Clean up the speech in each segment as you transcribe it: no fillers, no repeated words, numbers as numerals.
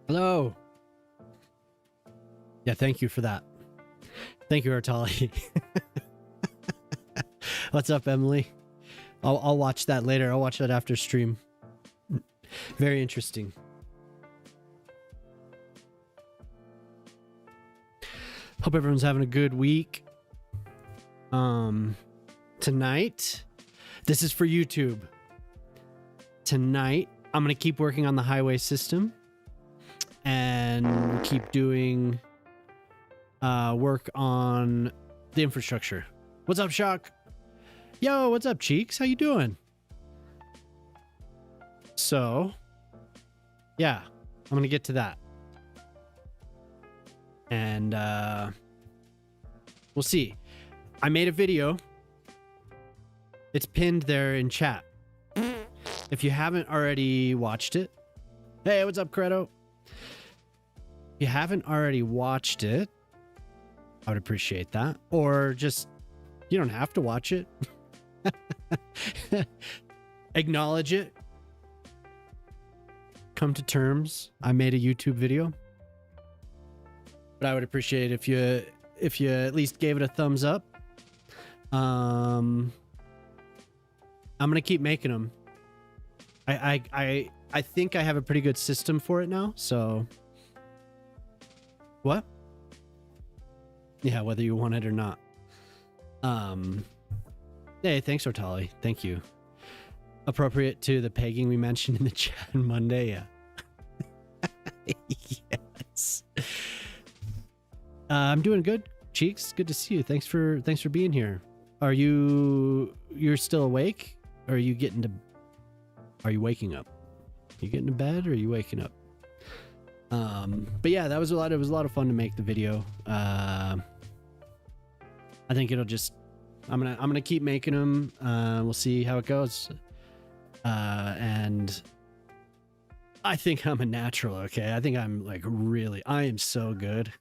Hello. Yeah, thank you for that. Thank you, Artali. What's up, Emily? I'll watch that later. I'll watch that after stream. Very interesting. Hope everyone's having a good week. Tonight, this is for YouTube. Tonight, I'm going to keep working on the highway system and keep doing work on the infrastructure. What's up, Shock? Yo, what's up, Cheeks? How you doing? So, yeah, I'm going to get to that. And we'll see. I made a video. It's pinned there in chat. If you haven't already watched it. Hey, what's up, Credo? If you haven't already watched it, I would appreciate that. Or just, you don't have to watch it. Acknowledge it. Come to terms. I made a YouTube video. But I would appreciate if you at least gave it a thumbs up. I'm gonna keep making them. I think I have a pretty good system for it now. So what? Yeah, whether you want it or not. Hey, thanks, Ortali. Thank you. Appropriate to the pegging we mentioned in the chat on Monday. Yeah. Yes. I'm doing good, Cheeks. Good to see you. Thanks for being here. You're still awake? Or are you waking up? Are you getting to bed or are you waking up? But yeah, it was a lot of fun to make the video. I think it'll just I'm gonna keep making them. We'll see how it goes. And I think I'm a natural, okay? I think I'm like I am so good.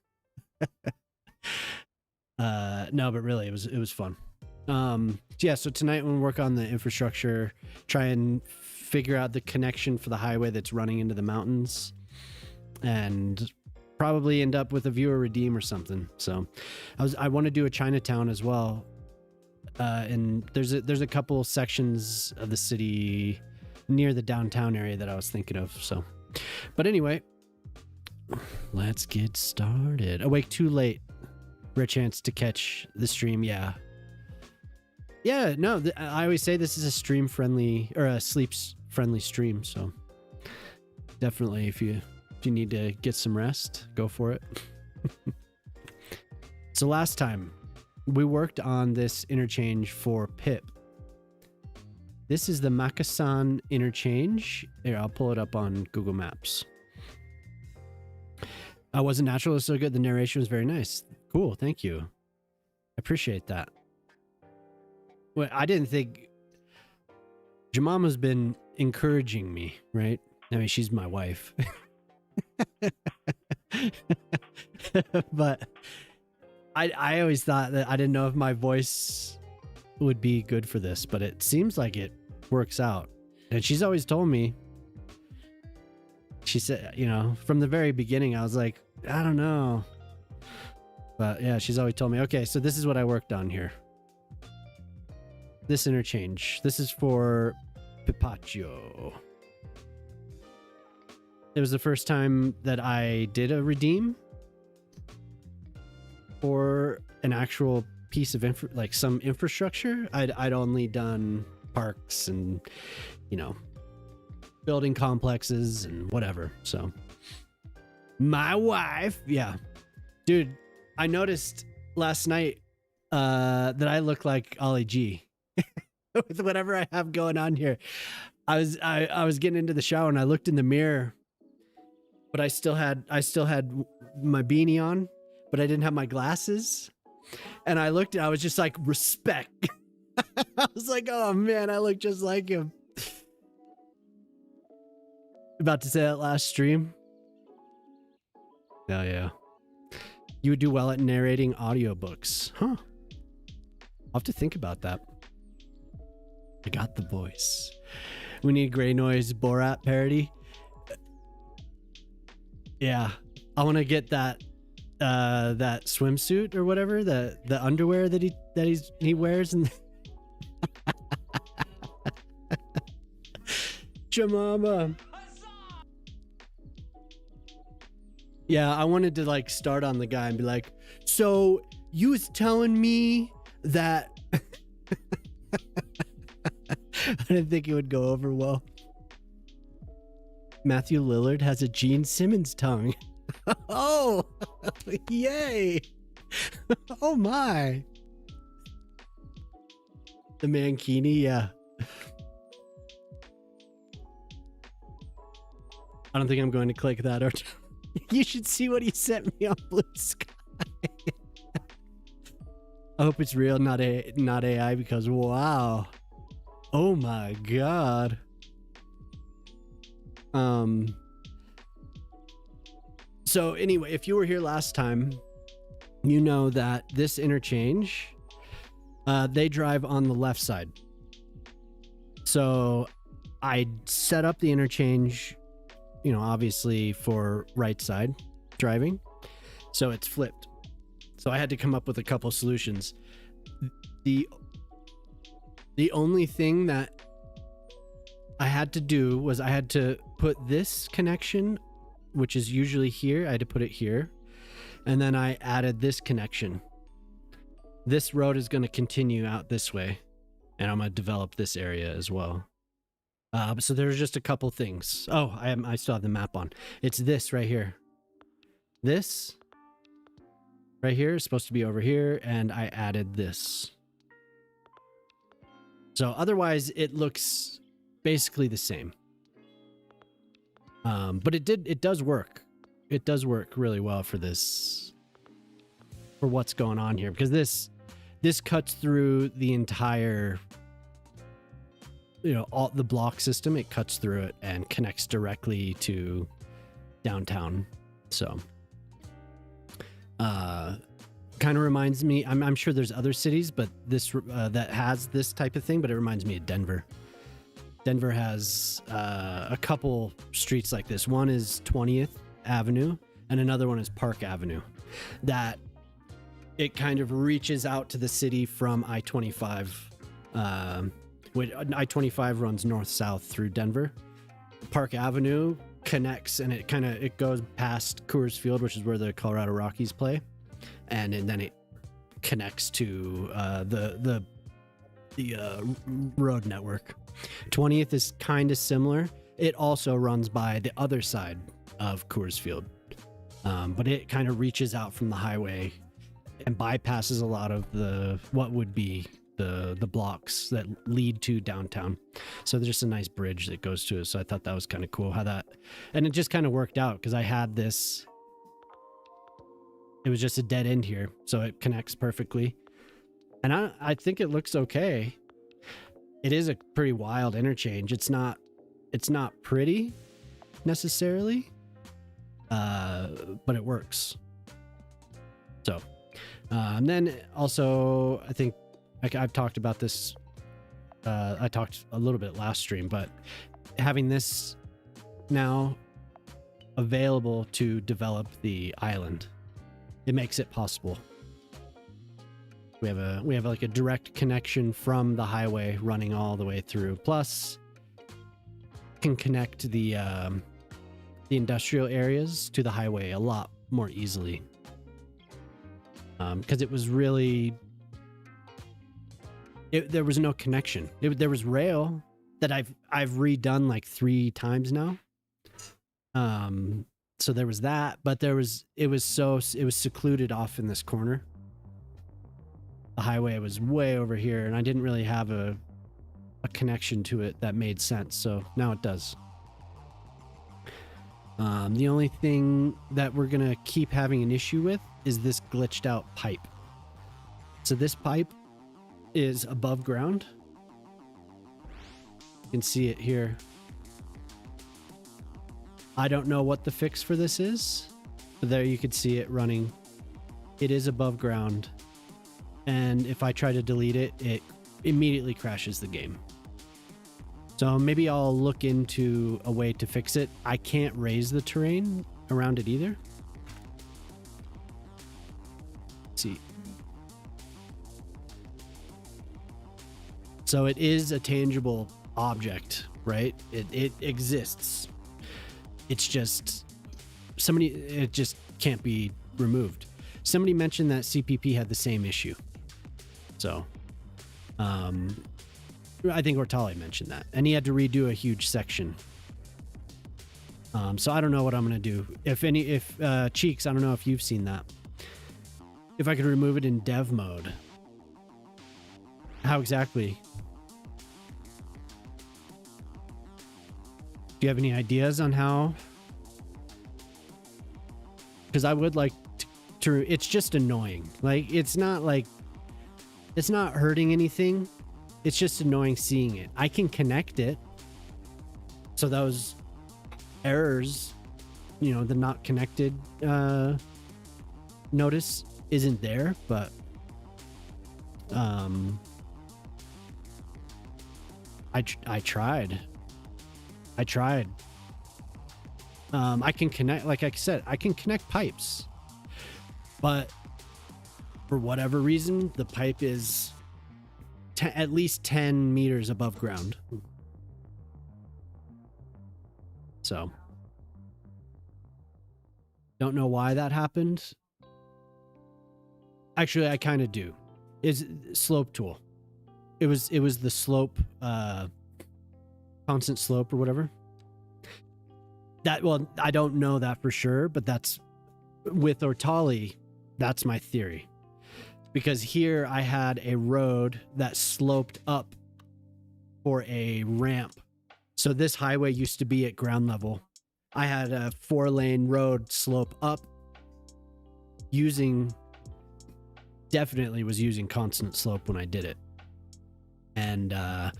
No, but really it was fun. Yeah, so tonight we'll work on the infrastructure, try and figure out the connection for the highway that's running into the mountains, and probably end up with a viewer redeem or something. So I want to do a Chinatown as well. And there's a couple sections of the city near the downtown area that I was thinking of. So, but anyway, let's get started. Awake too late for a chance to catch the stream. Yeah, no, I always say this is a stream friendly or a sleeps friendly stream. So definitely, if you need to get some rest, go for it. So last time we worked on this interchange for Pip. This is the Makkasan Interchange. Here, I'll pull it up on Google Maps. I wasn't natural. It was so good. The narration was very nice. Cool. Thank you. I appreciate that. Well, I didn't think... Jemama's been encouraging me, right? I mean, she's my wife. But I always thought that I didn't know if my voice would be good for this, but it seems like it works out. And she's always told me, she said, from the very beginning, I was like, I don't know. But yeah, she's always told me, okay, so this is what I worked on here. This interchange. This is for Pipaccio. It was the first time that I did a redeem for an actual piece of some infrastructure. I'd only done parks and building complexes and whatever. So my wife, yeah, dude, I noticed last night that I look like Ollie G with whatever I have going on here. I was getting into the shower and I looked in the mirror, but I still had my beanie on, but I didn't have my glasses. And I looked and I was just like, respect. I was like, oh man, I look just like him. About to say that last stream. Oh yeah. You would do well at narrating audiobooks. Huh. I'll have to think about that. I got the voice. We need Grey Noise Borat parody. Yeah, I want to get that that swimsuit or whatever, the underwear that he wears, and Jamama. Yeah, I wanted to like start on the guy and be like, so you was telling me that I didn't think it would go over well. Matthew Lillard has a Gene Simmons tongue. Oh, yay. Oh my. The Mankini, yeah. I don't think I'm going to click that. Or you should see what he sent me on Blue Sky. I hope it's real, not AI, because wow. Oh my god. So anyway, if you were here last time, you know that this interchange, they drive on the left side. So I set up the interchange, you know, obviously for right side driving. So it's flipped. So I had to come up with a couple solutions. The only thing that I had to do was I had to put this connection, which is usually here, I had to put it here. And then I added this connection. This road is going to continue out this way, and I'm going to develop this area as well. So there's just a couple things. Oh, I still have the map on. It's this right here. This right here is supposed to be over here, and I added this. So otherwise it looks basically the same. But it does work. It does work really well for this, for what's going on here, because this cuts through the entire, you know, all the block system. It cuts through it and connects directly to downtown. So kind of reminds me, I'm sure there's other cities, but this that has this type of thing, but it reminds me of Denver. Denver has a couple streets like this. One is 20th Avenue and another one is Park Avenue. That it kind of reaches out to the city from I-25. I-25 runs north-south through Denver. Park Avenue connects, and it goes past Coors Field, which is where the Colorado Rockies play, and then it connects to the road network. 20th is kind of similar. It also runs by the other side of Coors Field, but it kind of reaches out from the highway and bypasses a lot of what would be the blocks that lead to downtown. So there's just a nice bridge that goes to it. So I thought that was kind of cool how that, and it just kind of worked out because I had this, it was just a dead end here. So it connects perfectly. And I think it looks okay. It is a pretty wild interchange. It's not pretty necessarily, but it works. So, and then also I think I've talked about this. I talked a little bit last stream, but having this now available to develop the island, it makes it possible. We have like a direct connection from the highway running all the way through. Plus, can connect the industrial areas to the highway a lot more easily. Because it was really, there was no connection. There was rail that I've redone like 3 times now. So there was that, but it was secluded off in this corner. The highway was way over here, and I didn't really have a connection to it that made sense. So now it does. The only thing that we're gonna keep having an issue with is this glitched out pipe. So this pipe is above ground. You can see it here. I don't know what the fix for this is, but there you can see it running. It is above ground. And if I try to delete it, it immediately crashes the game. So maybe I'll look into a way to fix it. I can't raise the terrain around it either. Let's see. So it is a tangible object, right? It exists. It's just it just can't be removed. Somebody mentioned that CPP had the same issue. So, I think Ortali mentioned that, and he had to redo a huge section. So I don't know what I'm gonna do. If Cheeks, I don't know if you've seen that. If I could remove it in dev mode, how exactly? Do you have any ideas on how? Because I would like to. It's just annoying. Like it's not hurting anything. It's just annoying seeing it. I can connect it. So those errors, the not connected notice isn't there, but I tried. I can connect, like I said, I can connect pipes, but for whatever reason, the pipe is at least 10 meters above ground. So, don't know why that happened. Actually, I kind of do. Is slope tool. It was the slope, constant slope or whatever. Well, I don't know that for sure, but that's with Ortali. That's my theory. Because here I had a road that sloped up for a ramp. So this highway used to be at ground level. I had a 4-lane road slope up definitely was using constant slope when I did it. And, I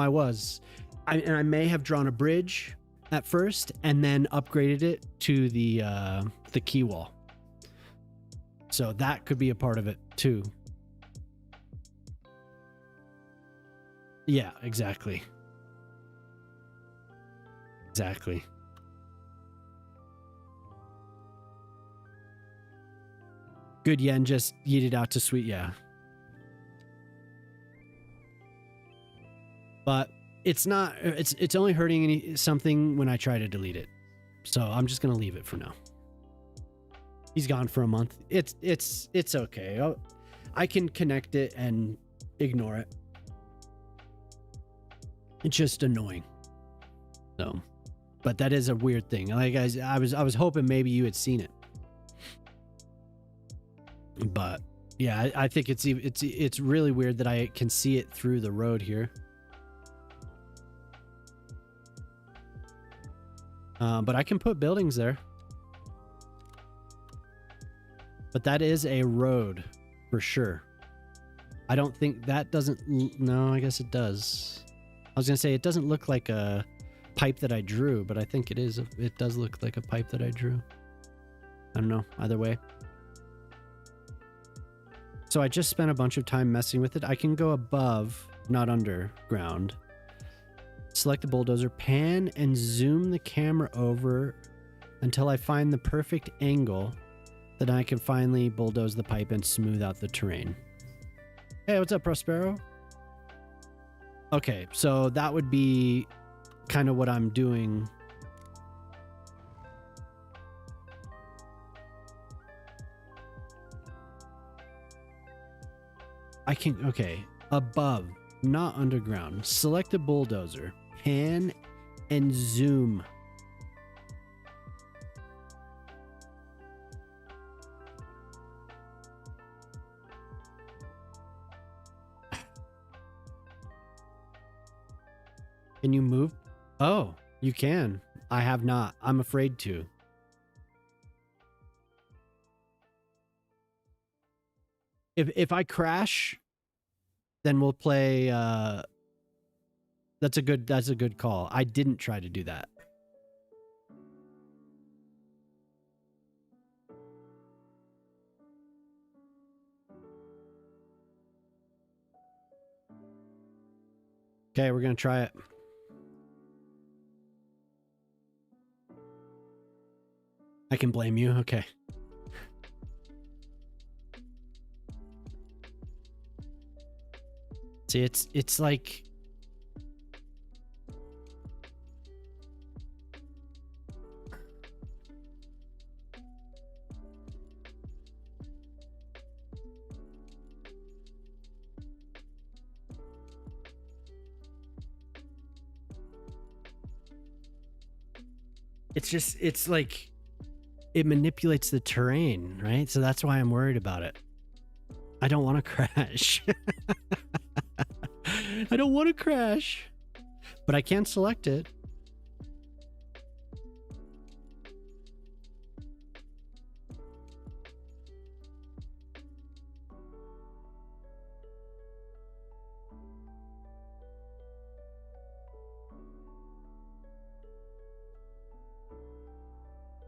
was. I may have drawn a bridge at first and then upgraded it to the key wall. So that could be a part of it too. Yeah, exactly. Exactly. Good yen just yeeted out to sweet, yeah. But it's not, it's only hurting something when I try to delete it. So I'm just going to leave it for now. He's gone for a month. It's okay. I can connect it and ignore it. It's just annoying. So, but that is a weird thing. Like I was hoping maybe you had seen it. But yeah, I think it's really weird that I can see it through the road here. But I can put buildings there. But that is a road for sure. I don't think that doesn't. No, I guess it does. I was going to say it doesn't look like a pipe that I drew, but I think it is. It does look like a pipe that I drew. I don't know. Either way. So I just spent a bunch of time messing with it. I can go above, not underground. Select the bulldozer, pan and zoom the camera over until I find the perfect angle. Then I can finally bulldoze the pipe and smooth out the terrain. Hey, what's up, Prospero? Okay, so that would be kind of what I'm doing. Okay, above, not underground. Select a bulldozer, pan and zoom. Can you move? Oh, you can. I have not. I'm afraid to. If I crash, then we'll play. That's a good call. I didn't try to do that. Okay, we're gonna try it. I can blame you. Okay. See, it's like it's like it manipulates the terrain, right? So that's why I'm worried about it. I don't want to crash. I don't want to crash, but I can select it.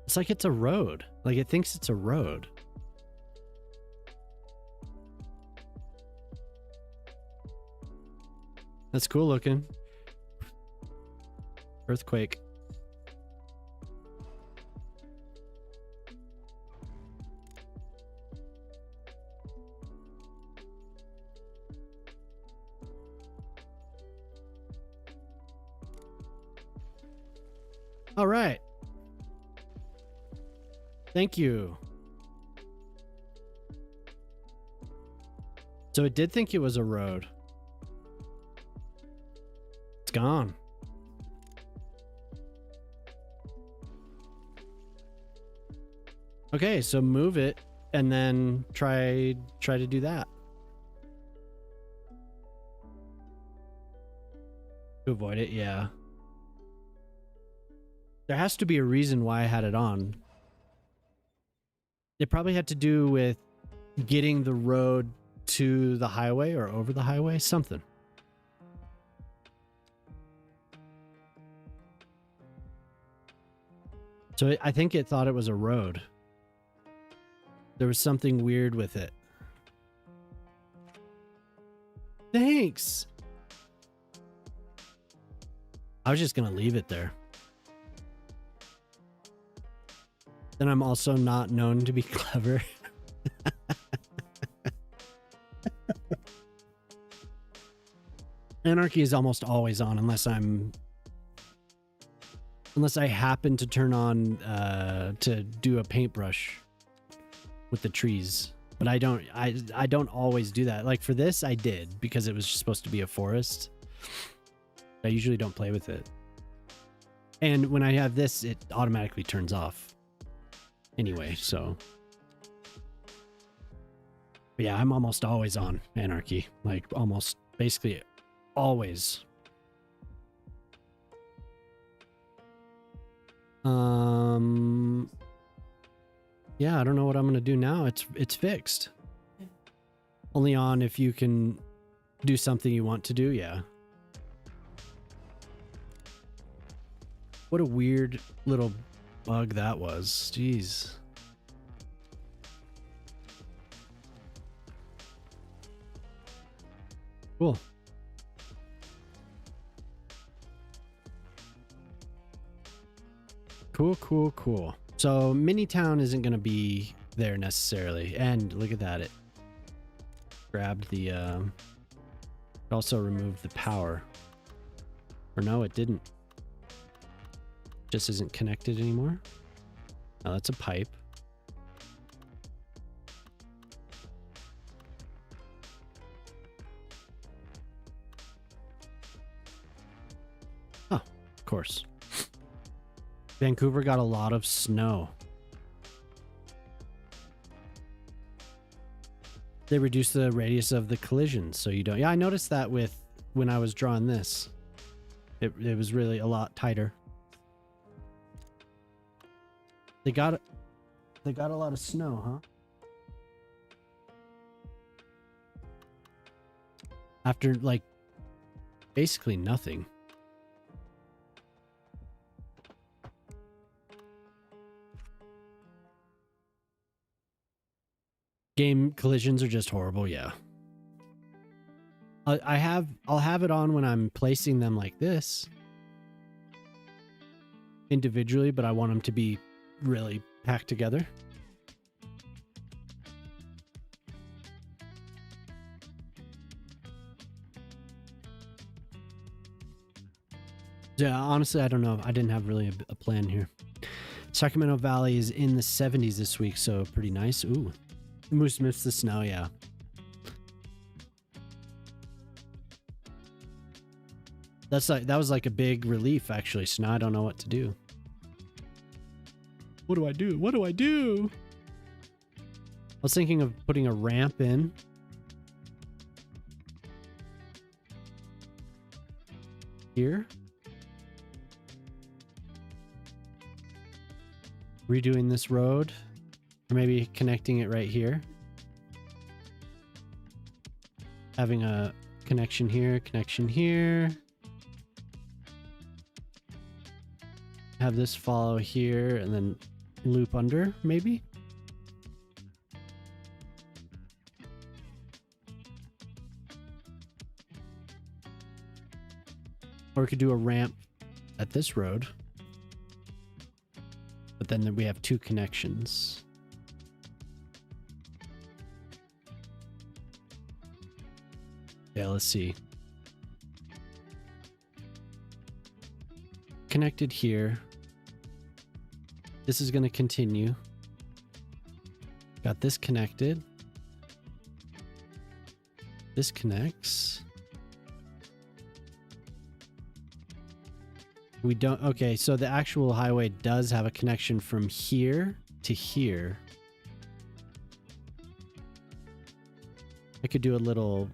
It's like it's a road. Like it thinks it's a road. That's cool looking. Earthquake. All right. Thank you. So it did think it was a road. It's gone. Okay, so move it and then try to do that. To avoid it, yeah. There has to be a reason why I had it on. It probably had to do with getting the road to the highway or over the highway, something. So I think it thought it was a road. There was something weird with it. Thanks. I was just going to leave it there. Then I'm also not known to be clever. Anarchy is almost always on unless I happen to turn on to do a paintbrush with the trees. But I don't always do that. Like for this I did because it was supposed to be a forest. I usually don't play with it. And when I have this, it automatically turns off. Anyway, so but yeah, I'm almost always on Anarchy. Like almost basically always. Yeah, I don't know what I'm gonna do now. It's fixed. Only on if you can do something you want to do, yeah. What a weird little bug that was. Jeez. Cool. Cool. So Mini Town isn't going to be there necessarily. And look at that. It grabbed the... it also removed the power. Or no, it didn't. Just isn't connected anymore. Oh, that's a pipe. Oh, of course. Vancouver got a lot of snow. They reduced the radius of the collisions, so you don't... Yeah, I noticed that with when I was drawing this. It was really a lot tighter. They got a lot of snow, huh? After like basically nothing. Game collisions are just horrible, yeah. I'll have it on when I'm placing them like this individually, but I want them to be really packed together. Yeah, honestly, I don't know. I didn't have really a plan here. Sacramento Valley is in the 70s this week, so pretty nice. Ooh, Moose missed the snow, yeah. That was like a big relief, actually. So now I don't know what to do. What do I do? What do I do? I was thinking of putting a ramp in. Here. Redoing this road. Or maybe connecting it right here. Having a connection here, connection here. Have this follow here and then loop under, maybe? Or we could do a ramp at this road. But then we have two connections. Yeah, let's see. Connected here. This is going to continue. Got this connected. This connects. We don't. Okay, so the actual highway does have a connection from here to here. I could do a little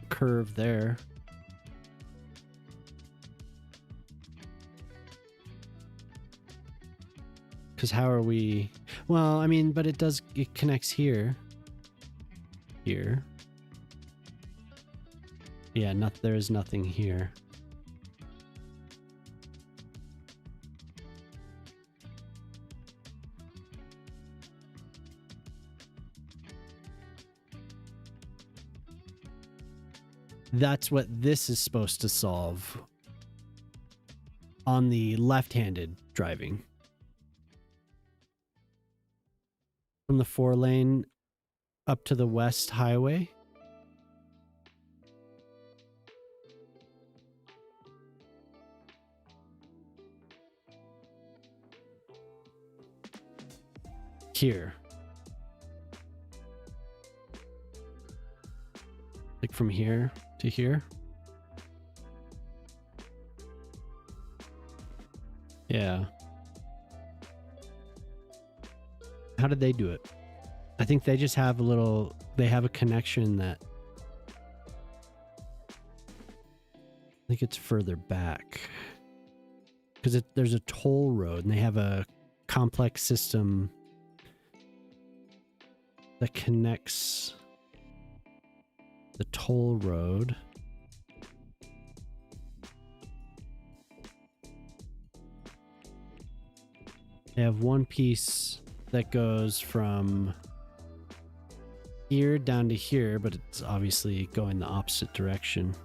curve there. Because how are we... Well, I mean, but it connects here. Here. Yeah, there is nothing here. That's what this is supposed to solve on the left-handed driving. From the 4-lane up to the west highway. Here. Like from here to here. Yeah. How did they do it? I think they just have they have a connection that I think it's further back because there's a toll road and they have a complex system that connects the toll road. They have one piece that goes from here down to here, but it's obviously going the opposite direction.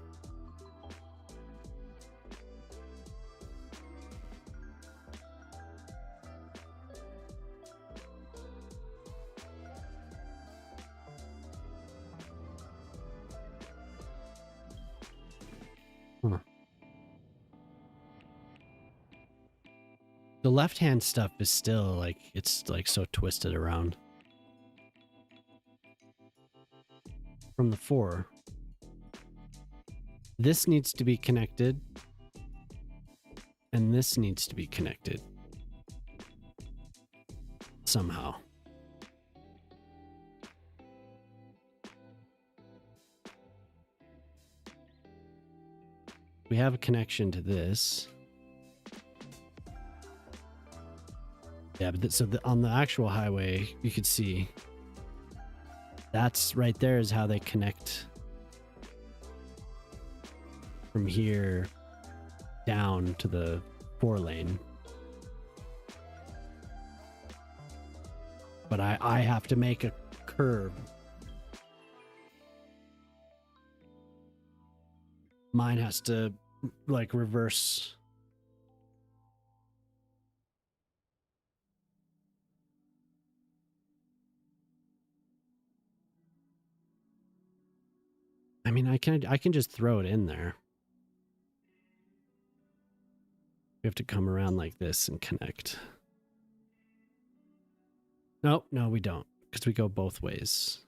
Huh. The left-hand stuff is still like, it's like so twisted around. From the 4. This needs to be connected. And this needs to be connected. Somehow. We have a connection to this. Yeah, but on the actual highway, you could see that's right there is how they connect from here down to the 4-lane. But I have to make a curve. Mine has to like reverse. I mean, I can just throw it in there. We have to come around like this and connect. Nope, no, we don't, because we go both ways.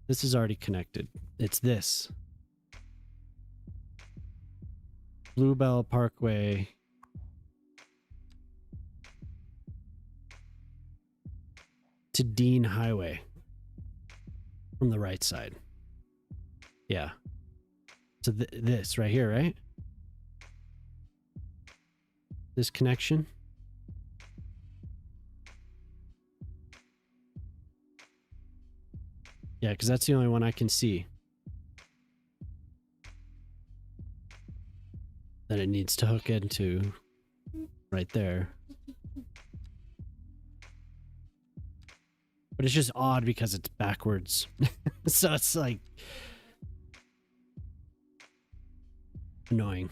This is already connected. It's this. Bluebell Parkway. To Dean Highway. From the right side. Yeah. So this right here, right? This connection. Yeah, because that's the only one I can see. That it needs to hook into right there. But it's just odd because it's backwards. So it's like annoying.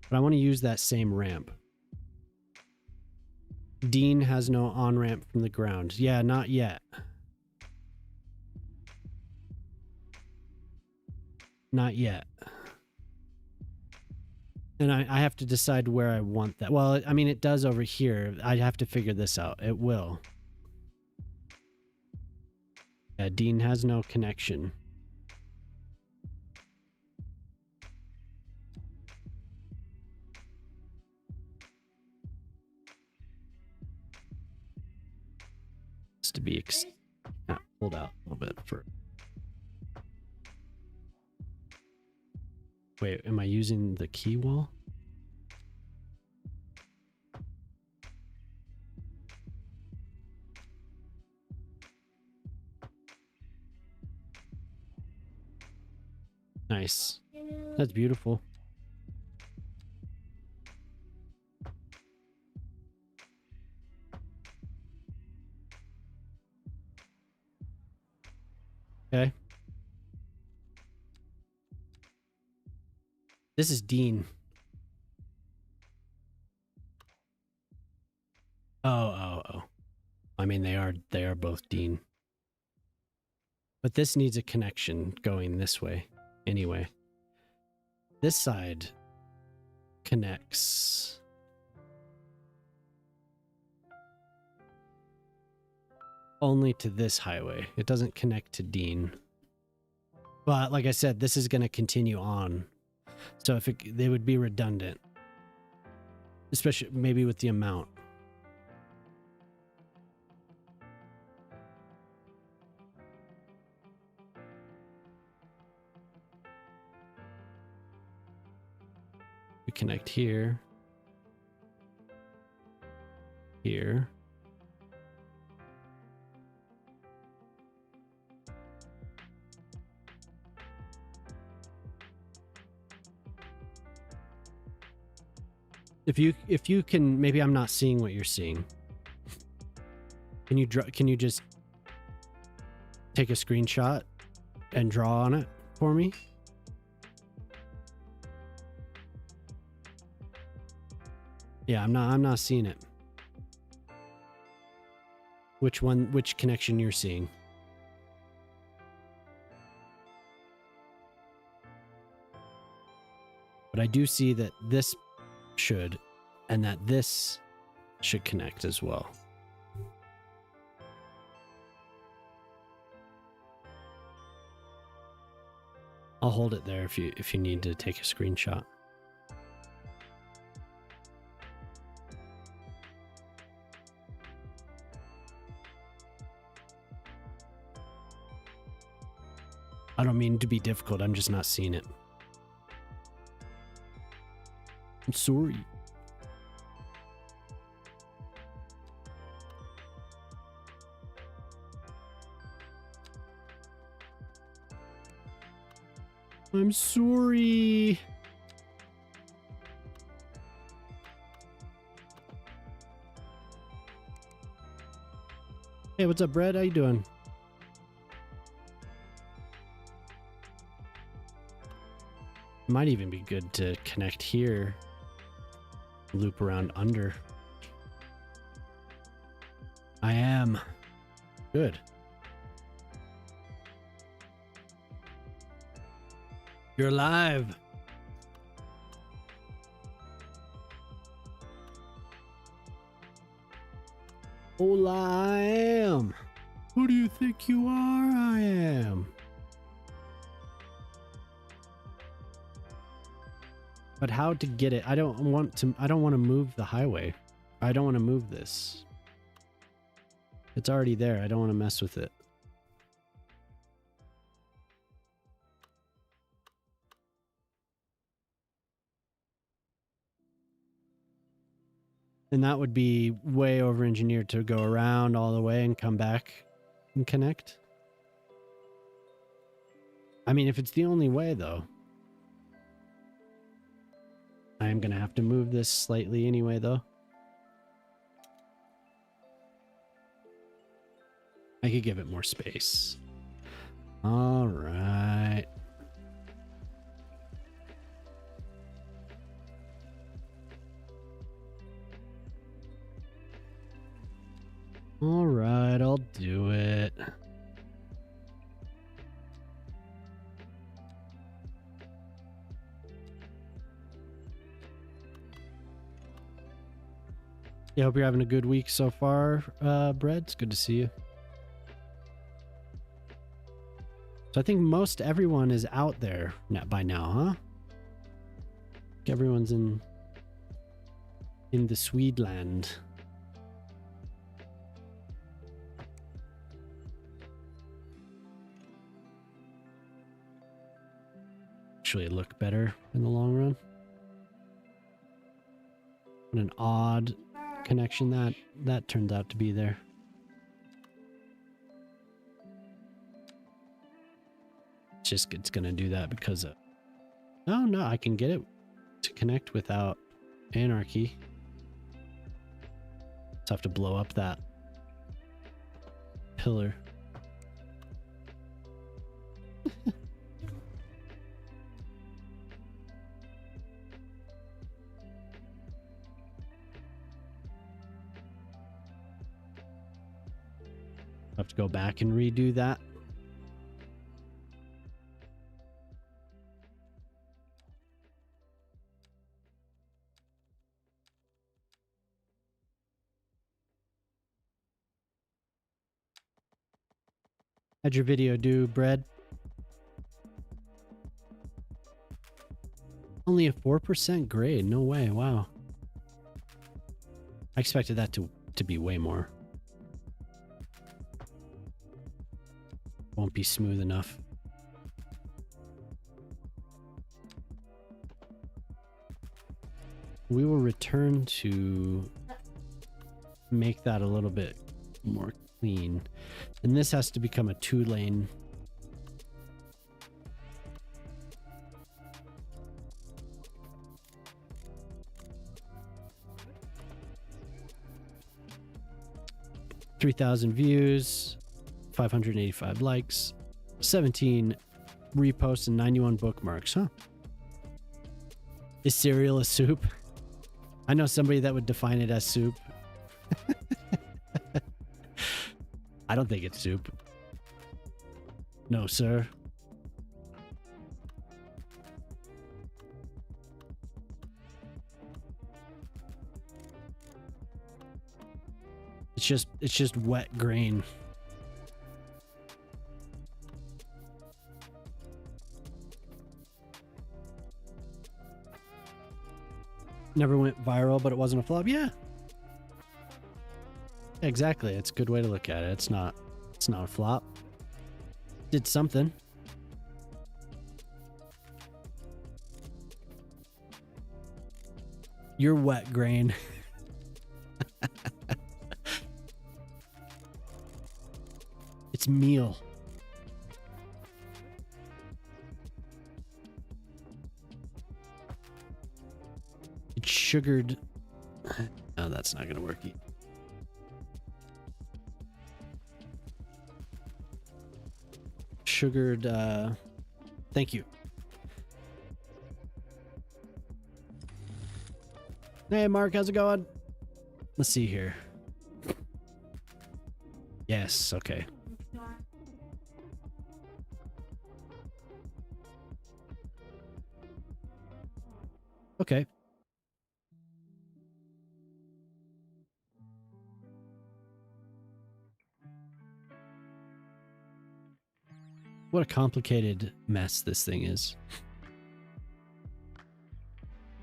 But I want to use that same ramp. Dean has no on-ramp from the ground. Yeah, not yet. Not yet. And I have to decide where I want that. Well, I mean, it does over here. I have to figure this out. It will. Yeah, Dean has no connection. It's to be pulled out a little bit for. Wait, am I using the key wall? Nice. That's beautiful. Okay. This is Dean. Oh. I mean, they are both Dean. But this needs a connection going this way anyway. This side connects. Only to this highway. It doesn't connect to Dean. But like I said, this is going to continue on. So if they would be redundant. Especially maybe with the amount. We connect here. Here. If you can, maybe I'm not seeing what you're seeing. Can you just take a screenshot and draw on it for me? Yeah, I'm not seeing it. Which connection you're seeing? But I do see that this should, and that this should connect as well. I'll hold it there if you need to take a screenshot. I don't mean to be difficult, I'm just not seeing it. I'm sorry. I'm sorry. Hey, what's up, Brad? How you doing? Might even be good to connect here. Loop around under. I am. Good. You're alive. Hola, I am. Who do you think you are? I am. But how to get it? I don't want to move the highway. I don't want to move this. It's already there. I don't want to mess with it. And that would be way over engineered to go around all the way and come back and connect. I mean, if it's the only way though, I am going to have to move this slightly anyway though. I could give it more space. All right. All right, I'll do it. Yeah, hope you're having a good week so far, Brett. It's good to see you. So I think most everyone is out there by now, huh? Everyone's in the Swedeland. Actually look better in the long run. What an odd connection that turns out to be there. It's gonna do that because of... Oh no, I can get it to connect without anarchy. Just have to blow up that pillar. Have to go back and redo that. How'd your video do, Bread? Only a 4% grade. No way. Wow. I expected that to be way more. Won't be smooth enough. We will return to make that a little bit more clean. And this has to become a 2-lane. $3,000 views, 585 likes, 17 reposts, and 91 bookmarks, huh? Is cereal a soup? I know somebody that would define it as soup. I don't think it's soup. No, sir. It's just wet grain. Never went viral, but it wasn't a flop. Yeah. Exactly. It's a good way to look at it. It's not a flop. Did something. You're wet grain. It's meal. It's sugared. No, that's not gonna work either. Sugared, thank you. Hey Mark, how's it going? Let's see here. Yes, okay. Okay. What a complicated mess this thing is.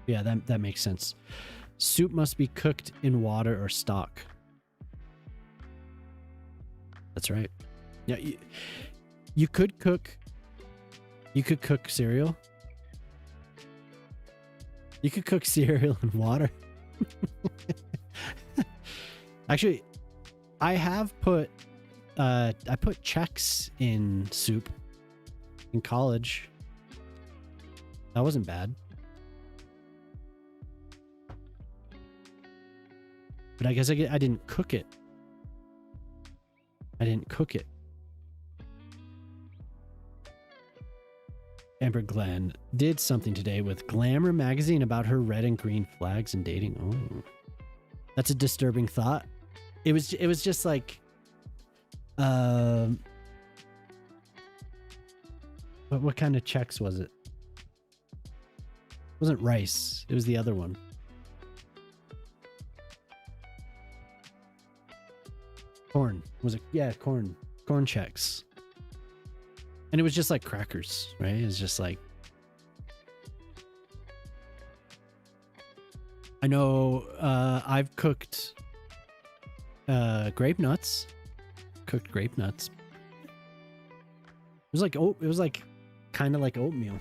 Yeah, that makes sense. Soup must be cooked in water or stock. That's right. Yeah, you could cook cereal. You could cook cereal in water. Actually, I have put I put Chex in soup in college. That wasn't bad. But I guess I didn't cook it. I didn't cook it. Amber Glenn did something today with Glamour magazine about her red and green flags and dating. Oh, that's a disturbing thought. It was just like, what kind of Chex was it? It wasn't rice. It was the other one. Corn. Was it? Yeah, corn. Corn Chex. And it was just like crackers, right? It was just like, I know I've cooked grape nuts. Cooked grape nuts. It was like kind of like oatmeal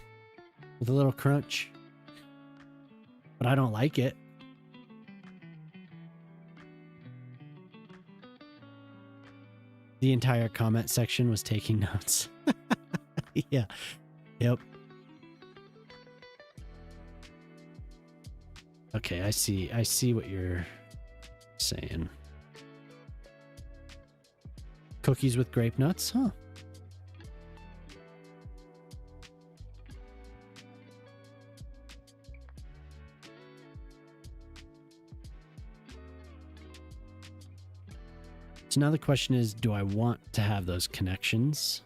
with a little crunch. But I don't like it. The entire comment section was taking notes. Yeah. Yep. Okay, I see what you're saying. Cookies with grape nuts, huh? So now the question is, do I want to have those connections?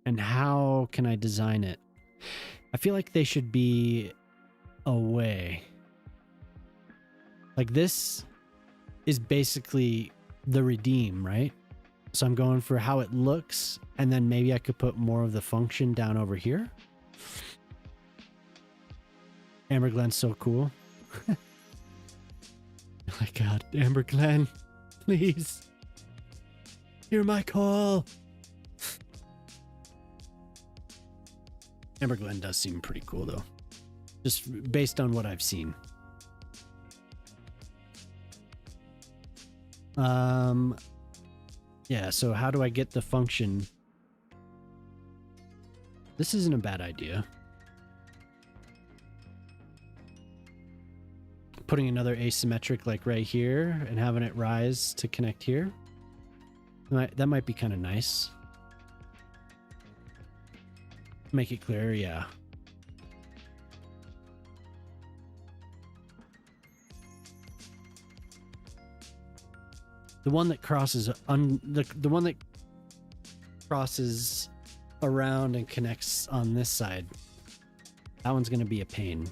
And how can I design it? I feel like they should be away. Like this is basically the redeem, right? So I'm going for how it looks, and then maybe I could put more of the function down over here. Amber Glenn's so cool. Oh my God, Amber Glenn, please. Hear my call. Amber Glenn does seem pretty cool though. Just based on what I've seen. Yeah, so how do I get the function? This isn't a bad idea. Putting another asymmetric like right here and having it rise to connect here. That might be kind of nice. Make it clear, yeah. The one that crosses the one that crosses around and connects on this side. That one's going to be a pain.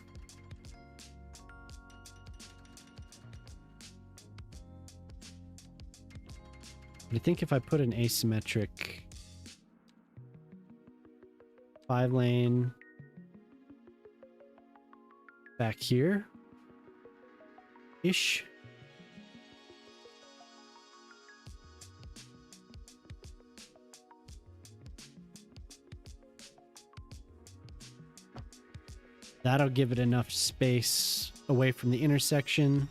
But I think if I put an asymmetric 5-lane back here ish. That'll give it enough space away from the intersection,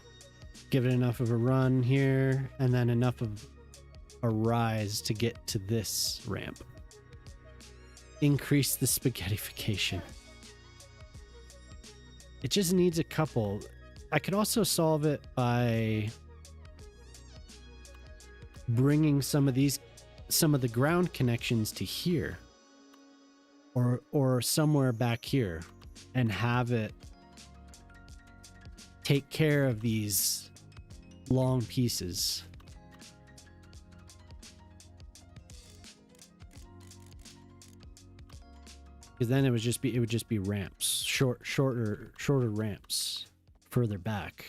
give it enough of a run here, and then enough of a rise to get to this ramp. Increase the spaghettification. It just needs a couple. I could also solve it by bringing some of the ground connections to here, or somewhere back here. and have it take care of these long pieces. Because then it would just be ramps, shorter ramps further back.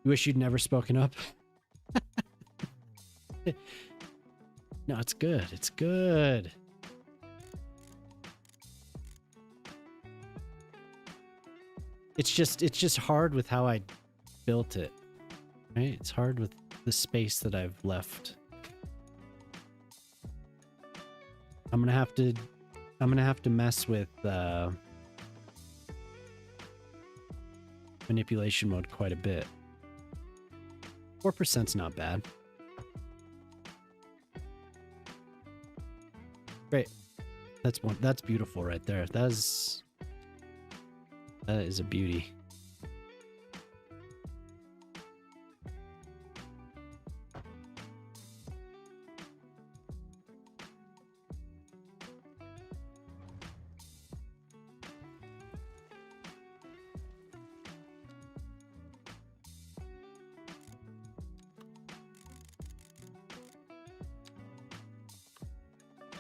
You wish you'd never spoken up? No, it's good. It's good. It's just hard with how I built it, right? It's hard with the space that I've left. I'm gonna have to mess with manipulation mode quite a bit. 4%'s not bad. Great. That's beautiful right there. That is a beauty.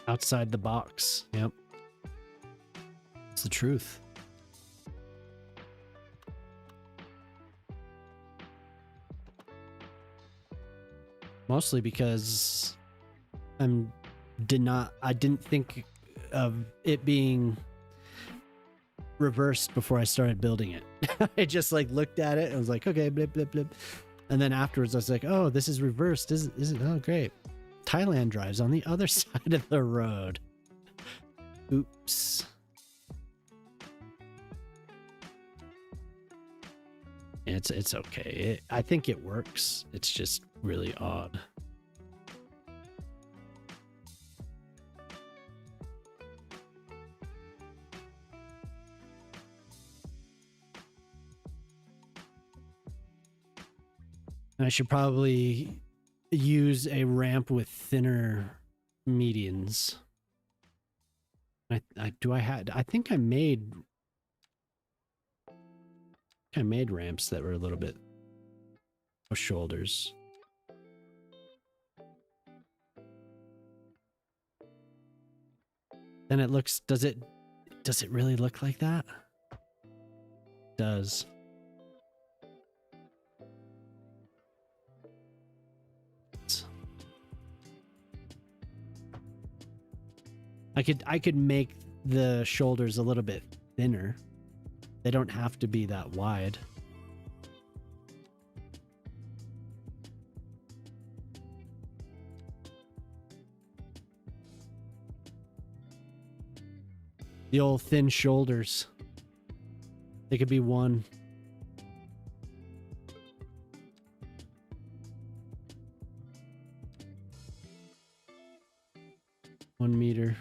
Outside the box. Yep. It's the truth. Mostly because I didn't think of it being reversed before I started building it. I just like looked at it and was like, okay, blip, blip, blip. And then afterwards I was like, oh, this is reversed. Is it? Oh, great. Thailand drives on the other side of the road. Oops. It's okay. I think it works. It's just really odd. I should probably use a ramp with thinner medians. I think I made ramps that were a little bit of shoulders. Then it looks, does it really look like that? It does. I could make the shoulders a little bit thinner. They don't have to be that wide. The old thin shoulders. They could be 1 meter.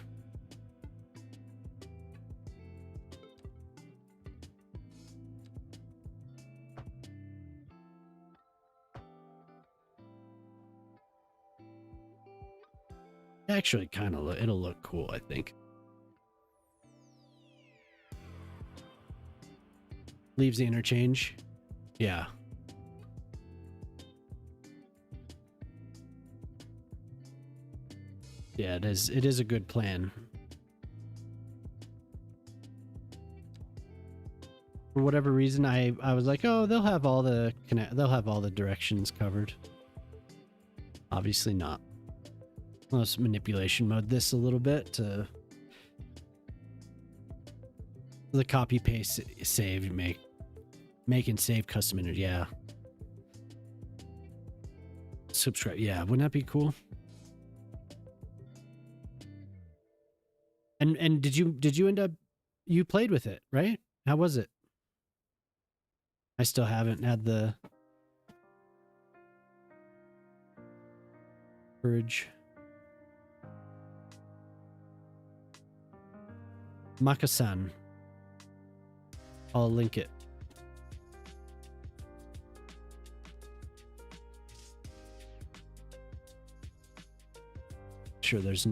Actually, kind of it'll look cool, I think. Leaves the interchange. Yeah. Yeah, it is a good plan. For whatever reason, I was like, oh, they'll have all the directions covered. Obviously not. Let's manipulation mode this a little bit to the copy paste save, make and save custom image. Yeah. Subscribe. Yeah, wouldn't that be cool? And did you end up, you played with it, right? How was it? I still haven't had the courage. Makkasan. I'll link it. sure there's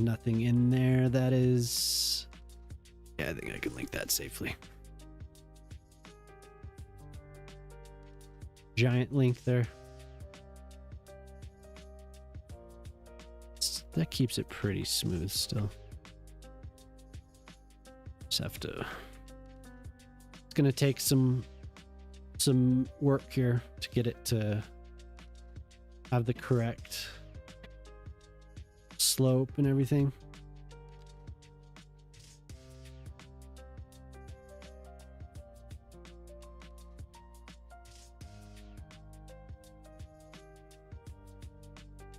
nothing in there that is... Yeah, I think I can link that safely. Giant link there. That keeps it pretty smooth still. Just have to... It's gonna take some work here to get it to have the correct slope and everything.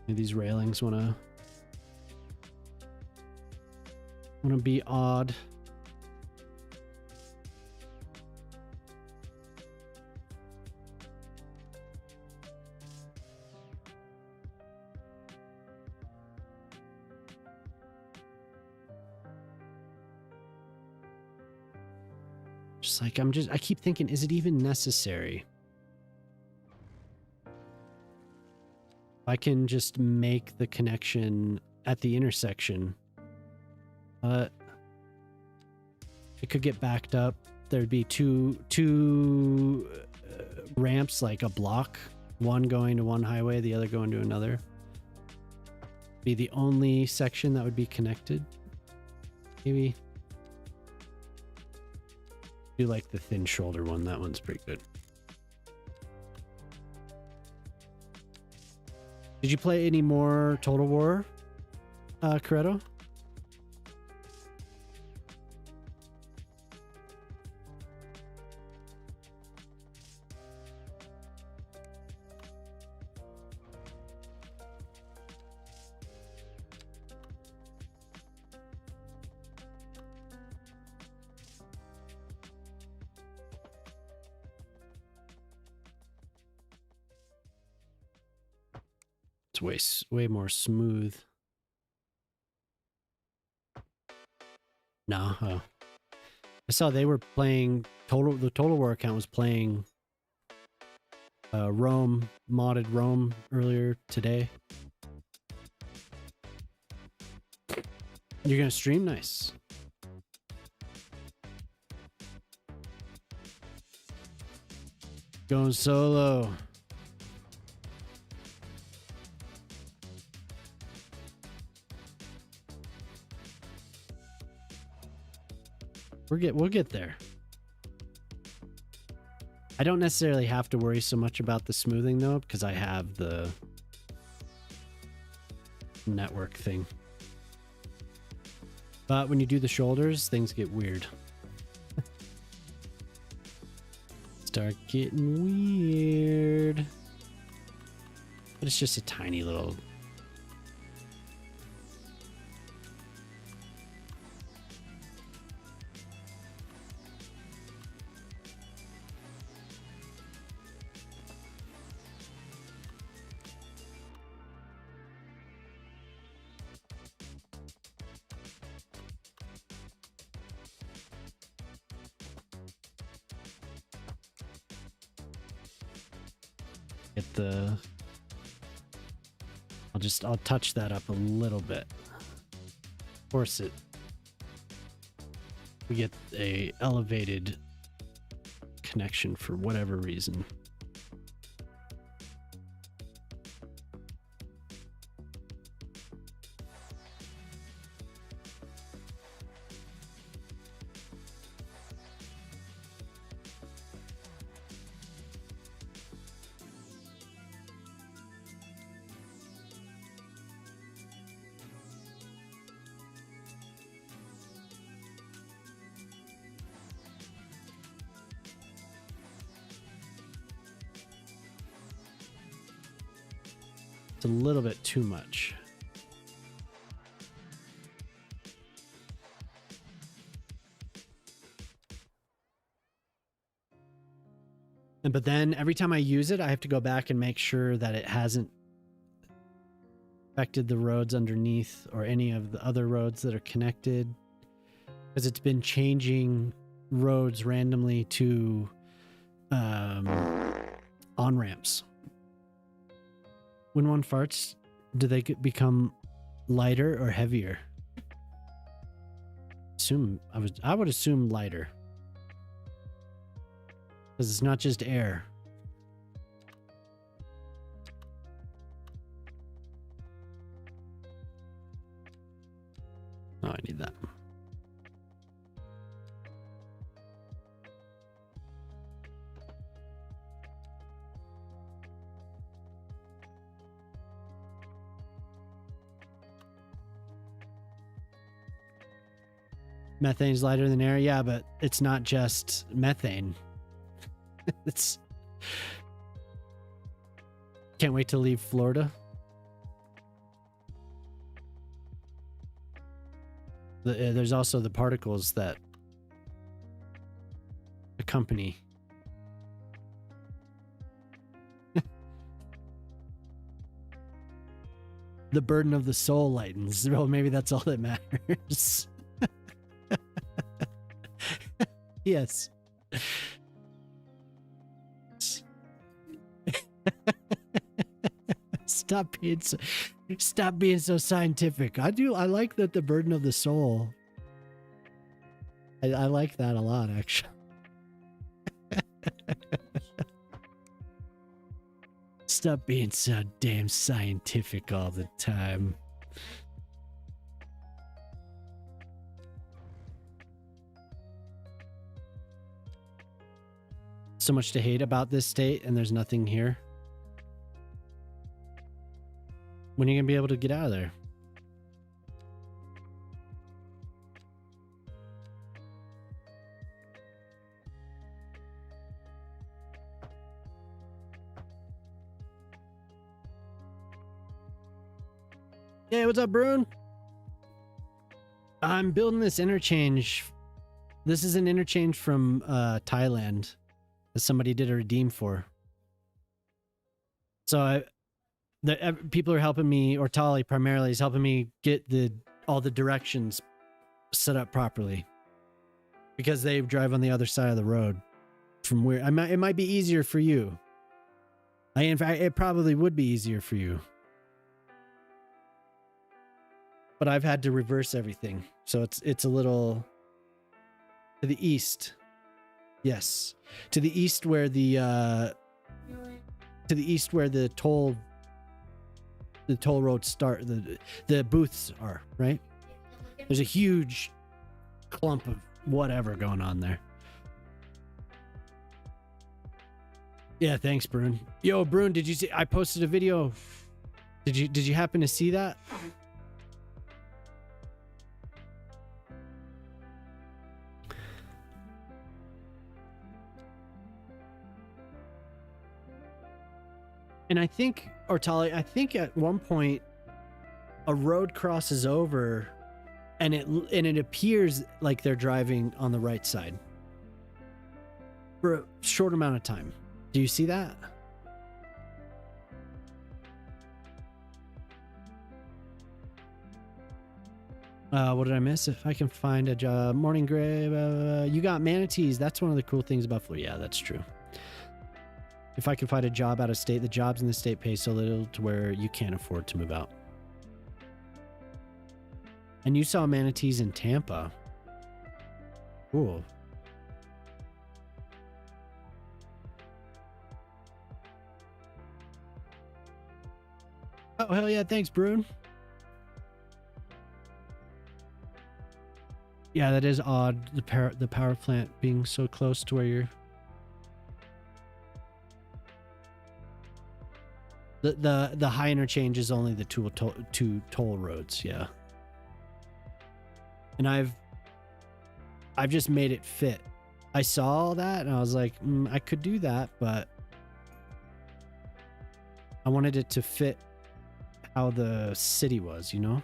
These railings wanna be odd. Just like I keep thinking, is it even necessary? I can just make the connection at the intersection, but it could get backed up. There'd be two ramps, like a block, one going to one highway, the other going to another. Be the only section that would be connected. Maybe do like the thin shoulder one. That one's pretty good. Did you play any more Total War, Corretto? It's way more smooth. No, I saw they were playing the Total War account was playing Rome, modded Rome earlier today. You're gonna stream? Nice. Going solo. We'll get there. I don't necessarily have to worry so much about the smoothing though, because I have the network thing. But when you do the shoulders, things get weird. Start getting weird. But it's just a tiny little... Get the... I'll touch that up a little bit. Force it. We get a elevated connection for whatever reason. A little bit too much. But then every time I use it, I have to go back and make sure that it hasn't affected the roads underneath or any of the other roads that are connected, because it's been changing roads randomly to on-ramps. When one farts, do they become lighter or heavier? I would assume lighter. Because it's not just air. Oh, I need that. Methane's lighter than air. Yeah, but it's not just methane. It's... Can't wait to leave Florida. There's also the particles that accompany. The burden of the soul lightens. Well, maybe that's all that matters. Yes. Stop being so scientific. I like that, the burden of the soul. I like that a lot, actually. Stop being so damn scientific all the time. So much to hate about this state, and there's nothing here. When are you gonna be able to get out of there? Hey, what's up, Brune? I'm building this interchange. This is an interchange from Thailand that somebody did a redeem for. So people are helping me, or Tali primarily is helping me get all the directions set up properly, because they drive on the other side of the road from where it might be easier for you. In fact, it probably would be easier for you. But I've had to reverse everything. So it's a little to the east. Yes. To the east where the toll roads start, the booths are, right? There's a huge clump of whatever going on there. Yeah, thanks, Brune. Yo, Brune, did you see I posted a video? Did you happen to see that? And I think, Ortali, I think at one point a road crosses over and it appears like they're driving on the right side for a short amount of time. Do you see that? What did I miss? If I can find a job. Morning Gray, you got manatees. That's one of the cool things about Florida. Yeah, that's true. If I can find a job out of state, the jobs in the state pay so little to where you can't afford to move out. And you saw manatees in Tampa. Cool. Oh, hell yeah. Thanks, Brune. Yeah, that is odd. The power plant being so close to where you're... The high interchange is only the two toll roads, yeah. And I've just made it fit. I saw that and I was like, I could do that, but I wanted it to fit how the city was, you know?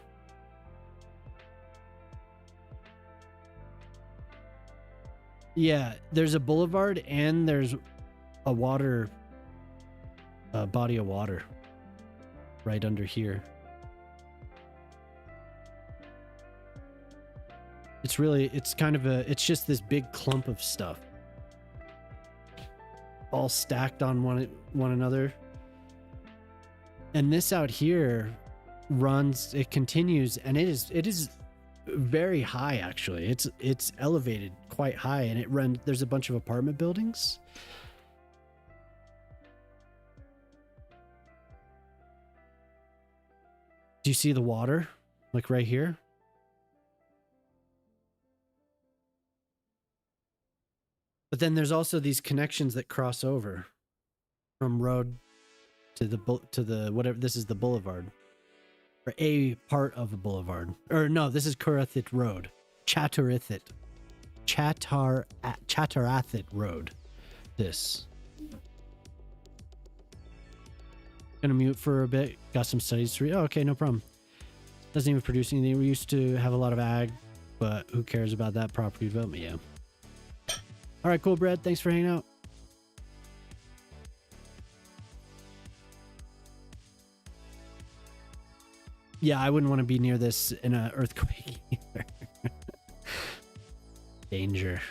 Yeah, there's a boulevard and there's a body of water right under here. It's just this big clump of stuff all stacked on one another. And this out here runs, it continues, and it is very high actually. It's elevated quite high, and it runs, there's a bunch of apartment buildings. Do you see the water? Like right here? But then there's also these connections that cross over from road to the whatever. This is the boulevard, or a part of a boulevard. Or no, this is Carathit Road, Chatarathit Road. This. Gonna mute for a bit. Got some studies to read. Oh, okay, no problem. Doesn't even produce anything. We used to have a lot of ag, but who cares about that property development? Yeah. All right, cool, Brad. Thanks for hanging out. Yeah, I wouldn't want to be near this in an earthquake either. Danger.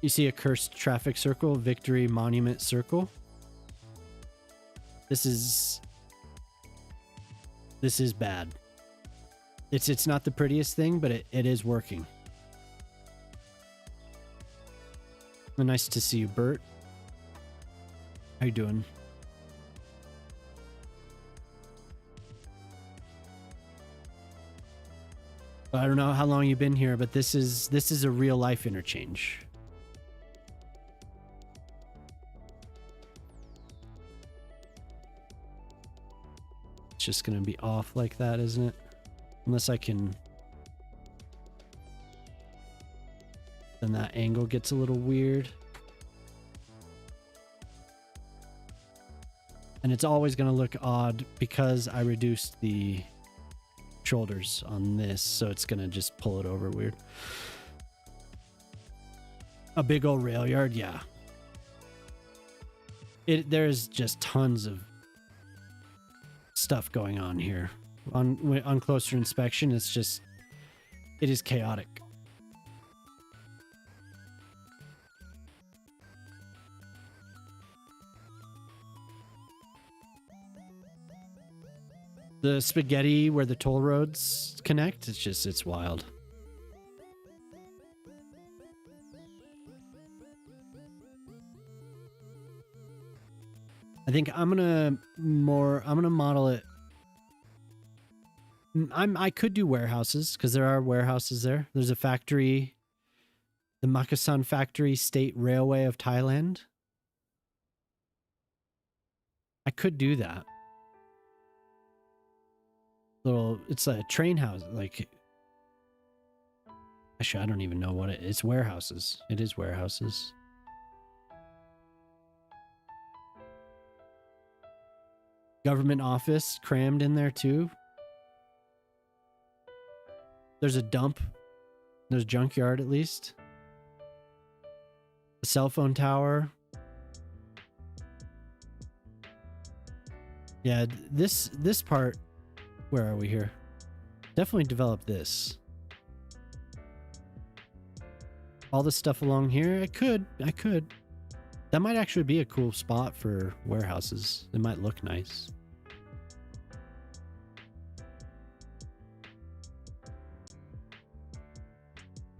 You see a cursed traffic circle, Victory Monument Circle. This is bad. It's not the prettiest thing, but it is working. Well, nice to see you, Bert. How you doing? I don't know how long you've been here, but this is a real life interchange. It's just gonna be off like that, isn't it? Unless I can. Then that angle gets a little weird. And it's always gonna look odd because I reduced the shoulders on this, so it's gonna just pull it over weird. A big old rail yard, yeah. There's just tons of stuff going on here. On closer inspection, it is chaotic. The spaghetti where the toll roads connect, it's wild. I think I'm gonna model it. I could do warehouses because there are warehouses there. There's a factory, the Makkasan Factory State Railway of Thailand. I could do that. It's a train house. Like, actually, I don't even know what it's warehouses. It is warehouses. Government office crammed in there too. There's a dump. There's a junkyard at least. A cell phone tower. Yeah, this part. Where are we here? Definitely develop this. All this stuff along here. I could. That might actually be a cool spot for warehouses. It might look nice.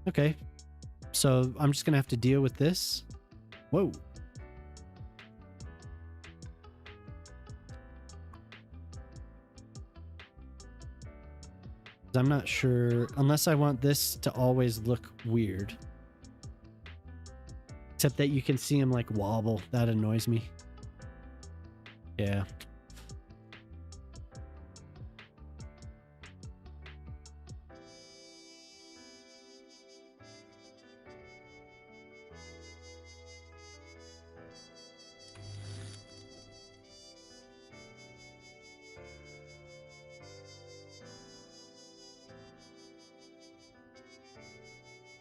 Okay. So I'm just gonna have to deal with this. Whoa. I'm not sure, unless I want this to always look weird. Except that you can see him like wobble. That annoys me. Yeah.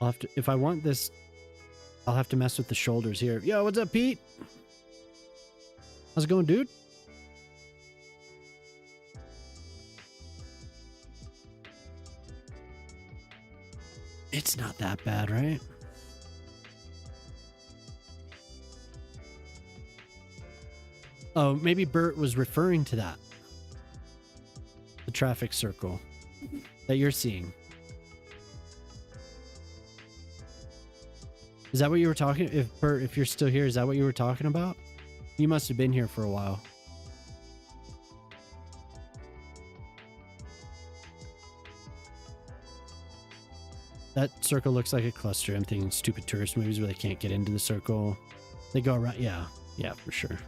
I'll have to, if I want this, I'll have to mess with the shoulders here. Yo, what's up, Pete? How's it going, dude? It's not that bad, right? Oh, maybe Bert was referring to that. The traffic circle that you're seeing. Is that what you were talking? If Bert, if you're still here, is that what you were talking about? You must have been here for a while. That circle looks like a cluster. I'm thinking stupid tourist movies where they can't get into the circle. They go around. Yeah, yeah, for sure.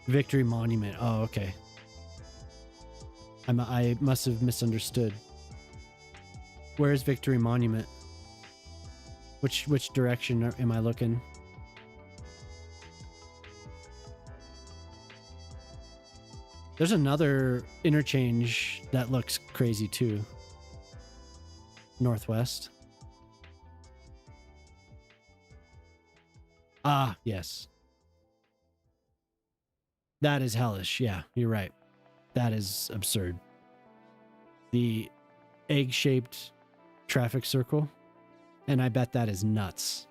Victory Monument. Oh, okay. I must have misunderstood. Where is Victory Monument? Which direction am I looking? There's another interchange that looks crazy too. Northwest. Ah, yes. That is hellish. Yeah, you're right. That is absurd. The egg-shaped traffic circle. And I bet that is nuts.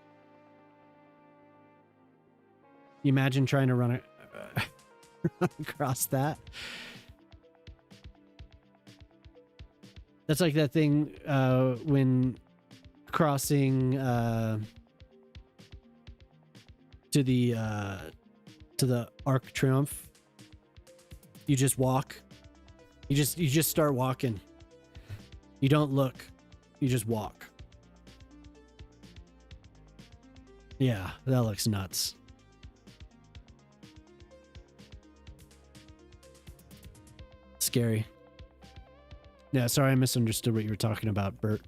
You imagine trying to run across that. That's like that thing when crossing to the Arc de Triomphe. You just walk. You just start walking. You don't look. You just walk. Yeah, that looks nuts. Scary. Yeah, sorry, I misunderstood what you were talking about, Bert.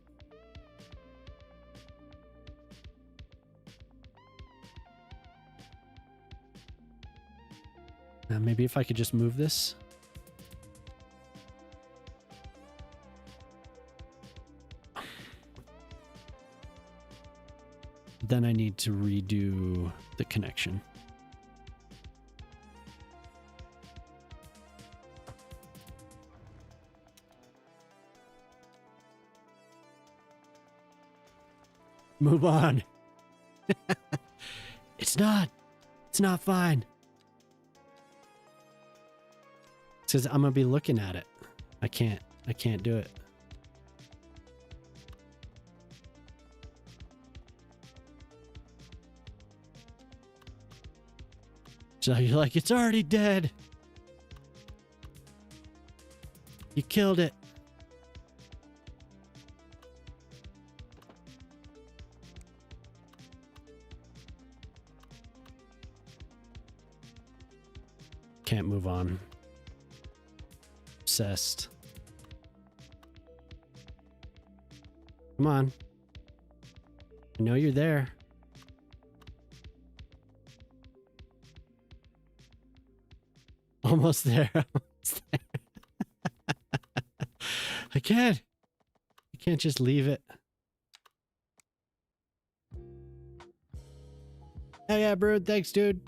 Maybe if I could just move this. Then I need to redo the connection. Move on. It's not fine. It says I'm gonna be looking at it. I can't do it. So you're like, it's already dead. You killed it. Can't move on. Obsessed. Come on. I know you're there. Almost there. Almost there. I can't just leave it. Hell yeah, Brood. Thanks, dude.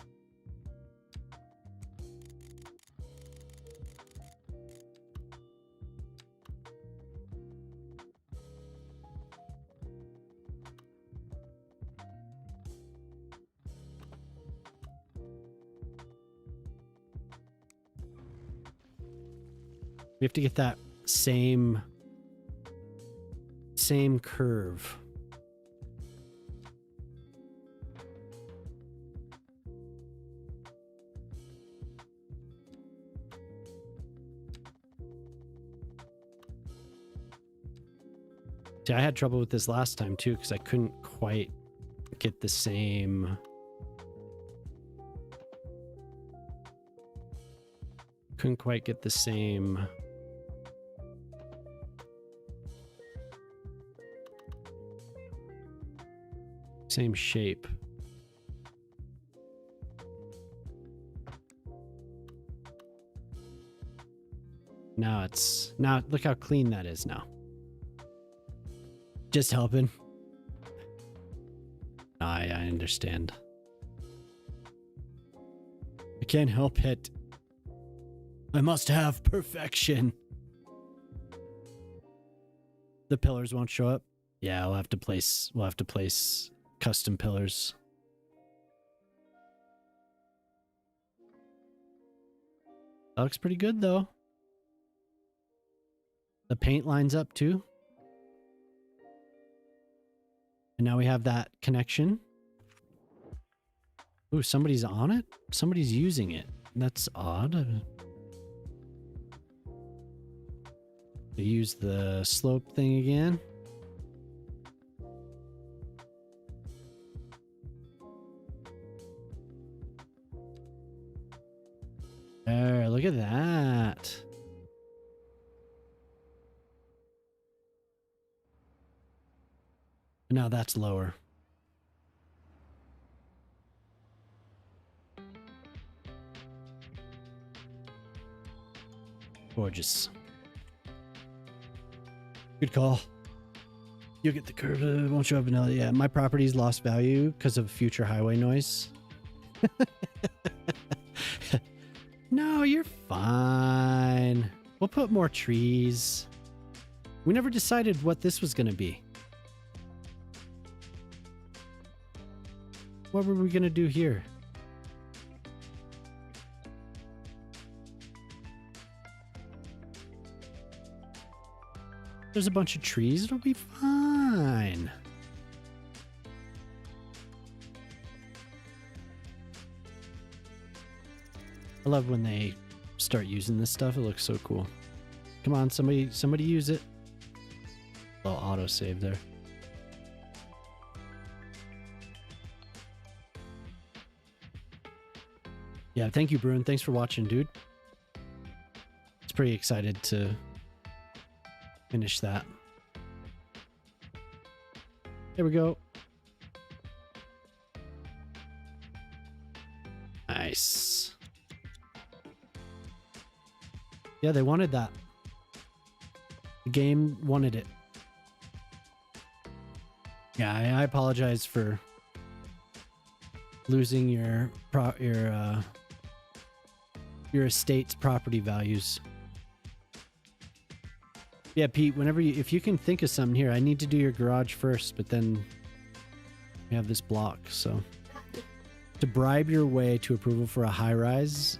We have to get that same curve. See, I had trouble with this last time too because I couldn't quite get the same. Couldn't quite get the same. Same shape. Now look how clean that is now. Just helping. I understand. I can't help it. I must have perfection. The pillars won't show up. Yeah, we'll have to place custom pillars. That looks pretty good though. The paint lines up too. And now we have that connection. Ooh, somebody's on it? Somebody's using it. That's odd. They use the slope thing again. There, look at that. Now that's lower. Gorgeous. Good call. You'll get the curve. Won't show up vanilla. Yeah, my property's lost value because of future highway noise. No, you're fine. We'll put more trees. We never decided what this was going to be. What were we going to do here? There's a bunch of trees. It'll be fine. I love when they start using this stuff. It looks so cool. Come on, somebody use it. Little autosave there. Yeah, thank you, Bruin. Thanks for watching, dude. It's pretty excited to finish that. There we go. Nice. Yeah, they wanted that. The game wanted it. Yeah, I apologize for losing your estate's property values. Yeah, Pete, if you can think of something here, I need to do your garage first, but then we have this block, so. To bribe your way to approval for a high-rise,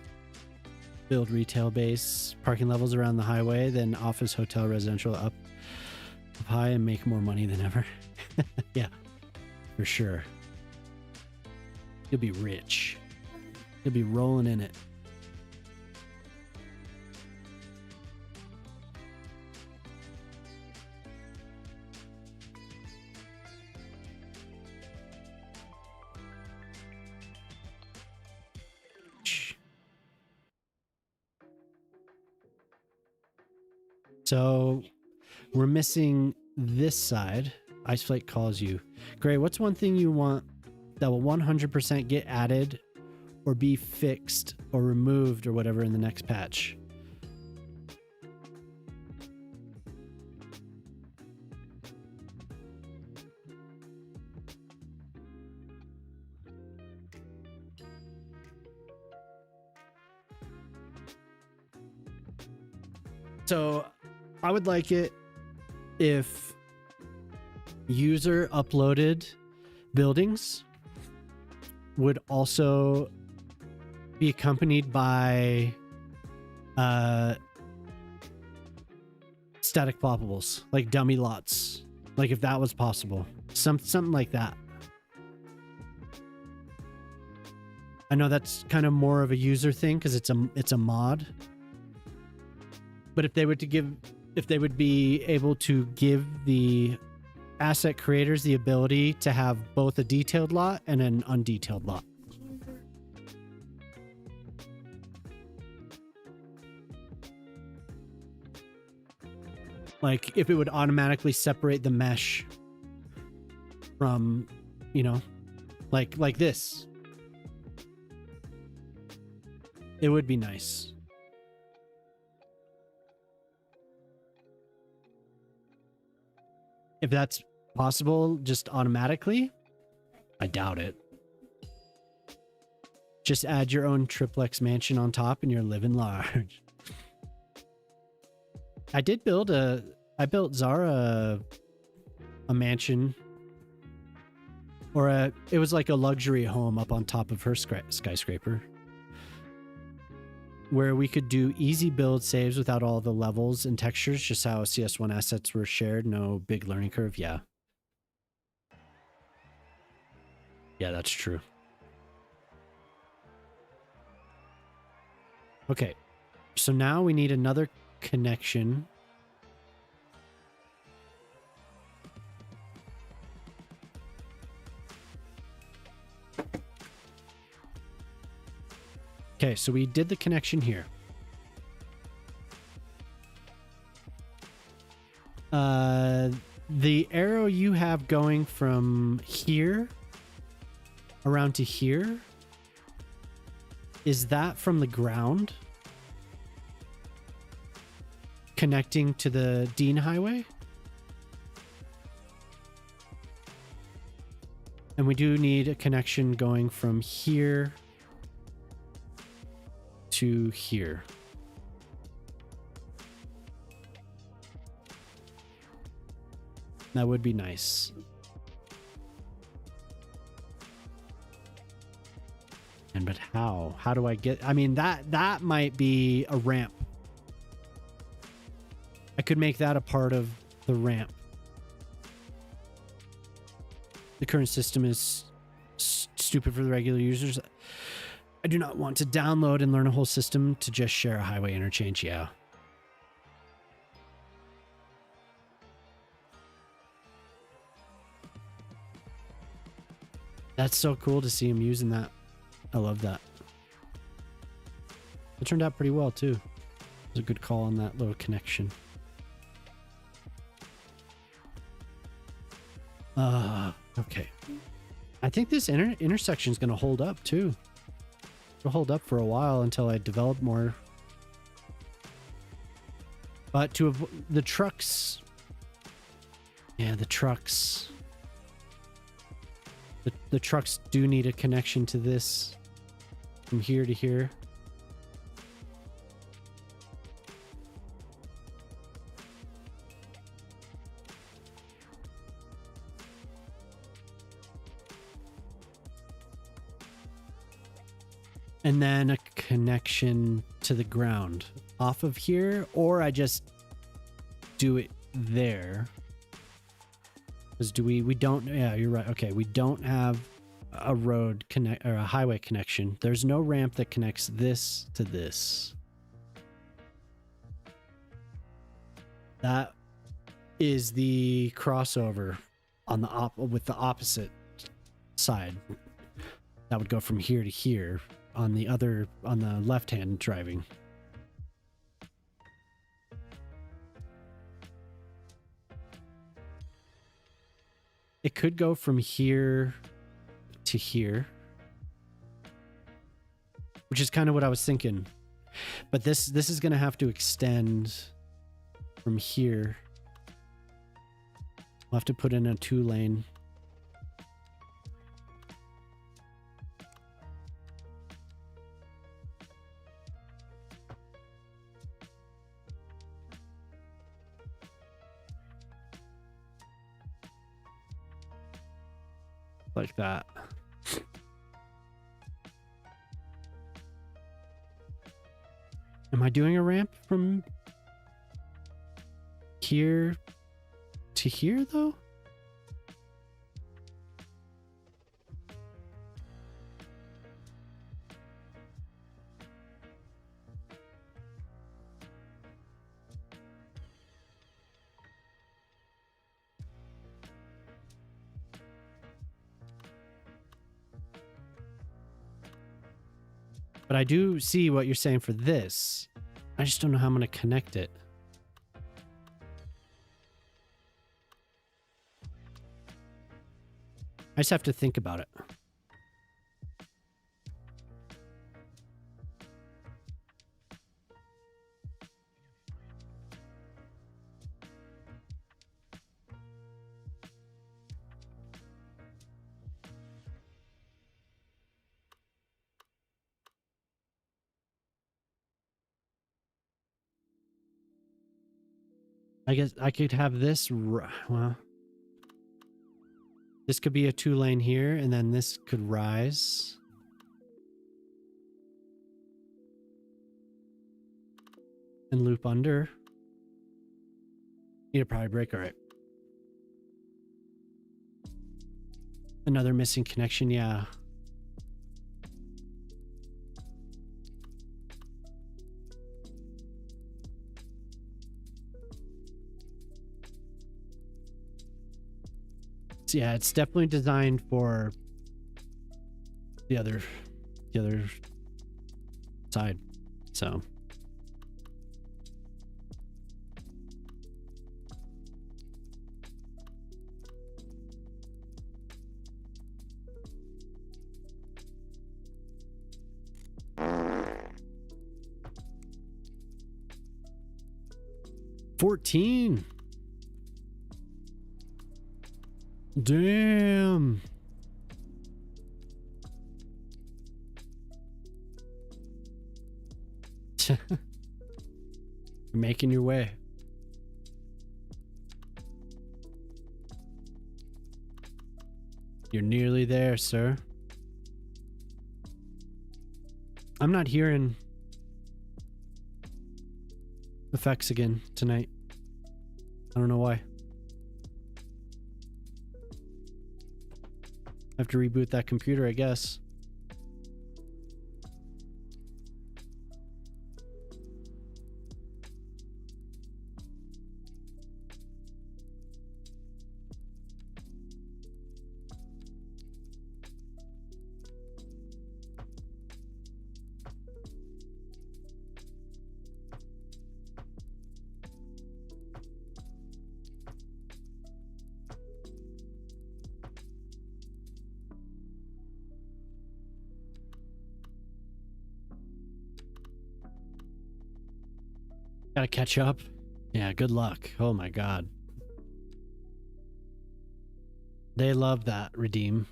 build retail base, parking levels around the highway, then office, hotel, residential up high and make more money than ever. Yeah, for sure. You'll be rich. You'll be rolling in it. So we're missing this side. Ice Flake calls you. Gray, what's one thing you want that will 100% get added or be fixed or removed or whatever in the next patch? So I would like it if user uploaded buildings would also be accompanied by static ploppables, like dummy lots, like if that was possible, something like that. I know that's kind of more of a user thing because it's a mod. But if they would be able to give the asset creators the ability to have both a detailed lot and an undetailed lot. Like if it would automatically separate the mesh from, you know, like this. It would be nice. If that's possible, just automatically, I doubt it. Just add your own triplex mansion on top and you're living large. I did build a I built Zara a mansion, or it was like a luxury home up on top of her skyscraper, where we could do easy build saves without all the levels and textures, just how CS1 assets were shared. No big learning curve. Yeah. Yeah, that's true. Okay. So now we need another connection. Okay, so we did the connection here. The arrow you have going from here around to here, is that from the ground connecting to the Dean Highway? And we do need a connection going from here to here. That would be nice. And but how? How do I get? I mean, that might be a ramp. I could make that a part of the ramp. The current system is stupid for the regular users. I do not want to download and learn a whole system to just share a highway interchange. Yeah. That's so cool to see him using that. I love that. It turned out pretty well too. It was a good call on that little connection. Okay. I think this intersection is going to hold up too. It'll hold up for a while until I develop more. But to the trucks. Yeah, the trucks. The trucks do need a connection to this from here to here. And then a connection to the ground off of here, or I just do it there. Because we don't, yeah, you're right. Okay, we don't have a road connect or a highway connection. There's no ramp that connects this to this. That is the crossover on the with the opposite side. That would go from here to here on the left hand driving. It could go from here to here, which is kind of what I was thinking. But this is going to have to extend from here. We'll have to put in a 2-lane. Like that. Am I doing a ramp from here to here though? But I do see what you're saying for this. I just don't know how I'm going to connect it. I just have to think about it. I guess I could have this, well, this could be a 2-lane here, and then this could rise. And loop under. Need a probably brake, all right. Another missing connection, yeah. So yeah, it's definitely designed for the other side. So $14. Damn. You're making your way. You're nearly there, sir. I'm not hearing effects again tonight. I don't know why. I have to reboot that computer, I guess. Gotta catch up. Yeah, good luck. Oh my god. They love that redeem.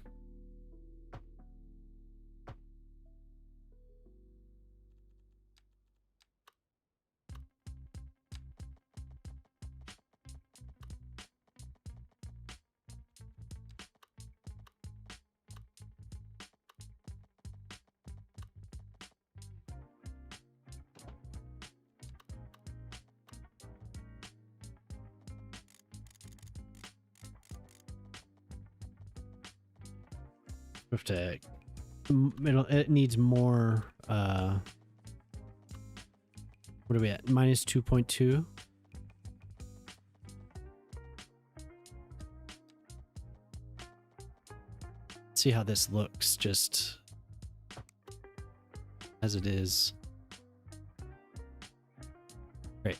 Have to, it needs more, what are we at? Minus 2.2. See how this looks just as it is. Great.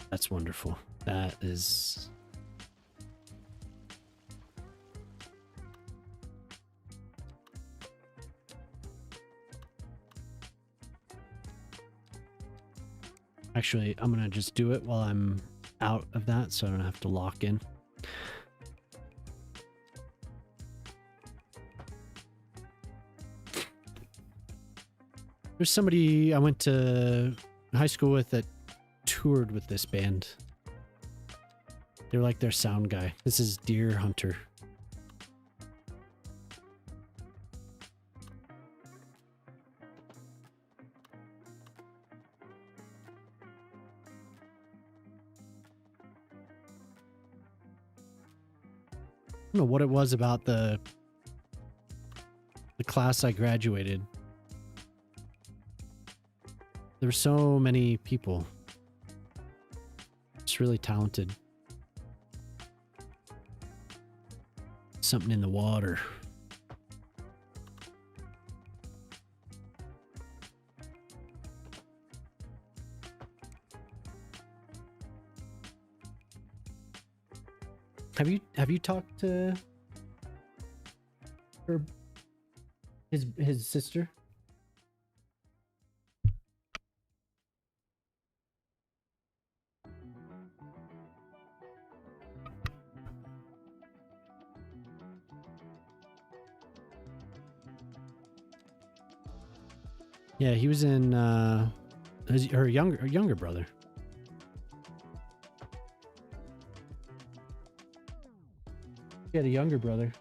That's wonderful. That is... Actually, I'm going to just do it while I'm out of that so I don't have to lock in. There's somebody I went to high school with that toured with this band. They're like their sound guy. This is Deer Hunter. I don't know what it was about the class I graduated. There were so many people. Just really talented. Something in the water. Have you talked to her, his sister? Yeah, he was in her younger brother. He had a younger brother.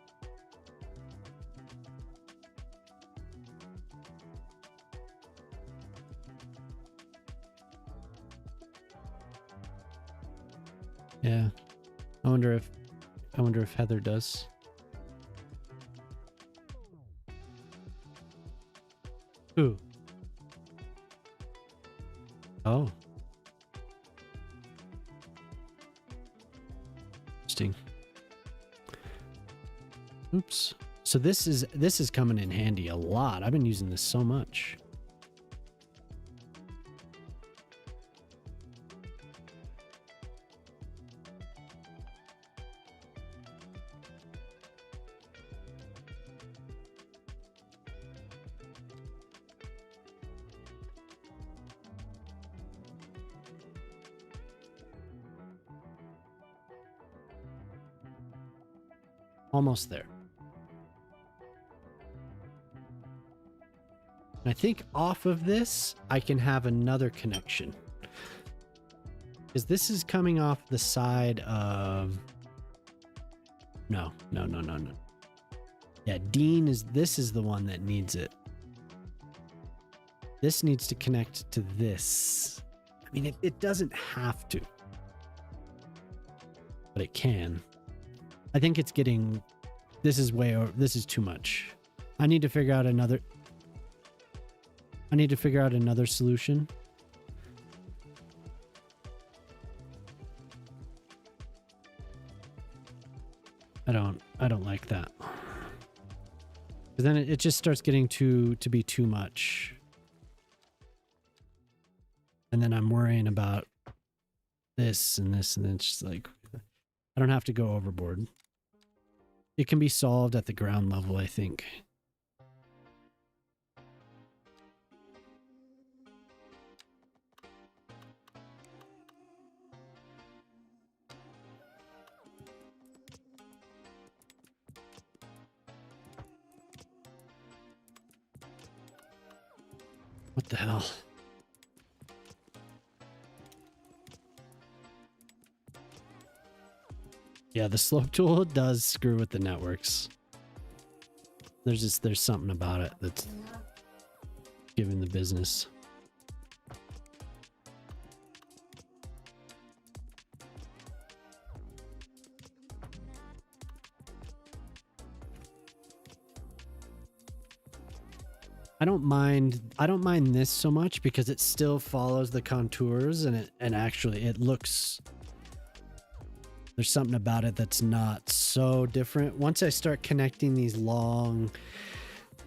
Yeah. I wonder if Heather does. Who? Oh. Interesting. Oops. So this is coming in handy a lot. I've been using this so much. Almost there. I think off of this, I can have another connection. Because this is coming off the side of... No. Yeah, Dean this is the one that needs it. This needs to connect to this. I mean, it doesn't have to. But it can. I think it's getting... This is way over... This is too much. I need to figure out another solution. I don't like that. Because then it just starts getting to be too much. And then I'm worrying about this and this, and then it's just like, I don't have to go overboard. It can be solved at the ground level, I think. What the hell? Yeah, the slope tool does screw with the networks. There's something about it that's giving the business. I don't mind this so much because it still follows the contours and actually it looks, there's something about it that's not so different. Once I start connecting these long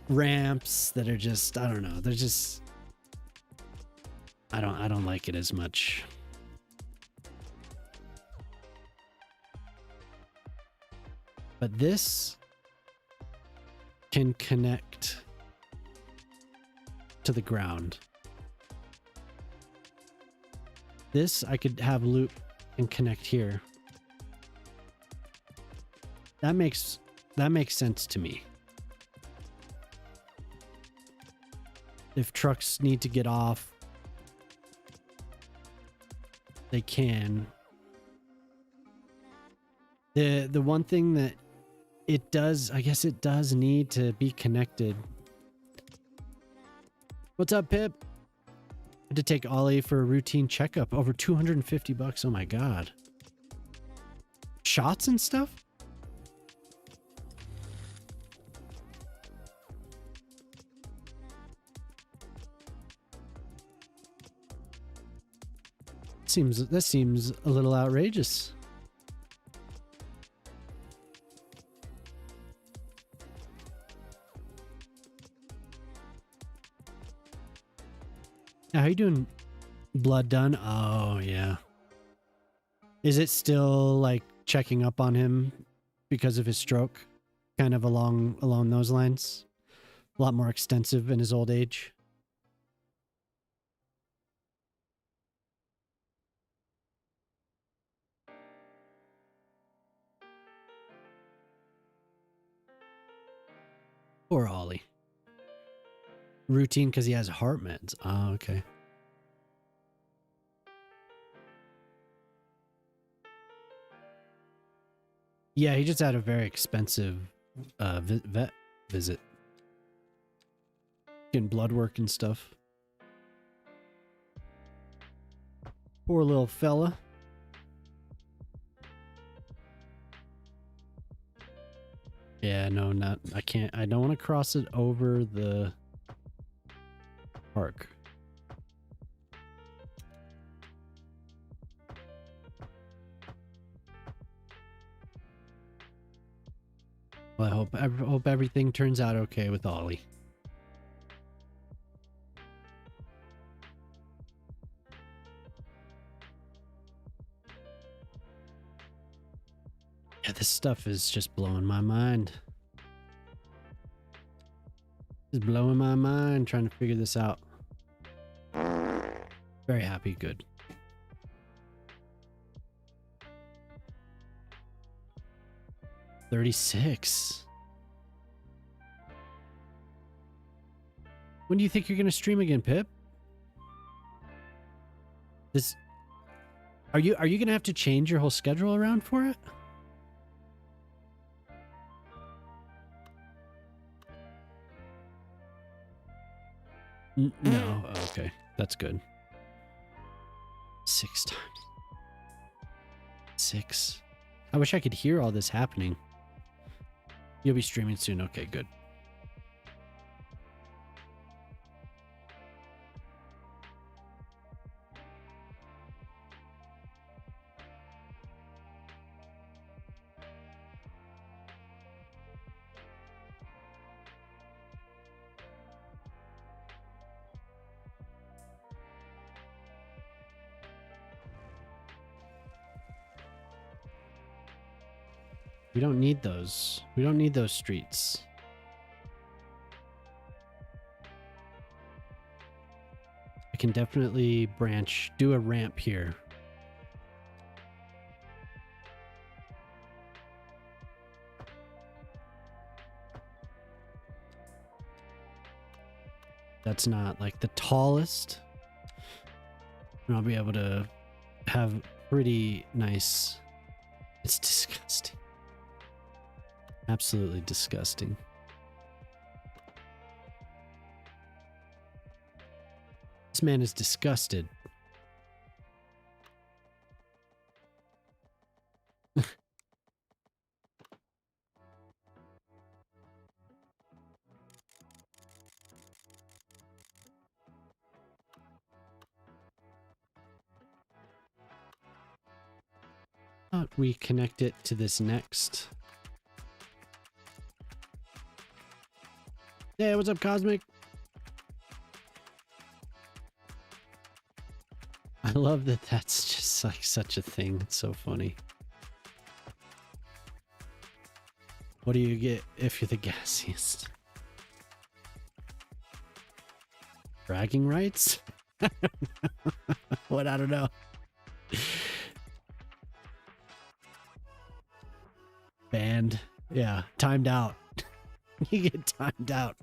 ramps that are just, I don't know, they're just, I don't like it as much. But this can connect to the ground. This I could have loop and connect here. That makes sense to me. If trucks need to get off, they can. The one thing that it does, I guess it does need to be connected. What's up, Pip? I had to take Ollie for a routine checkup. Over 250 bucks. Oh my god. Shots and stuff? That seems a little outrageous. Yeah, how you doing? Blood done? Oh, yeah. Is it still like checking up on him because of his stroke? Kind of along those lines? A lot more extensive in his old age? Poor Ollie. Routine because he has heart meds. Oh, okay. Yeah, he just had a very expensive vet visit. Getting blood work and stuff. Poor little fella. Yeah, no, not. I can't. I don't want to cross it over the park. Well, I hope everything turns out okay with Ollie. Yeah, this stuff is just blowing my mind. It's blowing my mind trying to figure this out. Very happy, good. $36. When do you think you're gonna stream again, Pip? This are you gonna have to change your whole schedule around for it? No. Oh, okay, that's good. 6 times. 6. I wish I could hear all this happening. You'll be streaming soon. Okay, good. We don't need those. We don't need those streets. I can definitely do a ramp here. That's not like the tallest. And I'll be able to have pretty nice. It's disgusting. Absolutely disgusting. This man is disgusted. Thought we connect it to this next. Hey, what's up, Cosmic? I love that that's just like such a thing. It's so funny. What do you get if you're the gassiest? Bragging rights? What? I don't know. Banned. Yeah, timed out. You get timed out.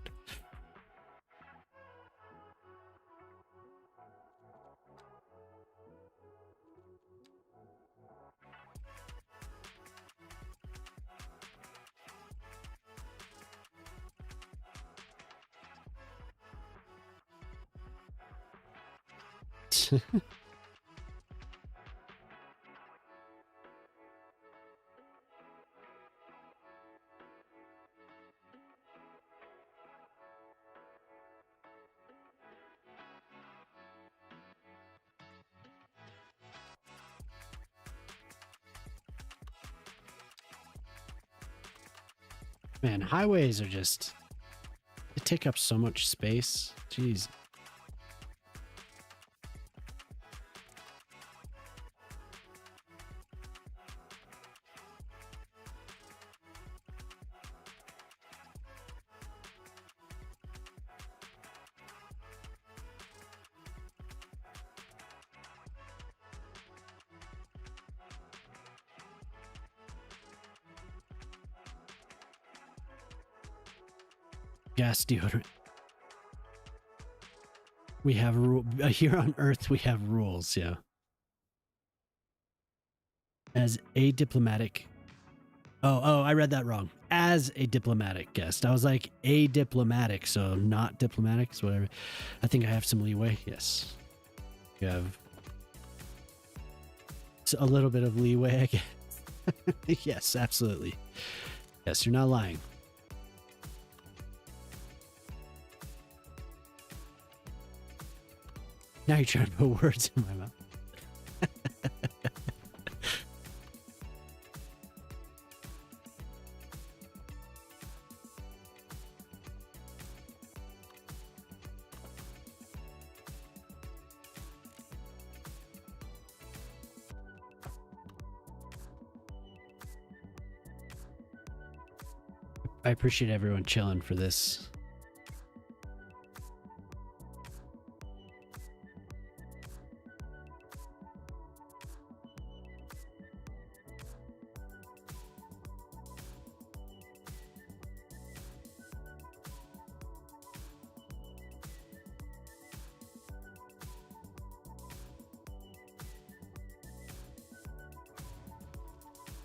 Man, highways are just, they take up so much space. Jeez. Gas deodorant. We have here on Earth. We have rules. Yeah. As a diplomatic Oh, I read that wrong. As a diplomatic guest. I was like, a diplomatic, so not diplomatic, so whatever. I think I have some leeway. Yes. You have a little bit of leeway, I guess. Yes, absolutely. Yes, you're not lying. Now you're trying to put words in my mouth. I appreciate everyone chilling for this.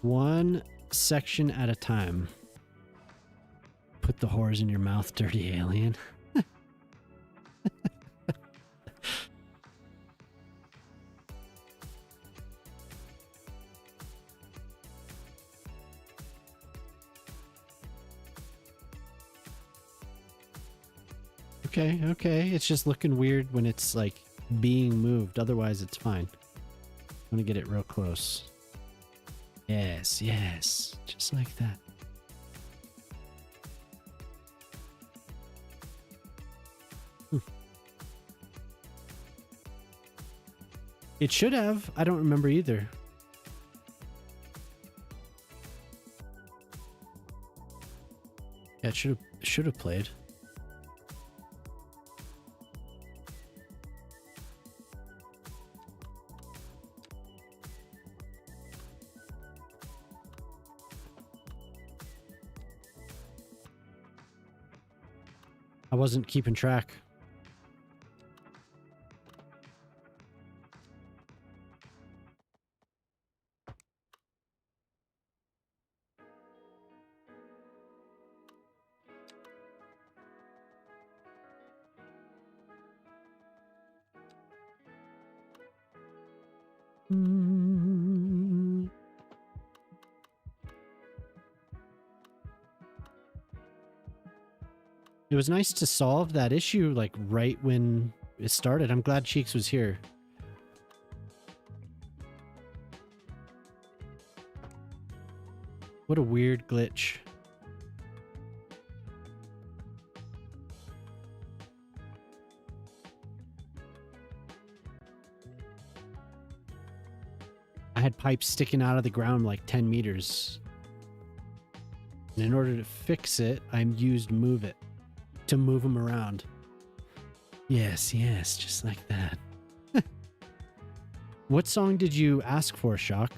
One section at a time. Put the whores in your mouth, dirty alien. Okay. It's just looking weird when it's like being moved. Otherwise, it's fine. I'm gonna get it real close. Yes. Just like that. It should have. I don't remember either. Yeah, it should have played. I wasn't keeping track. It was nice to solve that issue like right when it started. I'm glad Cheeks was here. What a weird glitch. I had pipes sticking out of the ground like 10 meters. And in order to fix it, I used Move It to move them around. Yes, just like that. What song did you ask for, Shock?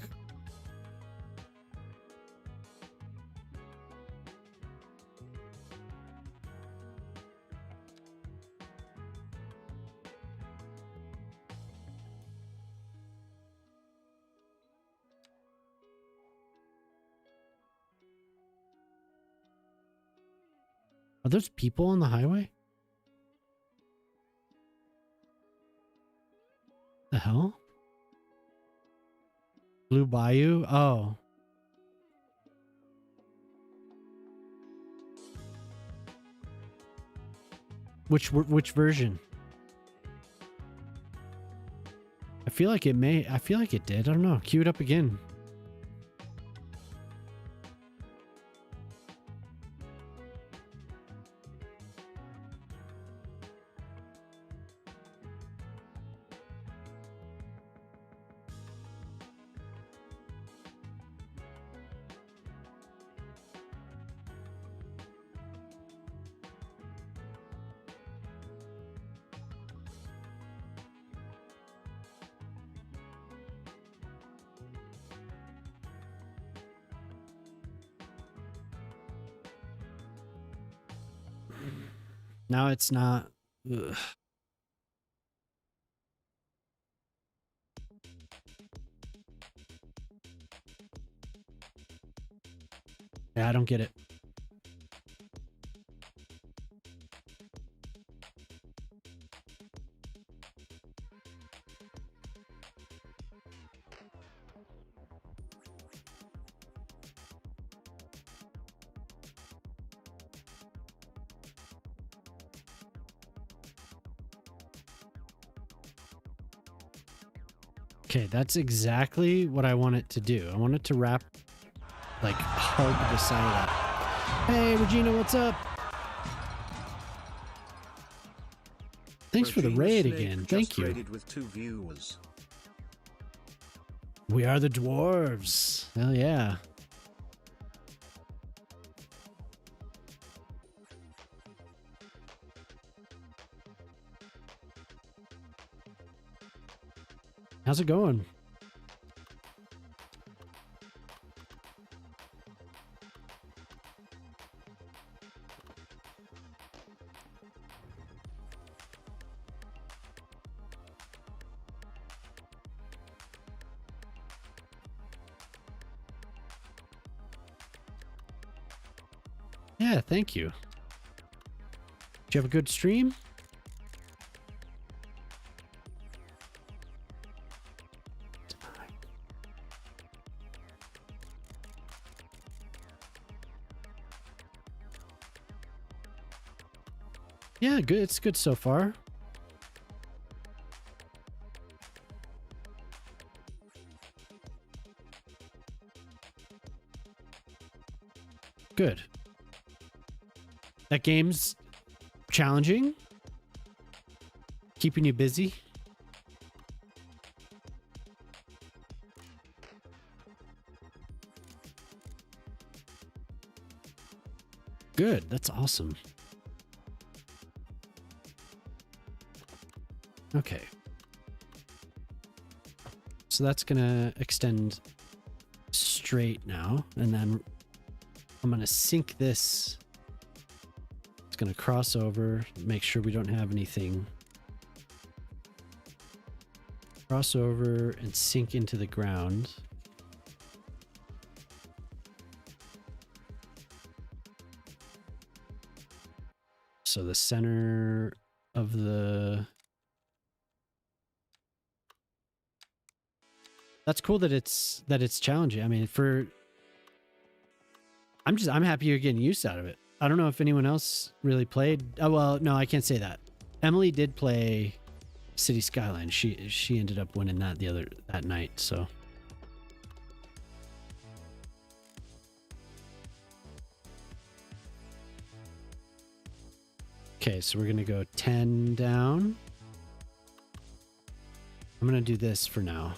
Are those people on the highway? The hell? Blue Bayou? Oh. Which version? I feel like it did. I don't know. Cue it up again. Now it's not. Ugh. Yeah, I don't get it. Okay, that's exactly what I want it to do. I want it to wrap, like, hug the side of that. Hey, Regina, what's up? Thanks for the raid again. Thank you. With 2 viewers. We are the dwarves. Hell yeah. How's it going? Yeah, thank you. Did you have a good stream? Yeah, good. It's good so far. Good. That game's challenging, keeping you busy. Good. That's awesome. Okay. So that's going to extend straight now. And then I'm going to sync this. It's going to cross over, make sure we don't have anything. Cross over and sink into the ground. So the center of the... That's cool that it's challenging. I mean, I'm happy you're getting use out of it. I don't know if anyone else really played. Oh well, no, I can't say that. Emily did play City Skylines. She ended up winning that night, so. Okay, so we're going to go 10 down. I'm going to do this for now.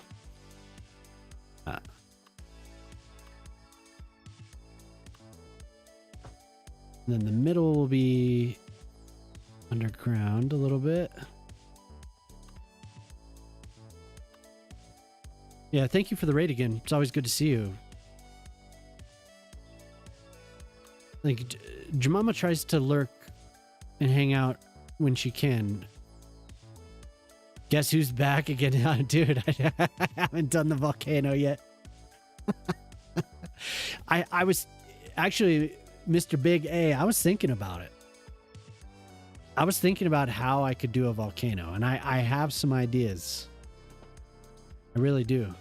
And then the middle will be underground a little bit. Yeah, thank you for the raid again. It's always good to see you. Like, Jemima tries to lurk and hang out when she can. Guess who's back again? Dude, I haven't done the volcano yet. I was actually, Mr. Big A, I was thinking about it. I was thinking about how I could do a volcano, and I have some ideas. I really do.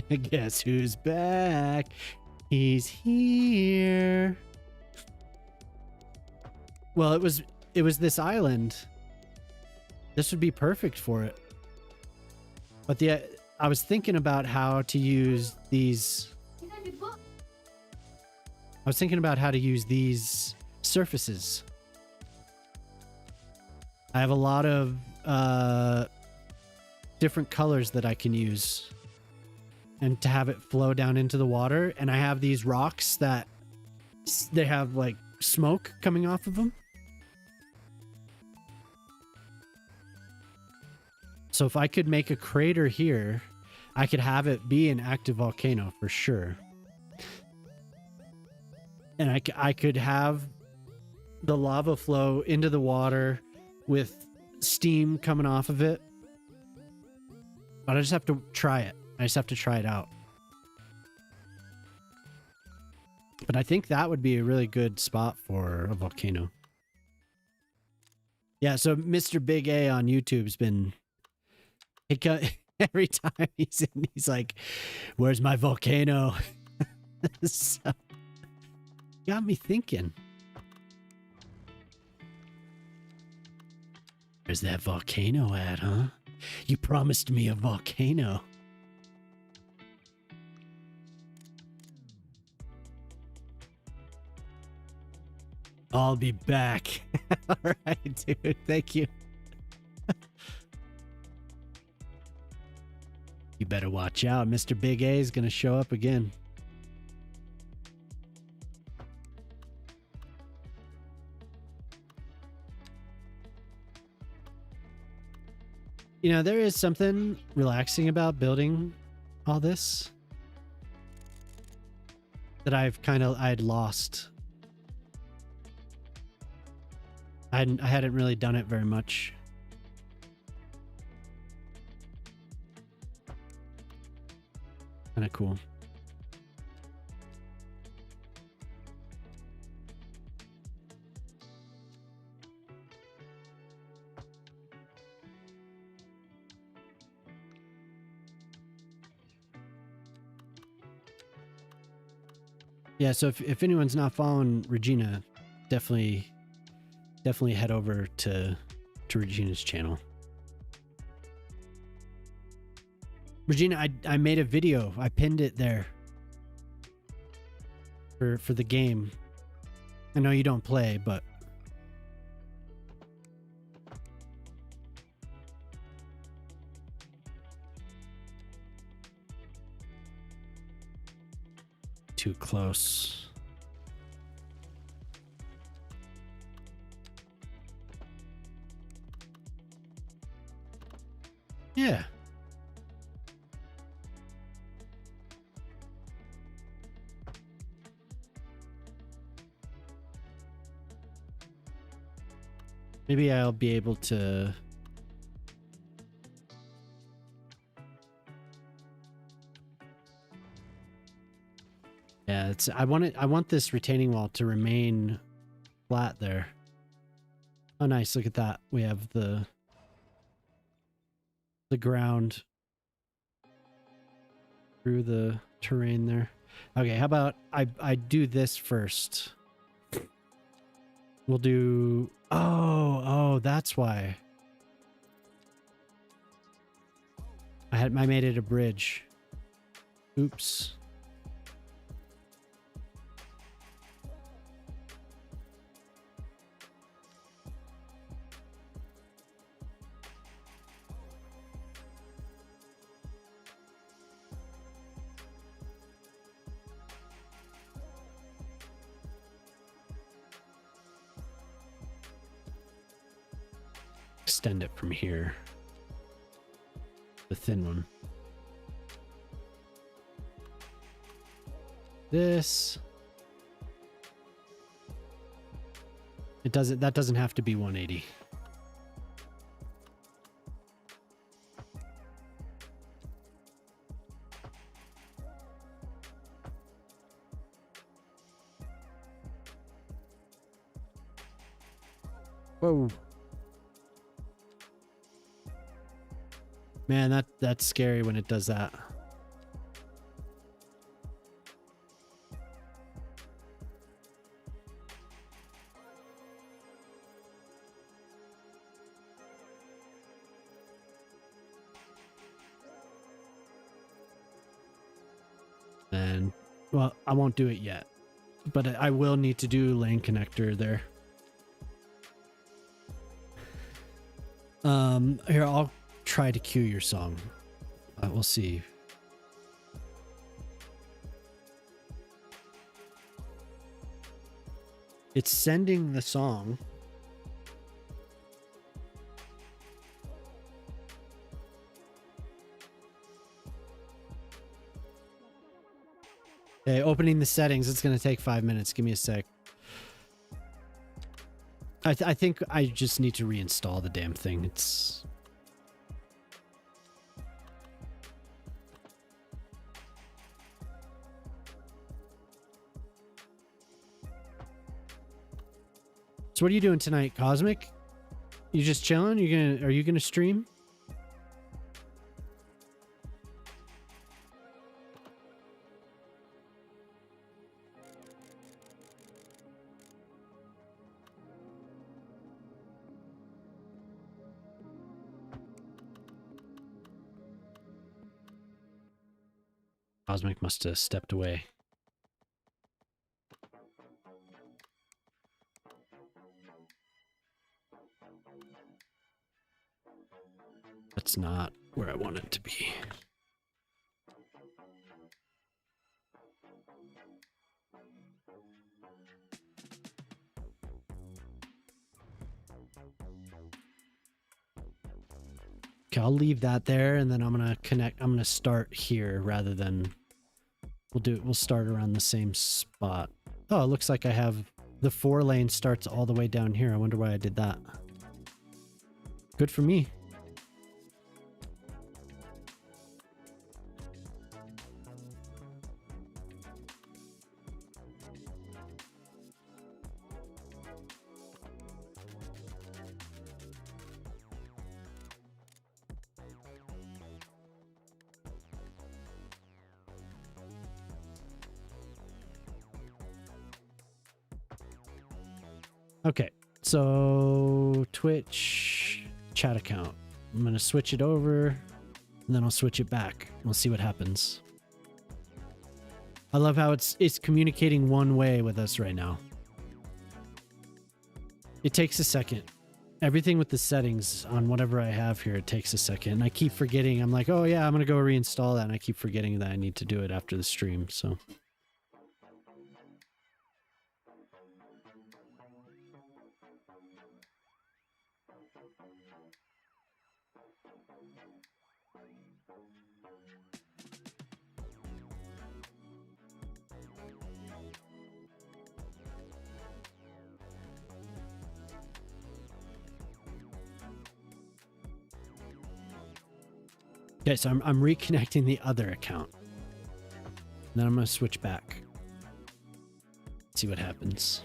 Guess who's back? He's here. Well, it was this island. This would be perfect for it. But I was thinking about how to use these. I was thinking about how to use these surfaces. I have a lot of different colors that I can use, and to have it flow down into the water. And I have these rocks that they have like smoke coming off of them. So if I could make a crater here, I could have it be an active volcano for sure. And I could have the lava flow into the water, with steam coming off of it. But I just have to try it. I just have to try it out. But I think that would be a really good spot for a volcano. Yeah, so Mr. Big A on YouTube's been... every time he's in, he's like, where's my volcano? So, got me thinking. Where's that volcano at, huh? You promised me a volcano. I'll be back. All right, dude. Thank you. You better watch out. Mr. Big A is going to show up again. You know, there is something relaxing about building all this that I'd lost. I hadn't really done it very much. Kind of cool. Yeah, so if anyone's not following Regina, definitely head over to Regina's channel. Regina, I made a video. I pinned it there for the game. I know you don't play, but too close. Yeah. Maybe I'll be able to... Yeah, I want this retaining wall to remain flat there. Oh, nice. Look at that. We have the ground through the terrain there. Okay, how about I do this first? We'll do... Oh, that's why. I made it a bridge. Oops. Extend it from here. The thin one. This. That doesn't have to be 180. Whoa. Man, that's scary when it does that. And, well, I won't do it yet, but I will need to do lane connector there. Here, I'll try to cue your song. We'll see. It's sending the song. Okay, opening the settings. It's going to take 5 minutes. Give me a sec. I think I just need to reinstall the damn thing. It's... So what are you doing tonight, Cosmic? You just chilling? Are you gonna stream? Cosmic must have stepped away. That's not where I want it to be. Okay, I'll leave that there, and then I'm gonna connect. I'm gonna start here rather than we'll start around the same spot. Oh, it looks like I have the 4-lane starts all the way down here. I wonder why I did that. Good for me. Okay, so Twitch chat account. I'm going to switch it over and then I'll switch it back. We'll see what happens. I love how it's communicating one way with us right now. It takes a second. Everything with the settings on whatever I have here, it takes a second. And I keep forgetting. I'm like, oh yeah, I'm going to go reinstall that. And I keep forgetting that I need to do it after the stream. So... Okay, so I'm reconnecting the other account. Then I'm going to switch back. See what happens.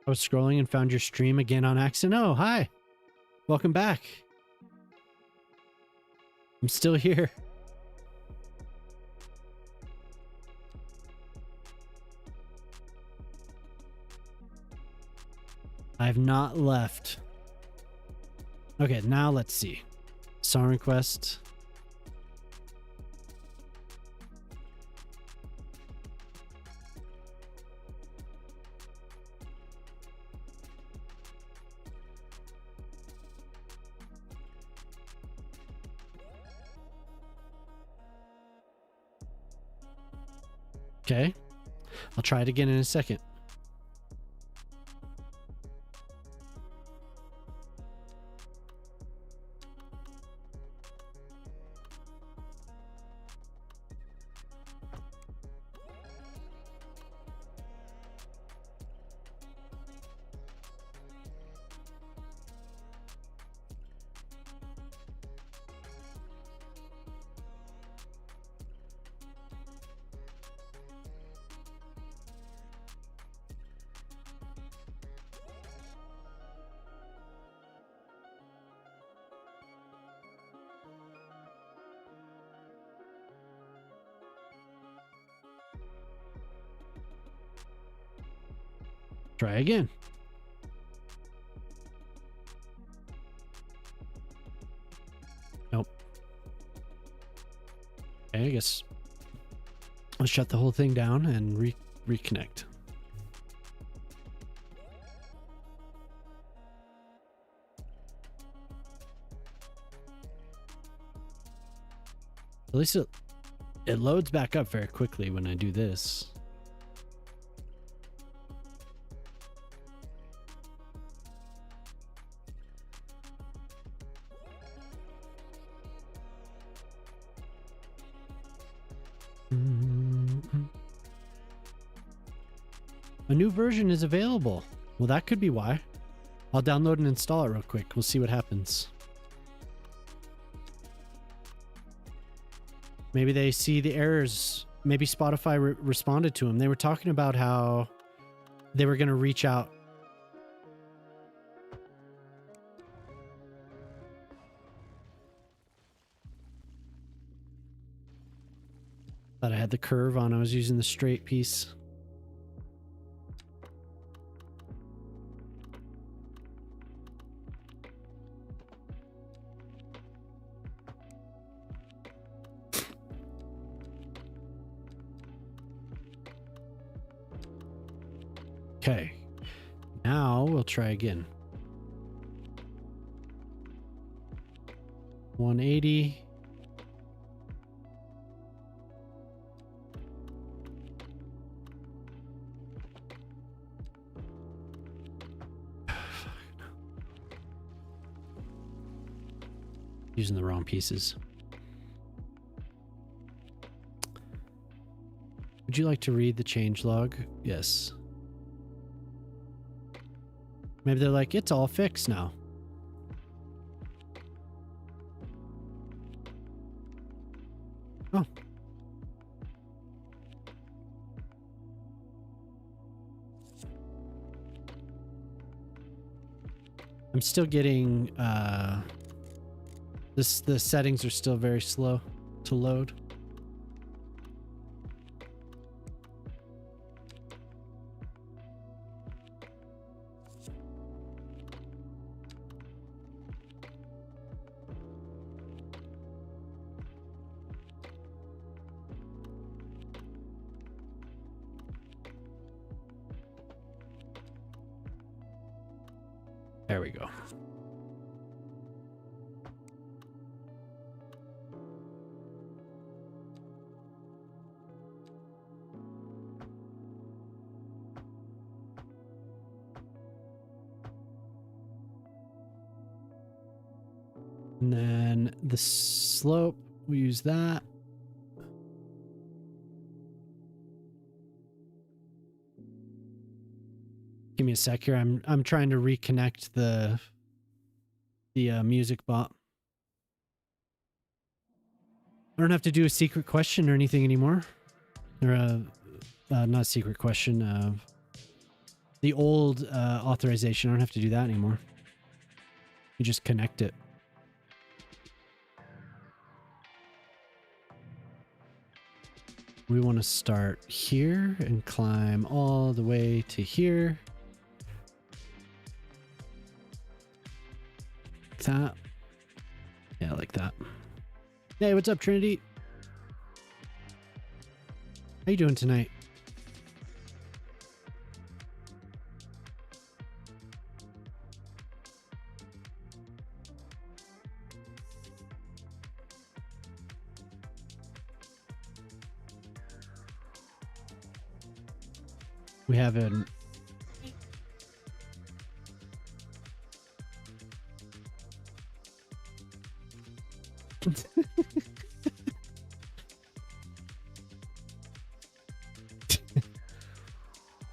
I was scrolling and found your stream again on accident. Oh, hi. Welcome back. I'm still here. I've not left. Okay, now let's see. Song request. Okay, I'll try it again in a second. Try again. Nope. Okay, I guess I'll shut the whole thing down and reconnect. At least it loads back up very quickly when I do this. A new version is available. Well, that could be why. I'll download and install it real quick. We'll see what happens. Maybe they see the errors. Maybe Spotify responded to them. They were talking about how they were going to reach out. Thought I had the curve on. I was using the straight piece. Okay, now we'll try again. 180. Using the wrong pieces. Would you like to read the changelog? Yes. Maybe they're like, it's all fixed now. Oh. I'm still getting, the settings are still very slow to load. There we go. And then the slope, we use that. Give me a sec here. I'm trying to reconnect the music bot. I don't have to do a secret question or anything anymore. Or not a secret question. The old authorization. I don't have to do that anymore. You just connect it. We want to start here and climb all the way to here. That. Yeah, like that. Hey, what's up, Trinity? How you doing tonight? We have an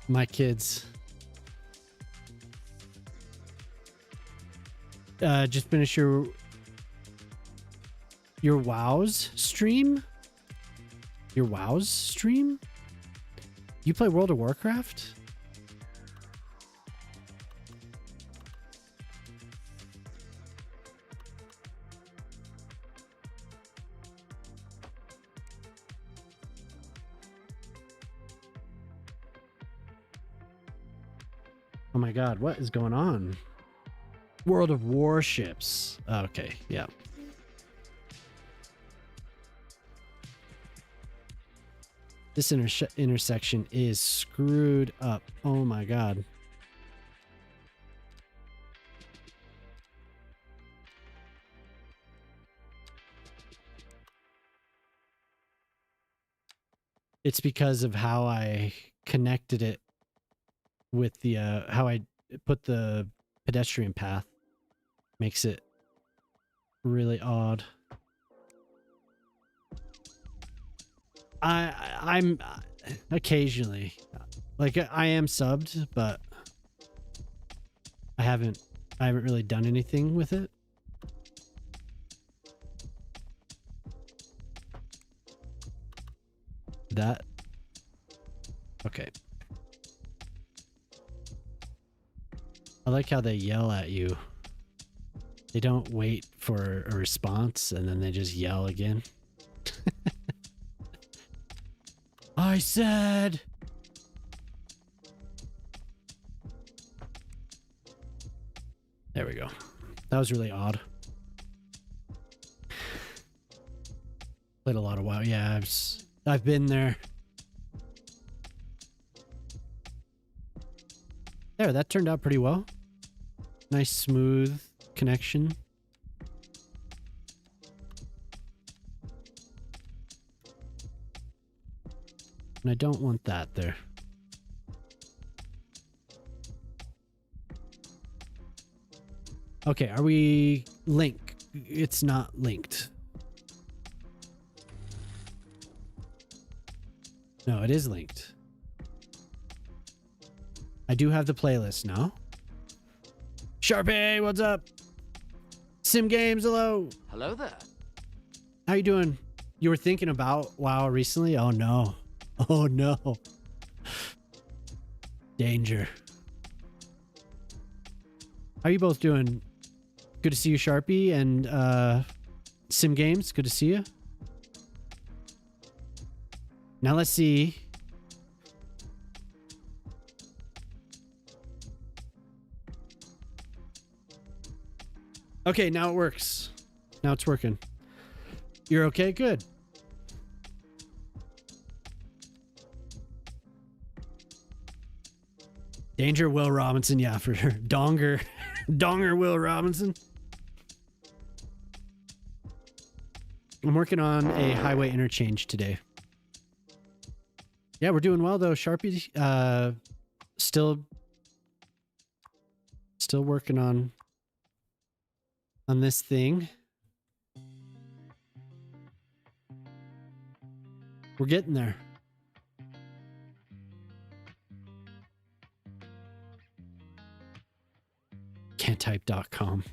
my kids just finished your WoW's stream? Your WoW's stream? You play World of Warcraft? Oh my god, what is going on? World of Warships. Okay, yeah. This intersection is screwed up. Oh my god. It's because of how I connected it with the how I put the pedestrian path. Makes it really odd. I'm occasionally, like, I am subbed, but I haven't really done anything with it. That okay. I like how they yell at you. They don't wait for a response and then they just yell again. I said. There we go. That was really odd. Played a lot of WoW. Yeah, I've been there. There, that turned out pretty well. Nice smooth connection. And I don't want that there. Okay, are we link? It's not linked. No, it is linked. I do have the playlist now. Sharpie, what's up? Sim Games, hello. Hello there. How you doing? You were thinking about WoW recently? Oh no. Oh no. Danger. How are you both doing? Good to see you, Sharpie, and Sim Games. Good to see you. Now let's see. Okay, now it works. Now it's working. You're okay? Good. Danger Will Robinson, yeah, for sure. Donger. Donger Will Robinson. I'm working on a highway interchange today. Yeah, we're doing well though. Sharpie, still working on this thing. We're getting there. Cantype.com.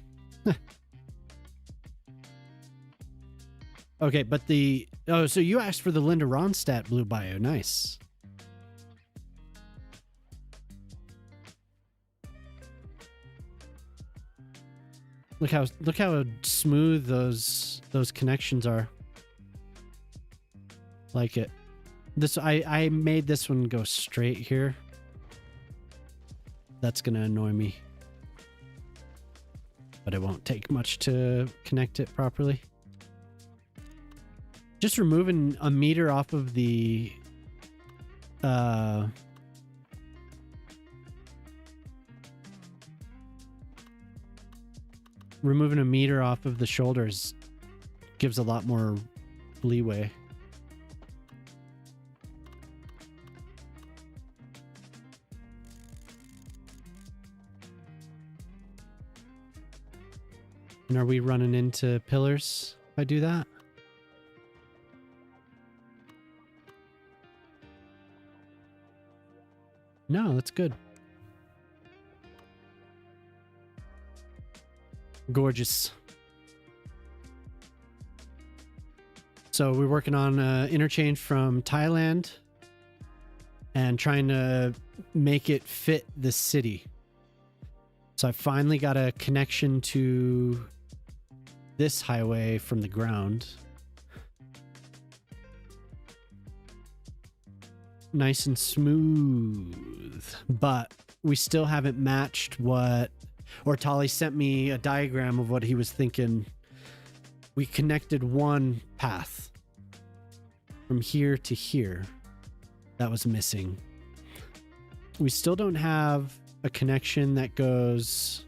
Okay, but so you asked for the Linda Ronstadt blue bio. Nice. Look how smooth those connections are. Like it. I made this one go straight here. That's gonna annoy me. But it won't take much to connect it properly. Just removing a meter off of the removing a meter off of the shoulders gives a lot more leeway. And are we running into pillars if I do that? No, that's good. Gorgeous. So we're working on interchange from Thailand and trying to make it fit the city. So I finally got a connection to this highway from the ground. Nice and smooth, but we still haven't matched what, or Tali sent me a diagram of what he was thinking. We connected one path from here to here. That was missing. We still don't have a connection that goes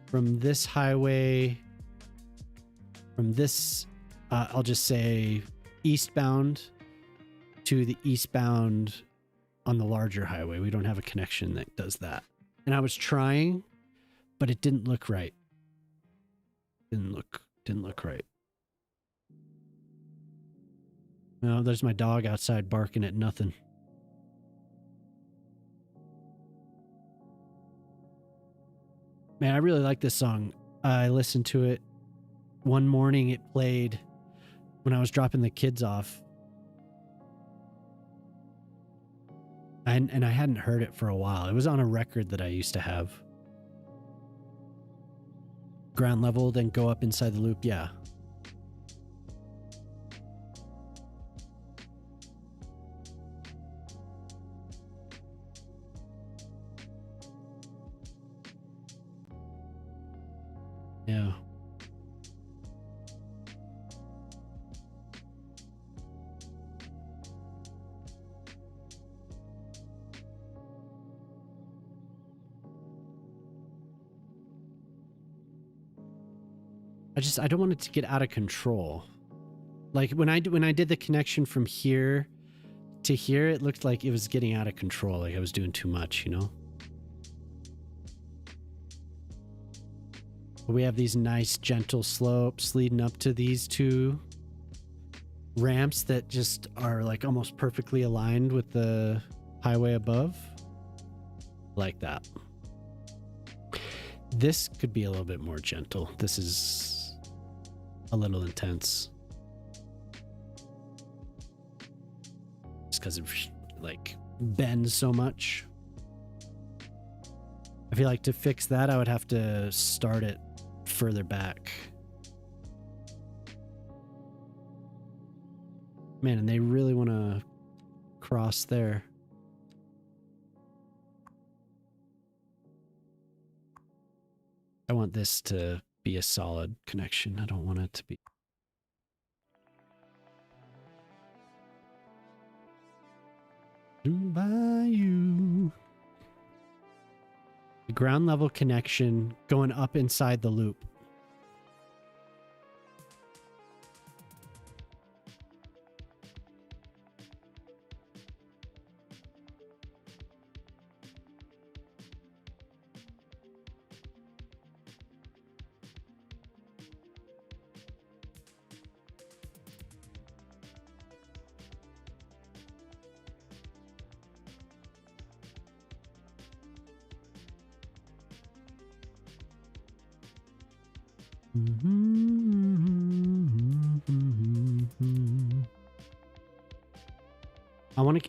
from this highway, from this, I'll just say eastbound to the eastbound on the larger highway. We don't have a connection that does that. And I was trying, but it didn't look right. Didn't look right. No, there's my dog outside barking at nothing. Man, I really like this song. I listened to it one morning. It played when I was dropping the kids off. And I hadn't heard it for a while. It was on a record that I used to have. Ground level, then go up inside the loop. Yeah. Yeah. I don't want it to get out of control. Like when I did the connection from here to here, it looked like it was getting out of control. Like I was doing too much, you know? But we have these nice gentle slopes leading up to these two ramps that just are like almost perfectly aligned with the highway above. Like that. This could be a little bit more gentle. This is a little intense. Just because it like bends so much. I feel like to fix that, I would have to start it further back. Man, and they really want to cross there. I want this to be a solid connection. I don't want it to be. By you. The ground level connection going up inside the loop.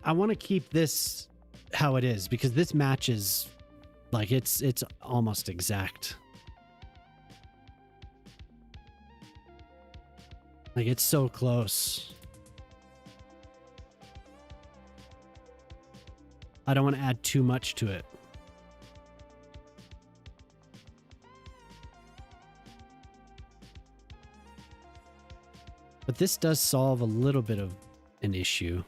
I want to keep this how it is because this matches, like it's almost exact. Like it's so close. I don't want to add too much to it. But this does solve a little bit of an issue.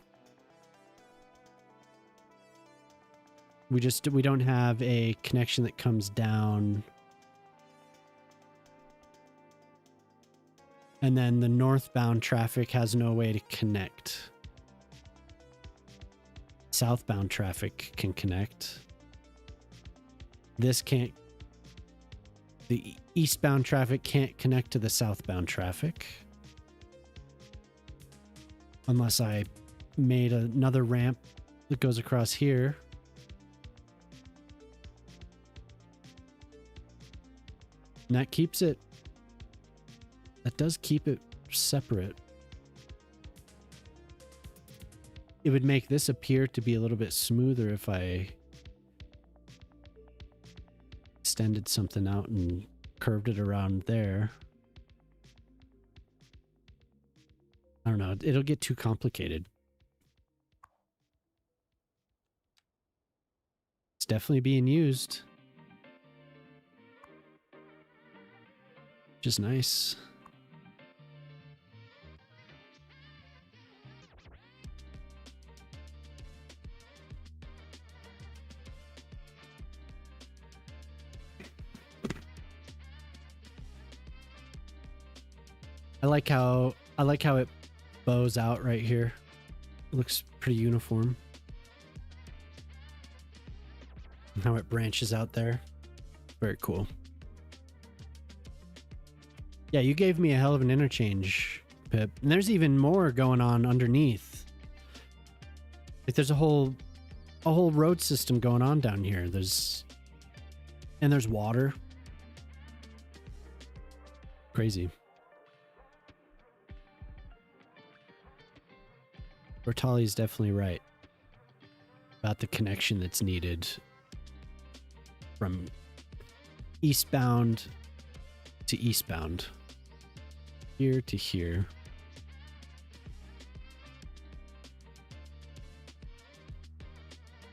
We don't have a connection that comes down. And then the northbound traffic has no way to connect. Southbound traffic can connect. This can't. The eastbound traffic can't connect to the southbound traffic. Unless I made another ramp that goes across here. And that keeps it. That does keep it separate. It would make this appear to be a little bit smoother if I extended something out and curved it around there. I don't know. It'll get too complicated. It's definitely being used. Which is nice. I like how it bows out right here. It looks pretty uniform. And how it branches out there. Very cool. Yeah, you gave me a hell of an interchange, Pip. And there's even more going on underneath. Like there's a whole road system going on down here. There's water. Crazy. Bertali's definitely right about the connection that's needed from eastbound to eastbound, here to here.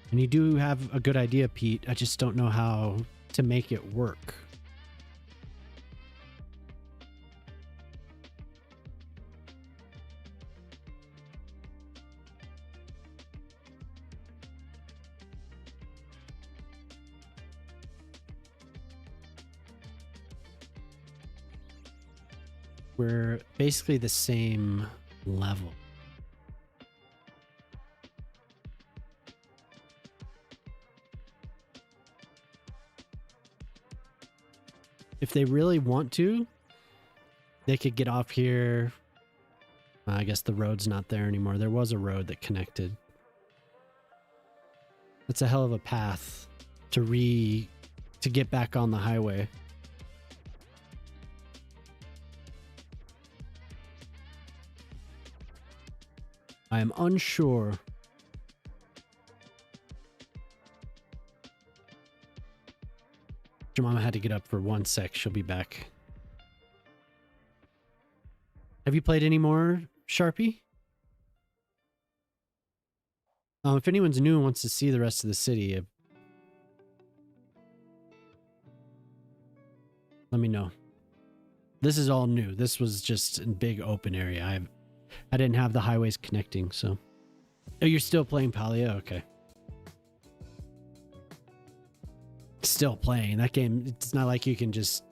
And you do have a good idea, Pete. I just don't know how to make it work. We're basically the same level. If they really want to, they could get off here. I guess the road's not there anymore. There was a road that connected. That's a hell of a path to get back on the highway. I am unsure. Your mama had to get up for 1 sec. She'll be back. Have you played any more, Sharpie? If anyone's new and wants to see the rest of the city, let me know. This is all new. This was just a big open area. I didn't have the highways connecting, so. Oh, you're still playing Palia? Okay. Still playing that game. It's not like you can just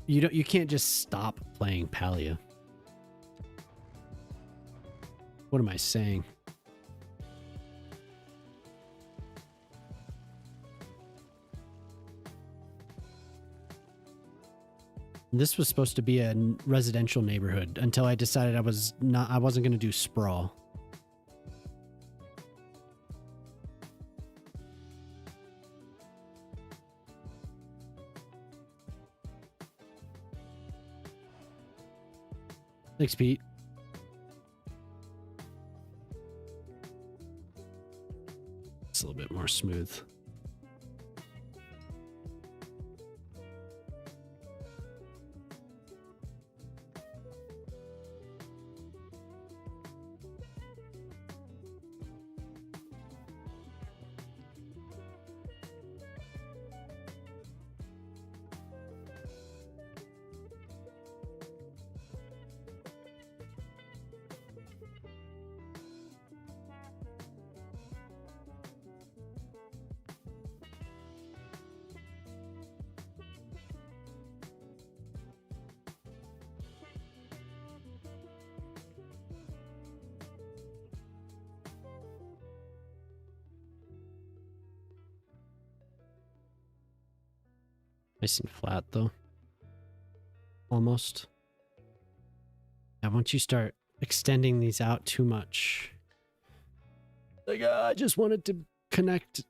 you can't just stop playing Palia. What am I saying? This was supposed to be a residential neighborhood until I decided I wasn't going to do sprawl. Thanks, Pete. It's a little bit more smooth. Nice and flat though. Almost. Now once you start extending these out too much, like I just wanted to connect.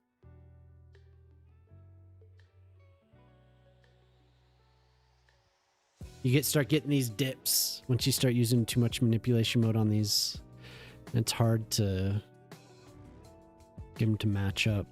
You start getting these dips once you start using too much manipulation mode on these. And it's hard to get them to match up.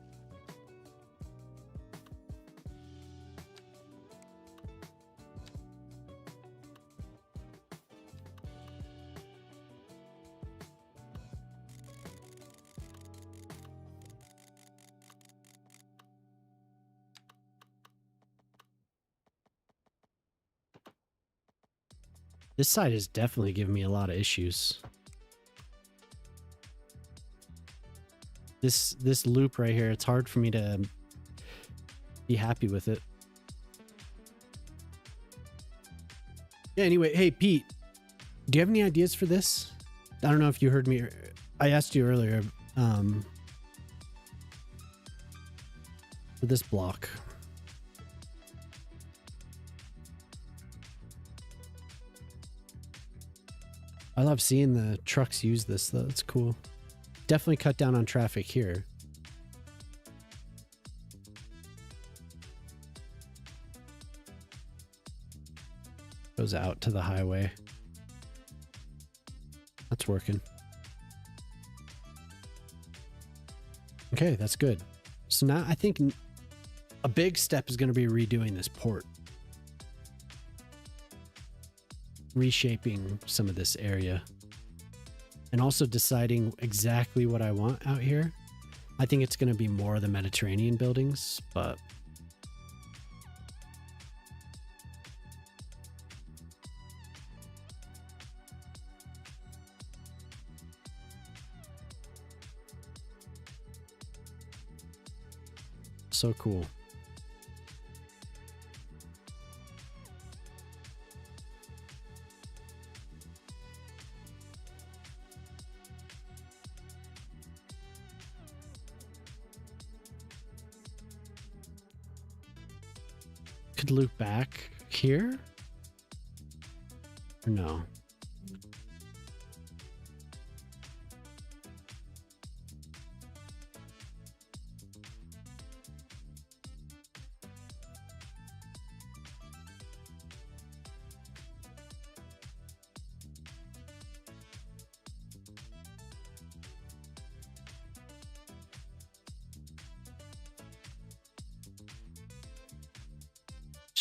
This side is definitely giving me a lot of issues. This loop right here, it's hard for me to be happy with it. Yeah, anyway, hey Pete, do you have any ideas for this? I don't know if you heard me. I asked you earlier for this block. I love seeing the trucks use this though. It's cool. Definitely cut down on traffic here. Goes out to the highway. That's working. Okay, that's good. So now I think a big step is going to be redoing this port. Reshaping some of this area. And also deciding exactly what I want out here. I think it's going to be more of the Mediterranean buildings, but so cool. Could loop back here? Or no?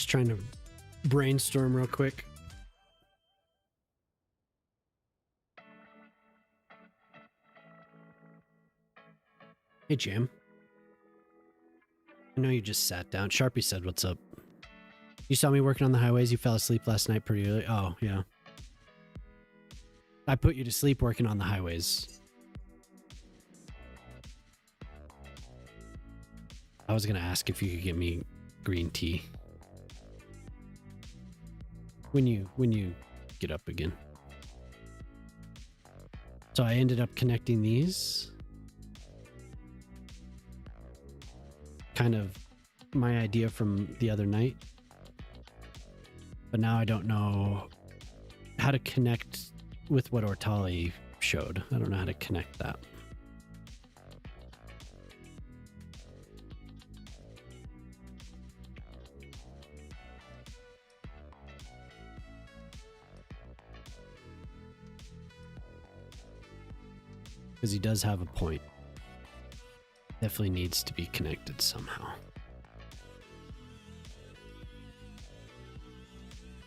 Trying to brainstorm real quick. Hey, Jam. I know you just sat down. Sharpie said, "What's up?" You saw me working on the highways. You fell asleep last night pretty early. Oh, yeah. I put you to sleep working on the highways. I was gonna ask if you could get me green tea. When you get up again. So I ended up connecting these. Kind of my idea from the other night. But now I don't know how to connect with what Ortali showed. I don't know how to connect that. Because he does have a point. Definitely needs to be connected somehow.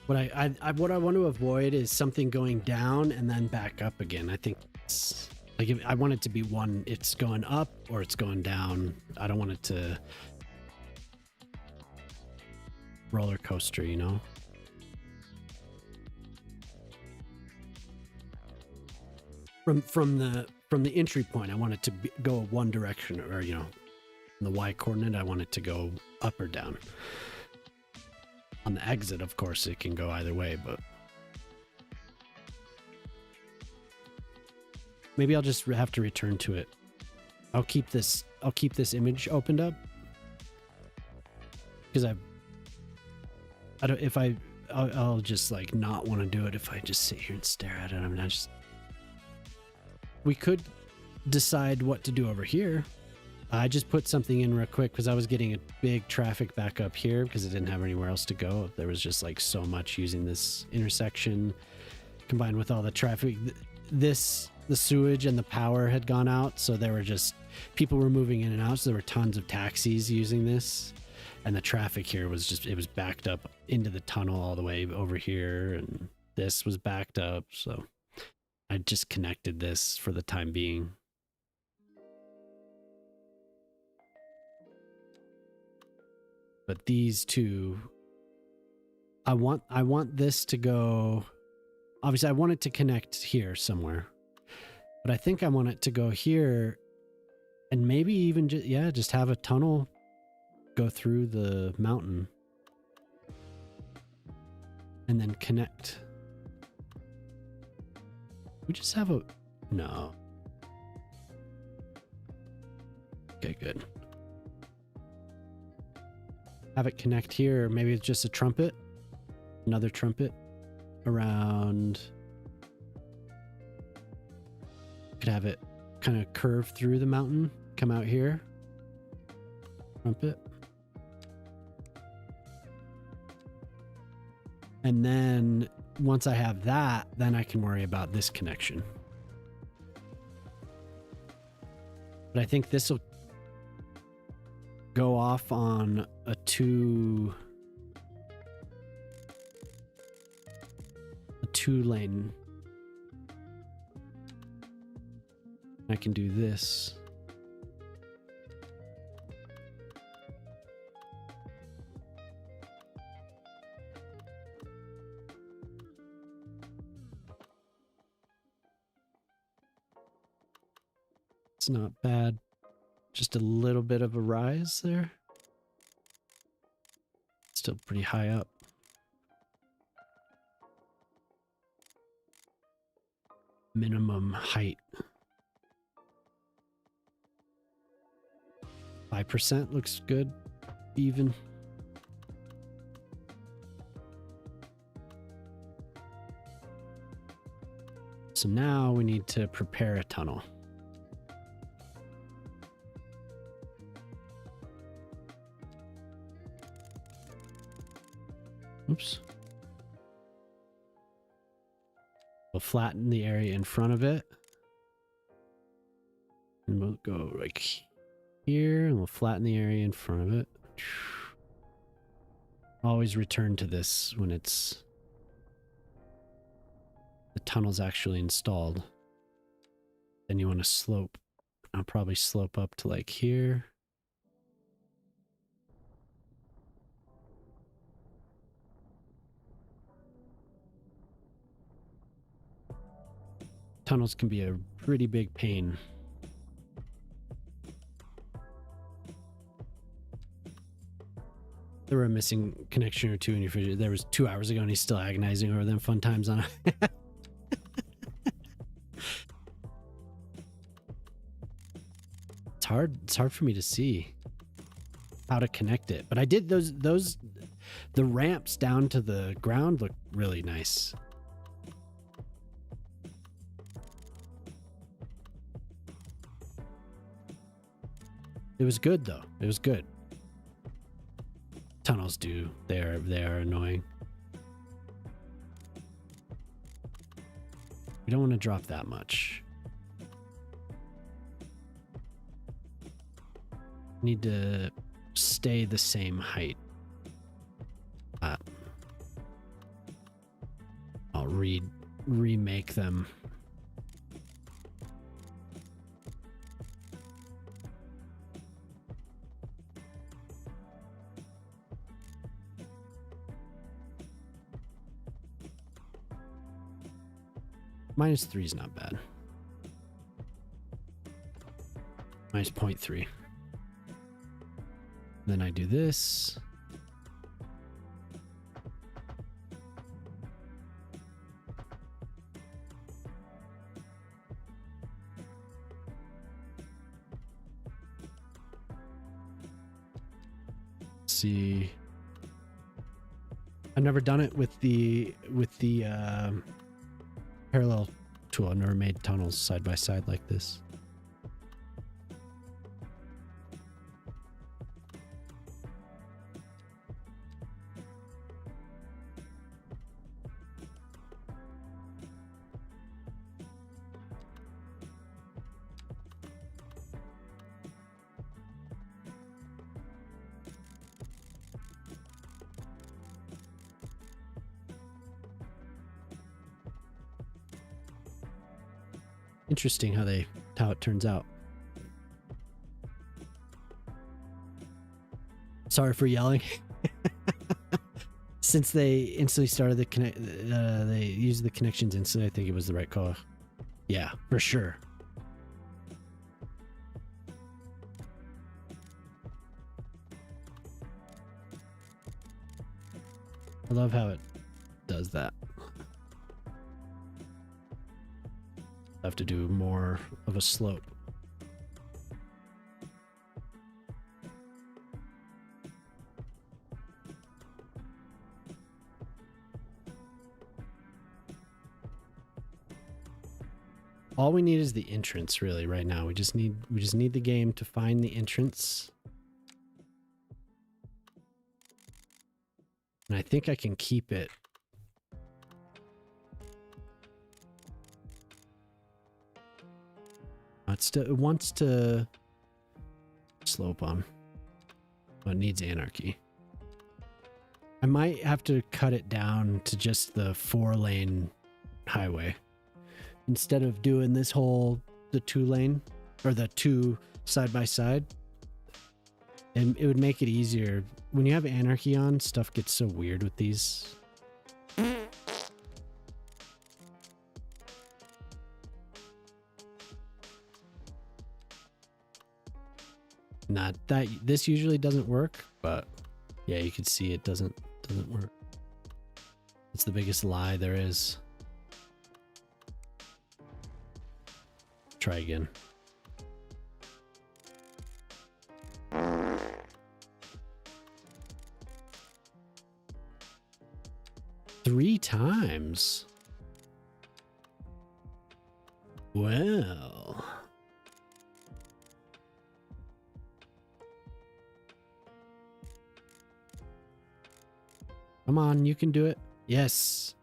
What I want to avoid is something going down and then back up again. I think it's like if I want it to be one, it's going up or it's going down. I don't want it to roller coaster, you know? From the entry point, I want it to go one direction, or, you know, in the Y coordinate, I want it to go up or down. On the exit, of course, it can go either way, but maybe I'll just have to return to it. I'll keep this image opened up because I'll just like not want to do it if I just sit here and stare at it. I mean, we could decide what to do over here. I just put something in real quick because I was getting a big traffic back up here because it didn't have anywhere else to go. There was just like so much using this intersection combined with all the traffic. The sewage and the power had gone out, so there were just people were moving in and out, so there were tons of taxis using this, and the traffic here was just, it was backed up into the tunnel all the way over here, and this was backed up, so I just connected this for the time being. But these two, I want this to go, obviously I want it to connect here somewhere, but I think I want it to go here and maybe even just have a tunnel go through the mountain and then connect. We just have No. Okay, good. Have it connect here. Maybe it's just a trumpet. Another trumpet around. Could have it kind of curve through the mountain, come out here. Trumpet. And then once I have that, then I can worry about this connection. But I think this will go off on a two lane. I can do this. It's not bad. Just a little bit of a rise there. Still pretty high up. Minimum height. 5% looks good. Even. So now we need to prepare a tunnel. Oops. We'll flatten the area in front of it. And we'll go like here and we'll flatten the area in front of it. Always return to this when the tunnel's actually installed. Then you want to slope. I'll probably slope up to like here. Tunnels can be a pretty big pain. There were a missing connection or two in your fridge. There was 2 hours ago and he's still agonizing over them fun times on it. It's hard for me to see how to connect it. But I did the ramps down to the ground look really nice. It was good though. It was good. Tunnels do. They are annoying. We don't want to drop that much. Need to stay the same height. I'll remake them. -3 is not bad. -0.3. Then I do this. See. I've never done it with the parallel tool. I've never made tunnels side by side like this. Interesting how it turns out. Sorry for yelling. Since they instantly started they used the connections instantly. I think it was the right call. Yeah, for sure. I love how it does that. Have to do more of a slope. All we need is the entrance, really, right now. We just need the game to find the entrance. And I think I can keep it. It wants to slope on. But it needs anarchy. I might have to cut it down to just the 4-lane highway. Instead of doing this whole, the 2-lane, or the 2 side by side. And it would make it easier. When you have anarchy on, stuff gets so weird with these. Not that this usually doesn't work, but yeah, you can see it doesn't work. It's the biggest lie there is. Try again. Three times. Well. Come on, you can do it. Yes.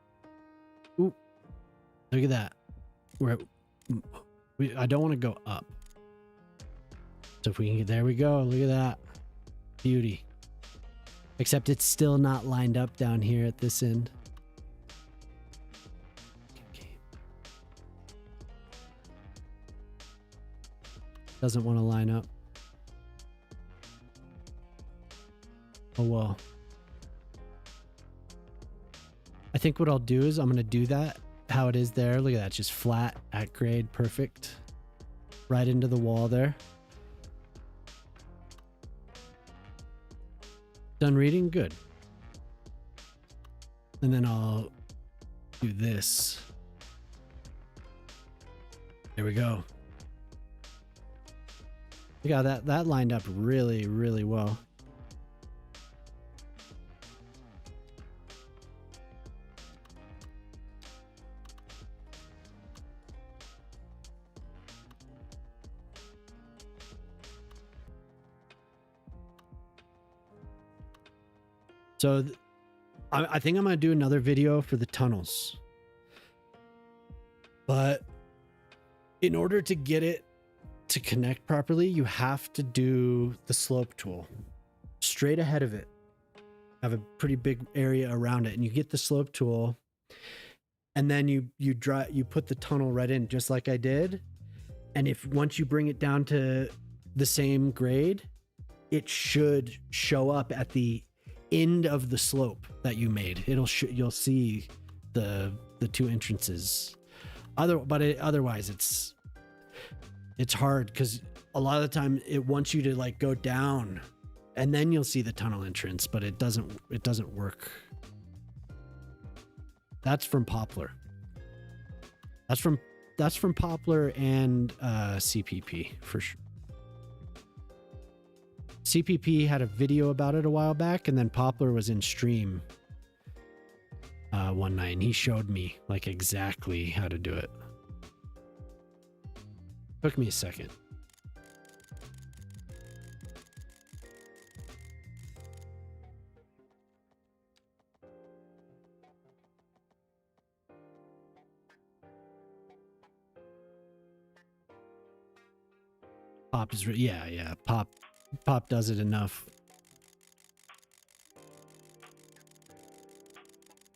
Ooh. Look at that. I don't want to go up. So if we can get, there we go. Look at that. Beauty. Except it's still not lined up down here at this end. Doesn't want to line up. Oh well. I think what I'll do is I'm going to do that how it is there. Look at that, just flat at grade, perfect. Right into the wall there. Done reading? Good. And then I'll do this. There we go. Look how that lined up really, really well. So I think I'm going to do another video for the tunnels. But in order to get it to connect properly, you have to do the slope tool straight ahead of it. Have a pretty big area around it, and you get the slope tool, and then you put the tunnel right in, just like I did. And if once you bring it down to the same grade, it should show up at the end of the slope that you made. You'll see the two entrances. Otherwise it's hard because a lot of the time it wants you to like go down and then you'll see the tunnel entrance, but it doesn't work. That's from Poplar. That's from Poplar and CPP for sure. CPP had a video about it a while back, and then Poplar was in stream one night, and he showed me like exactly how to do it. Took me a second. Pop is yeah. Pop does it enough.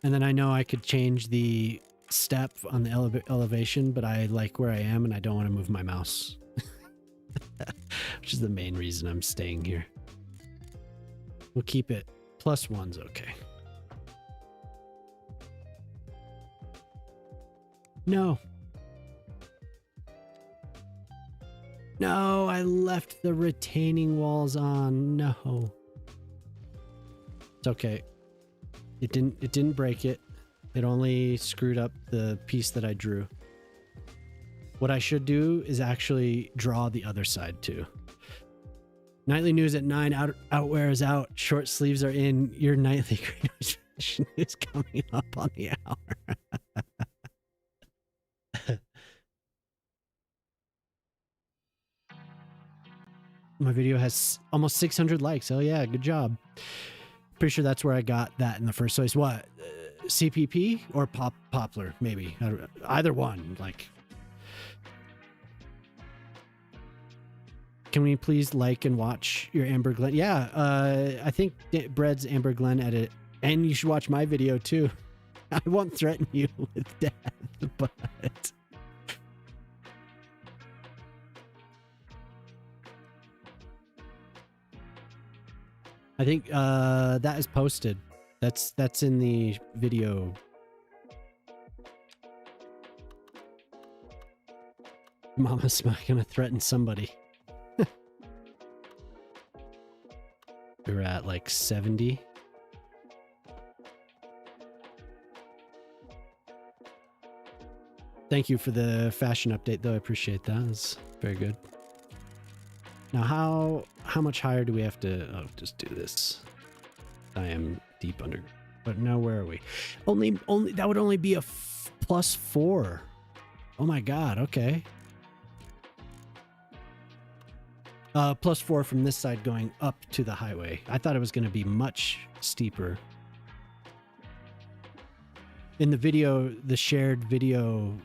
And then I know I could change the step on the elevation, but I like where I am and I don't want to move my mouse. Which is the main reason I'm staying here. We'll keep it. +1's okay. No. No, I left the retaining walls on. No. It's okay. It didn't break it. It only screwed up the piece that I drew. What I should do is actually draw the other side too. Nightly news at 9. Outwear is out. Short sleeves are in. Your nightly fashion is coming up on the hour. My video has almost 600 likes. Oh yeah, good job. Pretty sure that's where I got that in the first place. What? CPP or Poplar? Maybe. Either one. Like, can we please like and watch your Amber Glen? Yeah, I think Bread's Amber Glen edit. And you should watch my video too. I won't threaten you with death, but... I think that is posted. That's in the video. Mama's gonna threaten somebody. We're at like 70. Thank you for the fashion update, though. I appreciate that. It's very good. Now, how much higher do we have to... Oh, just do this. I am deep under... But now, where are we? Only that would only be a +4. Oh my god, okay. +4 from this side going up to the highway. I thought it was going to be much steeper. In the video, the shared video...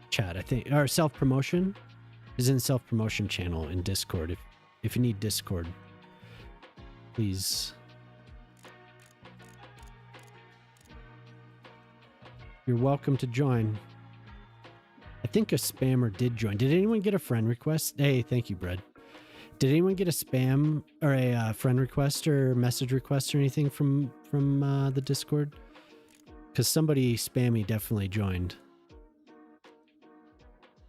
chat, I think, or self-promotion is in self-promotion channel in Discord. If you need Discord, please. You're welcome to join. I think a spammer did join. Did anyone get a friend request? Hey, thank you, Bread. Did anyone get a spam or a friend request or message request or anything from the Discord? Because somebody spammy definitely joined.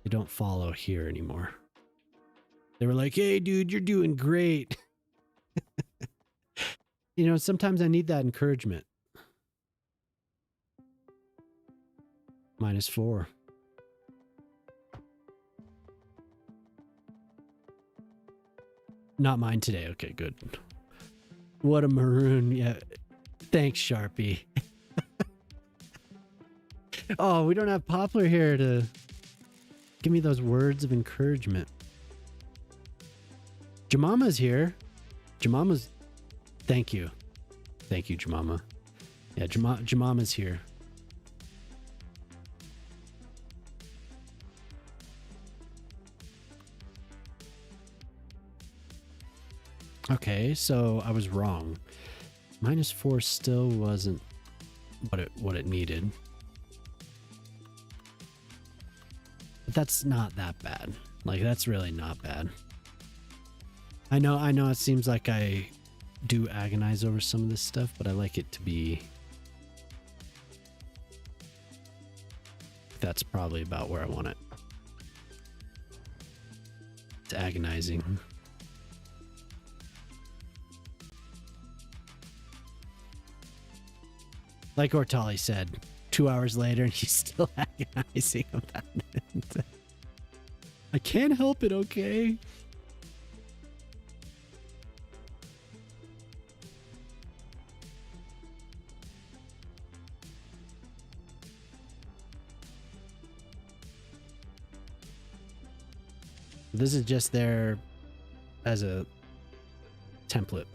They don't follow here anymore. They were like, hey, dude, you're doing great. You know, sometimes I need that encouragement. -4. Not mine today. Okay, good. What a maroon. Yeah. Thanks, Sharpie. Oh, we don't have Poplar here to give me those words of encouragement. Jamama's here. Jamama's... Thank you. Thank you, Jamama. Yeah, Jamama's here. Okay, so I was wrong. -4 still wasn't what it needed. But that's not that bad. Like, that's really not bad. I know it seems like I do agonize over some of this stuff, but I like it to be... That's probably about where I want it. It's agonizing. Like Ortali said, 2 hours later and he's still agonizing about it. I can't help it, okay? This is just there as a template.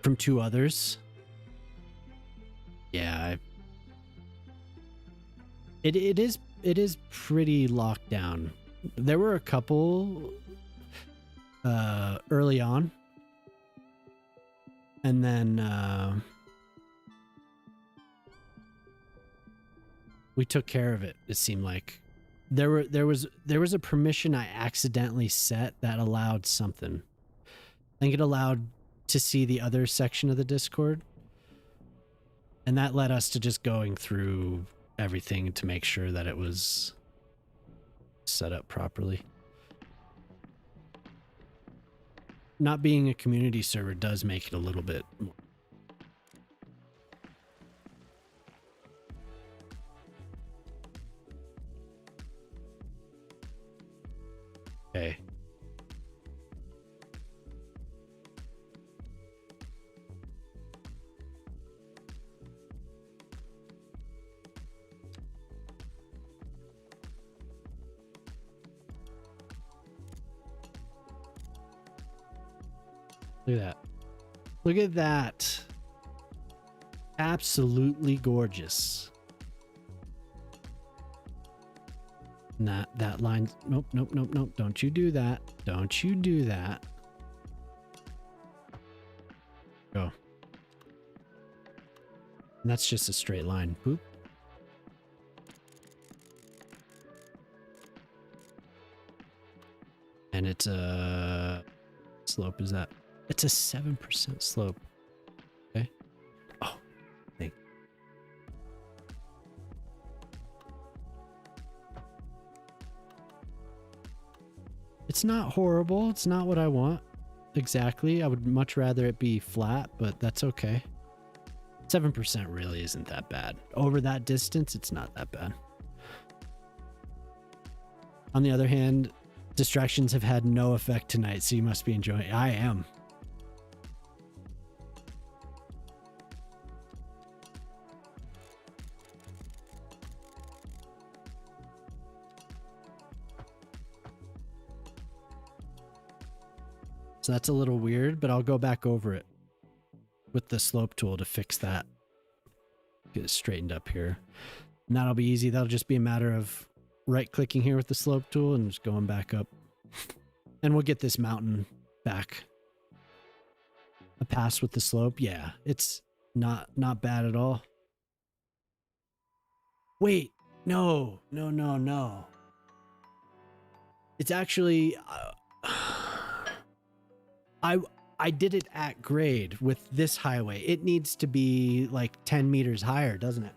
From 2 others. Yeah, it is pretty locked down. There were a couple early on, and then we took care of it. It seemed like there was a permission I accidentally set that allowed something. I think it allowed to see the other section of the Discord, and that led us to just going through everything to make sure that it was set up properly. Not being a community server does make it a little bit more Look at that. Look at that. Absolutely gorgeous. Not that line. Nope, nope, nope, nope. Don't you do that. Don't you do that. Go. And that's just a straight line. Boop. And it's a slope is that? It's a 7% slope. Okay. Oh, thank. It's not horrible. It's not what I want. Exactly. I would much rather it be flat, but that's okay. 7% really isn't that bad. Over that distance, it's not that bad. On the other hand, distractions have had no effect tonight, so you must be enjoying it. I am. So that's a little weird, but I'll go back over it with the slope tool to fix that. Get it straightened up here. And that'll be easy. That'll just be a matter of right-clicking here with the slope tool and just going back up. And we'll get this mountain back. A pass with the slope. Yeah, it's not bad at all. Wait, no. It's actually... I did it at grade with this highway. It needs to be like 10 meters higher, doesn't it?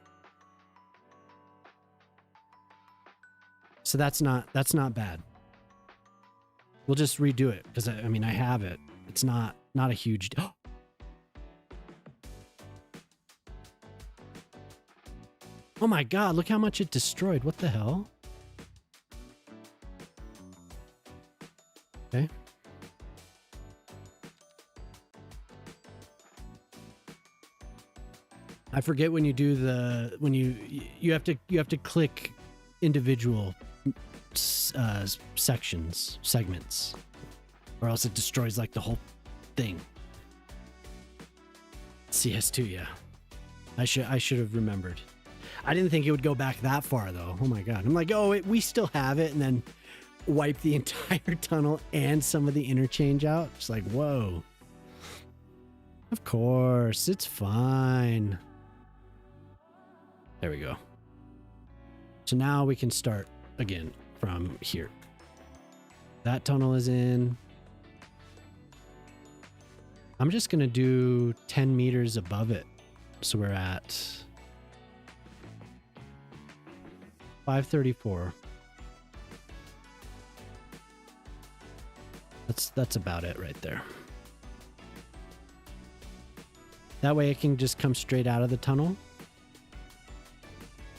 So that's not bad. We'll just redo it because I mean I have it. It's not a huge Oh my god, look how much it destroyed. What the hell? Okay. I forget when you do the you have to click individual segments, or else it destroys like the whole thing. CS2, yeah. I should have remembered. I didn't think it would go back that far though. Oh my god! I'm like, oh, we still have it, and then wipe the entire tunnel and some of the interchange out. It's like, whoa. Of course, it's fine. There we go. So now we can start again from here. That tunnel is in. I'm just going to do 10 meters above it. So we're at 534. That's about it right there. That way it can just come straight out of the tunnel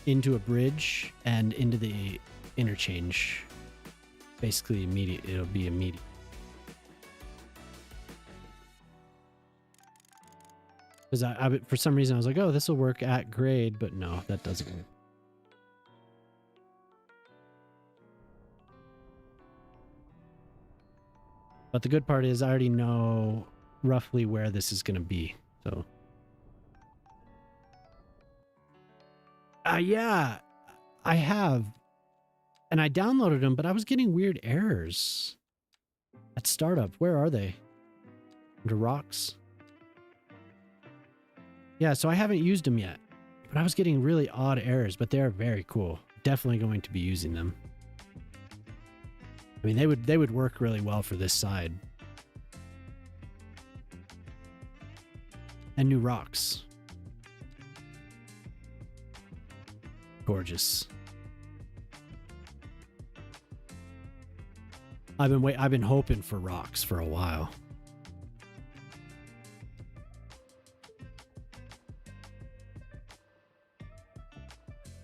into a bridge and into the interchange. Basically immediate. It'll be immediate. Because I for some reason I was like, oh, this will work at grade, but no, that doesn't work. But the good part is I already know roughly where this is going to be. So yeah, I have. And I downloaded them, but I was getting weird errors at startup. Where are they? Under rocks? Yeah, so I haven't used them yet, but I was getting really odd errors, but they are very cool. Definitely going to be using them. I mean, they would work really well for this side. And new rocks. Gorgeous. I've been hoping for rocks for a while.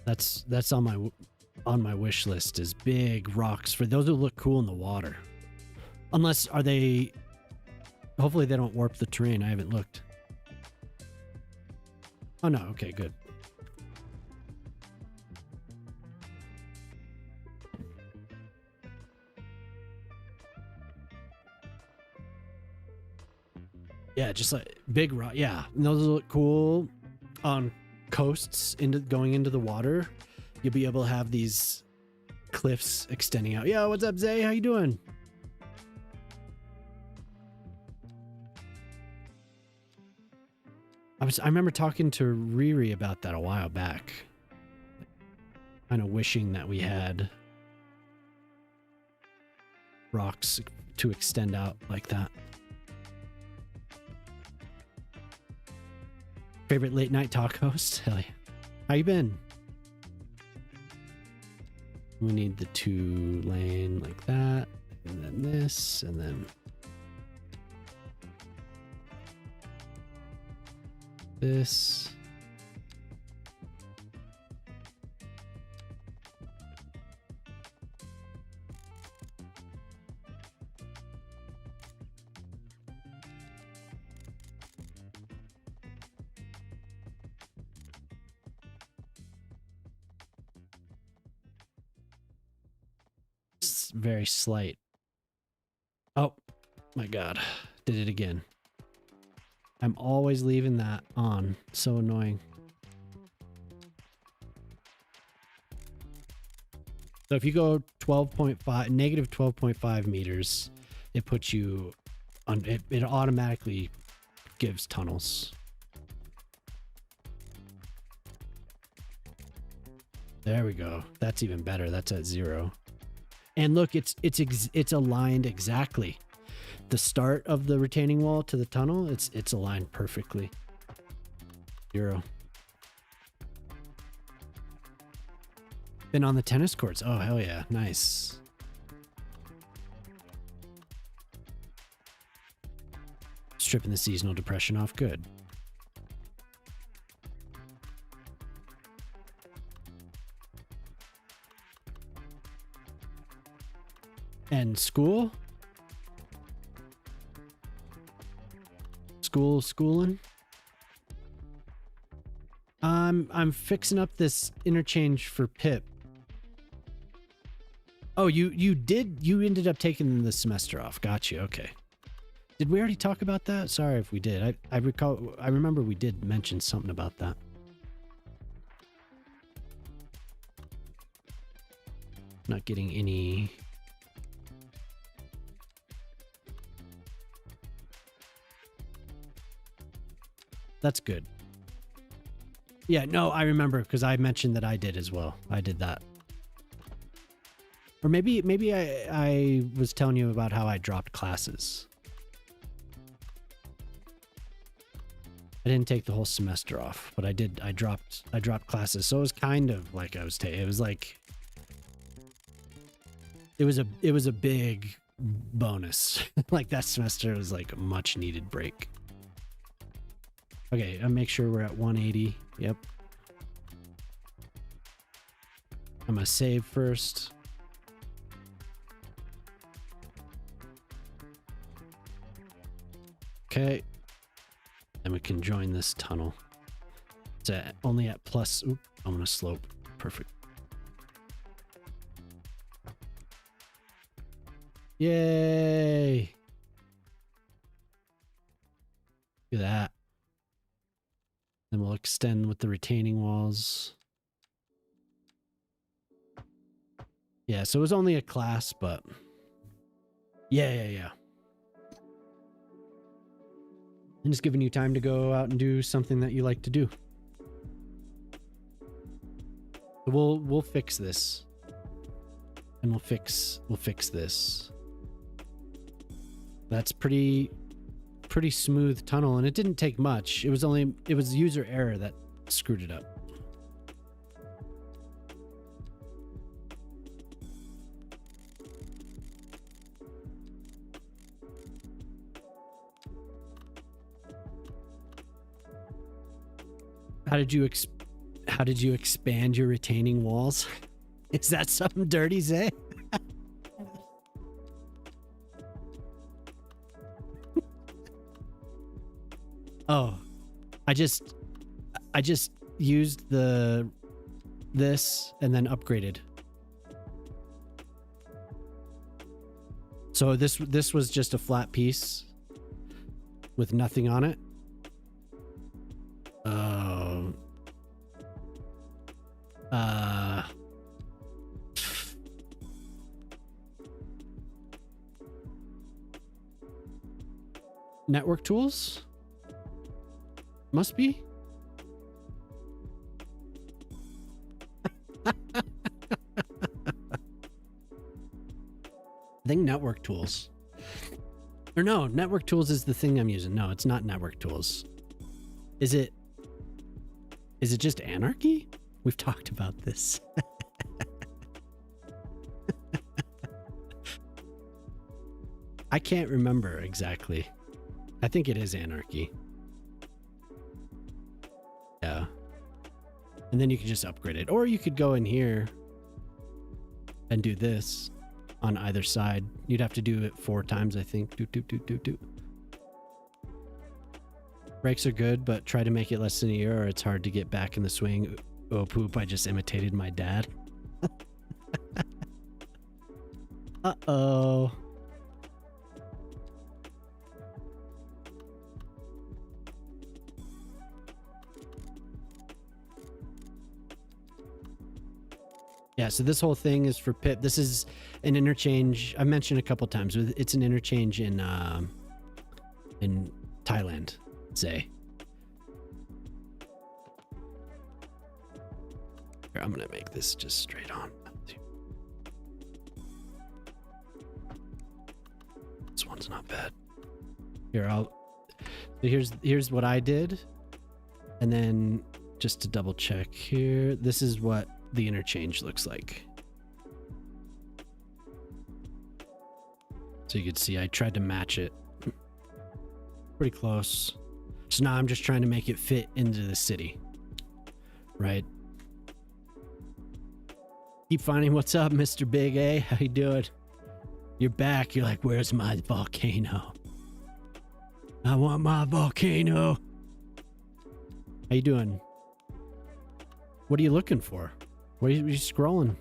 That's on my wish list is big rocks for those who look cool in the water. Unless hopefully they don't warp the terrain. I haven't looked. Oh no, okay, good. Yeah, just like big rock. Yeah, and those look cool on coasts going into the water. You'll be able to have these cliffs extending out. Yo, what's up, Zay? How you doing? I remember talking to Riri about that a while back. Kind of wishing that we had rocks to extend out like that. Favorite late night talk host? Hell yeah. How you been? We need the 2-lane like that, and then this, and then this. It's very slight. Oh my God. Did it again. I'm always leaving that on. So annoying. So if you go 12.5, negative 12.5 meters, it puts you on, it automatically gives tunnels. There we go. That's even better. That's at 0. And look, it's aligned exactly. The start of the retaining wall to the tunnel, it's aligned perfectly. 0. Been on the tennis courts. Oh, hell yeah. Nice. Stripping the seasonal depression off. Good. And schooling? I'm fixing up this interchange for Pip. Oh, you ended up taking the semester off. Got you. Okay. Did we already talk about that? Sorry if we did. I remember we did mention something about that. Not getting any. That's good. Yeah, no, I remember because I mentioned that I did as well. I did that. Or maybe I was telling you about how I dropped classes. I didn't take the whole semester off, but I did. I dropped classes. So it was kind of like I was taking. It was like it was a big bonus. Like that semester was like a much needed break. Okay, I'll make sure we're at 180. Yep. I'm gonna save first. Okay. Then we can join this tunnel. It's only at plus. Oop, I'm gonna slope. Perfect. Yay! Look at that. Then we'll extend with the retaining walls. Yeah, so it was only a class, but yeah. And just giving you time to go out and do something that you like to do. We'll fix this. And we'll fix this. That's pretty smooth tunnel, and it didn't take much. It was user error that screwed it up. How did you expand your retaining walls? Is that something dirty, Zay? Oh, I just used this and then upgraded. So this was just a flat piece with nothing on it. Oh. Network tools? Must be. I think network tools. Or no, network tools is the thing I'm using. No, it's not network tools. Is it just anarchy? We've talked about this. I can't remember exactly. I think it is anarchy. Yeah. And then you can just upgrade it. Or you could go in here and do this on either side. You'd have to do it 4 times, I think. Do. Brakes are good, but try to make it less than a year or it's hard to get back in the swing. Oh, poop, I just imitated my dad. Uh-oh. Yeah, so this whole thing is for Pip. This is an interchange. I mentioned a couple times. It's an interchange in Thailand, say. Here, I'm gonna make this just straight on. This one's not bad. Here, here's what I did, and then just to double check here, this is what the interchange looks like. So you can see I tried to match it pretty close. So now I'm just trying to make it fit into the city, right? Keep finding what's up, Mr. Big A. How you doing? You're back. You're like, where's my volcano? I want my volcano. How you doing? What are you looking for? What are you scrolling?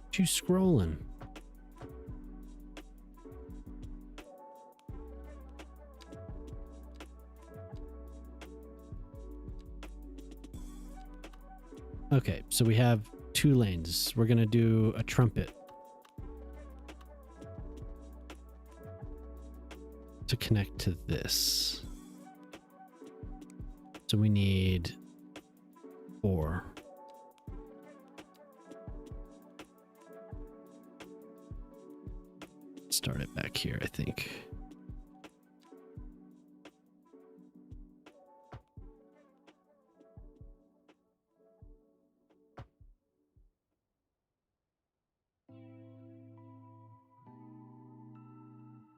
What you scrolling? Okay, so we have 2 lanes. We're gonna do a trumpet to connect to this. So we need 4. Start it back here, I think.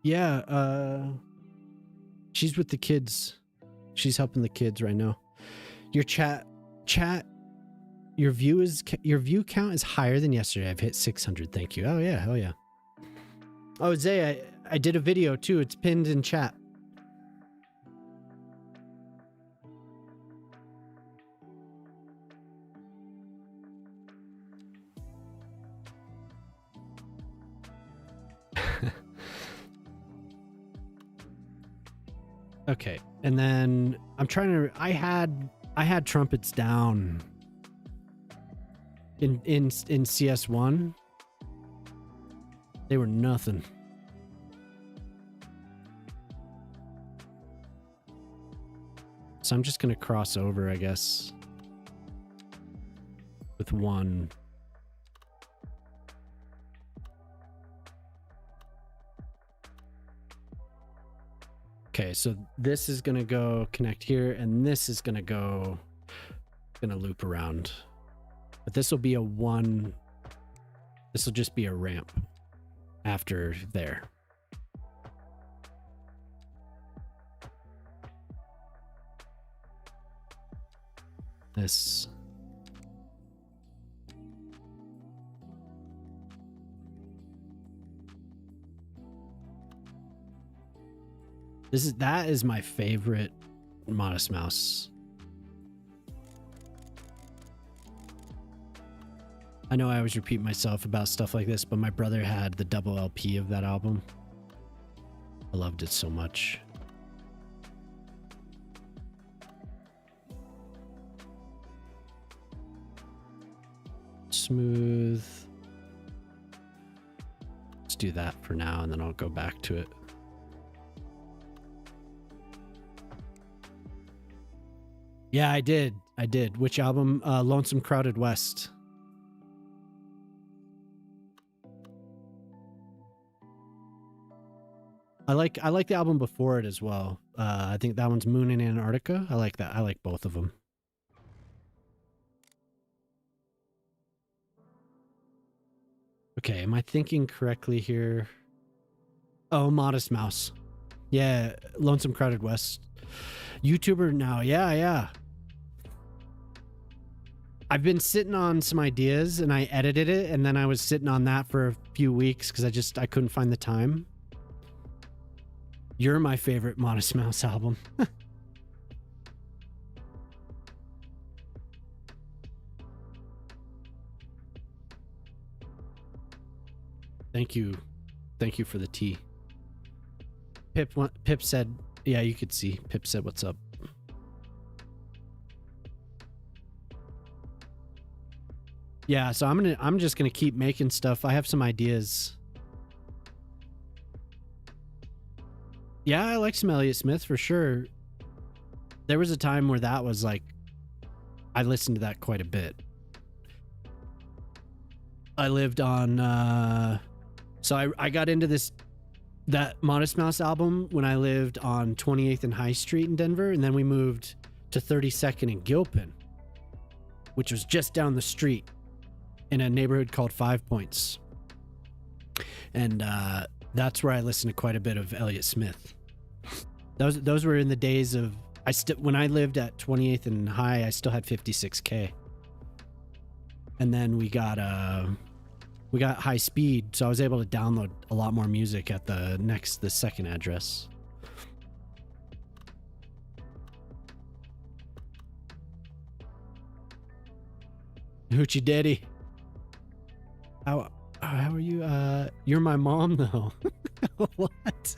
Yeah, she's with the kids. She's helping the kids right now. Your chat, your view count is higher than yesterday. I've hit 600. Thank you. Oh yeah, hell yeah. Oh, Zay, I did a video too. It's pinned in chat. Okay, and then I'm trying to. I had trumpets down in CS1. They were nothing. So I'm just gonna cross over, I guess, with 1. Okay, so this is gonna go connect here, and this is gonna loop around. But this will be a 1. This will just be a ramp after there. This. That is my favorite Modest Mouse. I know I always repeat myself about stuff like this, but my brother had the double LP of that album. I loved it so much. Smooth. Let's do that for now, and then I'll go back to it. Yeah, I did. Which album? Lonesome Crowded West. I like the album before it as well. I think that one's Moon in Antarctica. I like that. I like both of them. Okay, am I thinking correctly here? Oh, Modest Mouse. Yeah, Lonesome Crowded West. YouTuber now. Yeah. I've been sitting on some ideas and I edited it, and then I was sitting on that for a few weeks because I couldn't find the time. You're my favorite Modest Mouse album. Thank you for the tea. Pip said, yeah, you could see. Pip said, what's up? Yeah, so I'm just gonna keep making stuff. I have some ideas. Yeah, I like some Elliott Smith for sure. There was a time where that was like, I listened to that quite a bit. I lived on, so I got into that Modest Mouse album when I lived on 28th and High Street in Denver, and then we moved to 32nd and Gilpin, which was just down the street in a neighborhood called 5 Points. And that's where I listened to quite a bit of Elliott Smith. Those were in the days of when I lived at 28th and High, I still had 56K. And then we got high speed, so I was able to download a lot more music at the second address. Hoochie Daddy. How are you? You're my mom though. What?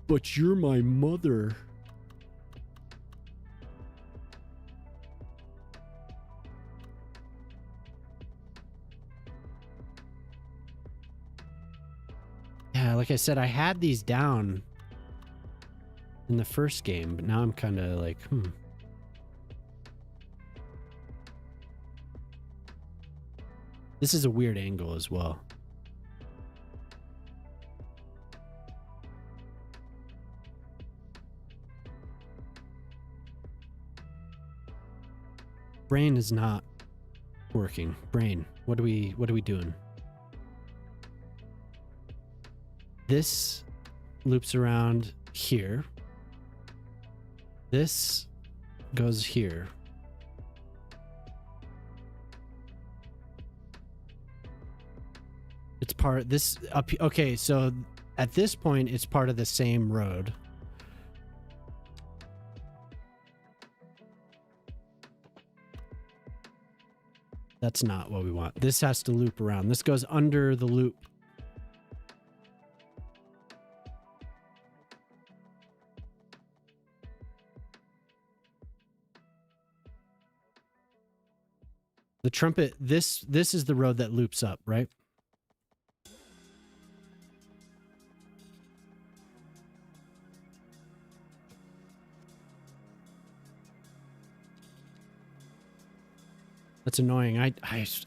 But you're my mother. Yeah, like I said, I had these down in the first game, but now I'm kind of like, This is a weird angle as well. Brain is not working. Brain, what are we doing? This loops around here. This goes here. It's part this up. Okay, so at this point, it's part of the same road. That's not what we want. This has to loop around. This goes under the loop. The trumpet, this is the road that loops up, right? That's annoying. I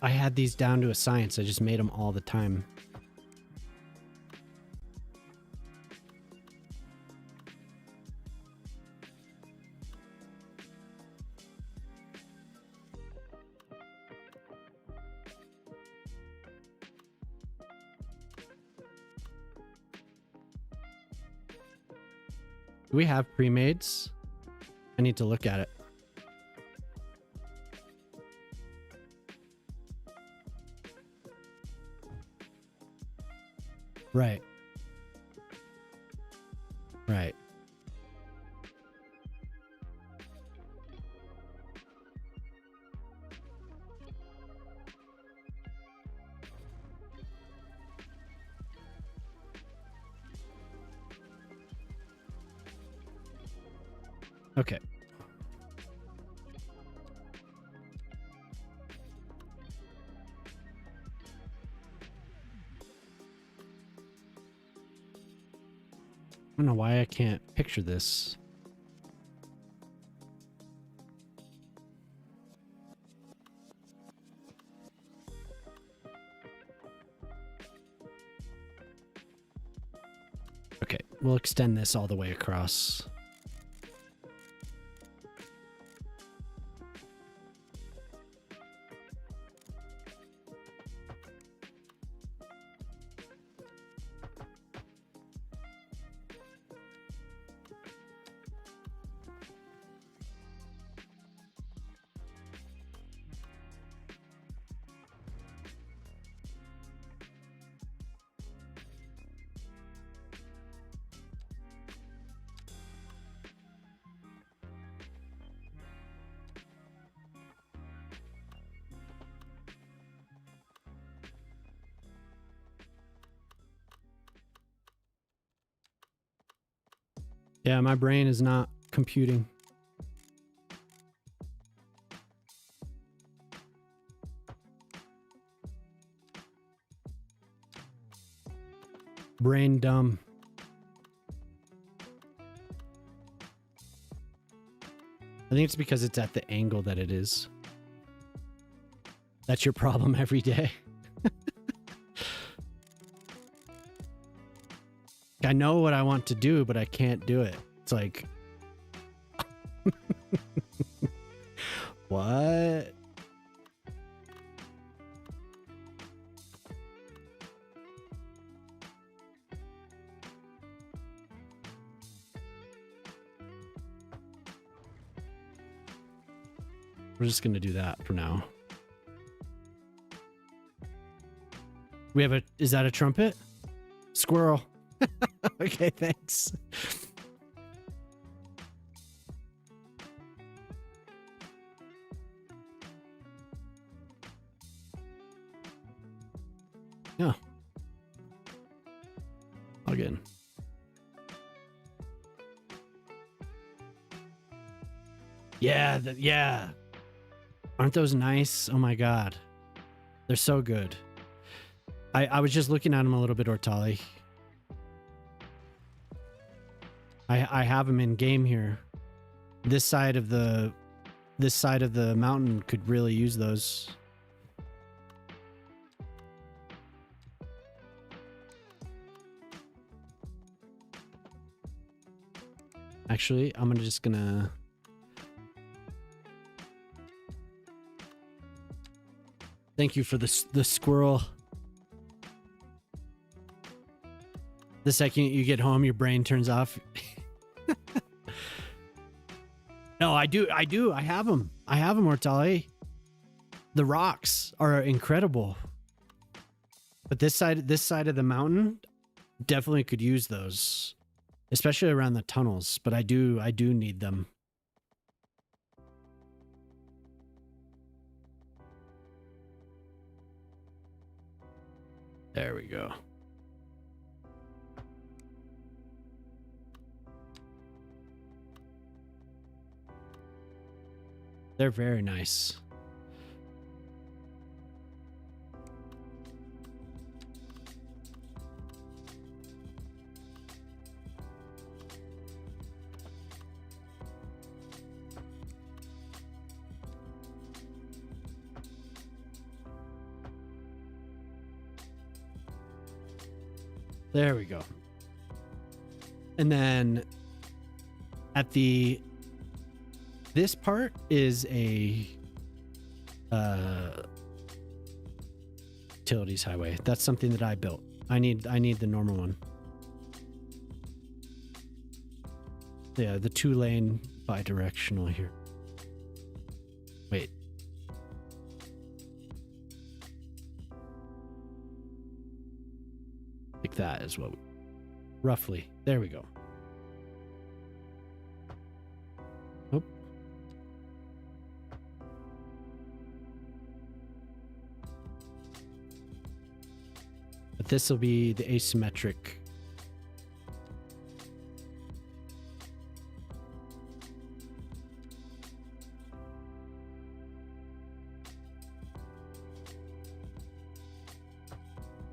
had these down to a science. I just made them all the time. Do we have pre-mades? I need to look at it. Right. Right. Okay. I don't know why I can't picture this. Okay, we'll extend this all the way across. Yeah, my brain is not computing. Brain dumb. I think it's because it's at the angle that it is. That's your problem every day. I know what I want to do, but I can't do it. It's like, what? We're just going to do that for now. We have is that a trumpet? Squirrel. Okay, thanks. Yeah. Log in. Yeah, yeah. Aren't those nice? Oh my god. They're so good. I was just looking at them a little bit, Ortali. I have them in game here. This side of the mountain could really use those. Actually, I'm just gonna thank you for the squirrel. The second you get home, your brain turns off. No, I do. I have them. I have them, Ortali. The rocks are incredible. But this side of the mountain definitely could use those, especially around the tunnels. But I do need them. There we go. They're very nice. There we go. And then at this part is a utilities highway. That's something that I built. I need the normal one. Yeah, the 2-lane bi-directional here. Wait. Like that is what roughly. There we go. Oh. But this will be the asymmetric.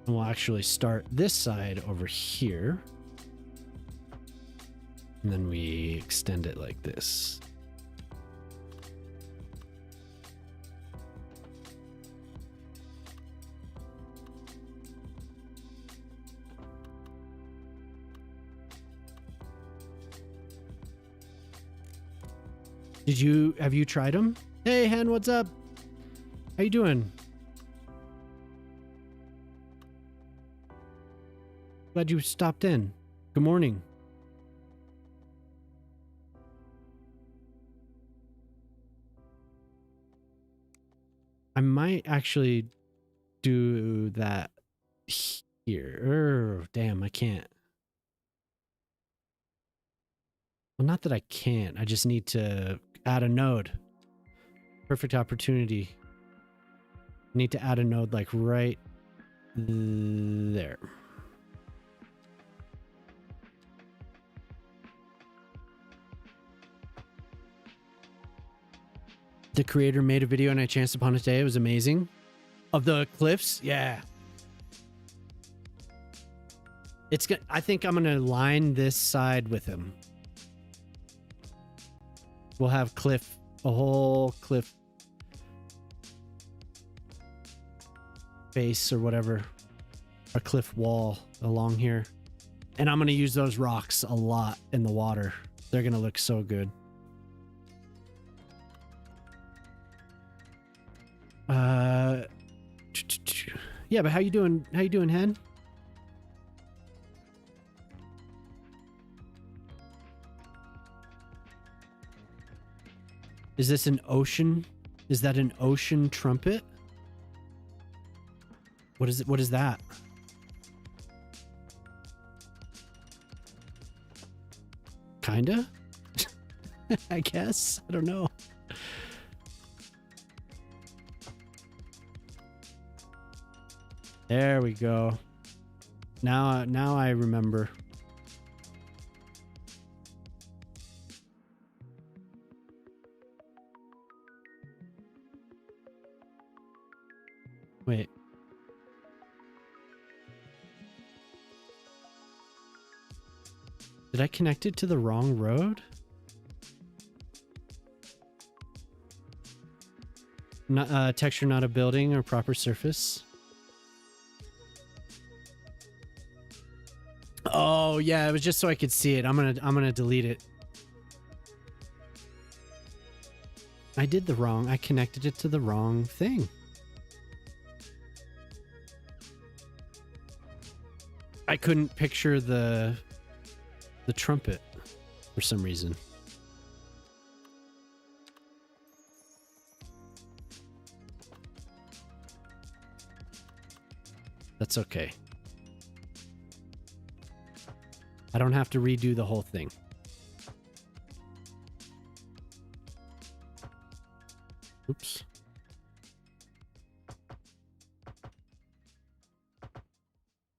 And we'll actually start this side over here. And then we extend it like this. Have you tried them? Hey, Hen, what's up? How you doing? Glad you stopped in. Good morning. I might actually do that here. Damn, I can't. Well, not that I can't. I just need to add a node. Perfect opportunity. Need to add a node like right there. The creator made a video and I chanced upon it today. It was amazing. Of the cliffs? Yeah. I think I'm gonna line this side with him. We'll have a whole cliff face or whatever, a cliff wall along here. And I'm gonna use those rocks a lot in the water. They're gonna look so good. Yeah, but how you doing? How you doing, Hen? Is this an ocean? Is that an ocean trumpet? What is it? What is that? Kinda? I guess. I don't know. There we go. Now I remember. Wait. Did I connect it to the wrong road? Not texture, not a building or proper surface. Oh yeah, it was just so I could see it. I'm gonna delete it. I connected it to the wrong thing. I couldn't picture the trumpet for some reason. That's okay. I don't have to redo the whole thing. Oops.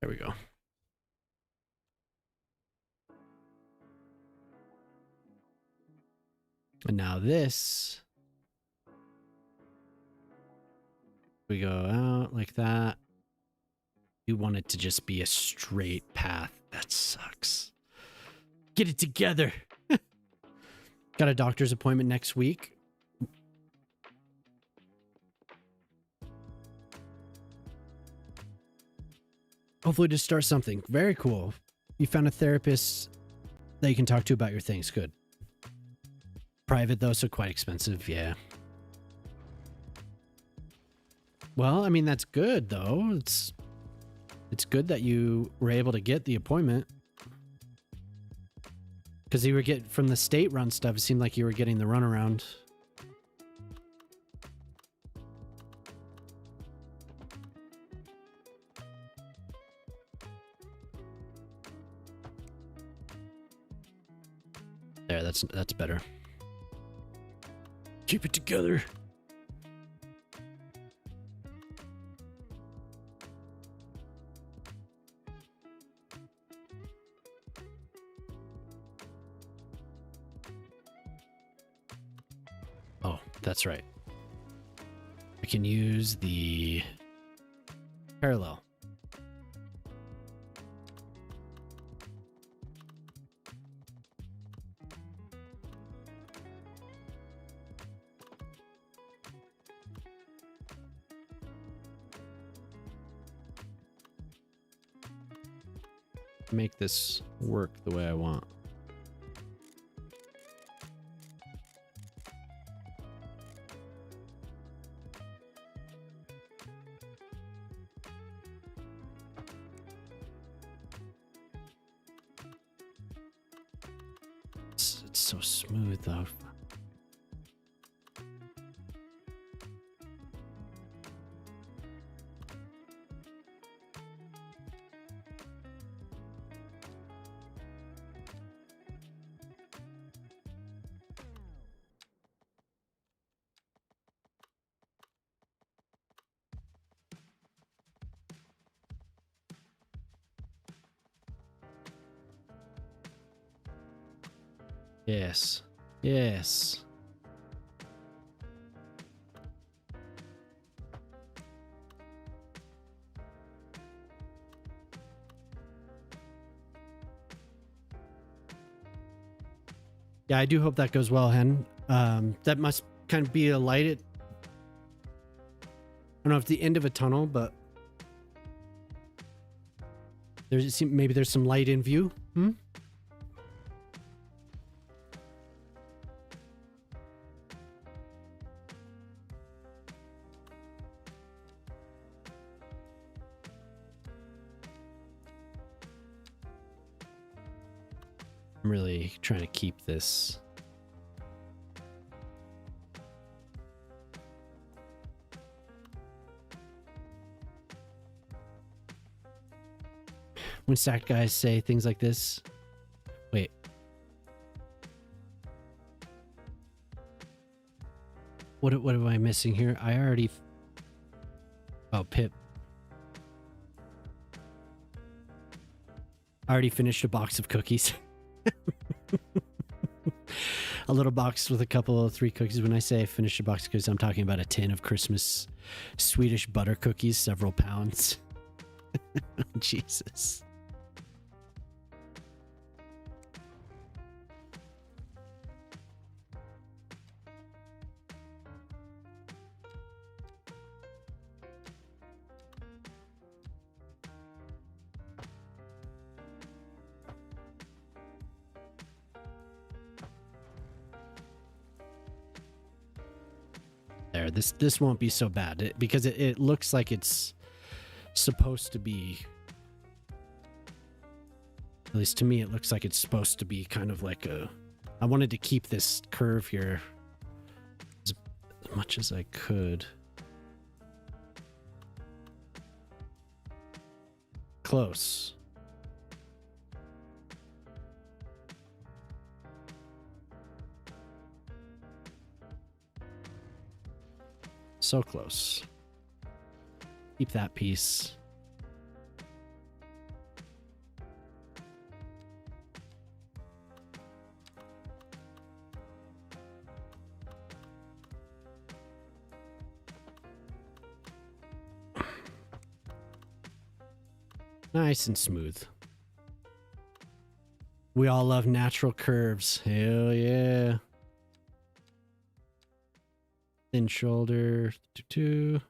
There we go. And now this, we go out like that. You want it to just be a straight path. That sucks. Get it together. Got a doctor's appointment next week. Hopefully to start something. Very cool. You found a therapist that you can talk to about your things. Good. Private though, so quite expensive. Yeah. Well, I mean, that's good though. It's good that you were able to get the appointment. Because you were getting from the state-run stuff, it seemed like you were getting the runaround. There, that's better. Keep it together. Oh, that's right. I can use the parallel. make this work the way I want. It's so smooth though. Yes. Yes. Yeah, I do hope that goes well, Hen. That must kind of be a light at, I don't know if the end of a tunnel, but maybe there's some light in view. I'm really trying to keep this. When stacked guys say things like this, wait. What am I missing here? I already. Oh, Pip. I already finished a box of cookies. A little box with a couple of 3 cookies. When I say I finished a box of cookies, I'm talking about a tin of Christmas Swedish butter cookies, several pounds. Jesus. There, this won't be so bad because it looks like it's supposed to be, at least to me, it looks like it's supposed to be kind of like a, I wanted to keep this curve here as much as I could. Close. So close. Keep that piece. Nice and smooth. We all love natural curves. Hell yeah. Thin shoulder. You're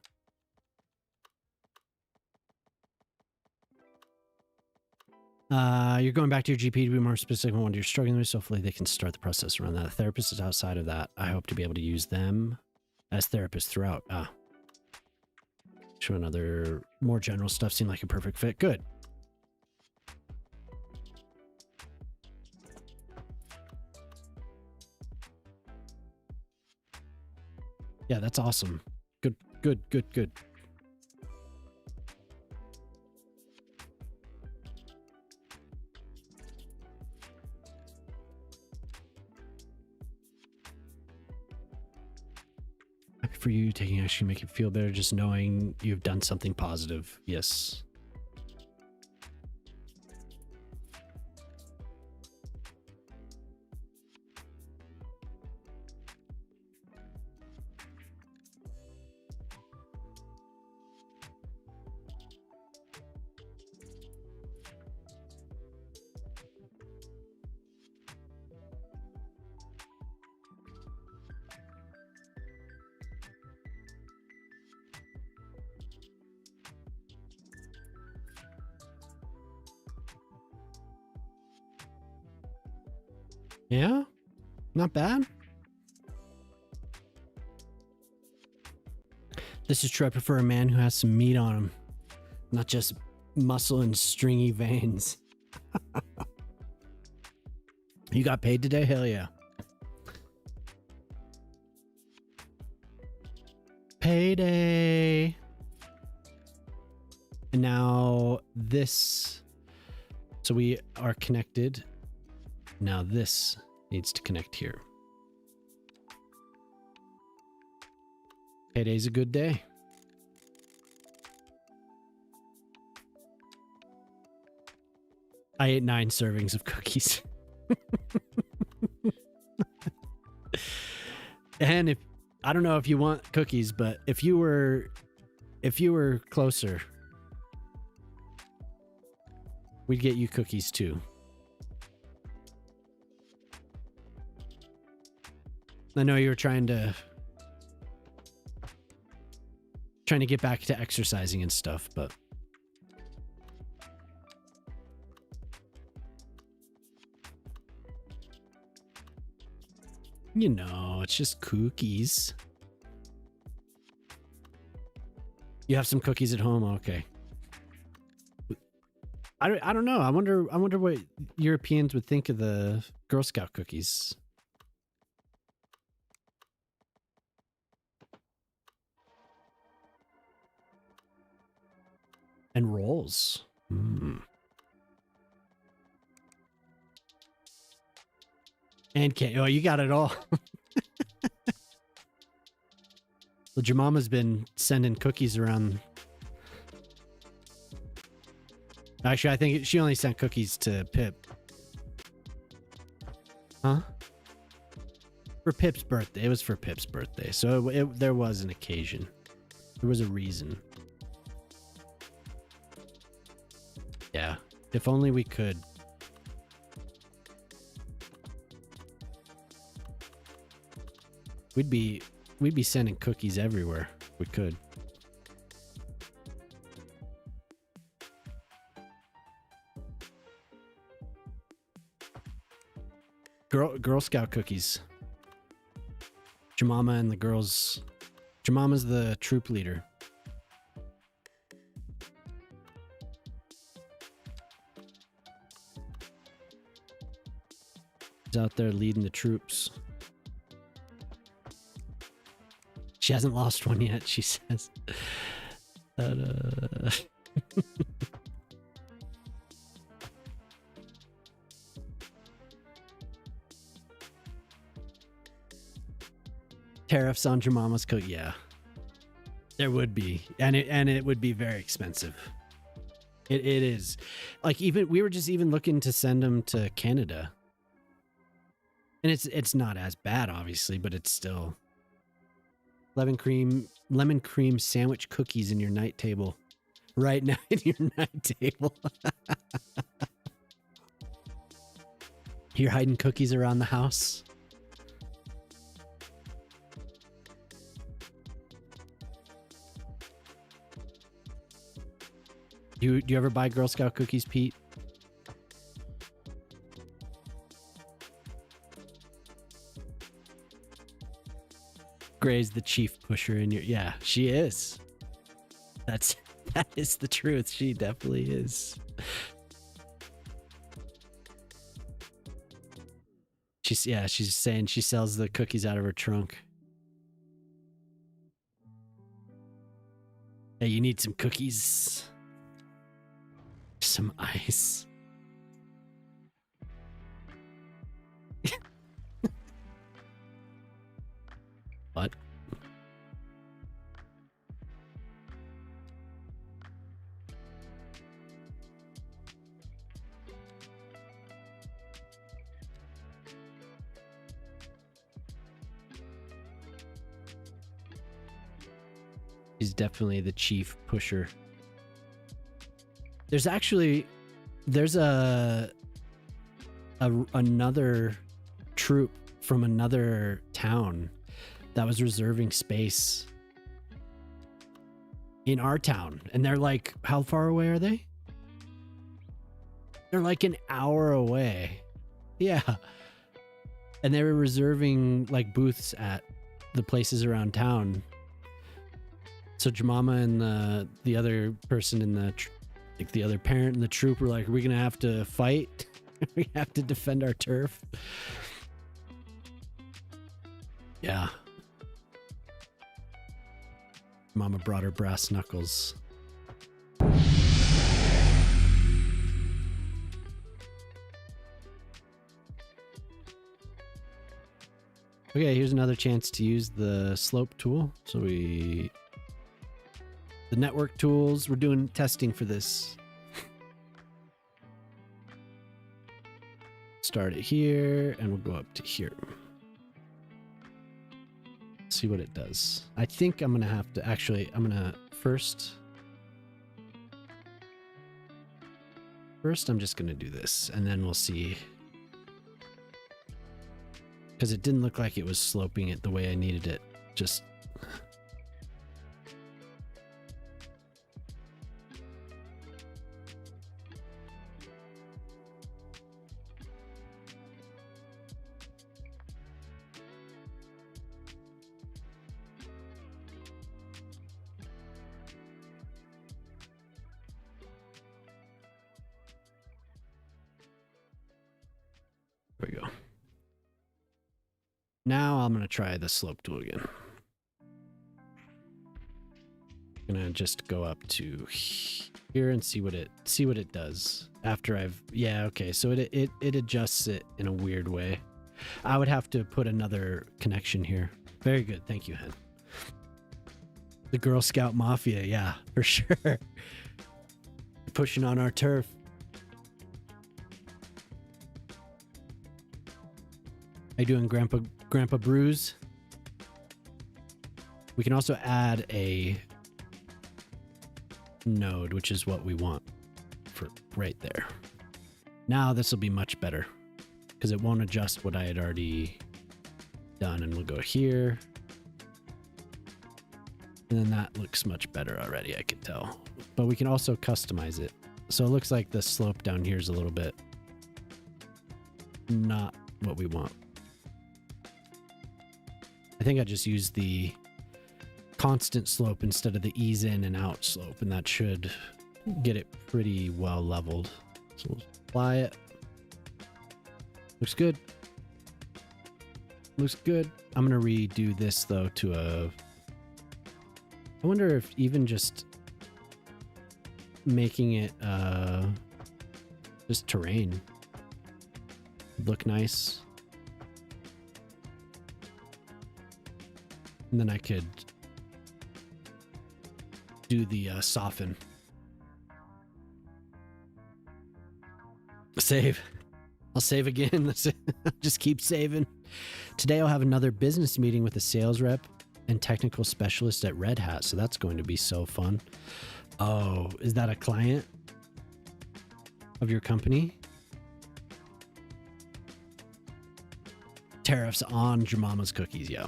going back to your GP to be more specific on what you're struggling with, so hopefully they can start the process around that. The therapist is outside of that. I hope to be able to use them as therapists throughout. Show another more general stuff seemed like a perfect fit. Good. Yeah, that's awesome. Good, good, good, good. Happy for you. Taking action make you feel better. Just knowing you've done something positive. Yes. Yeah, not bad. This is true. I prefer a man who has some meat on him, not just muscle and stringy veins. You got paid today? Hell yeah. Payday. And now this. So we are connected. Now this needs to connect here. Payday's a good day. I ate 9 servings of cookies. And if I don't know if you want cookies, but if you were closer, we'd get you cookies too. I know you were trying to get back to exercising and stuff, but you know, it's just cookies. You have some cookies at home? Okay. I don't know. I wonder what Europeans would think of the Girl Scout cookies. And rolls. Mm. And oh, you got it all. Well, Jemama's been sending cookies around. Actually, I think she only sent cookies to Pip. Huh? For Pip's birthday. It was for Pip's birthday. So there was an occasion. There was a reason. Yeah. If only we could. We'd be sending cookies everywhere. We could. Girl Scout cookies. Jemama and the girls. Jemama's the troop leader. She's out there leading the troops. She hasn't lost one yet, she says. Tariffs on Jemama's coat, yeah. There would be. And it would be very expensive. It is. Like, even we were just even looking to send them to Canada. And it's not as bad, obviously, but it's still lemon cream sandwich cookies in your night table. Right now in your night table. You're hiding cookies around the house. Do you ever buy Girl Scout cookies, Pete? Gray's the chief pusher in your... Yeah, she is. That is the truth. She definitely is. She's saying she sells the cookies out of her trunk. Hey, you need some cookies? Some ice. What? He's definitely the chief pusher. There's another troop from another town that was reserving space in our town. And they're like, how far away are they? They're like an hour away. Yeah. And they were reserving like booths at the places around town. So Jemama and the other person in like the other parent in the troop were like, "Are we gonna have to fight? We have to defend our turf." Yeah. Mama brought her brass knuckles. Okay, here's another chance to use the slope tool. So the network tools, we're doing testing for this. Start it here, and we'll go up to here. See what it does. I think I'm gonna have to I'm gonna first I'm just gonna do this, and then we'll see. Because it didn't look like it was sloping it the way I needed it. Just... There we go. Now I'm going to try the slope tool again. I'm going to just go up to here and see what it does after I've... Yeah, okay. So it adjusts it in a weird way. I would have to put another connection here. Very good. Thank you, Hen. The Girl Scout Mafia. Yeah, for sure. Pushing on our turf. How you doing, Grandpa Bruise? We can also add a node, which is what we want for right there. Now this will be much better because it won't adjust what I had already done. And we'll go here. And then that looks much better already, I can tell. But we can also customize it. So it looks like the slope down here is a little bit not what we want. I think I just used the constant slope instead of the ease in and out slope, and that should get it pretty well leveled. So we'll apply it. Looks good. Looks good. I'm going to redo this though to a... I wonder if even just making it just terrain would look nice. And then I could do the soften. Save. I'll save again. Just keep saving. Today I'll have another business meeting with a sales rep and technical specialist at Red Hat. So that's going to be so fun. Oh, is that a client of your company? Tariffs on Jemama's cookies. Yeah.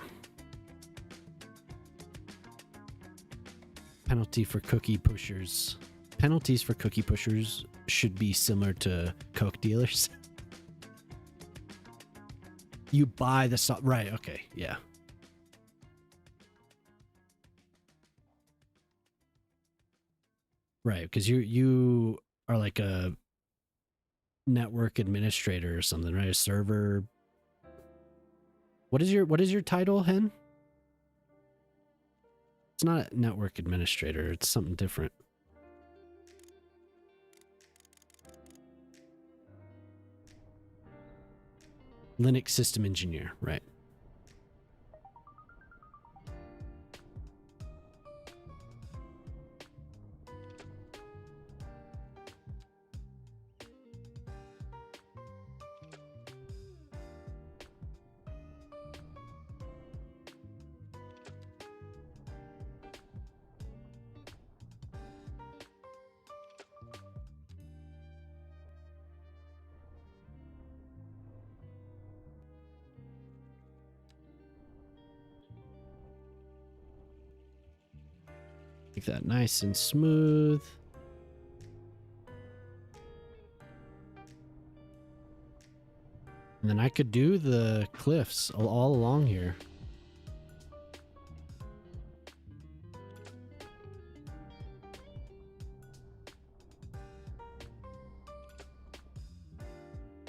Penalty for cookie pushers. Penalties for cookie pushers should be similar to Coke dealers. You buy the right, okay, yeah. Right, because you are like a network administrator or something, right? A server. What is your title, Hen? It's not a network administrator. It's something different. Linux system engineer, right. Make that nice and smooth. And then I could do the cliffs all along here.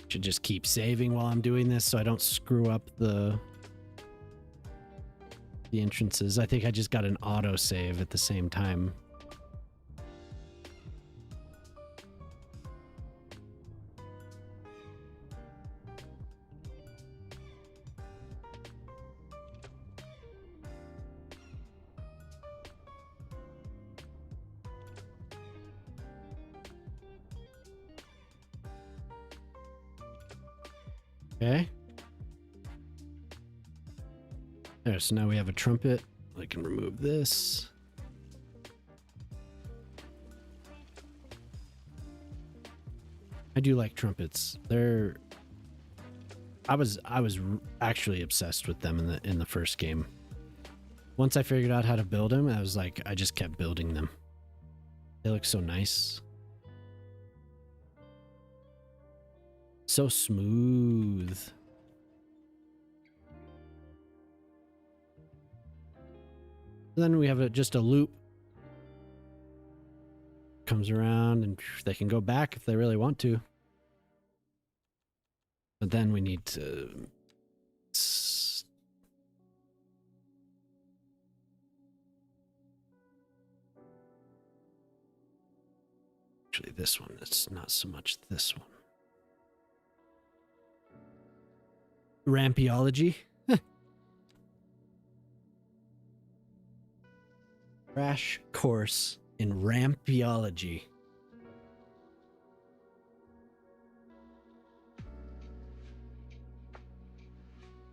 Should just keep saving while I'm doing this so I don't screw up the entrances. I think I just got an auto save at the same time. Okay. There, so now we have a trumpet. I can remove this. I do like trumpets. I was actually obsessed with them in the first game. Once I figured out how to build them, I was like, I just kept building them. They look so nice. So smooth. Then we have just a loop. Comes around and they can go back if they really want to. But then we need to... Actually, this one, it's not so much this one. Rampiology. Crash course in rampiology.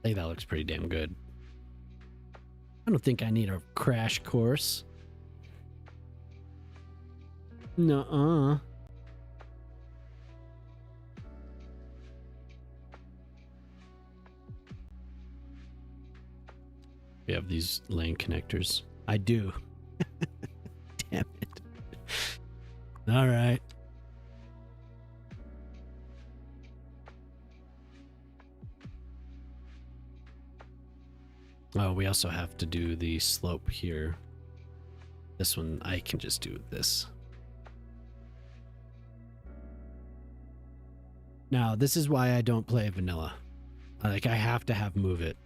I think that looks pretty damn good. I don't think I need a crash course. Nuh-uh. We have these lane connectors. I do. Damn it. All right. Oh, we also have to do the slope here. This one, I can just do this. Now, this is why I don't play vanilla. Like, I have to have Move It.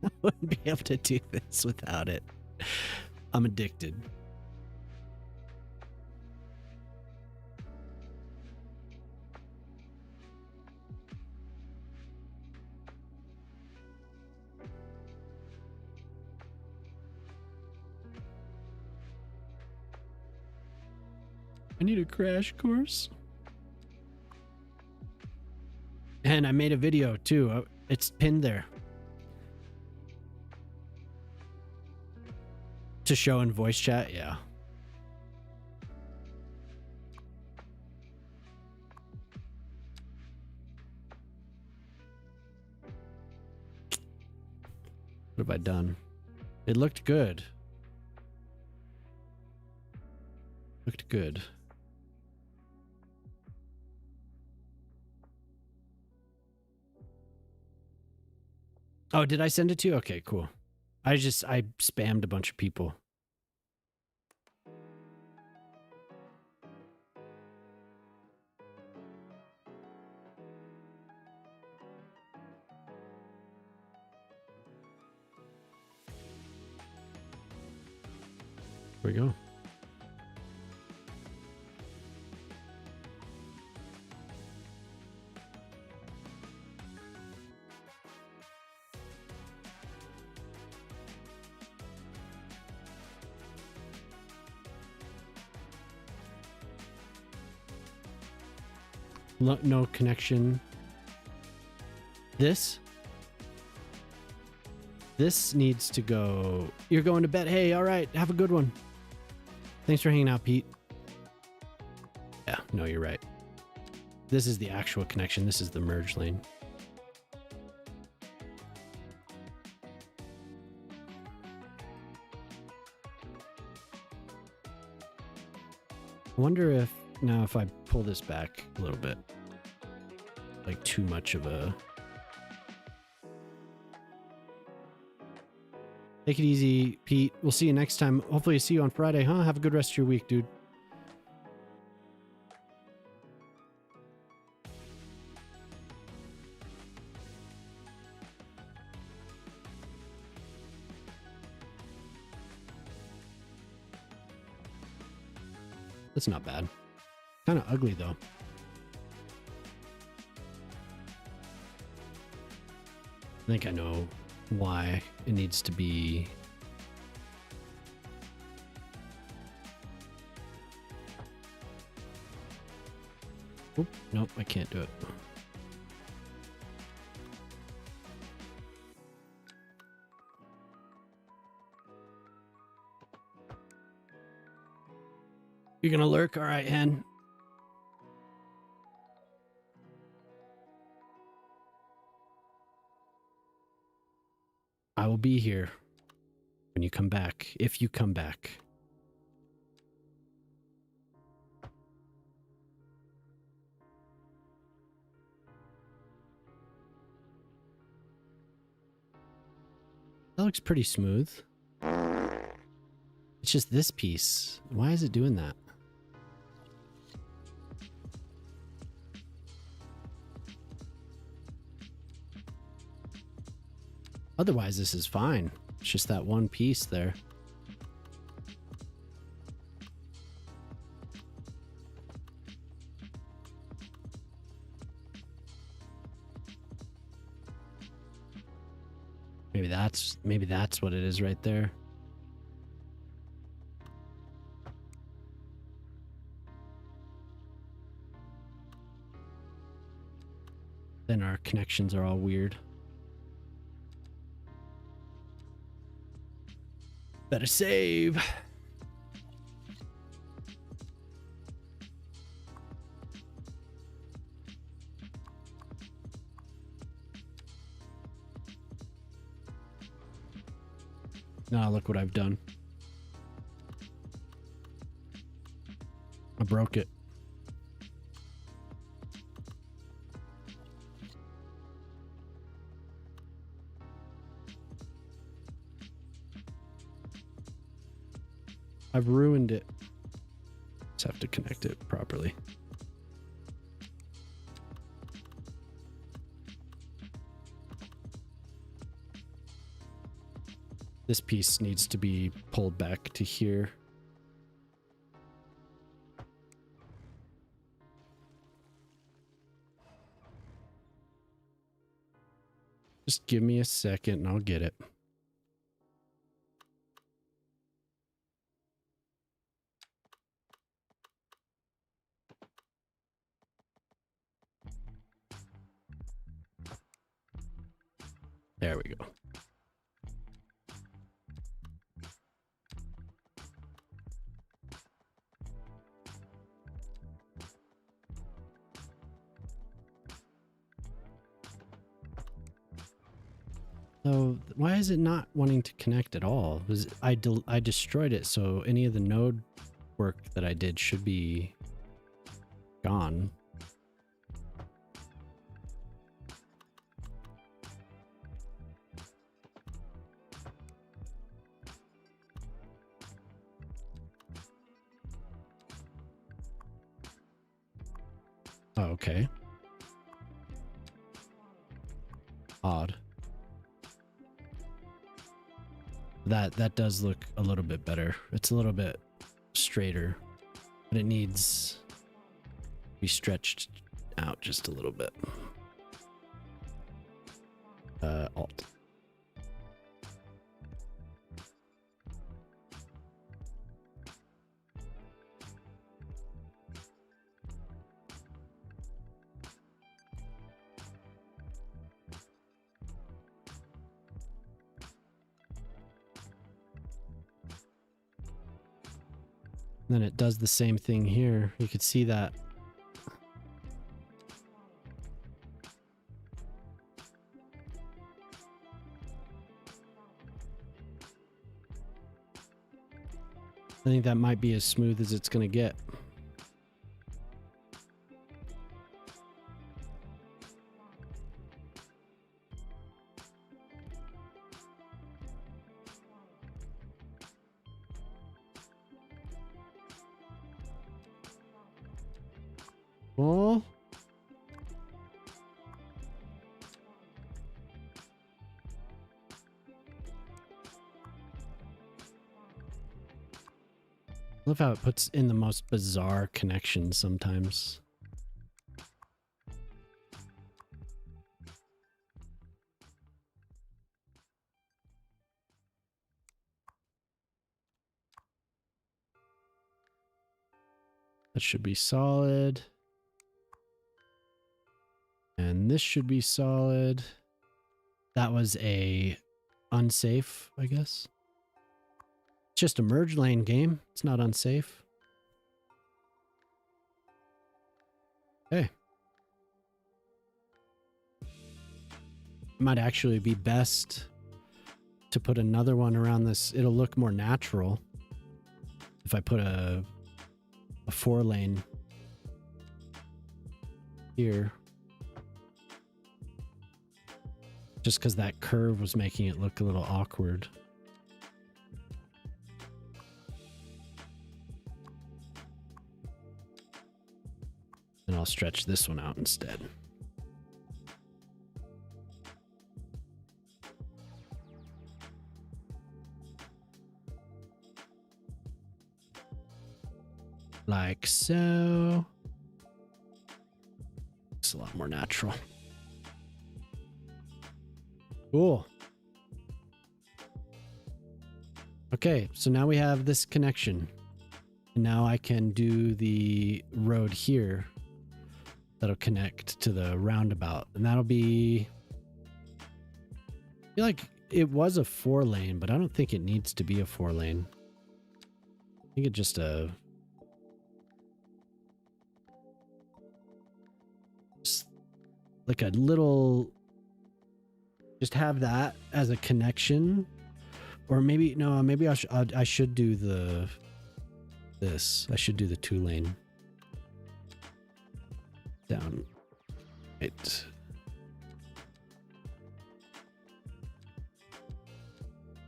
I wouldn't be able to do this without it. I'm addicted. I need a crash course. And I made a video too. It's pinned there. To show in voice chat, yeah. What have I done? It looked good. Looked good. Oh, did I send it to you? Okay, cool. I spammed a bunch of people. Here we go. No connection. This needs to go. You're going to bed. Hey, all right. Have a good one. Thanks for hanging out, Pete. Yeah, no, you're right. This is the actual connection. This is the merge lane. I wonder if now if I pull this back a little bit, like too much of a Take it easy, Pete. We'll see you next time. Hopefully see you on Friday, huh? Have a good rest of your week, dude. That's not bad. Kind of ugly, though. I think I know why it needs to be. Oop, nope, I can't do it. You're gonna lurk? All right, hen. I will be here when you come back, if you come back. That looks pretty smooth. It's just this piece. Why is it doing that? Otherwise, this is fine. It's just that one piece there. Maybe that's what it is right there. Then our connections are all weird. Better save. Now look what I've done. I broke it. I've ruined it. Just have to connect it properly. This piece needs to be pulled back to here. Just give me a second and I'll get it. There we go. So why is it not wanting to connect at all? I destroyed it, so any of the node work that I did should be gone. Oh, okay. Odd. That does look a little bit better. It's a little bit straighter, but it needs to be stretched out just a little bit. Alt. Then it does the same thing here. You could see that. I think that might be as smooth as it's going to get. Oh. I love how it puts in the most bizarre connections sometimes. That should be solid. And this should be solid. That was a unsafe, I guess. It's just a merge lane game. It's not unsafe. Okay. Might actually be best to put another one around this. It'll look more natural if I put a 4-lane here. Just because that curve was making it look a little awkward. And I'll stretch this one out instead. Like so. It's a lot more natural. Cool. Okay, so now we have this connection. And now I can do the road here that'll connect to the roundabout. And that'll be... I feel like it was a 4-lane, but I don't think it needs to be a 4-lane. I think it just like a little... Just have that as a connection. Or maybe... No, maybe I should do the... This. I should do the 2-lane. Down. Right.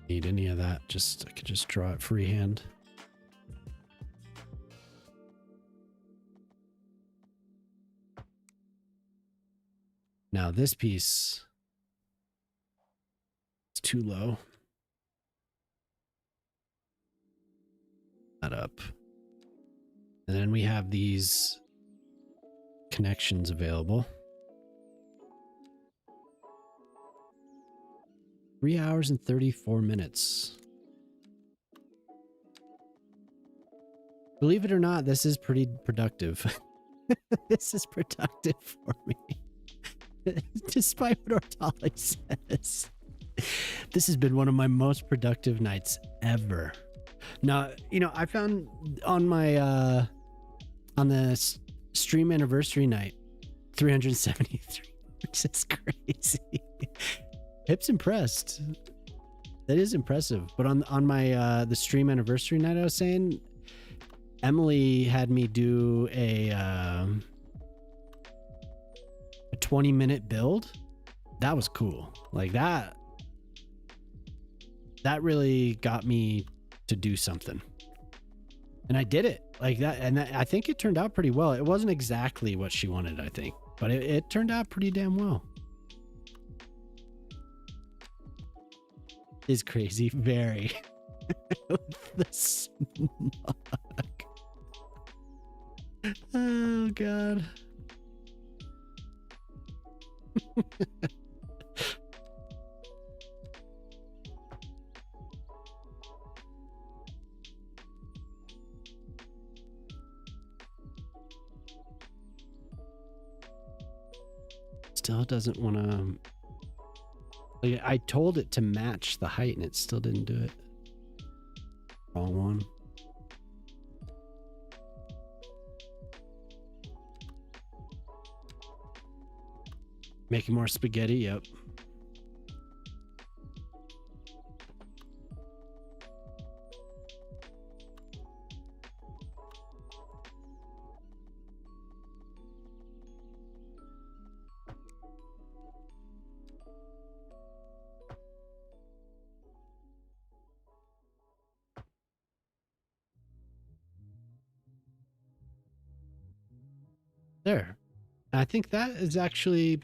Need any of that. I could just draw it freehand. Now this piece is too low. That up. And then we have these connections available. 3 hours and 34 minutes. Believe it or not, this is pretty productive. This is productive for me. Despite what Ortali says. This has been one of my most productive nights ever. Now, I found on my on the stream anniversary night 373, which is crazy. Hip's impressed. That is impressive. But on my the stream anniversary night, I was saying, Emily had me do a 20-minute build. That was cool. Like that really got me to do something. And I did it like that. And I think it turned out pretty well. It wasn't exactly what she wanted, I think, but it turned out pretty damn well. Is crazy. Very. The smug. Oh, God. Still doesn't want to... Like, I told it to match the height and it still didn't do it. Wrong one. Making more spaghetti, yep. There. I think that is actually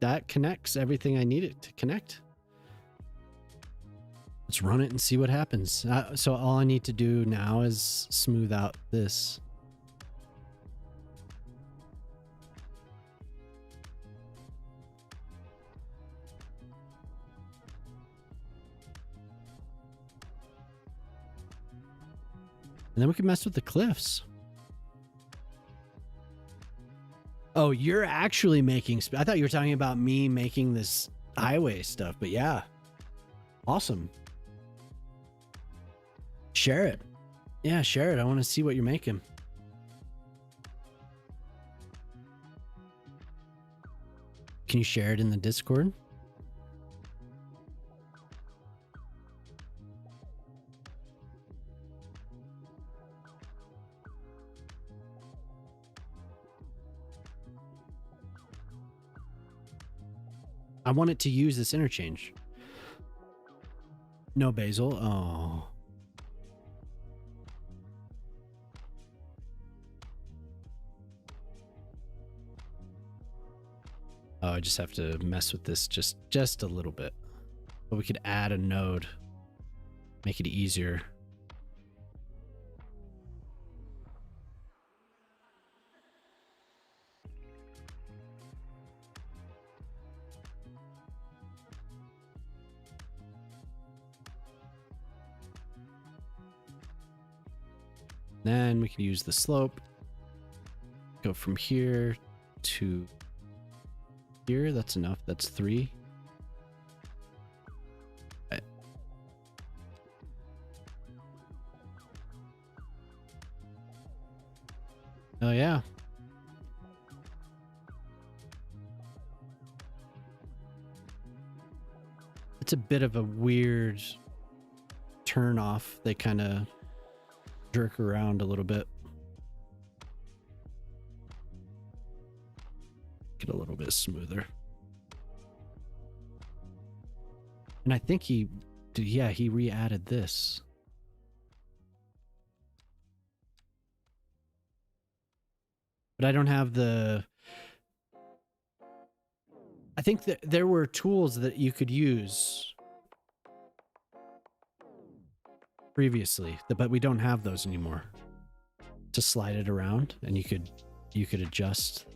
that connects everything I need it to connect. Let's run it and see what happens. So all I need to do now is smooth out this. And then we can mess with the cliffs. Oh, you're actually making... I thought you were talking about me making this highway stuff, but yeah. Awesome. Share it. Yeah, share it. I want to see what you're making. Can you share it in the Discord? I want it to use this interchange. No basil. Oh. Oh, I just have to mess with this just a little bit. But we could add a node. Make it easier. Then we can use the slope. Go from here to here. That's enough. That's 3. Okay. Oh, yeah. It's a bit of a weird turn off. They kind of jerk around a little bit. Get a little bit smoother. And I think he re-added this. But I don't have the... I think that there were tools that you could use previously, but we don't have those anymore. To slide it around, and you could adjust.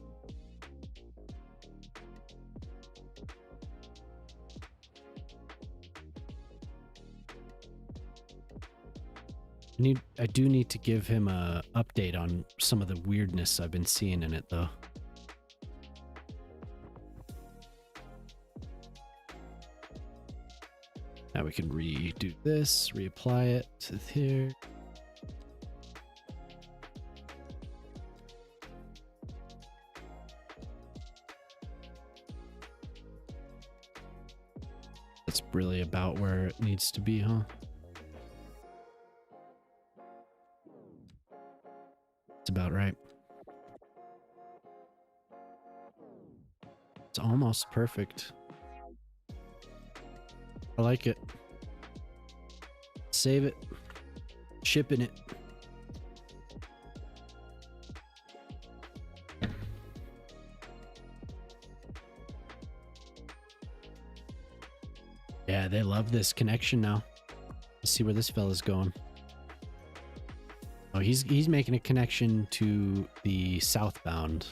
I do need to give him a update on some of the weirdness I've been seeing in it, though. Now we can redo this, reapply it to here. That's really about where it needs to be, huh? It's about right. It's almost perfect. I like it. Save it. Shipping it. Yeah, they love this connection now. Let's see where this fella's going. Oh, he's making a connection to the southbound.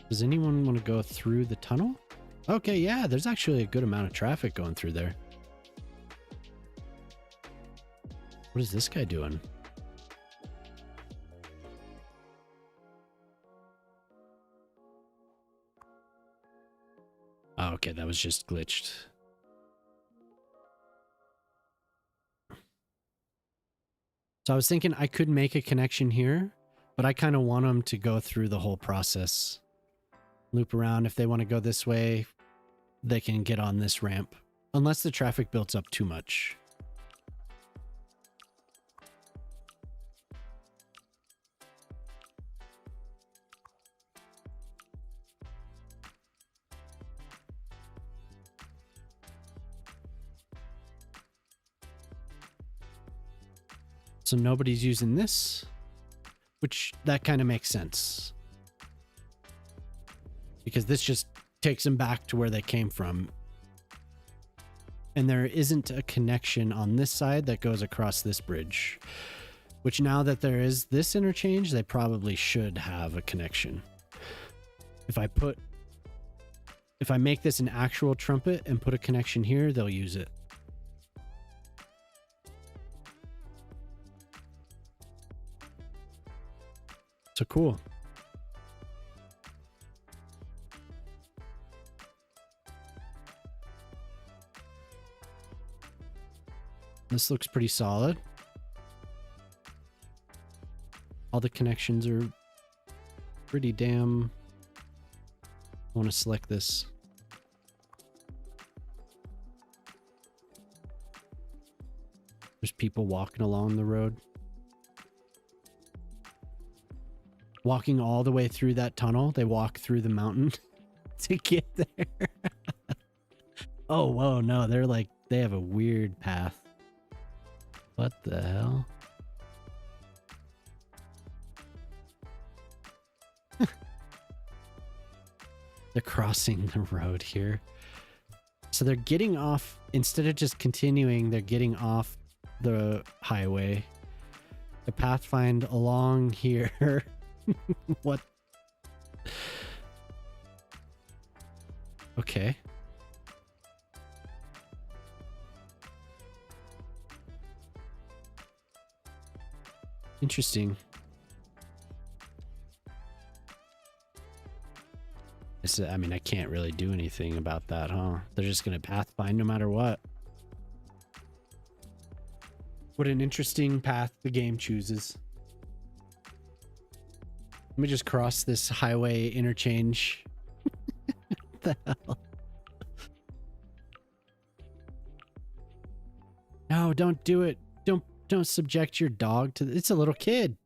Does anyone want to go through the tunnel? Okay, yeah, there's actually a good amount of traffic going through there. What is this guy doing? Oh, okay, that was just glitched. So I was thinking I could make a connection here, but I kind of want them to go through the whole process. Loop around. If they want to go this way, they can get on this ramp. Unless the traffic builds up too much. So nobody's using this, which that kind of makes sense. Because this just takes them back to where they came from. And there isn't a connection on this side that goes across this bridge. Which now that there is this interchange, they probably should have a connection. If I make this an actual trumpet and put a connection here, they'll use it. So cool. This looks pretty solid. All the connections are pretty damn... I want to select this. There's people walking along the road. Walking all the way through that tunnel. They walk through the mountain to get there. Oh, whoa, no. They're like, they have a weird path. What the hell? They're crossing the road here. So they're getting off, instead of just continuing, they're getting off the highway. The pathfind along here. What? Okay. Interesting. I mean, I can't really do anything about that, huh? They're just going to pathfind no matter what. What an interesting path the game chooses. Let me just cross this highway interchange. What the hell? No, don't do it. Don't subject your dog to... It's a little kid.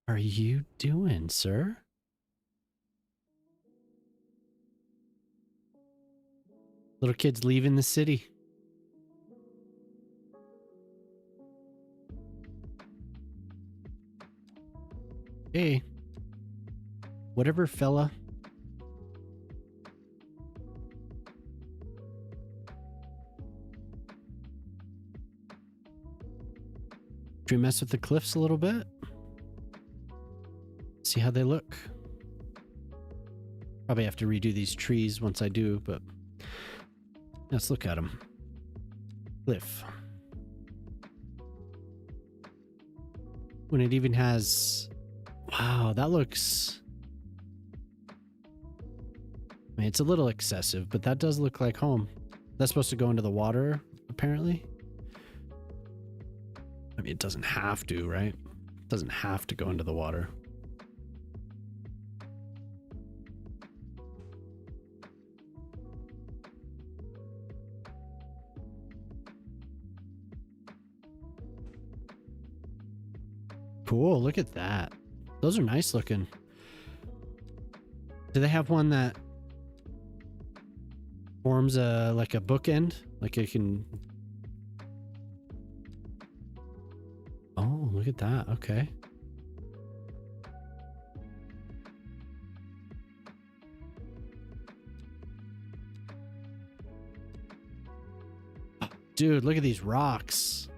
Are you doing, sir? Little kid's leaving the city. Hey. Whatever, fella. Should we mess with the cliffs a little bit? See how they look. Probably have to redo these trees once I do, but let's look at them. Cliff. When it even has... Wow, that looks... I mean, it's a little excessive, but that does look like home. That's supposed to go into the water, apparently. I mean, it doesn't have to, right? It doesn't have to go into the water. Cool, look at that. Those are nice looking. Do they have one that forms a like a bookend? Like it can... Oh, look at that. Okay. Oh, dude, look at these rocks.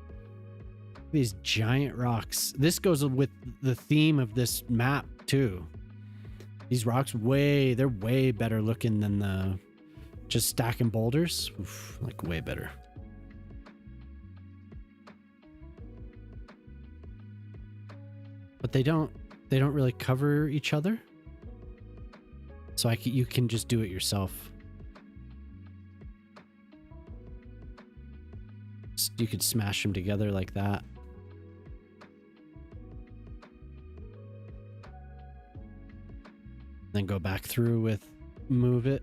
These giant rocks. This goes with the theme of this map too. These rocks they're way better looking than the just stacking boulders. Oof, like way better. But they don't really cover each other. So you can just do it yourself. You could smash them together like that. Then go back through with move it.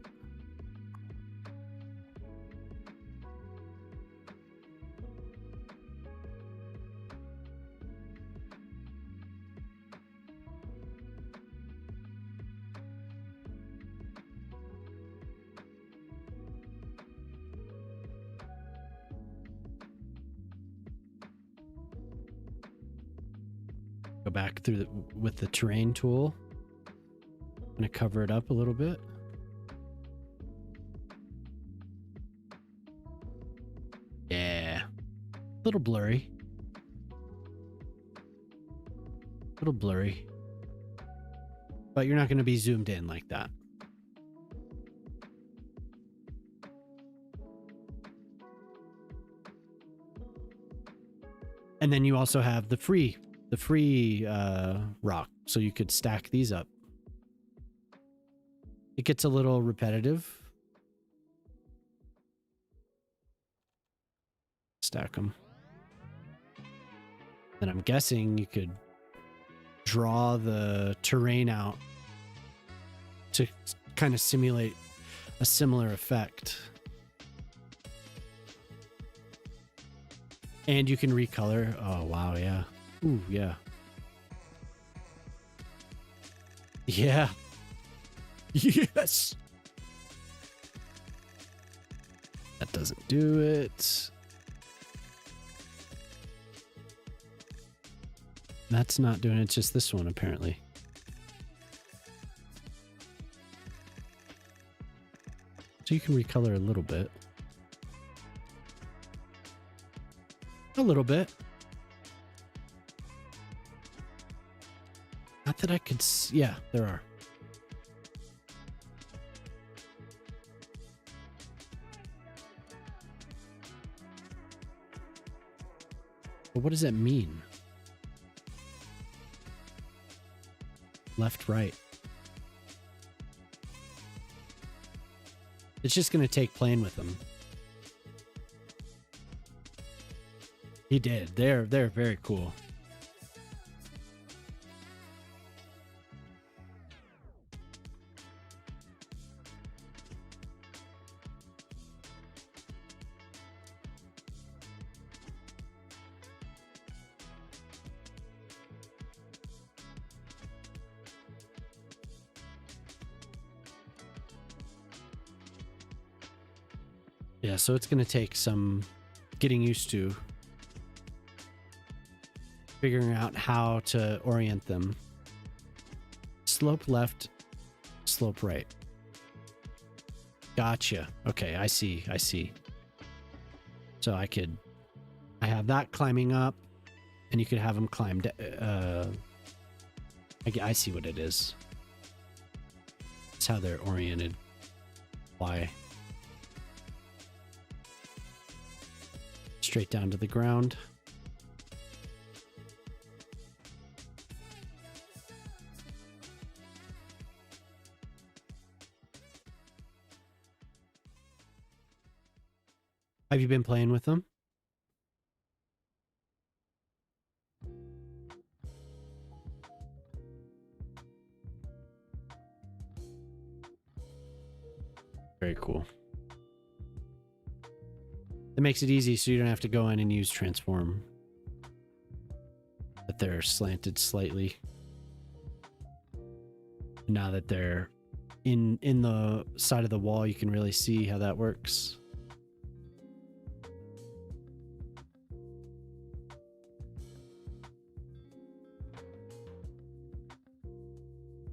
Go back through with the terrain tool. I'm gonna cover it up a little bit. Yeah, a little blurry. A little blurry. But you're not going to be zoomed in like that. And then you also have the free rock, so you could stack these up. It gets a little repetitive. Stack them. And I'm guessing you could draw the terrain out to kind of simulate a similar effect. And you can recolor. Oh, wow, yeah. Ooh, yeah. Yeah. Yes. That doesn't do it. That's not doing it, it's just this one, apparently. So you can recolor a little bit. A little bit. Not that I could see. Yeah, there are. But what does that mean? Left, right. It's just going to take playing with them. He did. They're very cool. Yeah, so it's going to take some getting used to figuring out how to orient them. Slope left, slope right. Gotcha. Okay, I see. So I have that climbing up, and you could have them climb I see what it is. It's how they're oriented. Why? Straight down to the ground. Have you been playing with them? Very cool. It makes it easy so you don't have to go in and use transform. That they're slanted slightly. Now that they're in the side of the wall, you can really see how that works.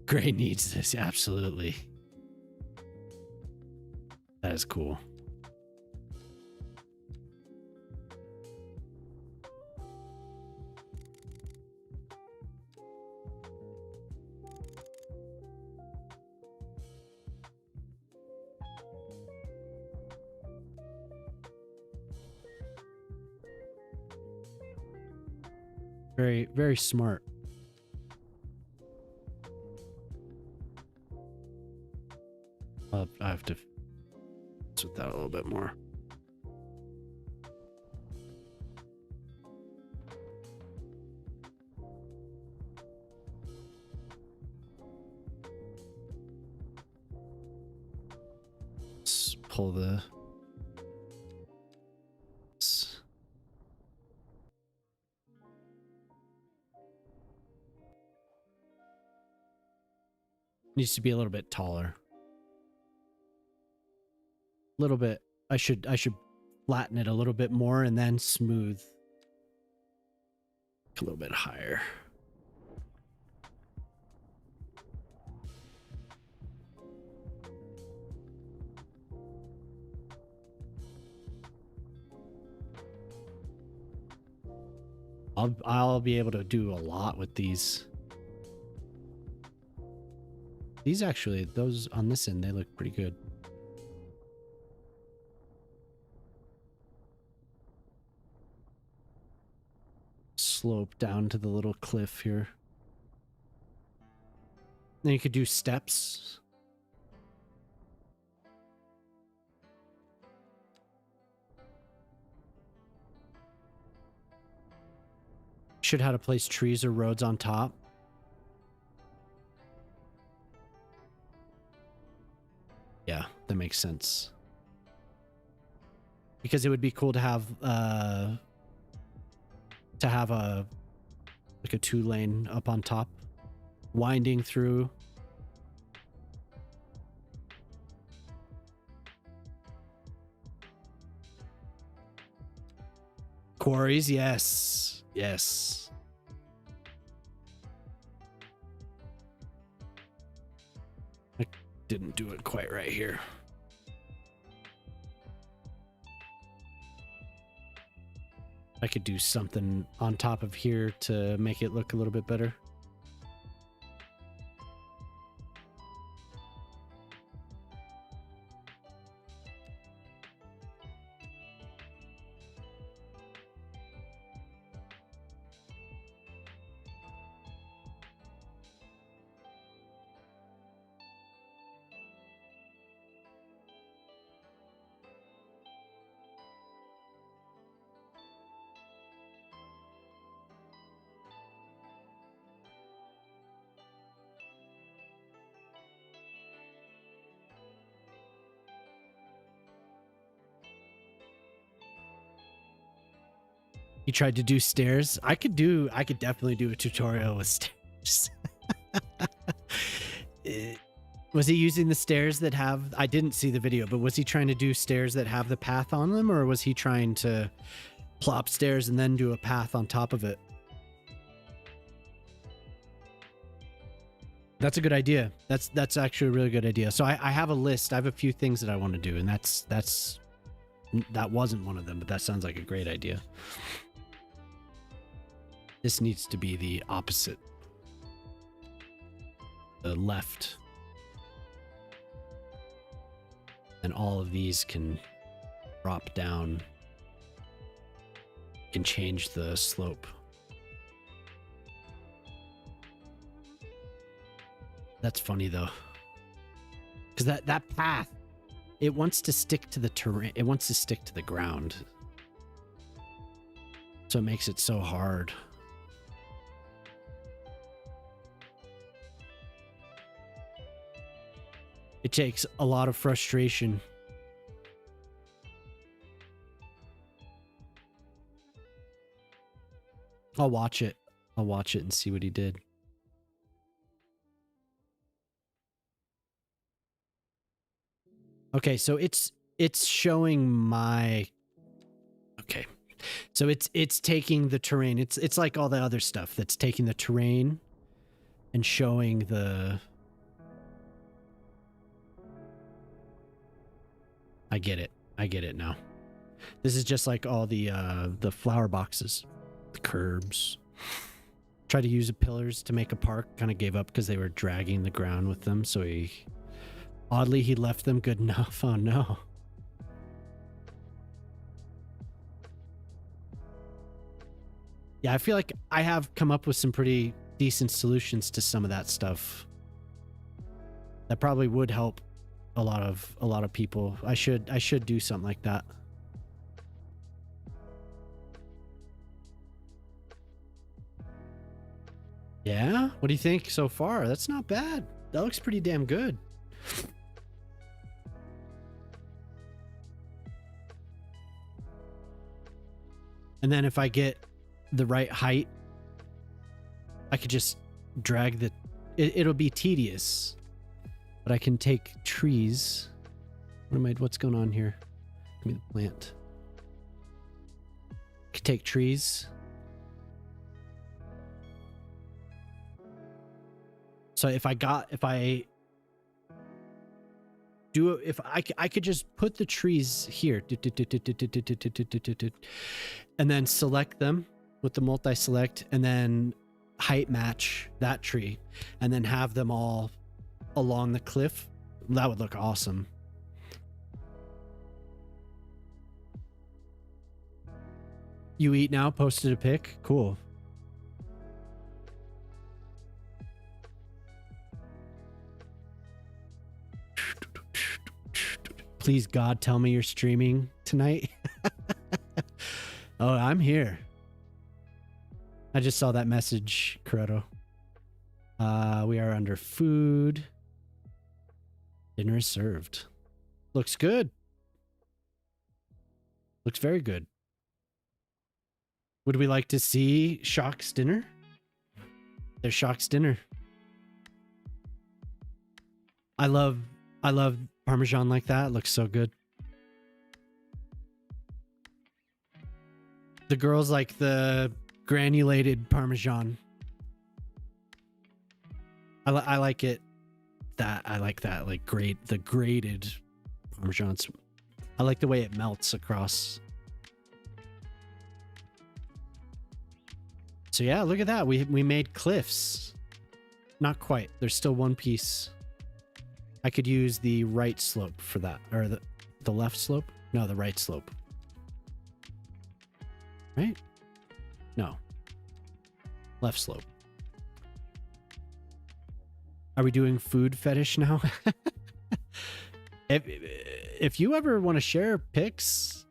Gray needs this, absolutely. That is cool. Very, very smart. I have to mess with that a little bit more. Let's pull the... Needs to be a little bit taller. A little bit. I should flatten it a little bit more and then smooth. A little bit higher. I'll be able to do a lot with these. These actually, those on this end, they look pretty good. Slope down to the little cliff here. Then you could do steps. Should how to place trees or roads on top. Yeah, that makes sense. Because it would be cool to have a like a 2-lane up on top, winding through. Quarries, yes. Yes. I didn't do it quite right here. I could do something on top of here to make it look a little bit better. You tried to do stairs. I could definitely do a tutorial with stairs. Was he using the stairs that have, I didn't see the video, but was he trying to do stairs that have the path on them, or was he trying to plop stairs and then do a path on top of it? That's a good idea. That's actually a really good idea. So I have a list. I have a few things that I want to do, and that wasn't one of them, but that sounds like a great idea. This needs to be the opposite. The left. And all of these can drop down. Can change the slope. That's funny though. Because that path, it wants to stick to the terrain. It wants to stick to the ground. So it makes it so hard. It takes a lot of frustration. I'll watch it. I'll watch it and see what he did. Okay, so it's showing my... Okay. So it's taking the terrain. It's like all the other stuff that's taking the terrain and showing the... I get it. I get it now. This is just like all the flower boxes, the curbs. Tried to use the pillars to make a park, kind of gave up because they were dragging the ground with them. So oddly, he left them good enough. Oh no. Yeah, I feel like I have come up with some pretty decent solutions to some of that stuff. That probably would help a lot of people. I should do something like that. Yeah? What do you think so far? That's not bad. That looks pretty damn good. And then if I get the right height, I could just drag it'll be tedious. But I can take trees. What's going on here? Give me the plant. I can take trees. So if I could just put the trees here and then select them with the multi-select, and then height match that tree, and then have them all along the cliff. That would look awesome. You eat now, posted a pic. Cool. Please, God, tell me you're streaming tonight. Oh, I'm here. I just saw that message, Corretto. We are under food. Dinner is served. Looks good. Looks very good. Would we like to see Shock's dinner? There's Shock's dinner. I love Parmesan like that. It looks so good. The girls like the granulated Parmesan. I like it. I like that. Like the grated Parmesans. I like the way it melts across. So yeah, look at that. We made cliffs. Not quite. There's still one piece. I could use the right slope for that. Or the left slope? No, the right slope. Right? No. Left slope. Are we doing food fetish now? If you ever want to share pics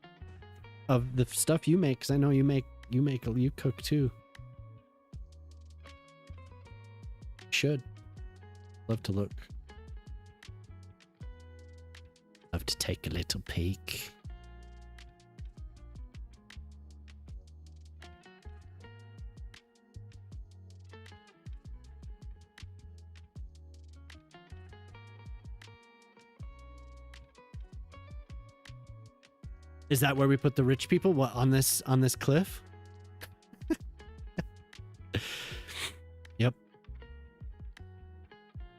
of the stuff you make, because I know you cook too. Should. Love to look. Love to take a little peek. Is that where we put the rich people? What, on this cliff? Yep.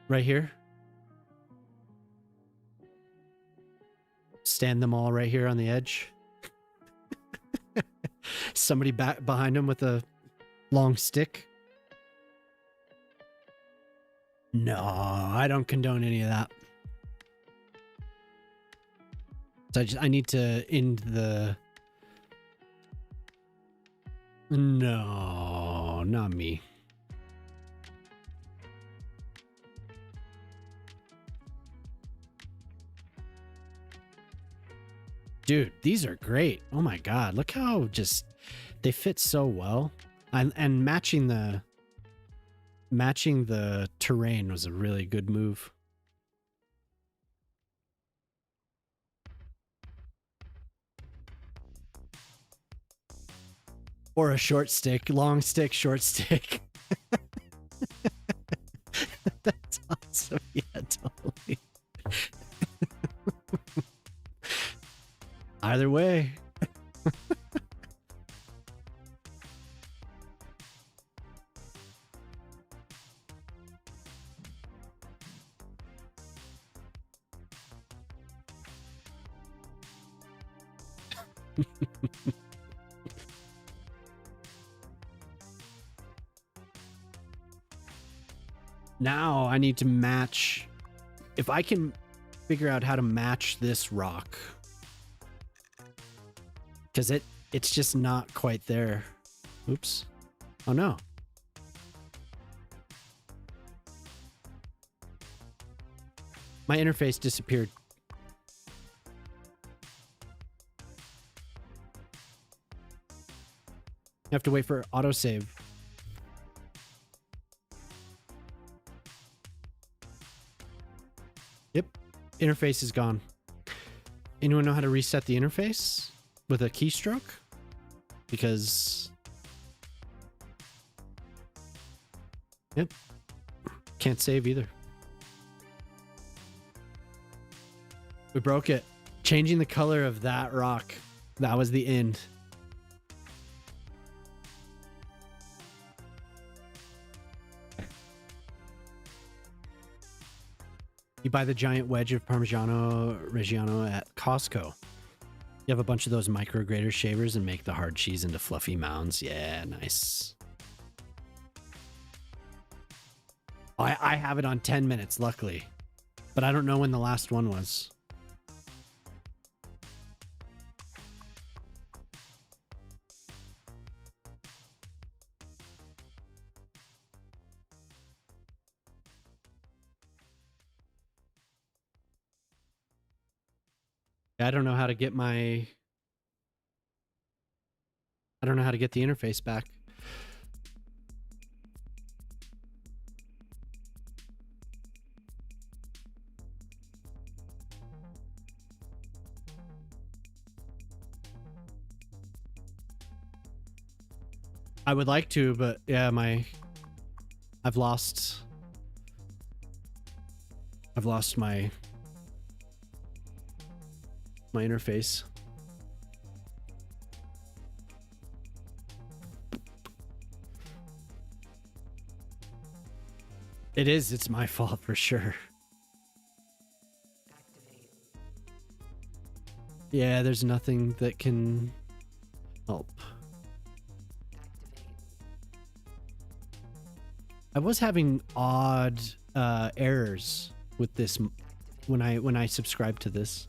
Right here. Stand them all right here on the edge. Somebody back behind him with a long stick. No, I don't condone any of that. So I need to end the... No, not me. Dude, these are great. Oh my God. Look how just they fit so well. And matching the terrain was a really good move. Or a short stick, long stick, short stick. That's awesome. Yeah, totally. Either way. Now I need to match. If I can figure out how to match this rock, because it's just not quite there. Oops. Oh no. My interface disappeared. You have to wait for autosave. Yep, interface is gone. Anyone know how to reset the interface with a keystroke? Because... Yep, can't save either. We broke it. Changing the color of that rock. That was the end. You buy the giant wedge of Parmigiano Reggiano at Costco. You have a bunch of those micrograter shavers and make the hard cheese into fluffy mounds. Yeah, nice. I have it on 10 minutes, luckily. But I don't know when the last one was. I don't know how to get my... I don't know how to get the interface back. I would like to, but yeah, I've lost my interface. It's my fault for sure. Yeah, there's nothing that can help. I was having odd errors with this when I subscribed to this.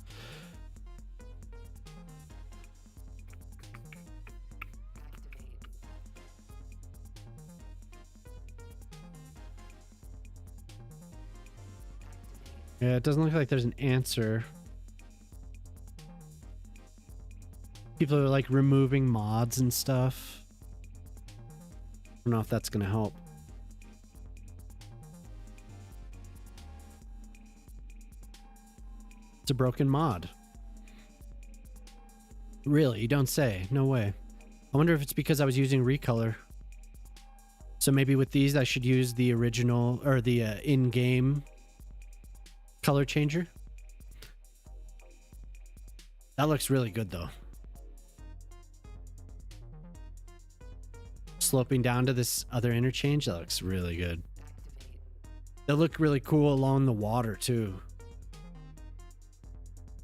Yeah, it doesn't look like there's an answer. People are like removing mods and stuff. I don't know if that's gonna help. It's a broken mod. Really? You don't say. No way. I wonder if it's because I was using recolor. So maybe with these I should use the original or the in-game color changer. That looks really good though. Sloping down to this other interchange, that looks really good. They look really cool along the water too.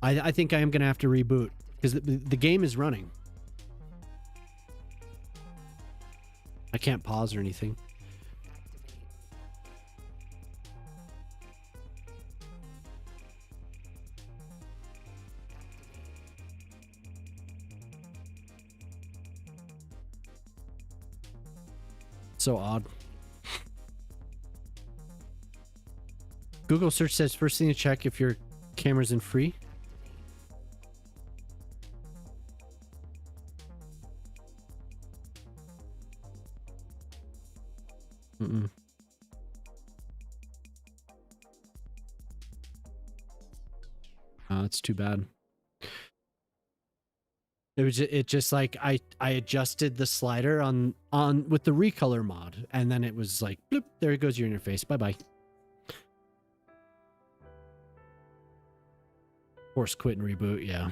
I think I am gonna have to reboot because the game is running. I can't pause or anything. So odd. Google search says first thing to check if your camera's in free. Oh, that's too bad. It just like I adjusted the slider on with the recolor mod, and then it was like bloop, there goes your interface. Bye bye. Force quit and reboot, yeah.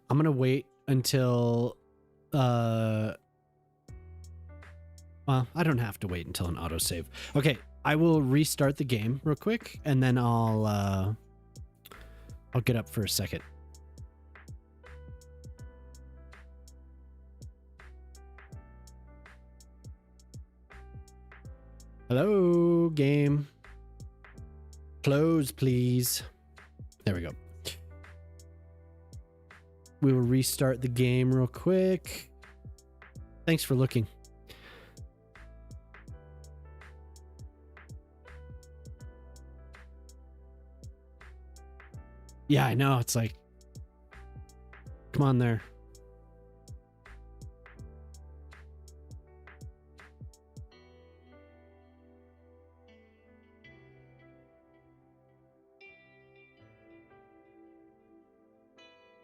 I'm gonna wait until well, I don't have to wait until an autosave. Okay, I will restart the game real quick and then I'll get up for a second. Hello, game. Close, please. There we go. We will restart the game real quick. Thanks for looking. Yeah, I know. It's like, come on there.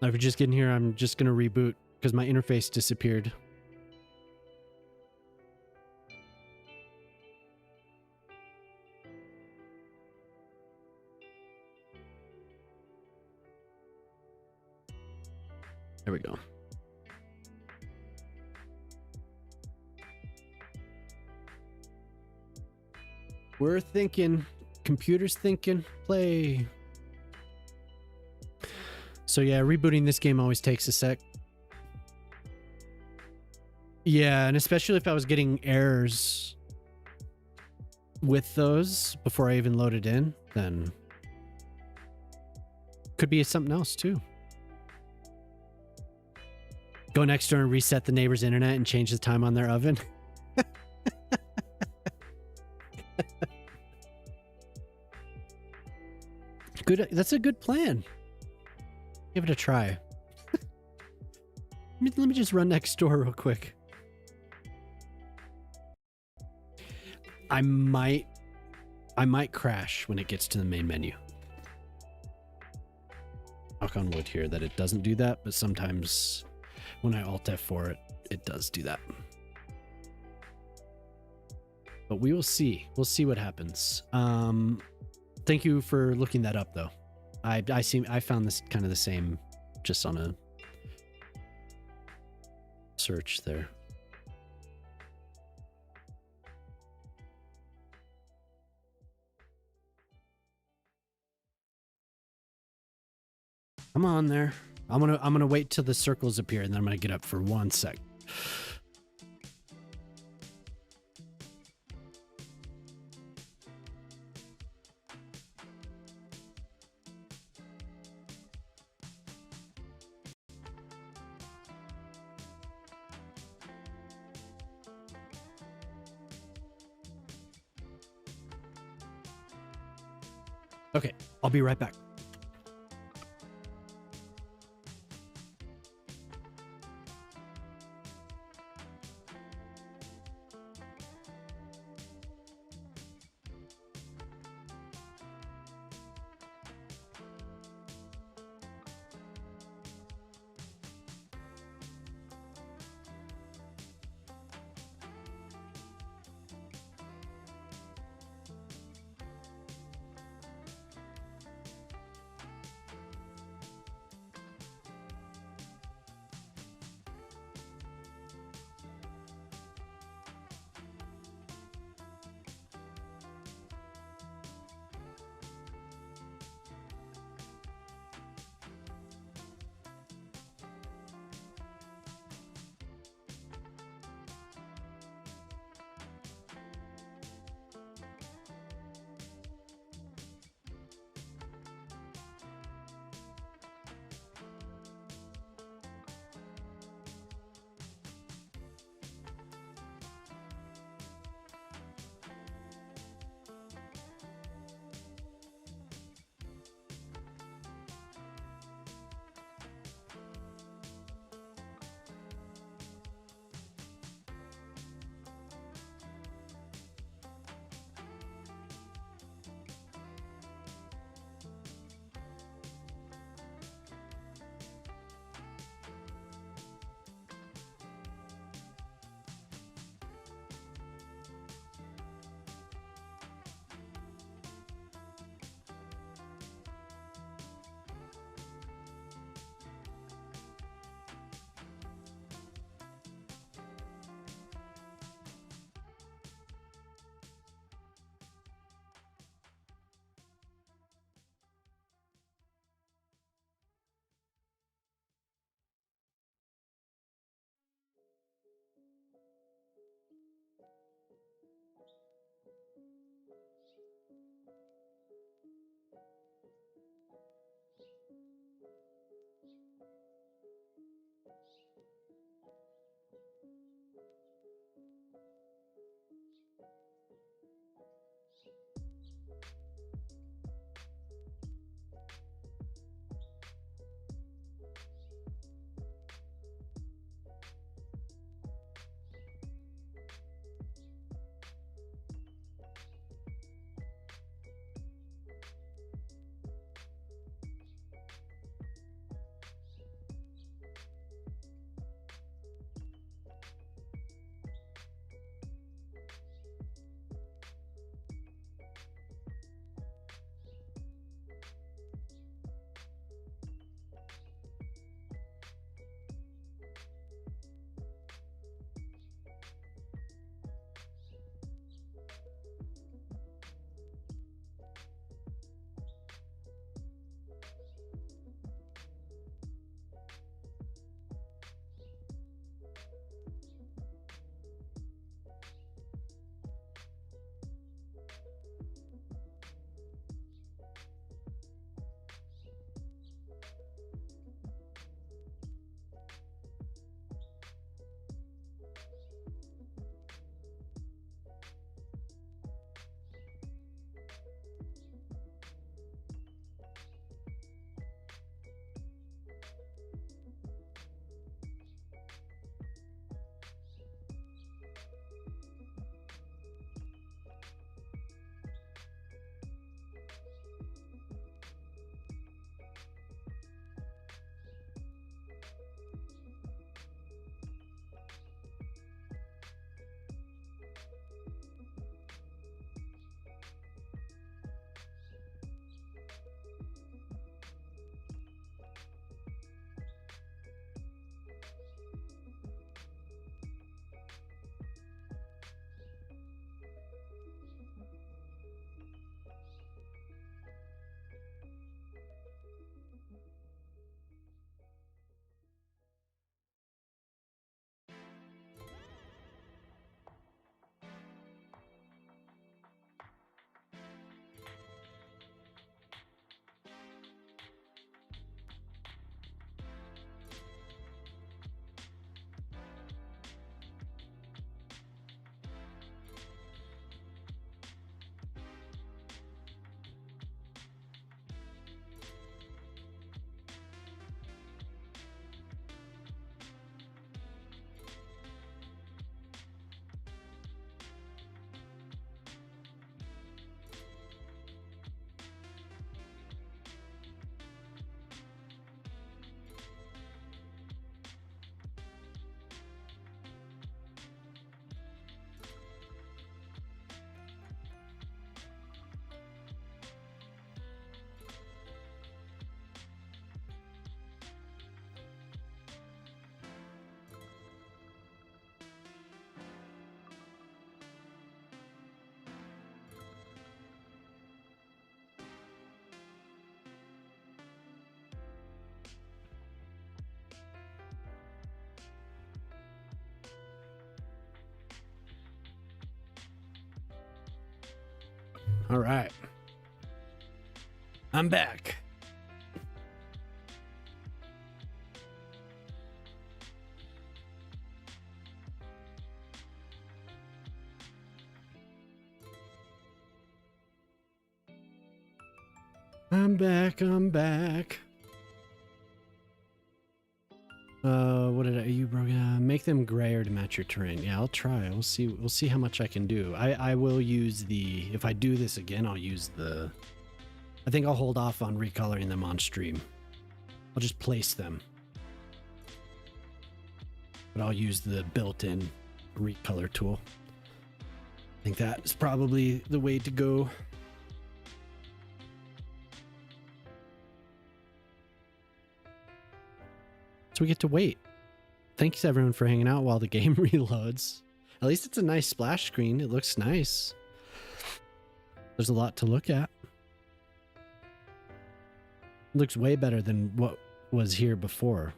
If you're just getting here, I'm just going to reboot because my interface disappeared. There we go. We're thinking Computer's thinking. Play. So yeah, rebooting this game always takes a sec. Yeah, and especially if I was getting errors with those before I even loaded in, then could be something else too. Go next door and reset the neighbor's internet and change the time on their oven. Good. That's a good plan. Give it a try. Let me just run next door real quick. I might crash when it gets to the main menu. Knock on wood here that it doesn't do that, but sometimes when I Alt F4 it, it does do that. But we will see. We'll see what happens. Thank you for looking that up though. I found this kind of the same just on a search there. Come on there. I'm gonna wait till the circles appear and then I'm gonna get up for 1 sec. Okay, I'll be right back. All right. I'm back. I'm back. What did you broke? Make them grayer to match your terrain. Yeah, I'll try. We'll see how much I can do. I will use the, if I do this again, I'll use the, I think I'll hold off on recoloring them on stream. I'll just place them. But I'll use the built-in recolor tool. I think that is probably the way to go. So we get to wait. Thanks everyone for hanging out while the game reloads. At least it's a nice splash screen. It looks nice. There's a lot to look at. It looks way better than what was here before.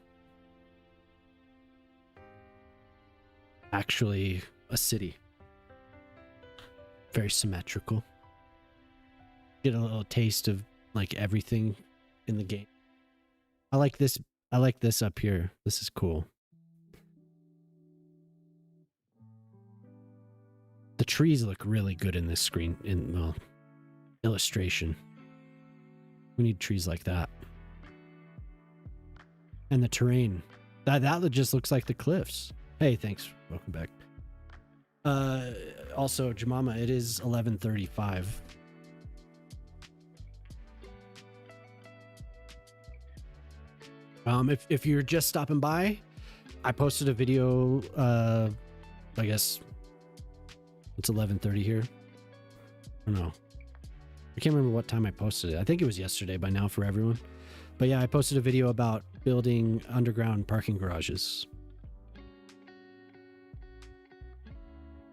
Actually, a city. Very symmetrical. Get a little taste of like everything in the game. I like this up here. This is cool. The trees look really good in this screen, in illustration. We need trees like that. And the terrain. That just looks like the cliffs. Hey, thanks. Welcome back. Also, Jamama, it is 11:35. If you're just stopping by, I posted a video, I guess it's 11:30 here. I don't know. I can't remember what time I posted it. I think it was yesterday by now for everyone. But yeah, I posted a video about building underground parking garages.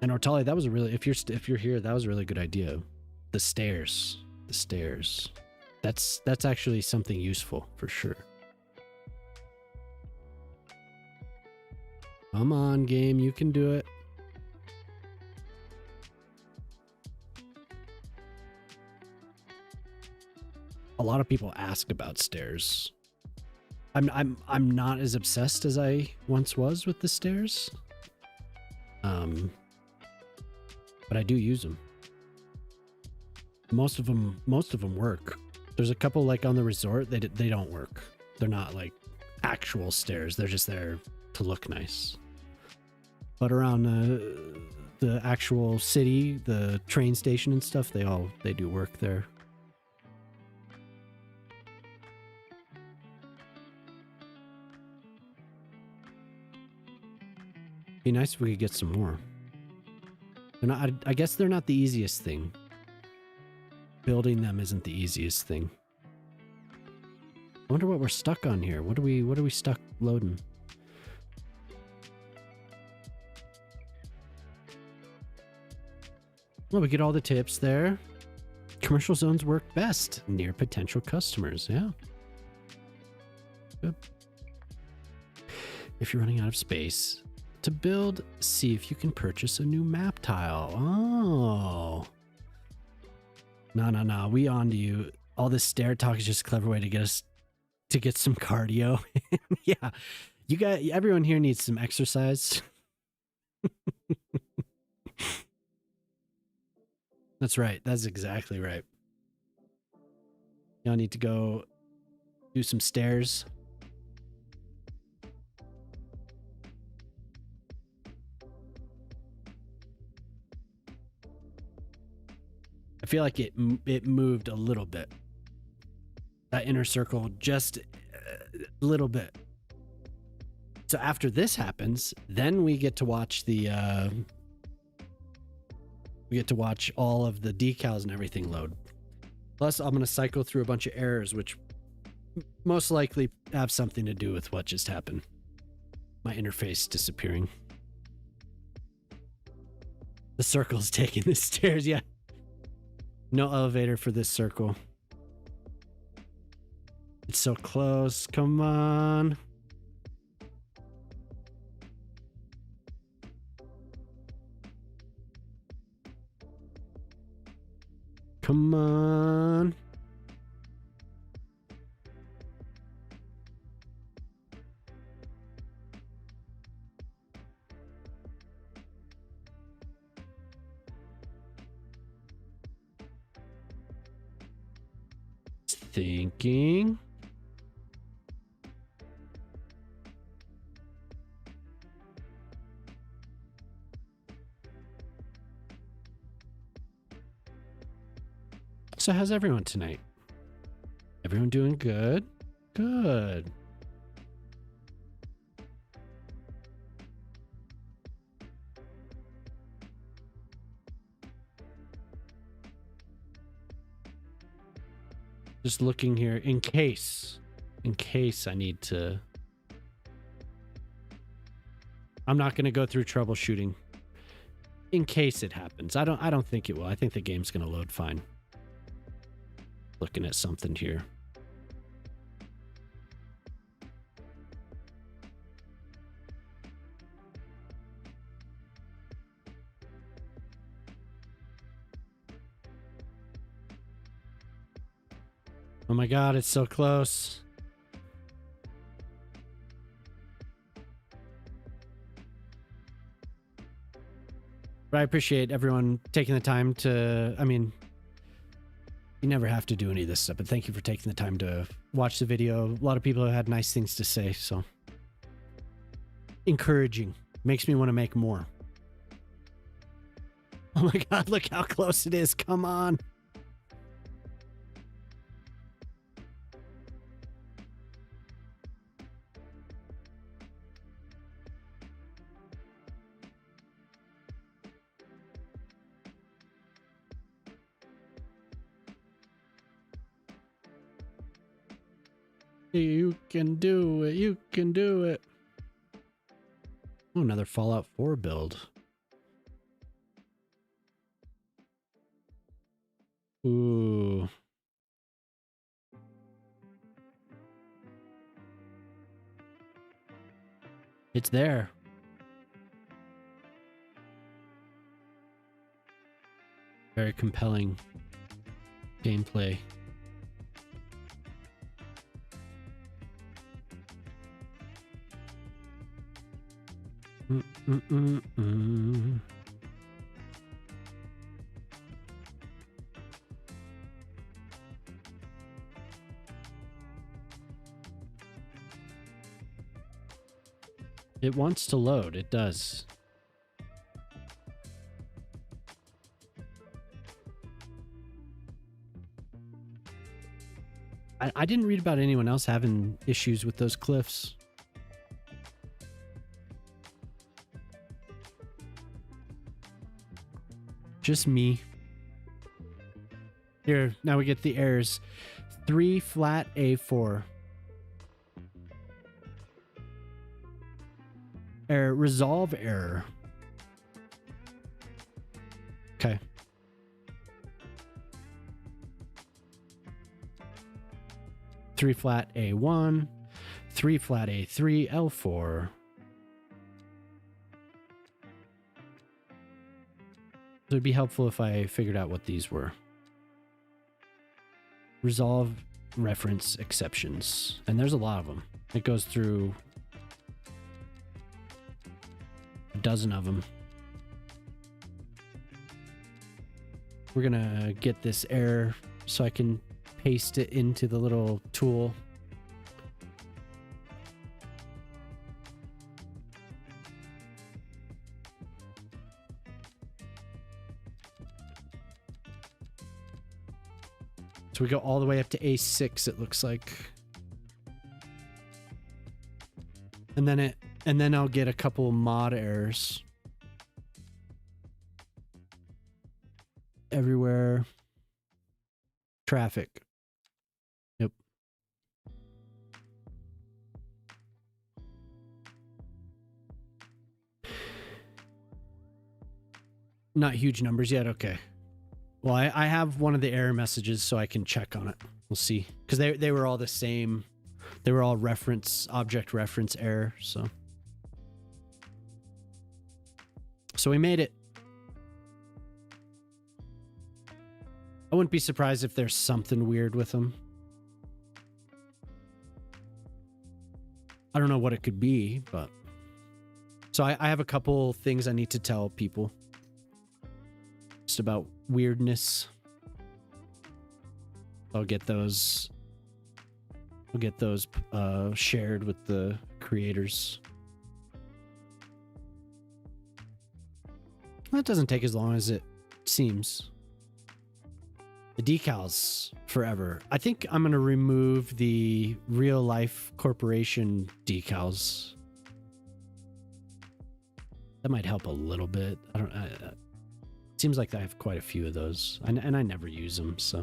And Ortali, that was a really, if you're here, that was a really good idea. The stairs. That's actually something useful for sure. Come on, game, you can do it. A lot of people ask about stairs. I'm not as obsessed as I once was with the stairs. But I do use them. Most of them work. There's a couple like on the resort, they don't work. They're not like actual stairs. They're just there to look nice. But around the actual city, the train station and stuff, they do work there. Be nice if we could get some more. I guess they're not the easiest thing. Building them isn't the easiest thing. I wonder what we're stuck on here. What are we stuck loading? Well, we get all the tips there. Commercial zones work best near potential customers. Yeah. Good. If you're running out of space to build, see if you can purchase a new map tile. Oh. No. We on to you. All this stair talk is just a clever way to get some cardio. Yeah. Everyone here needs some exercise. That's right. That's exactly right. Y'all need to go do some stairs. I feel like it moved a little bit. That inner circle just a little bit. So after this happens, then we get to watch all of the decals and everything load. Plus, I'm going to cycle through a bunch of errors, which most likely have something to do with what just happened. My interface disappearing. The circle's taking the stairs, yeah. No elevator for this circle. It's so close. Come on. Come on. Thinking. So how's everyone tonight? Everyone doing good? Good. Just looking here in case I need to. I'm not going to go through troubleshooting in case it happens. I don't think it will. I think the game's going to load fine. Looking at something here. Oh my God, it's so close. But I appreciate everyone taking the time to, I mean, you never have to do any of this stuff, but thank you for taking the time to watch the video. A lot of people have had nice things to say, so encouraging. Makes me want to make more. Oh my God, look how close it is. Come on. You can do it. You can do it. Oh, another Fallout 4 build. Ooh. It's there. Very compelling gameplay. It wants to load. It does. I didn't read about anyone else having issues with those cliffs. Just me. Here, now we get the errors. 3 flat A4. Error, resolve error. Okay. Three flat A1, 3 flat A3, L4. So it'd be helpful if I figured out what these were. Resolve reference exceptions. And there's a lot of them. It goes through a dozen of them. We're gonna get this error so I can paste it into the little tool. So we go all the way up to A6, it looks like. And then I'll get a couple mod errors. Everywhere. Traffic. Yep. Not huge numbers yet. Okay. Well, I have one of the error messages so I can check on it. We'll see. Because they were all the same. They were all object reference error. So we made it. I wouldn't be surprised if there's something weird with them. I don't know what it could be, but... So I have a couple things I need to tell people. Just about weirdness. I'll get those shared with the creators. That doesn't take as long as it seems. The decals forever. I think I'm gonna remove the real life corporation decals. That might help a little bit. It seems like I have quite a few of those, and I never use them, so.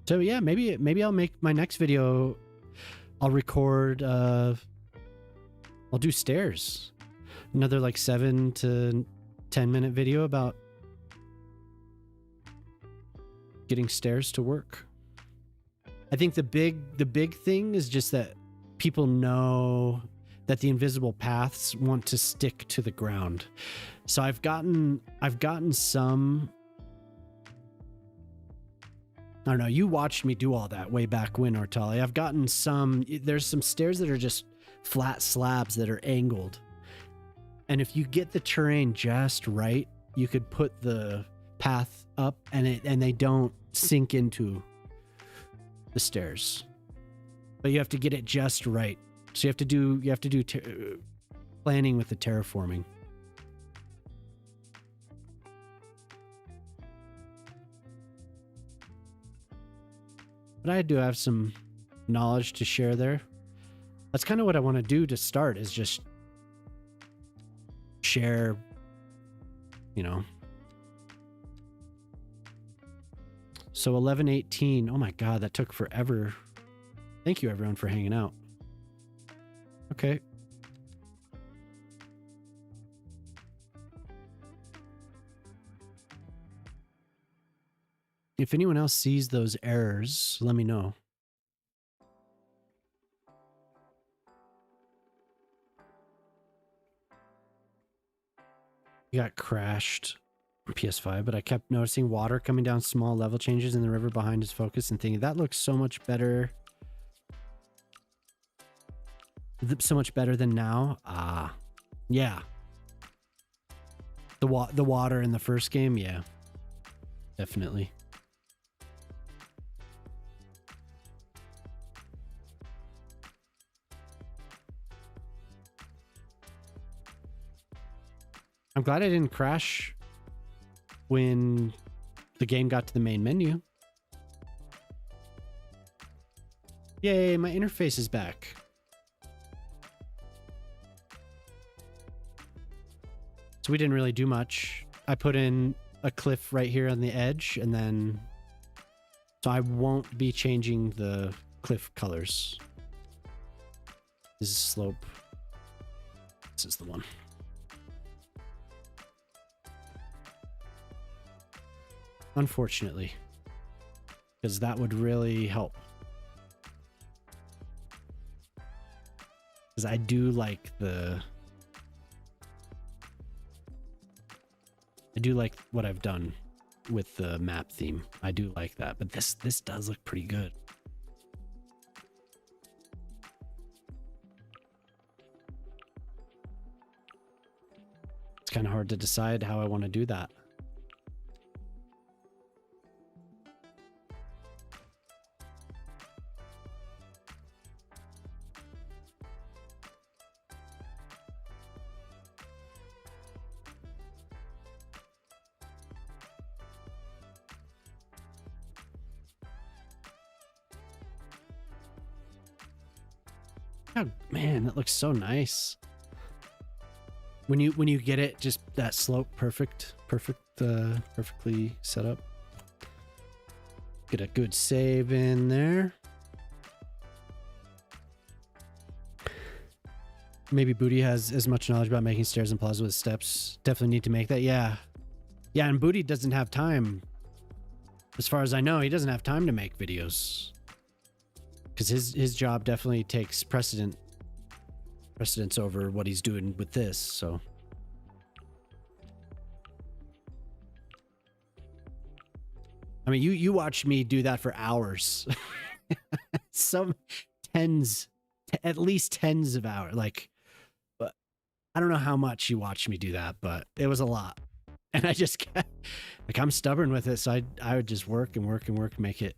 So yeah, maybe I'll make my next video. I'll record. I'll do stairs. Another like 7 to 10 minute video about getting stairs to work. I think the big thing is just that people know that the invisible paths want to stick to the ground. So I've gotten some. I don't know, you watched me do all that way back when, Ortali. I've gotten there's some stairs that are just flat slabs that are angled. And if you get the terrain just right, you could put the path up and they don't sink into the stairs. But you have to get it just right. So you have to do planning with the terraforming. But I do have some knowledge to share there. That's kind of what I want to do to start, is just share, you know. So 11:18. Oh my God, that took forever. Thank you everyone for hanging out. Okay. If anyone else sees those errors, let me know. You got crashed on PS5, but I kept noticing water coming down small level changes in the river behind his focus and thinking, that looks so much better. So much better than now. Ah, yeah. The water in the first game, yeah. Definitely. I'm glad I didn't crash when the game got to the main menu. Yay, my interface is back. So we didn't really do much. I put in a cliff right here on the edge, and then... So I won't be changing the cliff colors. This is slope. This is the one. Unfortunately, because that would really help. Because I do like what I've done with the map theme. I do like that, but this does look pretty good. It's kind of hard to decide how I want to do that. Oh, man, that looks so nice. When you get it, just that slope, perfectly set up. Get a good save in there. Maybe Booty has as much knowledge about making stairs and plazas with steps. Definitely need to make that. Yeah, and Booty doesn't have time. As far as I know, he doesn't have time to make videos because his job definitely takes precedence over what he's doing with this. So I mean, you watch me do that for hours. Some tens, at least tens of hours. Like, but I don't know how much you watched me do that, but it was a lot. And I just kept, like, I'm stubborn with it, so I would just work and work and work, make it.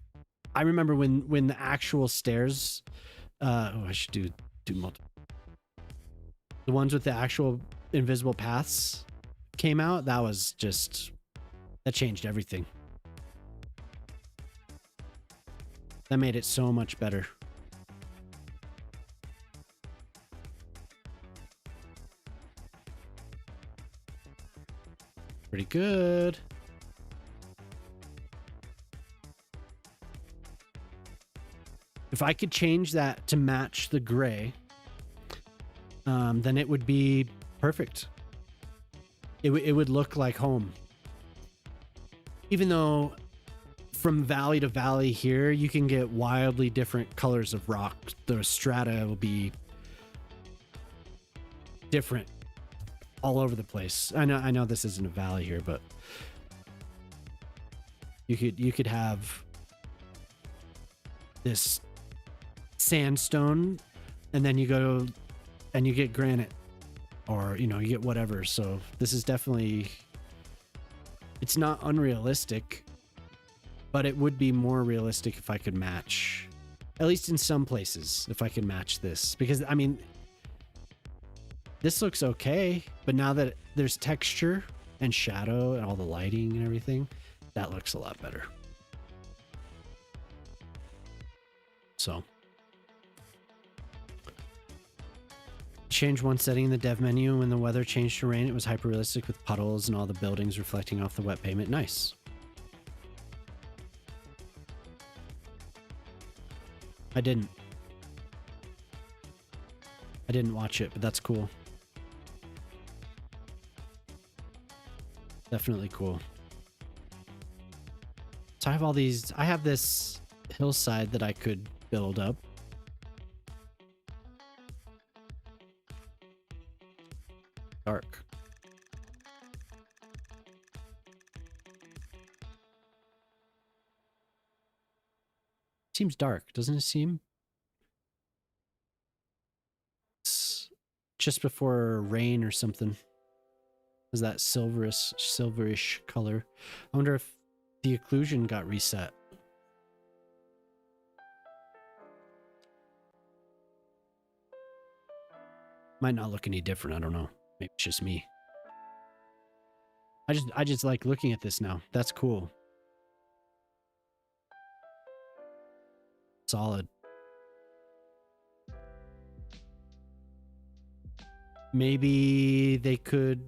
I remember when the actual stairs, I should do multiple. The ones with the actual invisible paths came out. That changed everything. That made it so much better. Pretty good. If I could change that to match the gray, then it would be perfect. It would look like home. Even though from valley to valley here, you can get wildly different colors of rock. The strata will be different all over the place. I know this isn't a valley here, but you could have this sandstone, and then you go and you get granite, or you get whatever. So this is definitely, it's not unrealistic, but it would be more realistic if I could match, at least in some places, if I could match this. Because I mean, this looks okay, but now that there's texture and shadow and all the lighting and everything, that looks a lot better. So change one setting in the dev menu, and when the weather changed to rain, it was hyper realistic with puddles and all the buildings reflecting off the wet pavement. Nice. I didn't watch it, but that's cool. Definitely cool. So I have this hillside that I could build up. Dark. Seems dark, doesn't it seem? It's just before rain or something. Is that silverish color? I wonder if the occlusion got reset. Might not look any different. I don't know. Maybe it's just me. I just like looking at this now. That's cool. Solid. Maybe they could.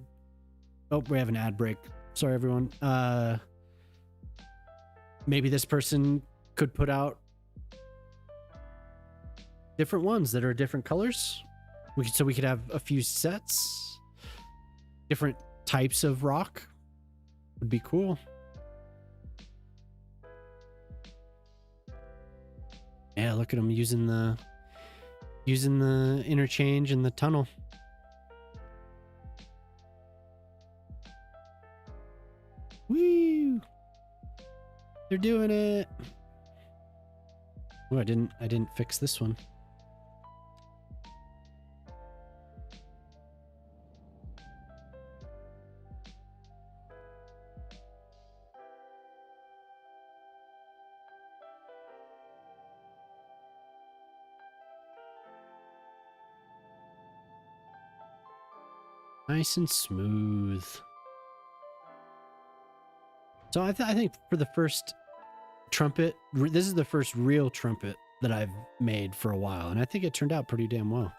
Oh, we have an ad break. Sorry, everyone. Maybe this person could put out different ones that are different colors. So we could have a few sets, different types of rock. Would be cool. Yeah, look at them using the interchange and the tunnel. Woo! They're doing it. Oh, I didn't fix this one. Nice and smooth. So I think for the first trumpet, this is the first real trumpet that I've made for a while, and I think it turned out pretty damn well.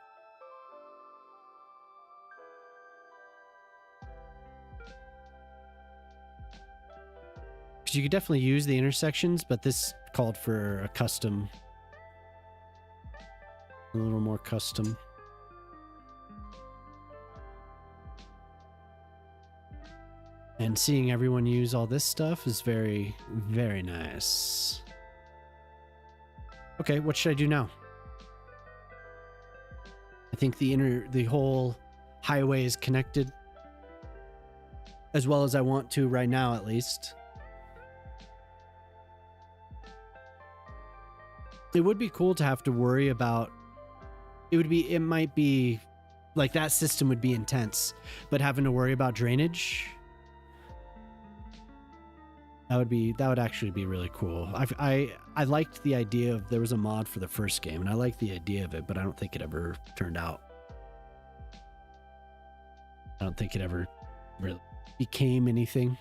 Because you could definitely use the intersections, but this called for a little more custom. And seeing everyone use all this stuff is very, very nice. Okay, what should I do now? I think the whole highway is connected as well as I want to right now, at least. It would be cool to have to worry about, it might be like that system would be intense, but having to worry about drainage, that would actually be really cool. I liked the idea of, there was a mod for the first game and I liked the idea of it, but I don't think it ever turned out. I don't think it ever really became anything.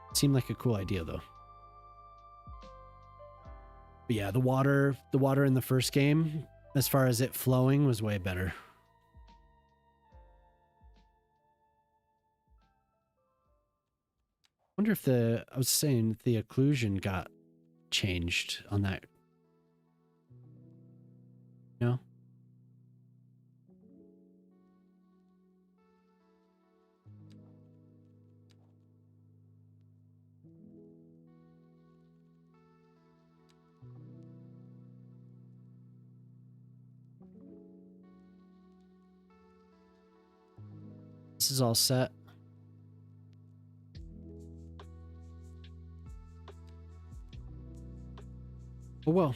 It seemed like a cool idea though. But yeah, the water in the first game, as far as it flowing, was way better. Wonder if I was saying the occlusion got changed on that. No? This is all set. Oh, well.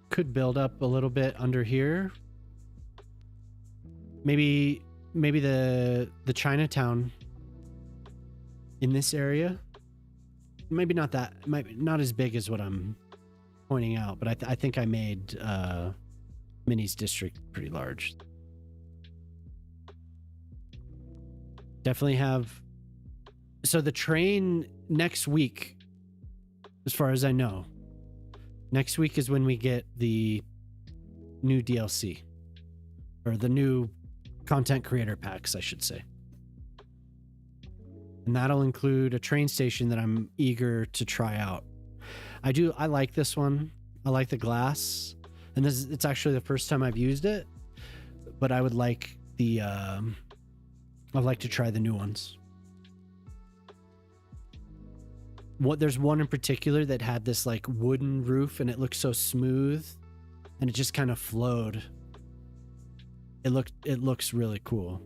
Could build up a little bit under here. Maybe the Chinatown in this area. Maybe not that, not as big as what I'm pointing out, but I think I made Minnie's district pretty large. Definitely have. So the train next week, as far as I know, next week is when we get the new DLC, or the new content creator packs, I should say. And that'll include a train station that I'm eager to try out. I like this one. I like the glass, and it's actually the first time I've used it, but I would like I'd like to try the new ones. There's one in particular that had this like wooden roof and it looked so smooth and it just kind of flowed. It looks really cool.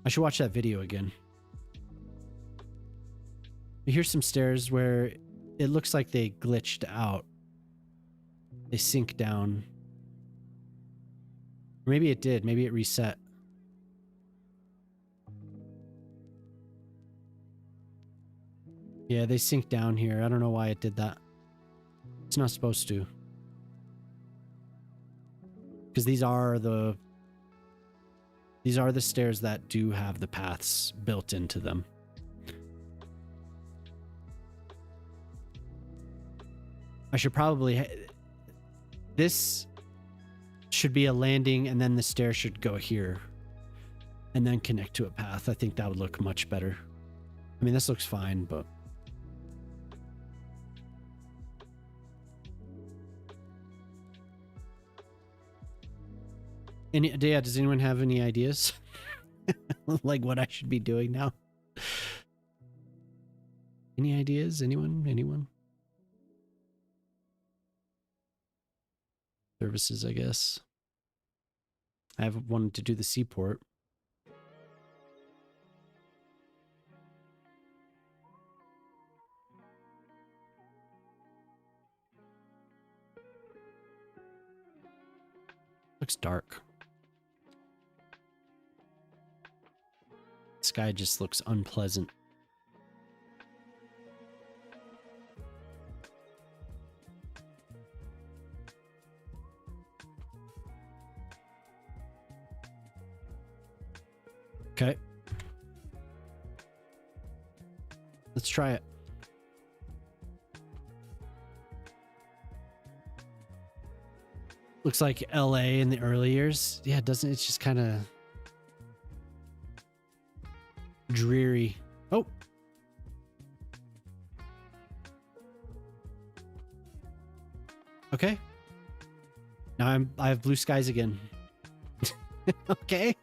I should watch that video again. Here's some stairs where it looks like they glitched out. They sink down. Maybe it did. Maybe it reset. Yeah, they sink down here. I don't know why it did that. It's not supposed to. Because these are the stairs that do have the paths built into them. I should probably... This should be a landing and then the stair should go here. And then connect to a path. I think that would look much better. I mean, this looks fine, but... does anyone have any ideas? Like what I should be doing now? Any ideas? Anyone? Services, I guess. I have wanted to do the seaport. Looks dark. Sky just looks unpleasant. Okay. Let's try it. Looks like LA in the early years. Yeah, doesn't it's just kind of dreary. Oh. Okay. Now I have blue skies again. Okay.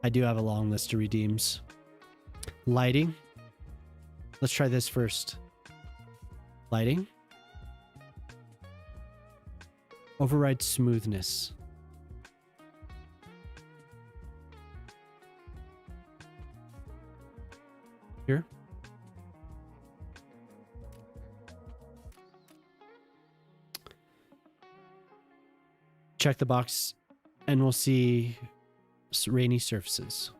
I do have a long list of redeems. Lighting. Let's try this first. Lighting. Override smoothness. Here. Check the box and we'll see rainy surfaces.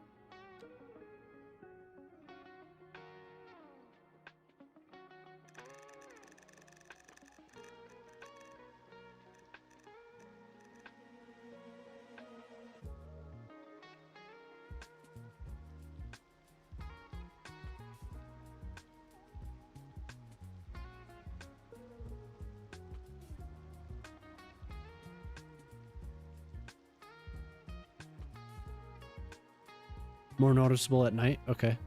More noticeable at night? Okay.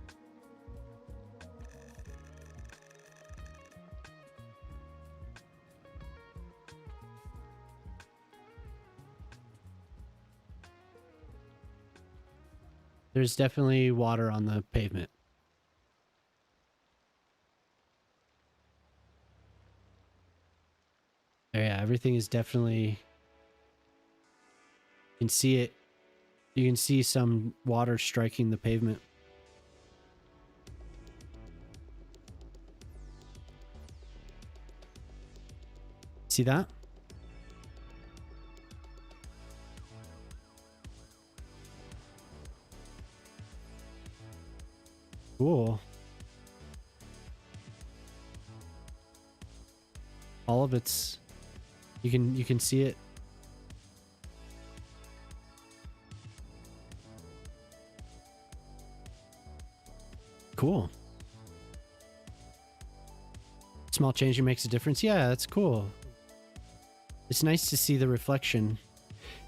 There's definitely water on the pavement. Yeah, everything is definitely... You can see it. You can see some water striking the pavement. See that? Cool. All of it's... You can see it. Cool. Small changing makes a difference. Yeah, that's cool. It's nice to see the reflection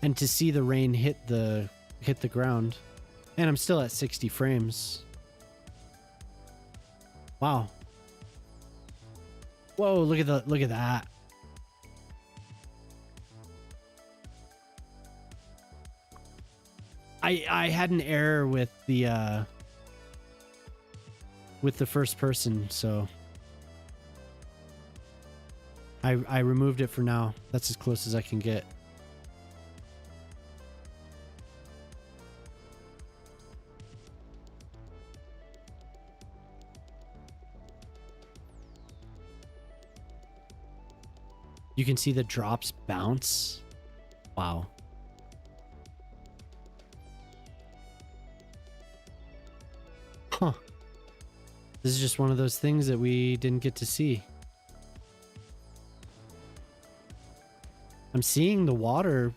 and to see the rain hit the ground. And I'm still at 60 frames. Wow. Whoa, look at that. I had an error with the first person, so I removed it for now. That's as close as I can get. You can see the drops bounce. Wow. Huh. This is just one of those things that we didn't get to see. I'm seeing the water,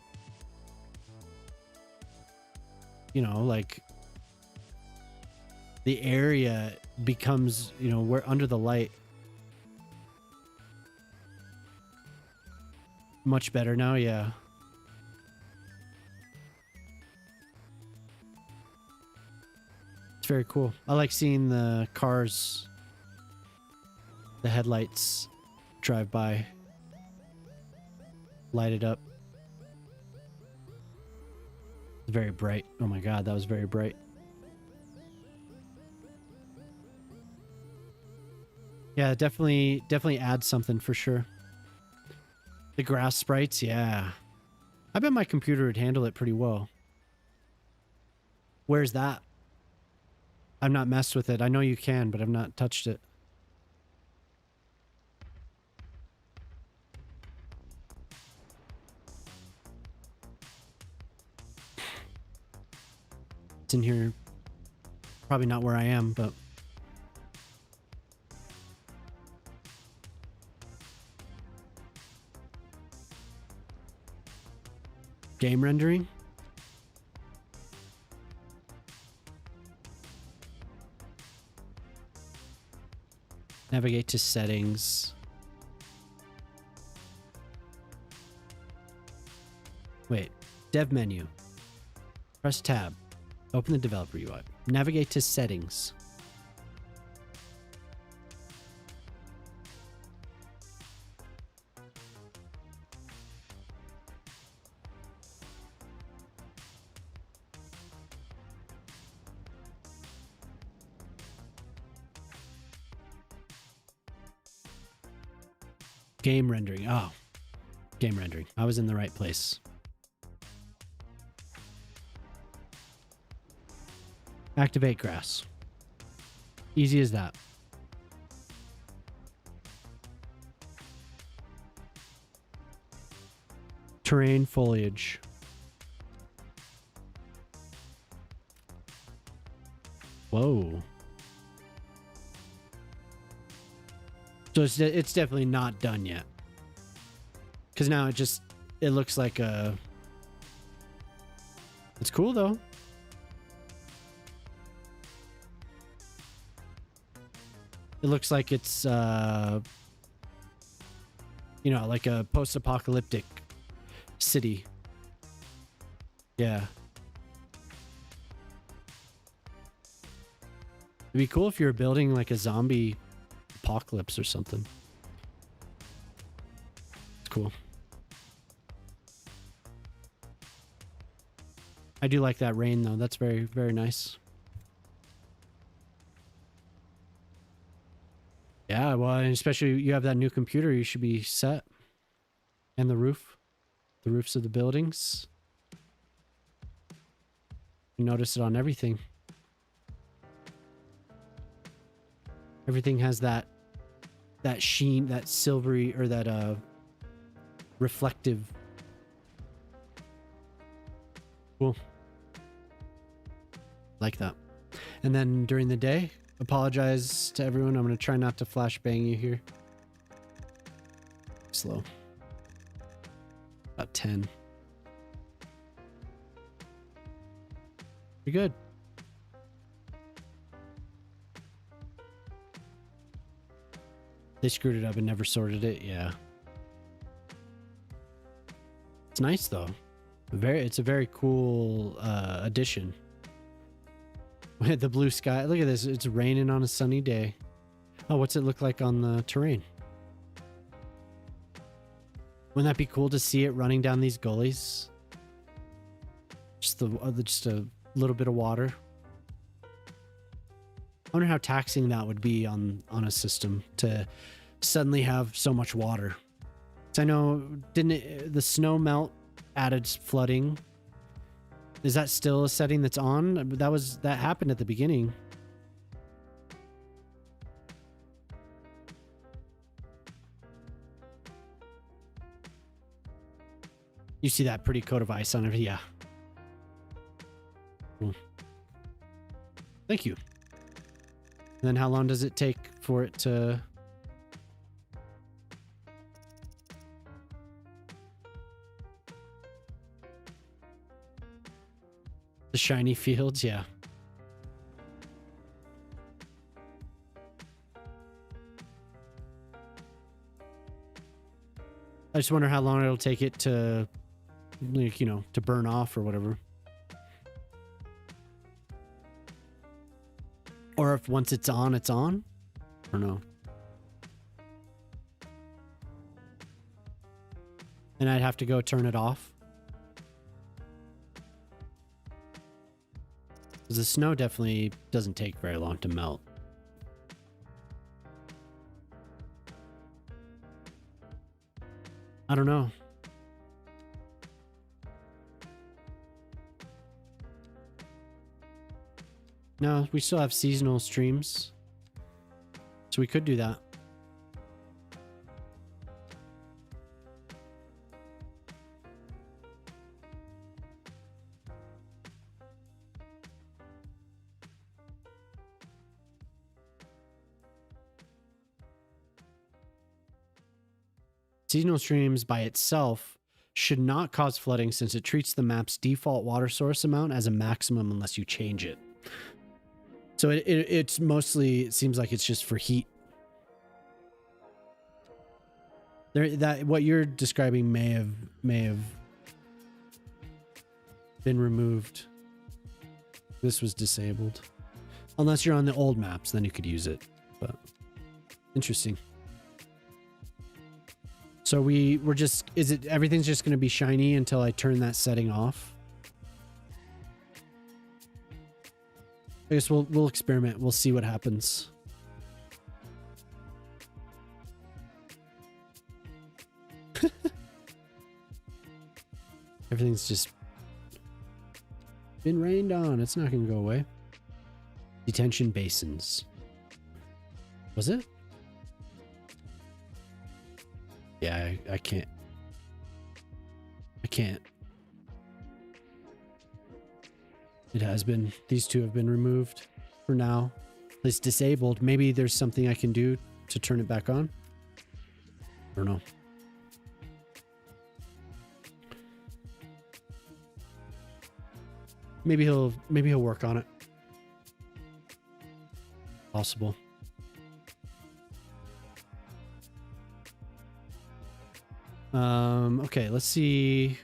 you know, like the area becomes, you know, we're under the light. Much better now, yeah. It's very cool. I like seeing the cars, the headlights drive by, light it up. It's very bright. Oh my god, that was very bright. Yeah, definitely adds something for sure. The grass sprites, yeah. I bet my computer would handle it pretty well. Where's that? I've not messed with it. I know you can, but I've not touched it. It's in here. Probably not where I am, but... Game rendering? Navigate to settings. Wait, dev menu. Press tab. Open the developer UI. Navigate to settings. Game rendering. Oh, game rendering. I was in the right place. Activate grass. Easy as that. Terrain foliage. Whoa. So it's definitely not done yet. Because now it looks like a... It's cool though. It looks like it's, like a post-apocalyptic city. Yeah. It'd be cool if you were building like a zombie apocalypse or something. It's cool. I do like that rain though. That's very, very nice. Yeah, well, and especially you have that new computer, you should be set. And the roofs of the buildings. You notice it on everything. Everything has that sheen, that silvery, or that reflective. Cool. Like that. And then during the day, apologize to everyone. I'm going to try not to flash bang you here. Slow. About 10. You're good. They screwed it up and never sorted it. Yeah. It's nice though. It's a very cool addition. The blue sky. Look at this. It's raining on a sunny day. Oh, what's it look like on the terrain? Wouldn't that be cool to see it running down these gullies? Just a little bit of water. I wonder how taxing that would be on a system to suddenly have so much water. So I know, the snow melt added flooding? Is that still a setting that's on? That happened at the beginning. You see that pretty coat of ice on it? Yeah. Cool. Thank you. And then how long does it take for it to... The shiny fields, yeah. I just wonder how long it'll take it to, like, to burn off or whatever. Or if once it's on, it's on? I don't know. And I'd have to go turn it off. Because the snow definitely doesn't take very long to melt. I don't know. No, we still have seasonal streams. So we could do that. Seasonal streams by itself should not cause flooding since it treats the map's default water source amount as a maximum unless you change it. So it's mostly, it seems like it's just for heat. That what you're describing may have been removed. This was disabled. Unless you're on the old maps, then you could use it. But interesting. So we're just, everything's just going to be shiny until I turn that setting off? I guess we'll experiment. We'll see what happens. Everything's just been rained on. It's not going to go away. Detention basins. Was it? Yeah, I can't. I can't. It has been. These two have been removed for now. It's disabled. Maybe there's something I can do to turn it back on. I don't know. Maybe he'll work on it. Possible. Okay, let's see.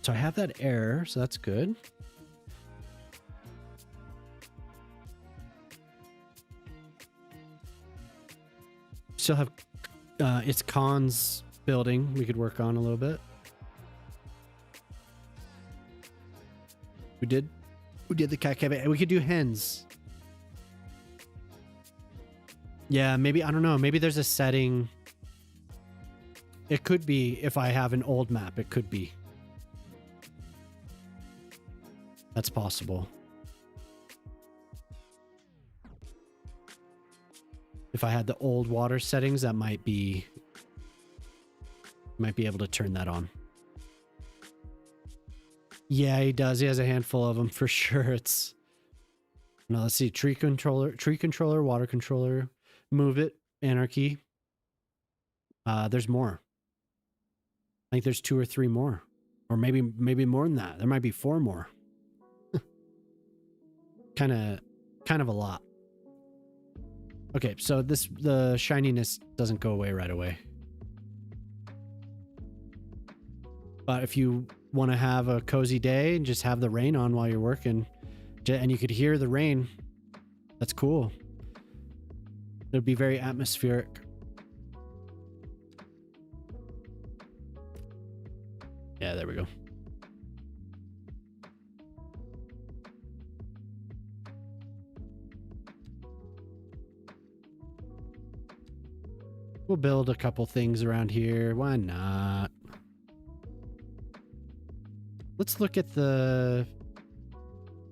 So I have that error, so that's good. Still have it's Khan's building we could work on a little bit. We did the cat cabinet. We could do hens. Yeah, maybe, I don't know. Maybe there's a setting. It could be if I have an old map. It could be. That's possible. If I had the old water settings, that might be able to turn that on. Yeah, he does. He has a handful of them for sure. It's no. Let's see. Tree controller, water controller, move it, anarchy. There's more. I think there's 2 or 3 more, or maybe more than that. There might be 4 more. kind of a lot. Okay, so the shininess doesn't go away right away. But if you want to have a cozy day and just have the rain on while you're working, and you could hear the rain, that's cool. It'll be very atmospheric. Yeah, there we go. We'll build a couple things around here. Why not? Let's look at the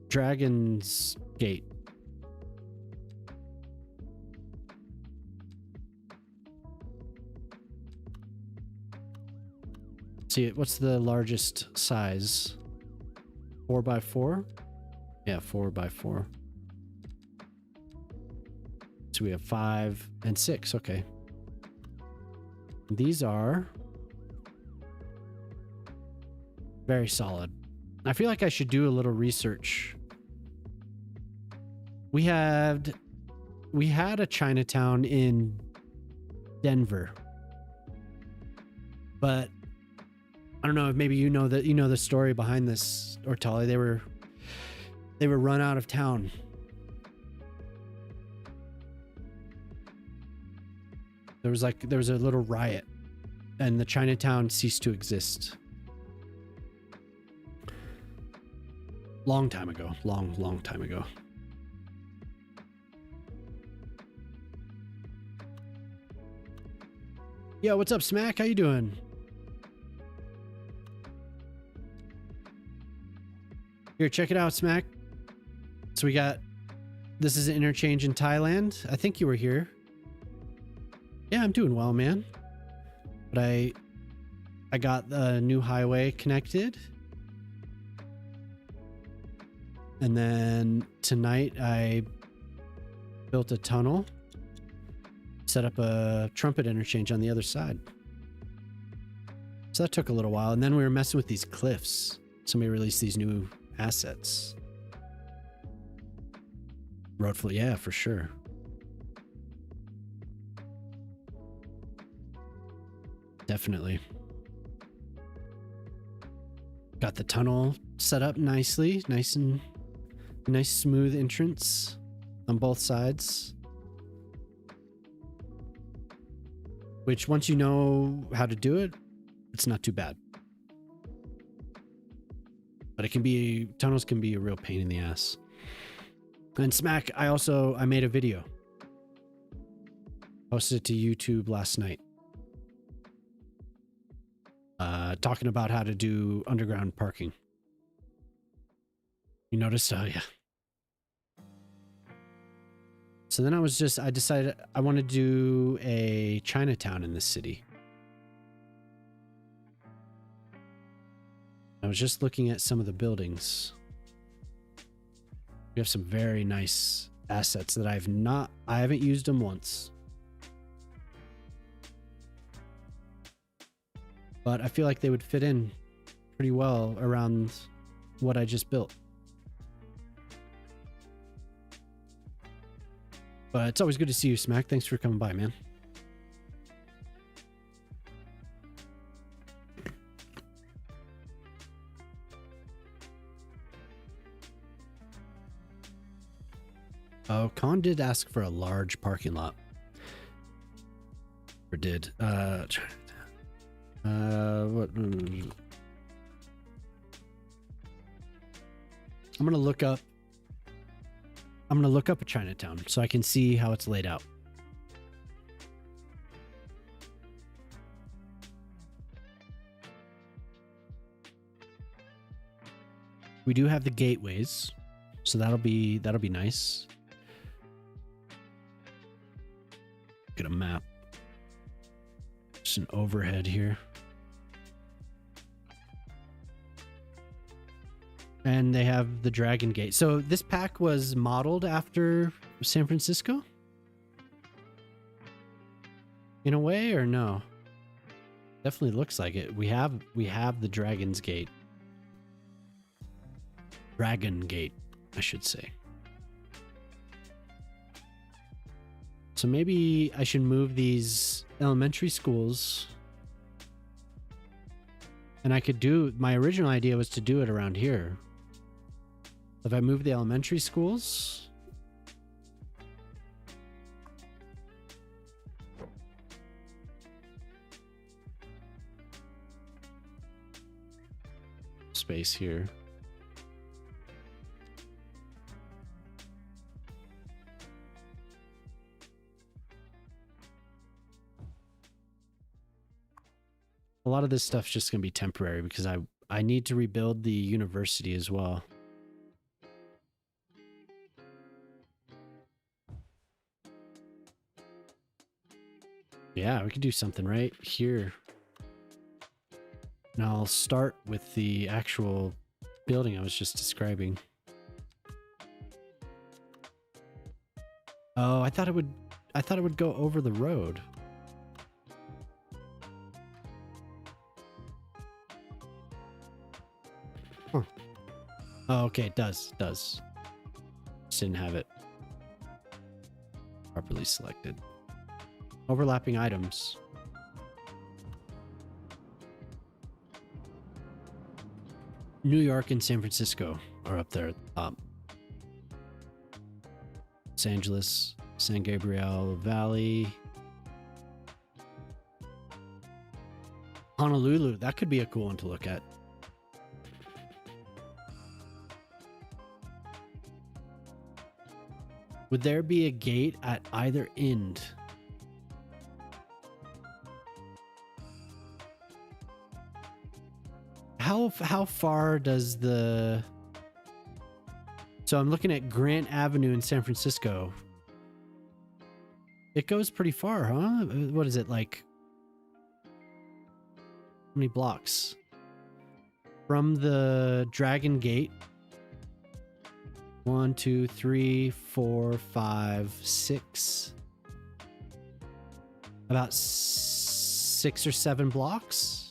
Dragon's Gate. See, what's the largest size? 4x4? Yeah, 4x4. So we have 5 and 6. Okay. These are very solid. I feel like I should do a little research. We had a Chinatown in Denver, but I don't know if maybe you know the story behind this, Ortali. They were run out of town. There was a little riot, and the Chinatown ceased to exist. Long time ago. Long time ago. Yo, what's up, Smack? How you doing? Here, check it out, Smack. So this is an interchange in Thailand. I think you were here. Yeah, I'm doing well, man. But I got the new highway connected. And then tonight I built a tunnel, set up a trumpet interchange on the other side. So that took a little while. And then we were messing with these cliffs. Somebody released these new assets. Road flow, yeah, for sure. Definitely. Got the tunnel set up nicely. Nice smooth entrance on both sides. Which once you know how to do it, it's not too bad. But tunnels can be a real pain in the ass. And Smack, I made a video. Posted it to YouTube last night. talking about how to do underground parking. You noticed? Oh, yeah. So then I decided I want to do a Chinatown in this city. I was just looking at some of the buildings. We have some very nice assets that I haven't used them once. But I feel like they would fit in pretty well around what I just built. But it's always good to see you, Smack. Thanks for coming by, man. Oh, Khan did ask for a large parking lot. Or did. What? I'm gonna look up a Chinatown so I can see how it's laid out. We do have the gateways, so that'll be nice. Get a map. Just an overhead here. And they have the Dragon Gate. So this pack was modeled after San Francisco? In a way, or no? Definitely looks like it. We have the Dragon's Gate. Dragon Gate, I should say. So maybe I should move these elementary schools. And I could do, my original idea was to do it around here. If I move the elementary schools, space here. A lot of this stuff's just going to be temporary because I need to rebuild the university as well. Yeah, we could do something right here. And I'll start with the actual building I was just describing. Oh, I thought it would go over the road. Huh. Oh, okay, it does. Just didn't have it properly selected. Overlapping items. New York and San Francisco are up there at the top. Los Angeles, San Gabriel Valley. Honolulu, that could be a cool one to look at. Would there be a gate at either end? How far does the... So I'm looking at Grant Avenue in San Francisco. It goes pretty far, huh? What is it, like... How many blocks? From the Dragon Gate. 1, 2, 3, 4, 5, 6. About 6 or 7 blocks?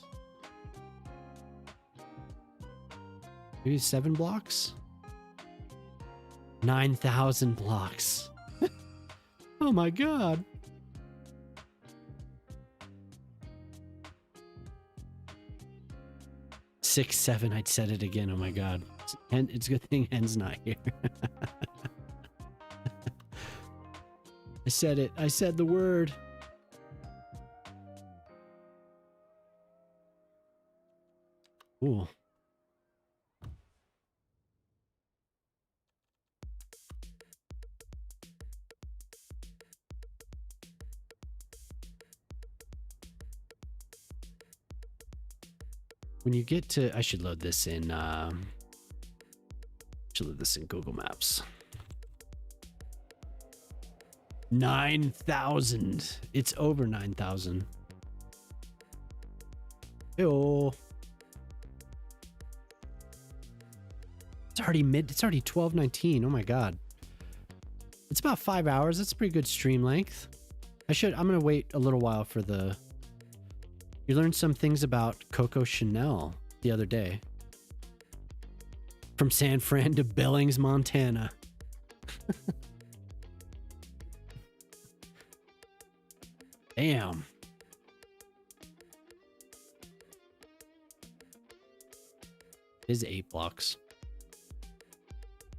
Maybe 7 blocks? 9,000 blocks. Oh my god. Six, 7, I'd said it again. Oh my god. And it's a good thing Hen's not here. I said it. I said the word. Cool. when you get to, I should load this in Google Maps. 9,000. It's over 9,000. Ew. It's already 12:19. Oh my god. It's about 5 hours. That's a pretty good stream length. I'm gonna wait a little while for the. You learned some things about Coco Chanel the other day. From San Fran to Billings, Montana. Damn. It is 8 blocks.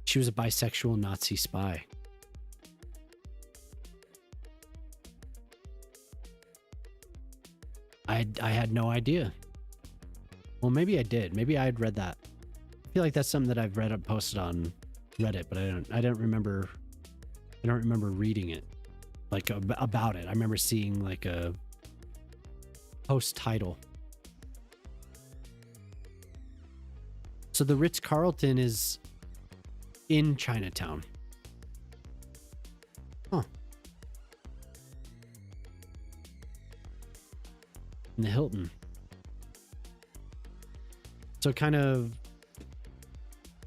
She was a bisexual Nazi spy. I had no idea. Well, maybe I did. Maybe I had read that. I feel like that's something that I've read and posted on Reddit, but I don't remember reading it, like about it. I remember seeing like a post title. So the Ritz-Carlton is in Chinatown. Huh. In the Hilton. So kind of,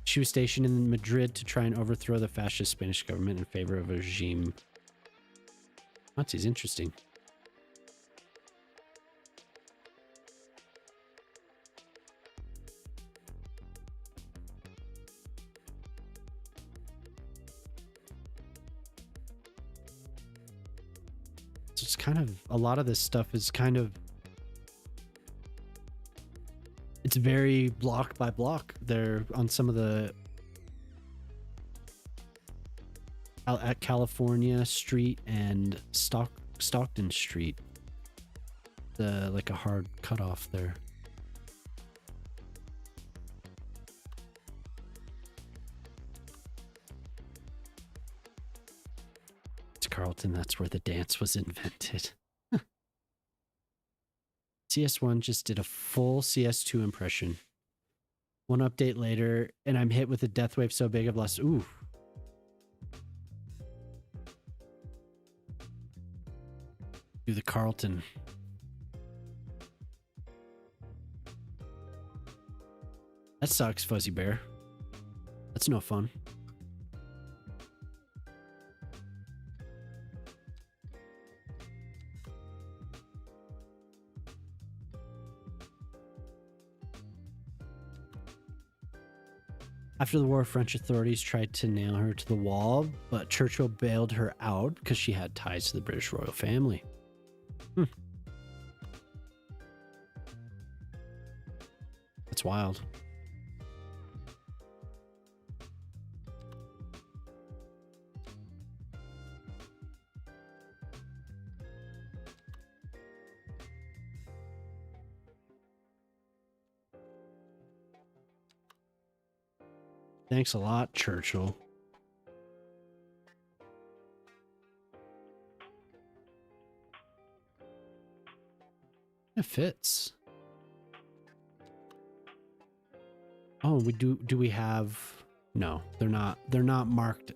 she was stationed in Madrid to try and overthrow the fascist Spanish government in favor of a regime. Nazis, interesting. So it's kind of, a lot of this stuff is kind of, it's very block by block there on some of the at California Street and Stockton Street. Like a hard cutoff there. It's Carlton, that's where the dance was invented. CS1 just did a full CS2 impression. One update later, and I'm hit with a death wave so big I've lost. Ooh. Do the Carlton. That sucks, Fuzzy Bear. That's no fun. After the war, French authorities tried to nail her to the wall, but Churchill bailed her out because she had ties to the British royal family. That's wild. Thanks a lot, Churchill. It fits. Oh, do we have? No, they're not marked.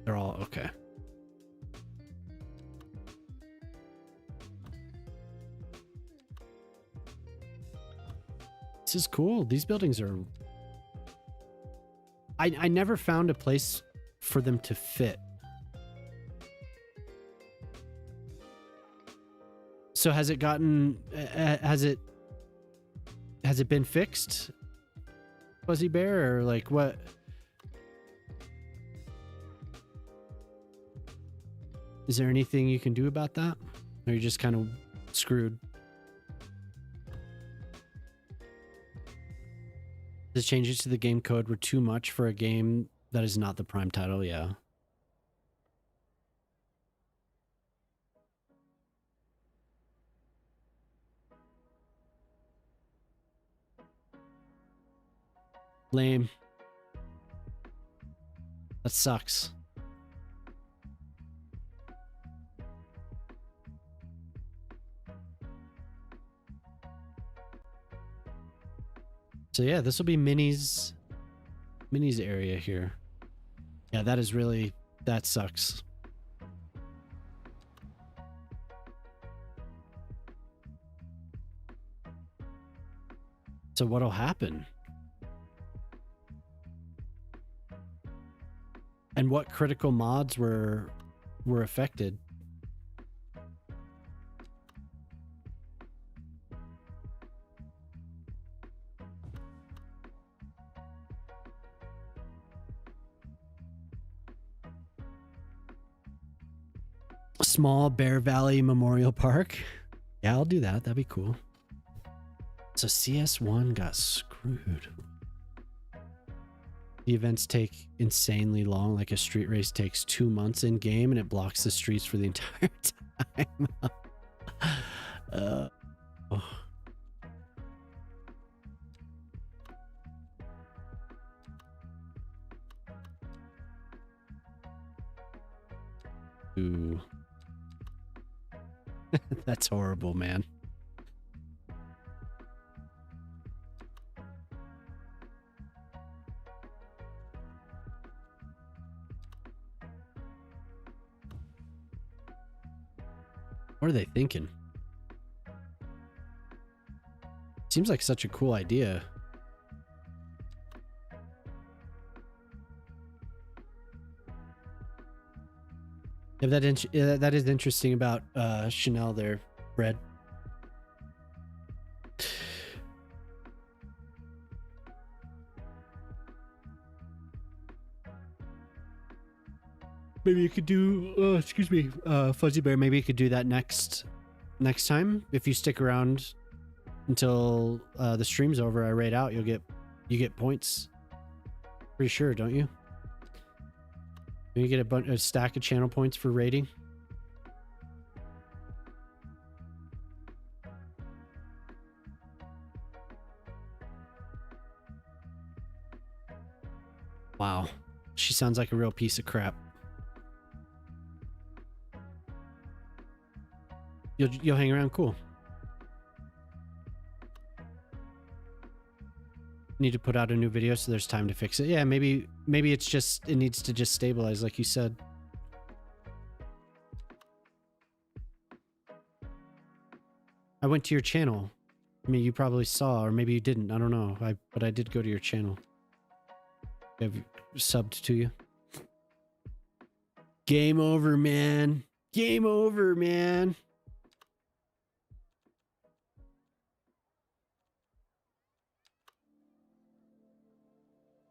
They're all okay. This is cool. These buildings are, I never found a place for them to fit. So has it gotten, has it been fixed, Fuzzy Bear, or like what? Is there anything you can do about that? Or are you just kind of screwed? The changes to the game code were too much for a game that is not the prime title, yeah. Lame. That sucks. So yeah, this will be Minnie's area here. Yeah, that is really, that sucks. So what'll happen? And what critical mods were affected? Small Bear Valley Memorial Park. Yeah, I'll do that. That'd be cool. So CS1 got screwed. The events take insanely long, like a street race takes 2 months in game and it blocks the streets for the entire time. Oh. Ooh. That's horrible, man. What are they thinking? Seems like such a cool idea. If that is interesting about Chanel there, Red. Maybe you could do, excuse me, Fuzzy Bear. Maybe you could do that next time. If you stick around until the stream's over, I raid out. You get points. Pretty sure, don't you? You get a stack of channel points for raiding. Wow, she sounds like a real piece of crap. You'll hang around, cool. Need to put out a new video so there's time to fix it. Yeah, maybe it's just, it needs to just stabilize like you said. I went to your channel. I mean, you probably saw, or maybe you didn't. I don't know. But I did go to your channel. Have subbed to you. Game over, man. Game over, man.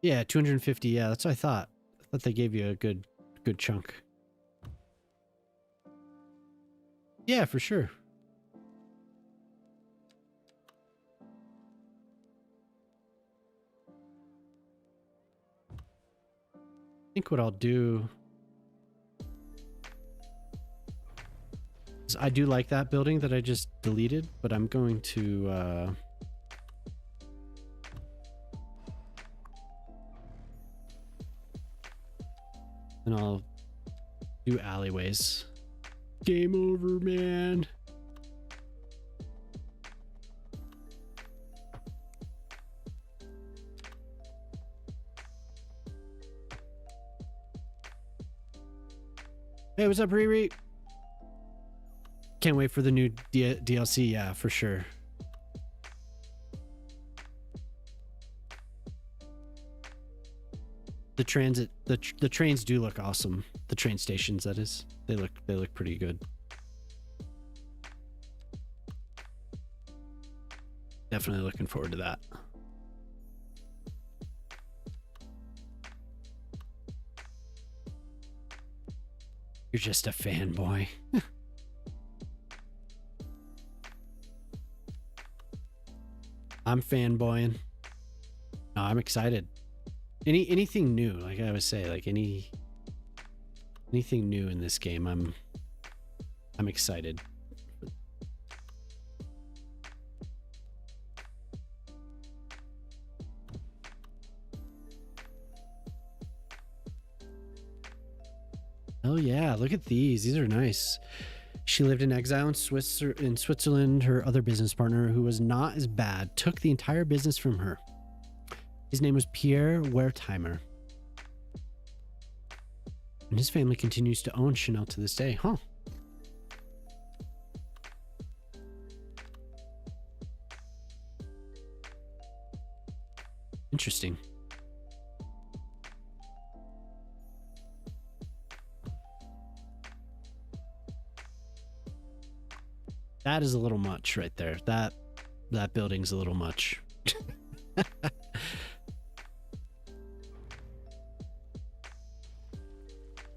Yeah, 250. Yeah, that's what I thought. I thought they gave you a good chunk. Yeah, for sure. I think what I'll do is, I do like that building that I just deleted, but I'm going to and I'll do alleyways. Game over, man. Hey, what's up, Riri? Can't wait for the new DLC. Yeah, for sure. The transit, the trains do look awesome. The train stations, that is. They look pretty good. Definitely looking forward to that. You're just a fanboy. I'm fanboying. No, I'm excited. Anything new, like I always say, like anything new in this game, I'm excited. Oh yeah, look at these. These are nice. She lived in exile in Switzerland. Her other business partner, who was not as bad, took the entire business from her. His name was Pierre Wertheimer. And his family continues to own Chanel to this day. Huh. Interesting. That is a little much right there. That building's a little much.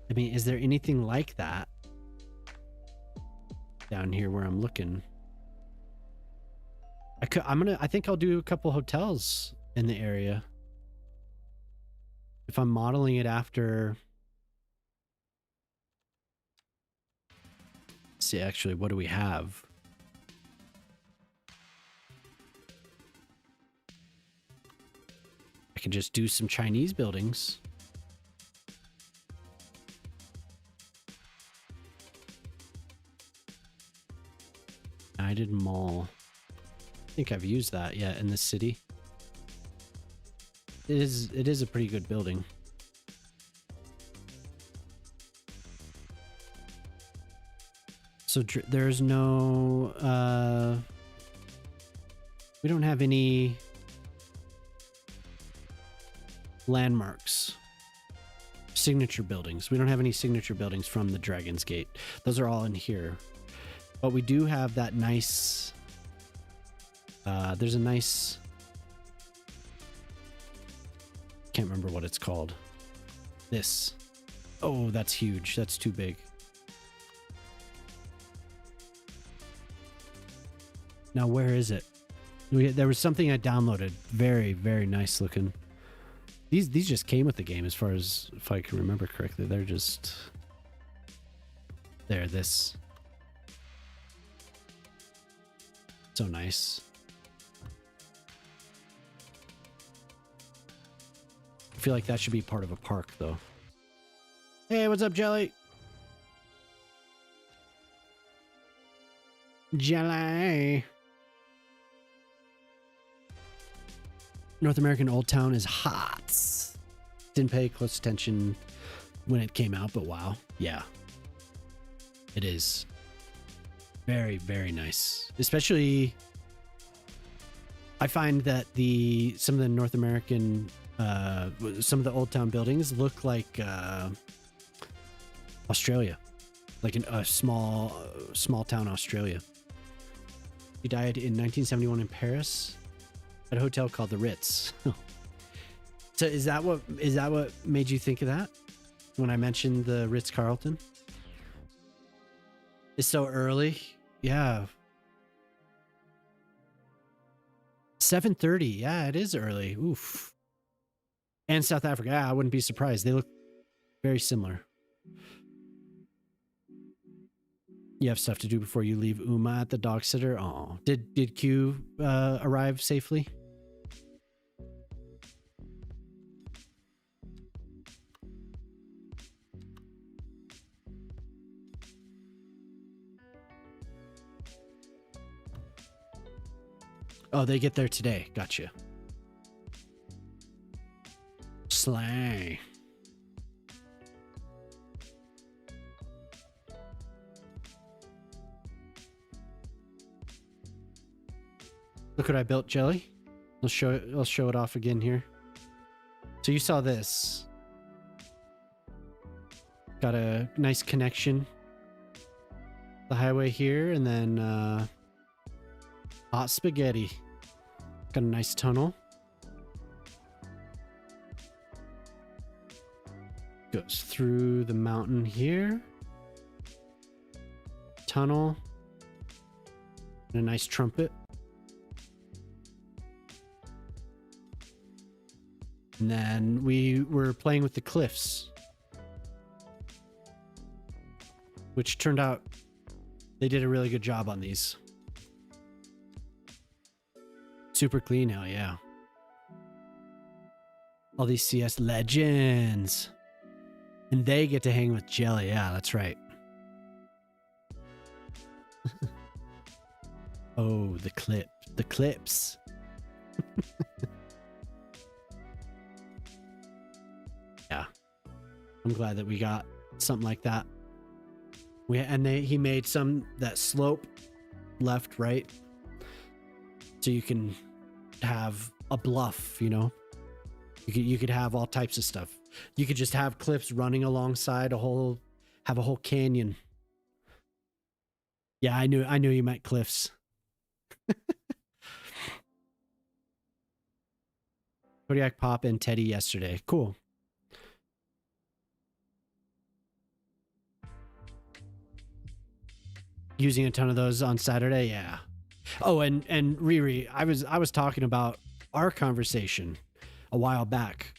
I mean, is there anything like that down here where I'm looking? I think I'll do a couple hotels in the area. If I'm modeling it after, let's see, actually, what do we have? I can just do some Chinese buildings. United Mall. I think I've used that yet in the city. It is a pretty good building. So there's no we don't have any landmarks, signature buildings. We don't have any signature buildings from the Dragon's Gate. Those are all in here. But we do have that nice, there's a nice, can't remember what it's called. This. Oh, that's huge. That's too big. Now, where is it? There was something I downloaded. Very, very nice looking. These just came with the game, as far as, if I can remember correctly. They're just there. This. So nice. I feel like that should be part of a park, though. Hey, what's up, Jelly? Jelly. North American Old Town is hot. Didn't pay close attention when it came out, but wow. Yeah. It is. Very, very nice. Especially, I find that some of the North American, some of the Old Town buildings look like Australia, like a small town Australia. He died in 1971 in Paris at a hotel called the Ritz. So is that what made you think of that when I mentioned the Ritz-Carlton? It's so early. Yeah. 7:30. Yeah, it is early. Oof. And South Africa. Yeah, I wouldn't be surprised. They look very similar. You have stuff to do before you leave Uma at the dog sitter. Oh, did Q arrive safely? Oh, they get there today. Gotcha. Slay. Look what I built, Jelly. I'll show it off again here. So you saw this. Got a nice connection. The highway here, and then hot spaghetti. Got a nice tunnel. Goes through the mountain here. Tunnel. And a nice trumpet. And then we were playing with the cliffs, which turned out they did a really good job on these. Super clean, hell yeah. All these CS legends. And they get to hang with Jelly. Yeah, that's right. Oh, the clips. I'm glad that we got something like that. He made some that slope left, right, so you can have a bluff. You know, you could have all types of stuff. You could just have cliffs running alongside have a whole canyon. Yeah, I knew you meant cliffs. Kodiak Pop and Teddy yesterday. Cool. Using a ton of those on Saturday, yeah. Oh, and Riri, I was talking about our conversation a while back.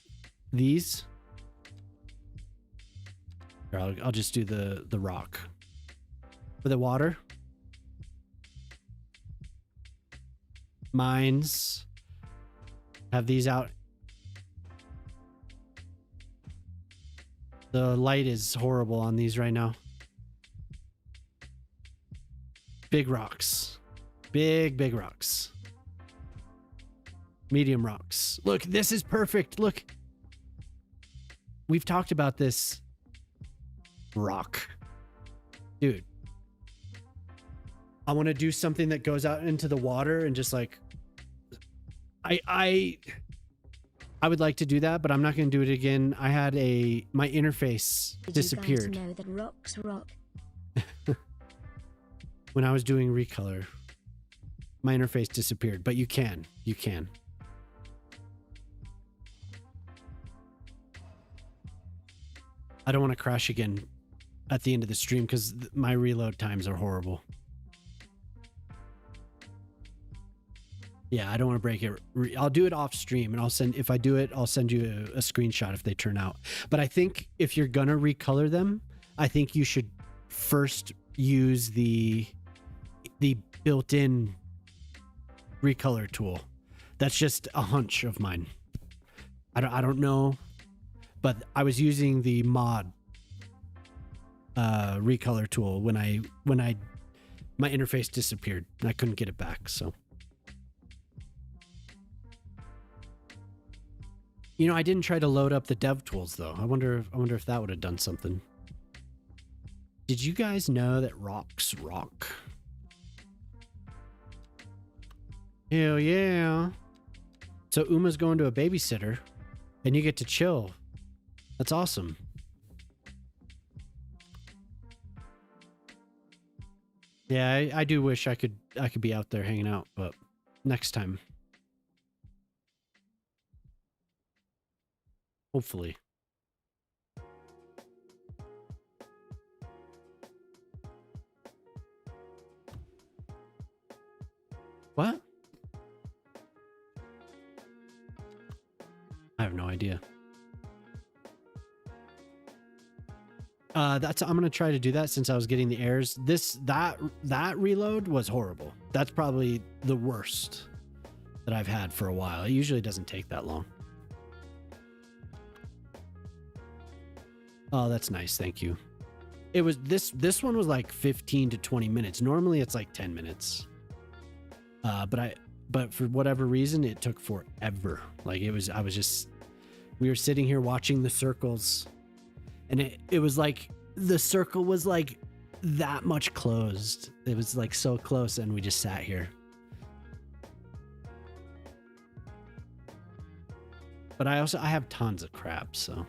These. Here, I'll just do the rock. For the water. Mines. Have these out. The light is horrible on these right now. Big rocks. Big rocks. Medium rocks. Look, this is perfect. Look. We've talked about this rock. Dude. I want to do something that goes out into the water and just like I would like to do that, but I'm not going to do it again. I had my interface disappeared. Did you guys know that rocks rock? When I was doing recolor, my interface disappeared, but you can. I don't want to crash again at the end of the stream because my reload times are horrible. Yeah, I don't want to break it. I'll do it off stream, and if I do it, I'll send you a screenshot if they turn out. But I think if you're gonna recolor them, I think you should first use the built-in recolor tool. That's just a hunch of mine. I don't know, but I was using the mod recolor tool when my interface disappeared and I couldn't get it back. So. You know, I didn't try to load up the dev tools though. I wonder if that would have done something. Did you guys know that rocks rock? Hell yeah. So Uma's going to a babysitter and you get to chill. That's awesome. Yeah, I do wish I could be out there hanging out, but next time. Hopefully. What? I have no idea. I'm gonna try to do that since I was getting the errors. That reload was horrible. That's probably the worst that I've had for a while. It usually doesn't take that long. Oh, that's nice. Thank you. It was this one was like 15 to 20 minutes. Normally it's like 10 minutes. But for whatever reason, it took forever. Like we were sitting here watching the circles and it was like, the circle was like that much closed. It was like so close and we just sat here. But I have tons of crap, so.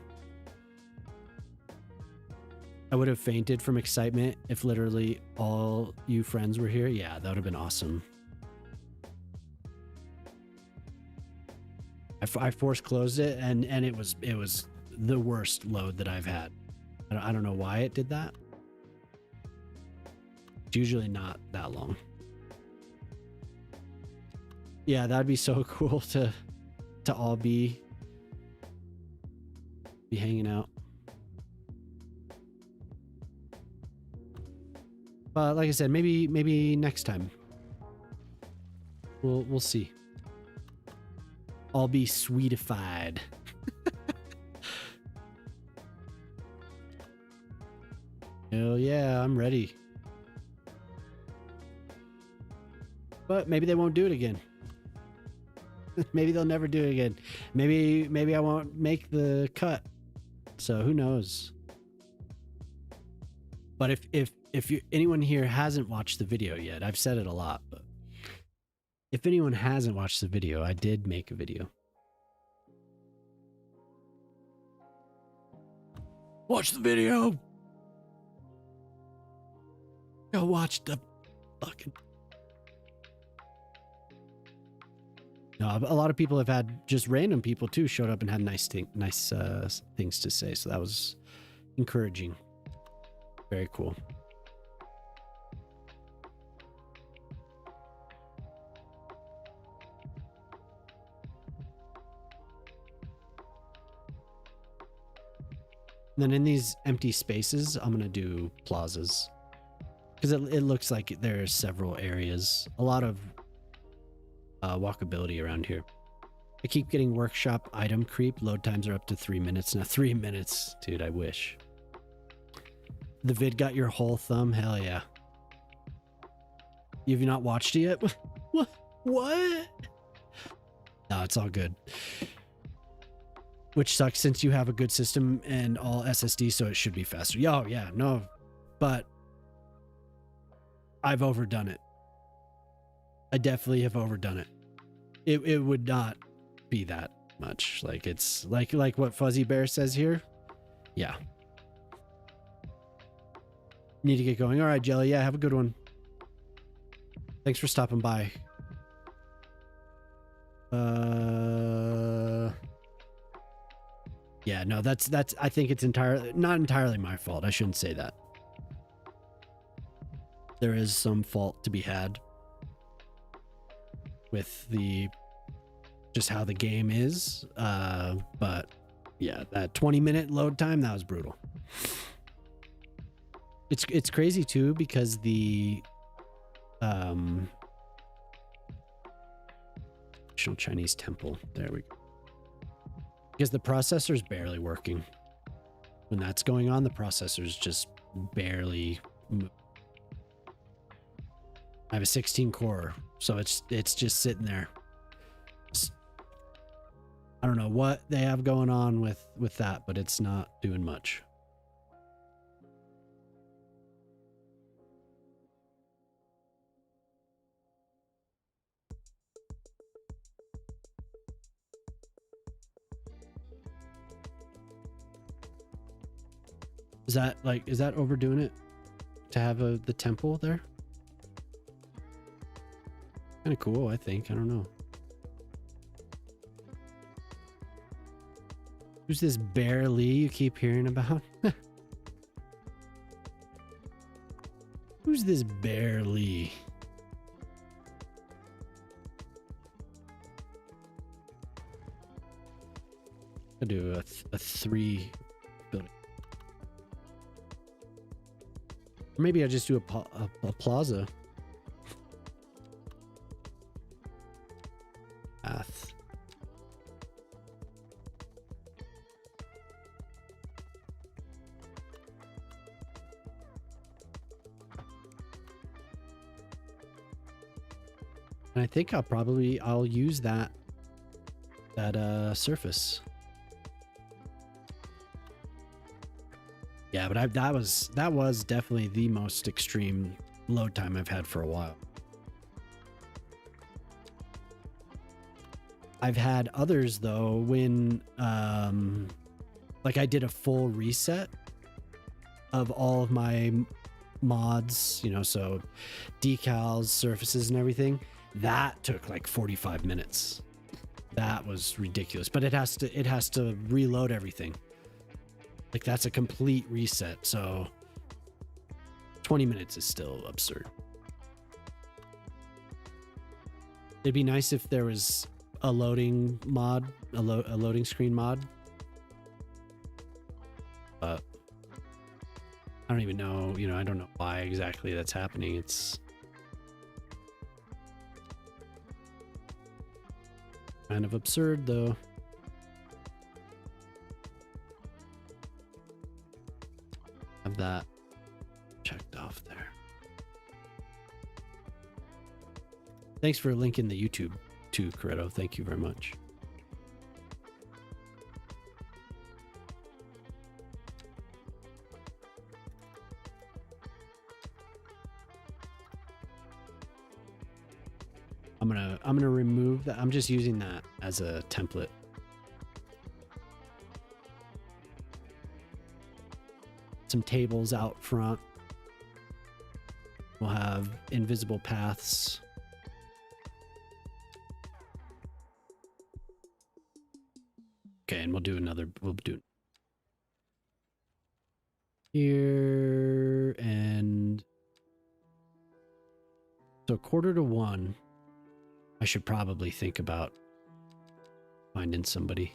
I would have fainted from excitement if literally all you friends were here. Yeah, that would have been awesome. I force closed it and it was the worst load that I've had. I don't know why it did that. It's usually not that long. Yeah, that'd be so cool to all be hanging out. But like I said, maybe next time. We'll see. I'll be sweetified. Hell yeah, I'm ready. But maybe they won't do it again. Maybe they'll never do it again. Maybe I won't make the cut. So who knows? But if anyone here hasn't watched the video yet, I've said it a lot, but if anyone hasn't watched the video, I did make a video. Watch the video. Go watch the fucking. No, a lot of people have had, just random people too showed up and had nice things to say. So that was encouraging. Very cool. And then in these empty spaces, I'm going to do plazas because it looks like there are several areas, a lot of walkability around here. I keep getting workshop item creep. Load times are up to 3 minutes now. 3 minutes, dude. I wish. The vid got your whole thumb. Hell yeah. Have you not watched it yet? What? No, it's all good. Which sucks since you have a good system and all SSD, so it should be faster. Yo, yeah, no, but I've overdone it. I definitely have overdone it. It would not be that much. Like it's like what Fuzzy Bear says here. Yeah. Need to get going. All right, Jelly. Yeah, have a good one. Thanks for stopping by. Yeah, no, that's I think it's not entirely my fault. I shouldn't say that. There is some fault to be had with just how the game is. But yeah, that 20-minute load time, that was brutal. It's crazy too because the traditional Chinese temple. There we go. Because the processor's barely working. When that's going on, the processor's just barely move. I have a 16 core, so it's just sitting there. I don't know what they have going on with that, but it's not doing much. Is that overdoing it to have the temple there? Kind of cool, I think. I don't know. Who's this Bear Lee you keep hearing about? Who's this Bear Lee? I'll do a 3 building. Or maybe I just do a plaza. Path. And I think I'll use that surface. Yeah, but that was definitely the most extreme load time I've had for a while. I've had others though when like I did a full reset of all of my mods, you know, so decals, surfaces and everything. That took like 45 minutes. That was ridiculous, but it has to reload everything. Like that's a complete reset. So 20 minutes is still absurd. It'd be nice if there was a loading mod, a loading screen mod. But I don't even know, you know, I don't know why exactly that's happening. It's kind of absurd though. Have that checked off there. Thanks for linking the YouTube too, Coretto. Thank you very much. gonna remove that. I'm just using that as a template. Some tables out front. We'll have invisible paths. Okay, and we'll do here, and so 1:45. I should probably think about finding somebody.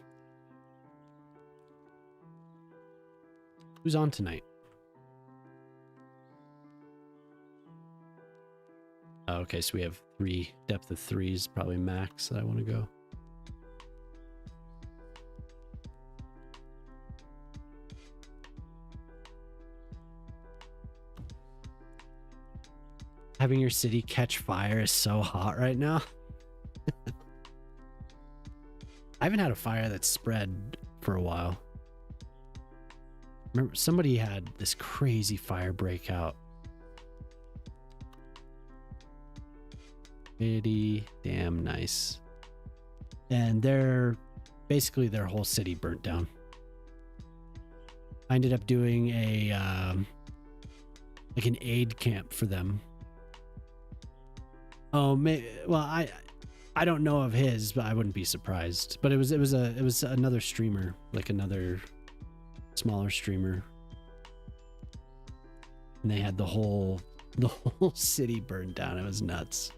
Who's on tonight? Oh, okay, so we have 3 depth of 3s, probably max that I want to go. Having your city catch fire is so hot right now. I haven't had a fire that's spread for a while. Remember, somebody had this crazy fire breakout. Pretty damn nice. And basically their whole city burnt down. I ended up doing like an aid camp for them. Oh, well, I don't know of his, but I wouldn't be surprised. But it was another streamer, like another smaller streamer, and they had the whole city burned down. It was nuts.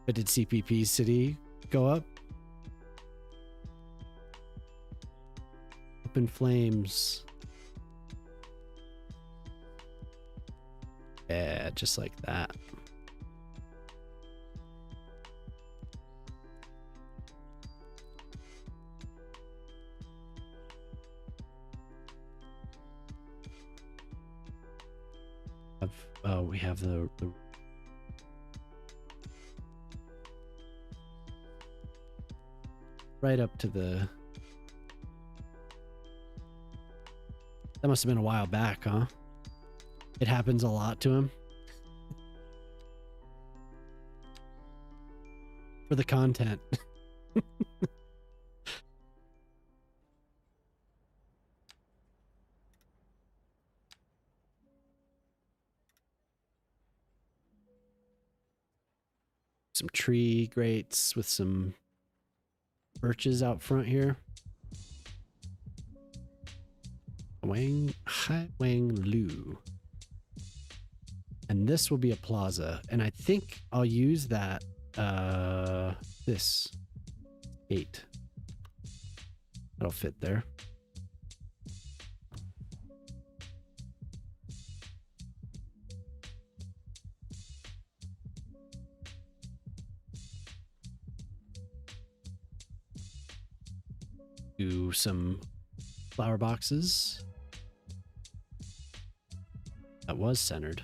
But did CPP's city go up? Up in flames. Yeah, just like that. We have the right up to the. That must have been a while back, huh? It happens a lot to him. For the content. Some tree grates with some birches out front here. Hai Wang Lu. And this will be a plaza. And I think I'll use that, this 8. That'll fit there. Do some flower boxes. That was centered.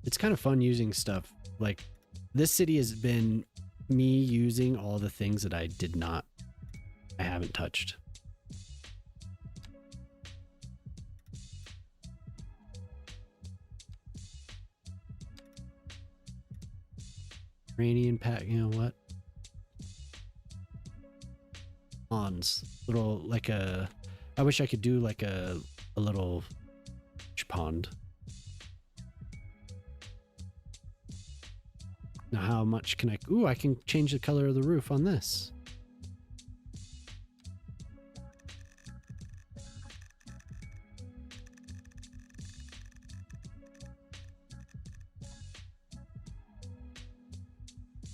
It's kind of fun using stuff. Like, this city has been me using all the things that I haven't touched. Rainy and pack, you know what? Ponds. Little, like I wish I could do like a little pond. Now how much can I can change the color of the roof on this.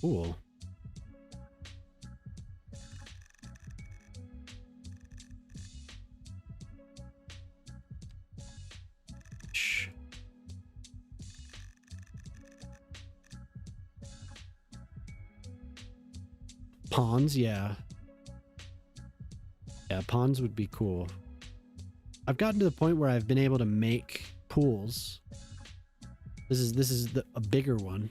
Cool. Shh. Ponds, yeah. Yeah, ponds would be cool. I've gotten to the point where I've been able to make pools. This is a bigger one.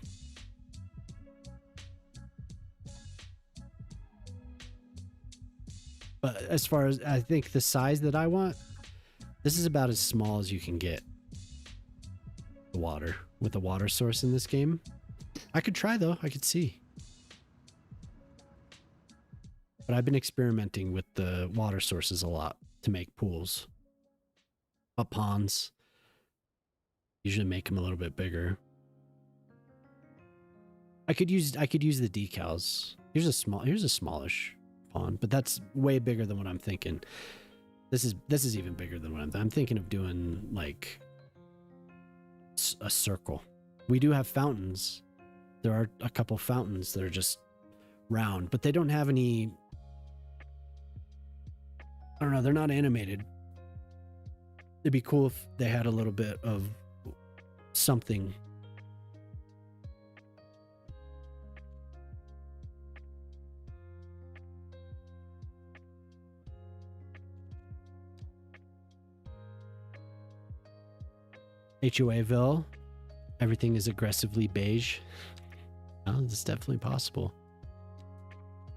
But as far as I think the size that I want, this is about as small as you can get. the water with a water source in this game. I could try though. I could see. But I've been experimenting with the water sources a lot to make pools. But ponds. Usually make them a little bit bigger. I could use the decals. Here's a smallish pond, but that's way bigger than what I'm thinking. This is even bigger than what I'm thinking of doing, like a circle. We do have fountains. There are a couple fountains that are just round, but they don't have any, I don't know, they're not animated. It'd be cool if they had a little bit of something. HOAville, everything is aggressively beige. Oh, it's definitely possible.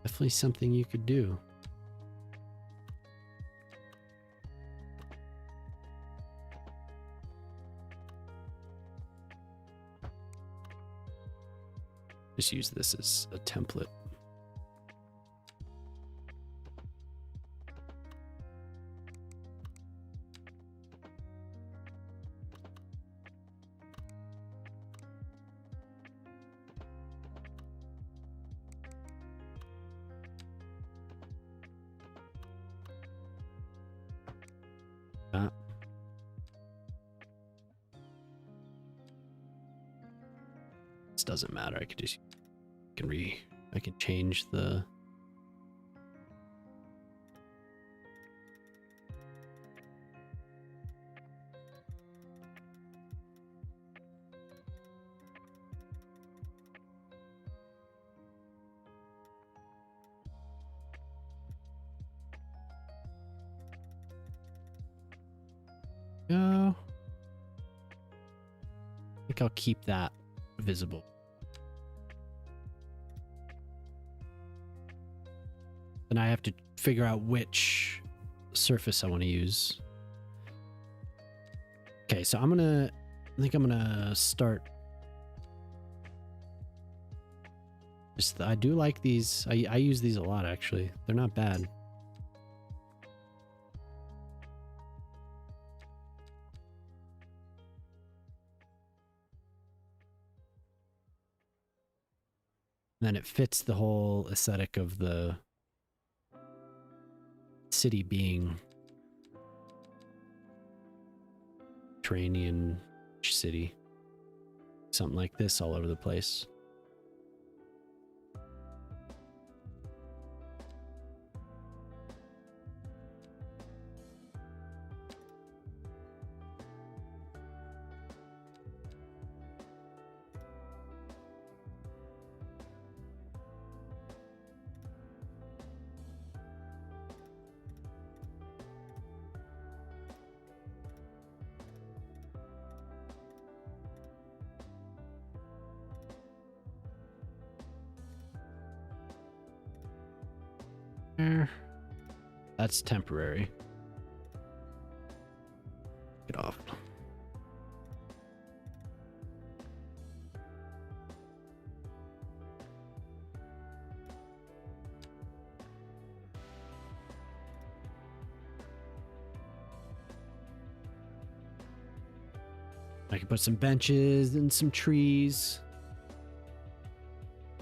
Definitely something you could do. Just use this as a template. This doesn't matter. I can change the I think I'll keep that visible. Then I have to figure out which surface I want to use. Okay, so I think I'm gonna start. I do like these. I use these a lot, actually. They're not bad. And then it fits the whole aesthetic of the city being Mediterranean city. Something like this all over the place. That's temporary. Get off. I can put some benches and some trees.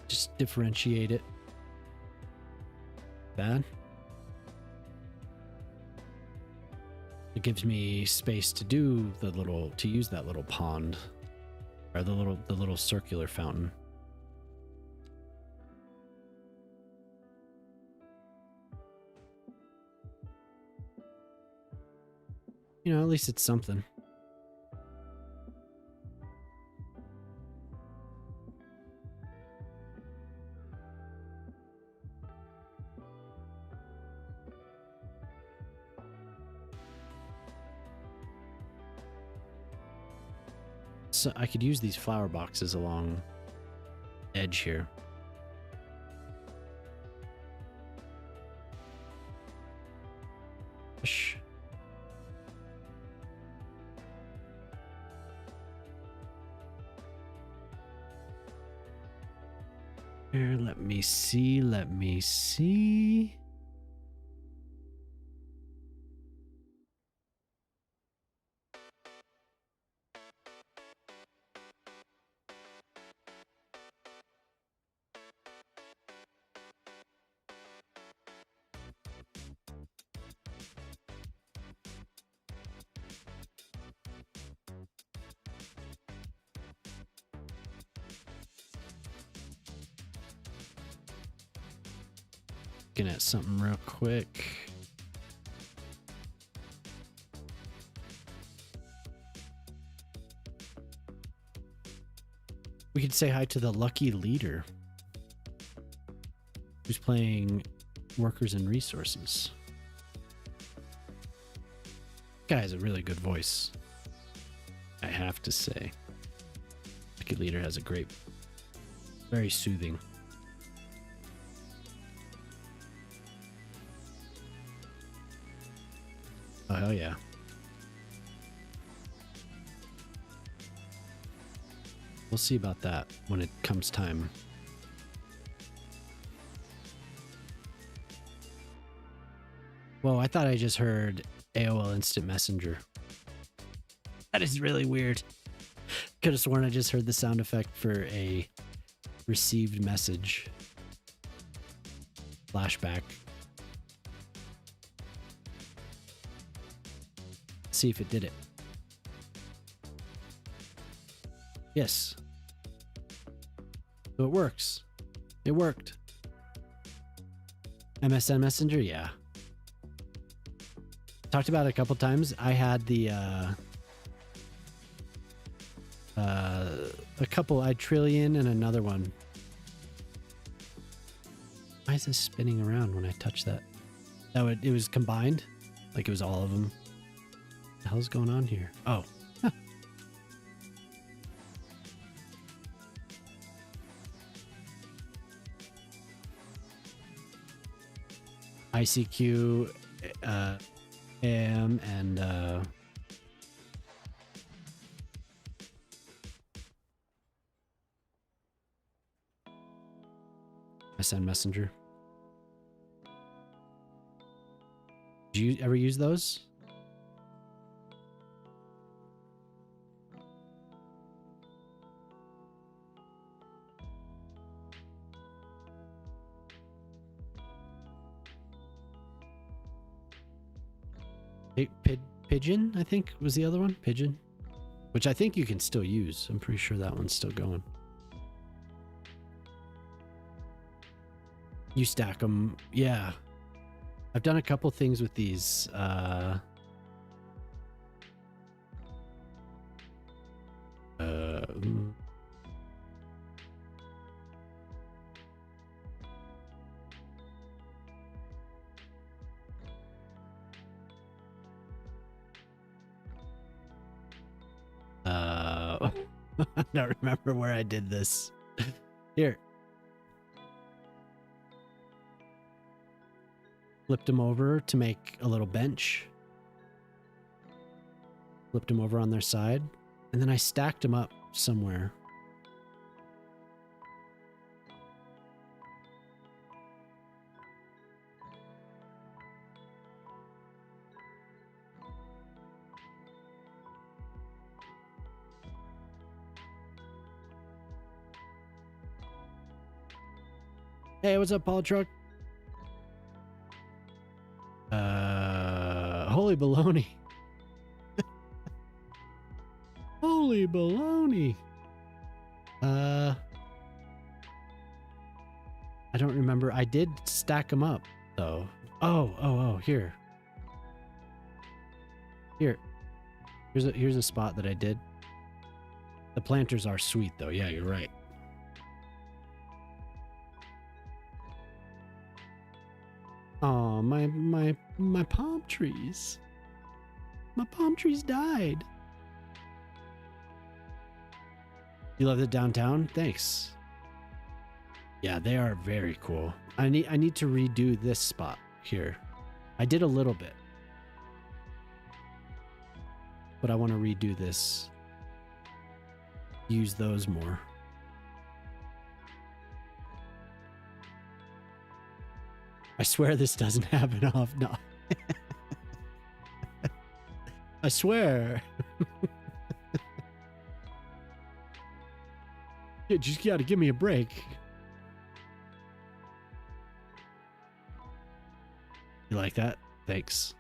Just differentiate it. Bad. It gives me space to do to use that little pond, or the little circular fountain. You know, at least it's something. So I could use these flower boxes along edge here. Here, let me see. Let me see. Looking at something real quick. We could say hi to the lucky leader who's playing Workers and Resources. Guy has a really good voice, I have to say. Lucky leader has a great, very soothing. Oh, hell yeah. We'll see about that when it comes time. Whoa, I thought I just heard AOL Instant Messenger. That is really weird. Could have sworn I just heard the sound effect for a received message. Flashback. See if it did it. Yes. So it works. It worked. MSN Messenger, yeah. Talked about it a couple times. I had the a couple, I Trillion and another one. Why is this spinning around when I touch that? It was combined, like it was all of them. What the hell's going on here? Oh. Huh. ICQ, AM, and MSN Messenger. Did you ever use those? Pigeon, I think, was the other one. Pigeon, which I think you can still use. I'm pretty sure that one's still going. You stack them. Yeah. I've done a couple things with these. I don't remember where I did this. Here. Flipped them over to make a little bench. Flipped them over on their side. And then I stacked them up somewhere. Hey, what's up, Paul Truck? Holy baloney. Holy baloney. I don't remember. I did stack them up, though. Oh, here. Here's a spot that I did. The planters are sweet, though. Yeah, you're right. Oh, my palm trees. My palm trees died. You love the downtown? Thanks. Yeah, they are very cool. I need to redo this spot here. I did a little bit, but I want to redo this. Use those more. I swear this doesn't happen off. No. I swear. You just gotta give me a break. You like that? Thanks.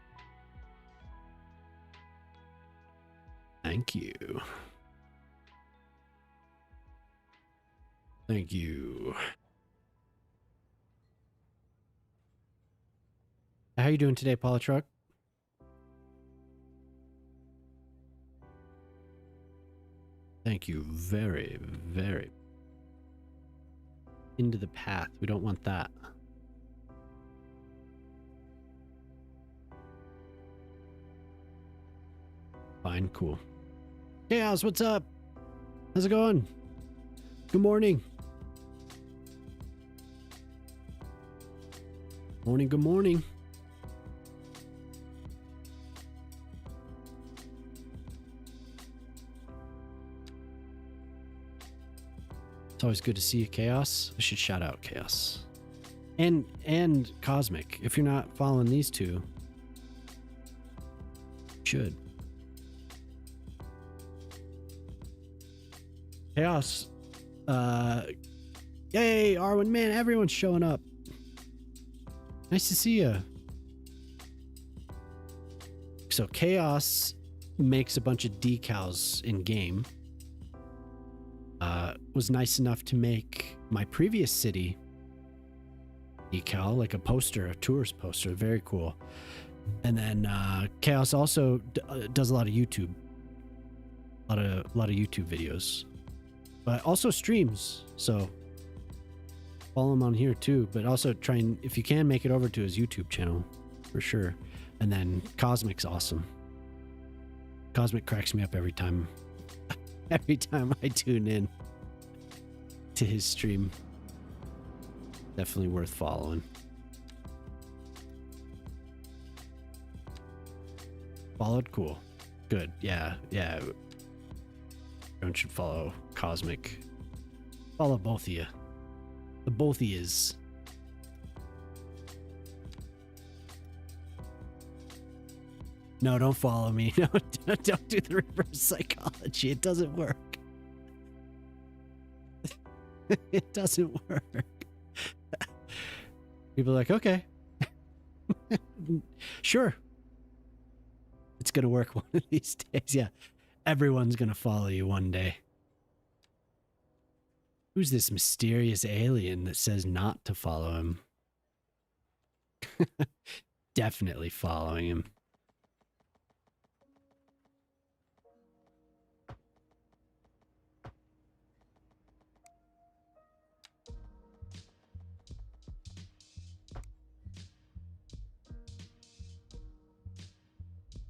Thank you. Thank you. How you doing today, Paula Truck? Thank you very, very. Into the path. We don't want that. Fine, cool. Chaos, what's up? How's it going? Good morning. Morning, good morning. It's always good to see you, Chaos. I should shout out Chaos. And Cosmic. If you're not following these two, you should. Chaos. Yay, Arwen, man, everyone's showing up. Nice to see you. So Chaos makes a bunch of decals in game. Was nice enough to make my previous city decal, like a poster, a tourist poster. Very cool. And then Chaos also does a lot of YouTube. A lot of YouTube videos. But also streams. So follow him on here too. But also try and, if you can, make it over to his YouTube channel for sure. And then Cosmic's awesome. Cosmic cracks me up every time. Every time I tune in to his stream. Definitely worth following. Followed? Cool. Good. Yeah. Everyone should follow Cosmic. Follow both of you. The both of yous. No, don't follow me. No, don't do the reverse psychology. It doesn't work. It doesn't work. People are like, okay. Sure. It's going to work one of these days. Yeah. Everyone's going to follow you one day. Who's this mysterious alien that says not to follow him? Definitely following him.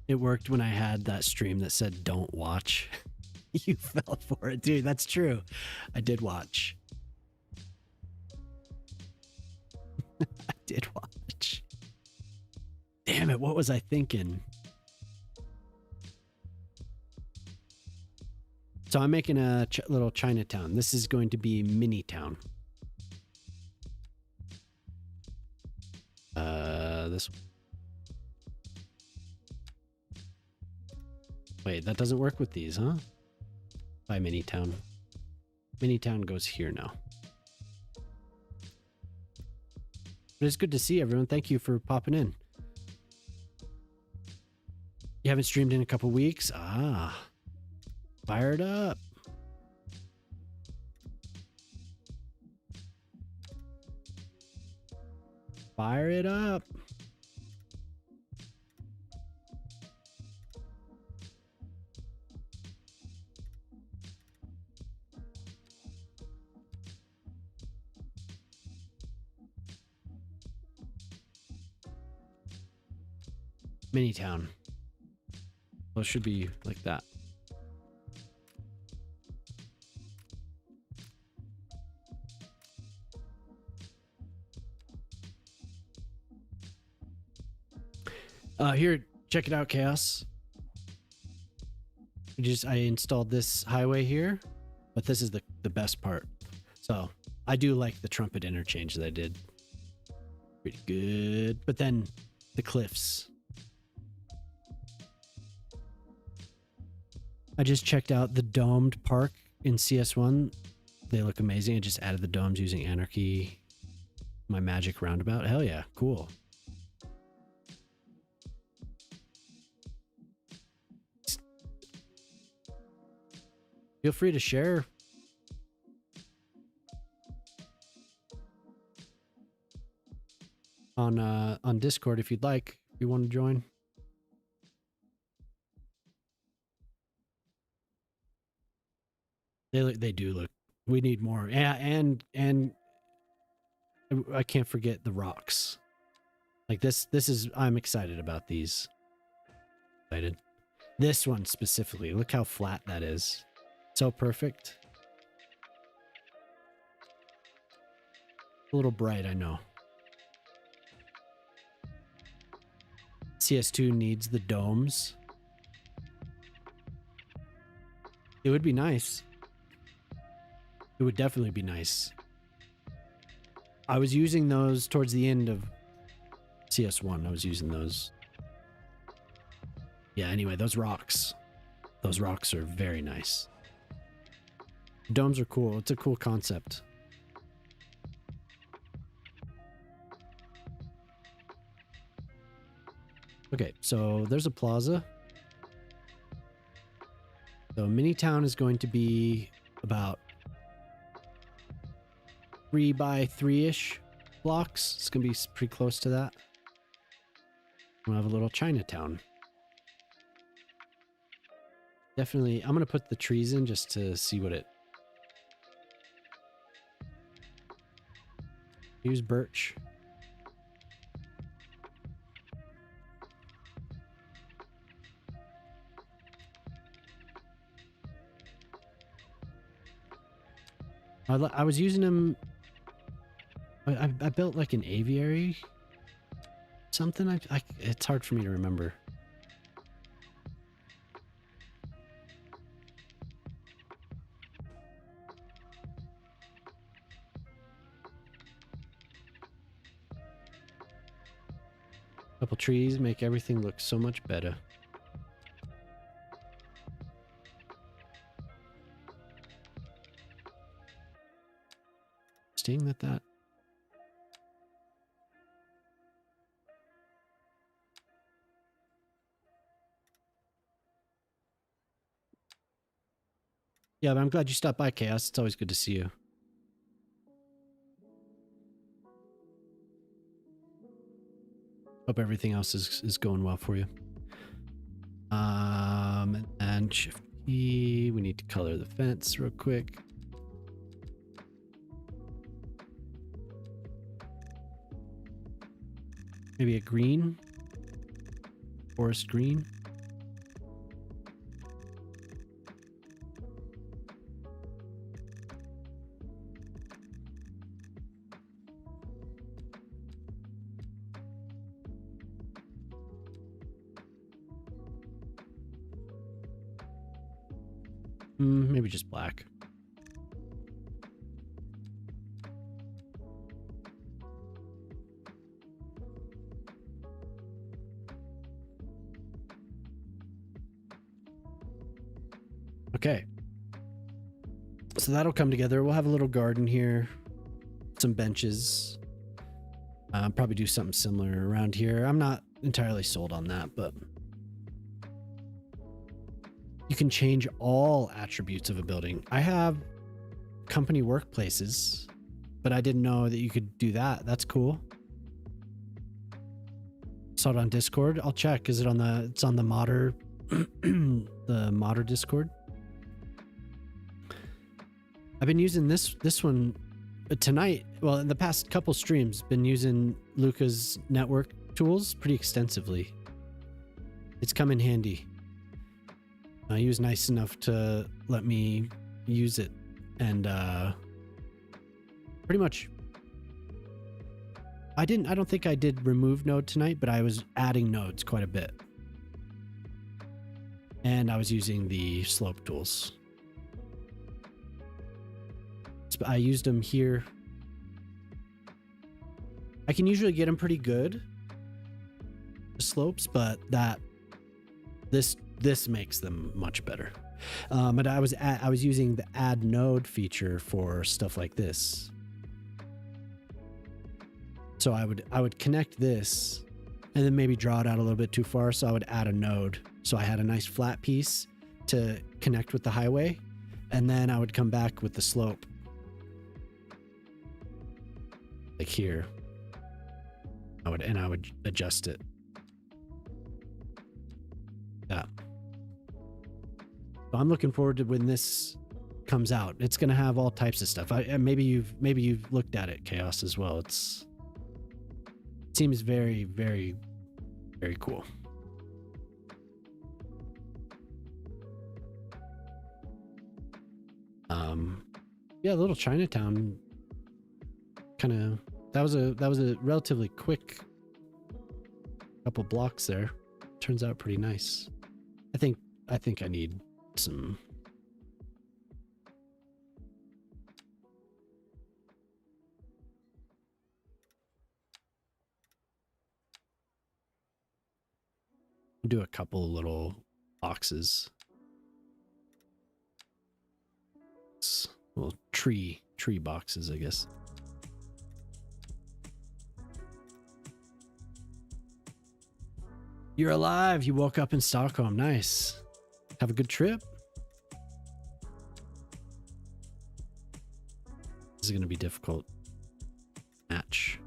It worked when I had that stream that said don't watch. You fell for it, dude. That's true. I did watch. I did watch. Damn it, what was I thinking? So I'm making a little Chinatown. This is going to be mini town. This. Wait, that doesn't work with these, huh? By mini town. Mini town goes here now. But it's good to see everyone. Thank you for popping in. You haven't streamed in a couple weeks? Ah. Fired up. Fire it up. Mini town. Well, it should be like that. Here, check it out, Chaos. I installed this highway here, but this is the best part. So I do like the trumpet interchange that I did. Pretty good. But then the cliffs. I just checked out the domed park in CS1. They look amazing. I just added the domes using Anarchy. My magic roundabout. Hell yeah. Cool. Feel free to share. On Discord if you'd like, if you want to join. They do look. We need more. Yeah, and I can't forget the rocks. Like this is, I'm excited about these. Excited. This one specifically. Look how flat that is. So perfect. A little bright, I know. CS2 needs the domes. It would be nice. It would definitely be nice. I was using those towards the end of CS1. I was using those. Yeah, anyway, those rocks. Those rocks are very nice. Domes are cool. It's a cool concept. Okay, so there's a plaza. So mini town is going to be about 3 by 3-ish blocks. It's going to be pretty close to that. We'll have a little Chinatown. Definitely, I'm going to put the trees in just to see what it... Use birch. I was using them. I built like an aviary. Something. It's hard for me to remember. Couple trees make everything look so much better. Seeing that. Yeah, but I'm glad you stopped by, Chaos. It's always good to see you. Hope everything else is going well for you. And Shift E. We need to color the fence real quick. Maybe a green. Forest green. Maybe just black. Okay. So that'll come together. We'll have a little garden here. Some benches. Probably do something similar around here. I'm not entirely sold on that, but you can change all attributes of a building. I have company workplaces, but I didn't know that you could do that. That's cool. Saw it on Discord. I'll check. Is it on the? It's on the modder, the modder Discord. I've been using this one tonight. Well, in the past couple streams, been using Luca's network tools pretty extensively. It's come in handy. He was nice enough to let me use it, and pretty much I don't think I did remove node tonight, but I was adding nodes quite a bit, and I was using the slope tools. I used them here. I can usually get them pretty good, the slopes, but this makes them much better. But I was using the add node feature for stuff like this. So I would connect this and then maybe draw it out a little bit too far. So I would add a node. So I had a nice flat piece to connect with the highway, and then I would come back with the slope. Like here. I would adjust it. Yeah. So I'm looking forward to when this comes out. It's going to have all types of stuff. Maybe you've looked at it, Chaos, as well. It seems very, very, very cool. Yeah, little Chinatown kind of, that was a relatively quick couple blocks there. Turns out pretty nice. I think I need some do a couple little boxes. Well, tree boxes, I guess. You're alive. You woke up in Stockholm. Nice. Have a good trip. This is going to be difficult. Match.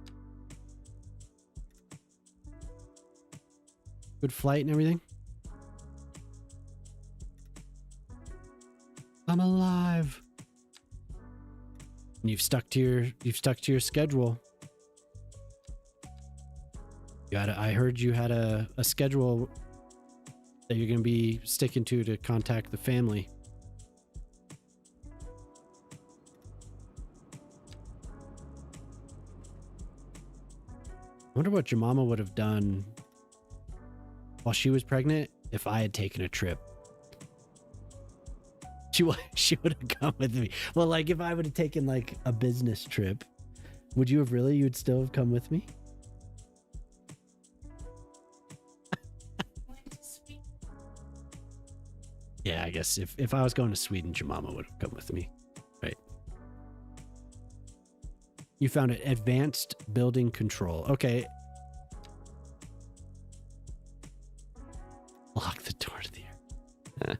Good flight and everything. I'm alive. And you've stuck to your schedule. I heard you had a schedule that you're going to be sticking to contact the family. I wonder what your mama would have done while she was pregnant if I had taken a trip. She would have come with me. Well, like if I would have taken like a business trip, would you have really? You'd still have come with me? Yeah, I guess if I was going to Sweden, your mama would have come with me. Right. You found it. Advanced building control. Okay. Lock the door to the air.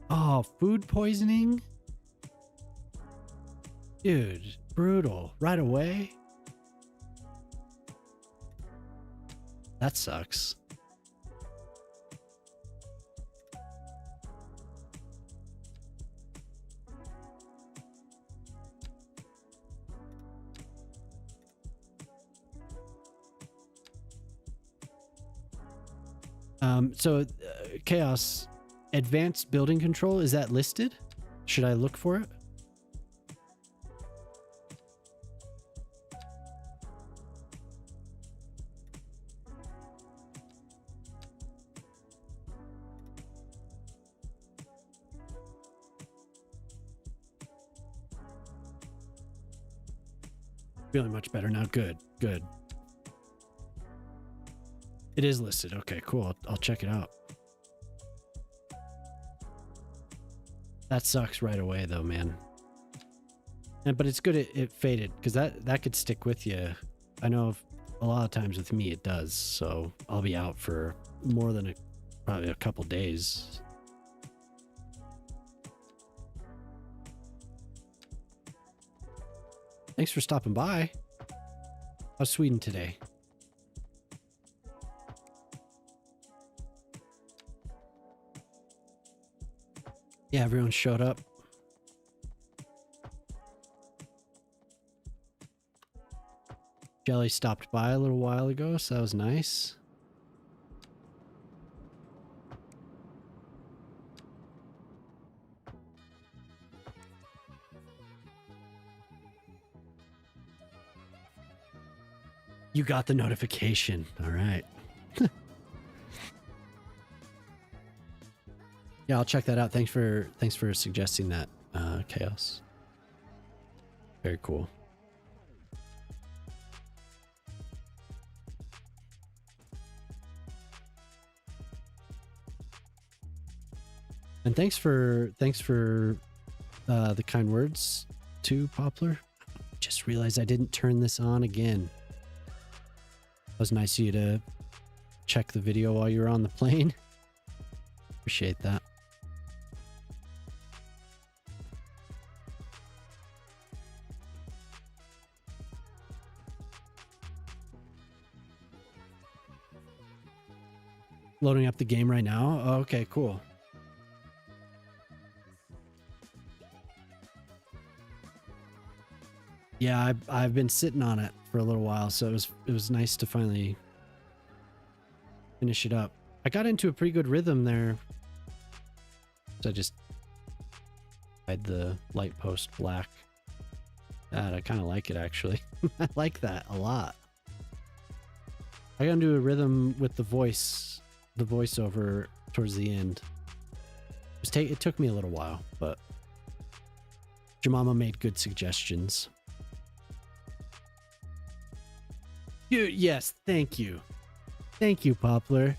Oh, food poisoning? Dude, brutal. Right away? That sucks. Chaos, advanced building control, is that listed? Should I look for it? Feeling much better now. Good. It is listed. Okay, cool. I'll check it out. That sucks right away though, man. But it's good it faded, because that could stick with you. I know a lot of times with me it does, so I'll be out for more than probably a couple days. Thanks for stopping by. How's Sweden today? Yeah, everyone showed up. Jelly stopped by a little while ago, so that was nice. You got the notification. All right. Yeah, I'll check that out. Thanks for suggesting that, Chaos. Very cool. And thanks for the kind words too, Poplar. Just realized I didn't turn this on again. It was nice of you to check the video while you were on the plane. Appreciate that. Loading up the game right now. Oh, okay, cool. Yeah, I've been sitting on it for a little while, so it was nice to finally finish it up. I got into a pretty good rhythm there. So I just dyed the light post black. I kind of like it actually. I like that a lot. I got into a rhythm with the voiceover towards the end. It took me a little while, but Jemima made good suggestions. Dude, yes, thank you. Thank you, Poplar.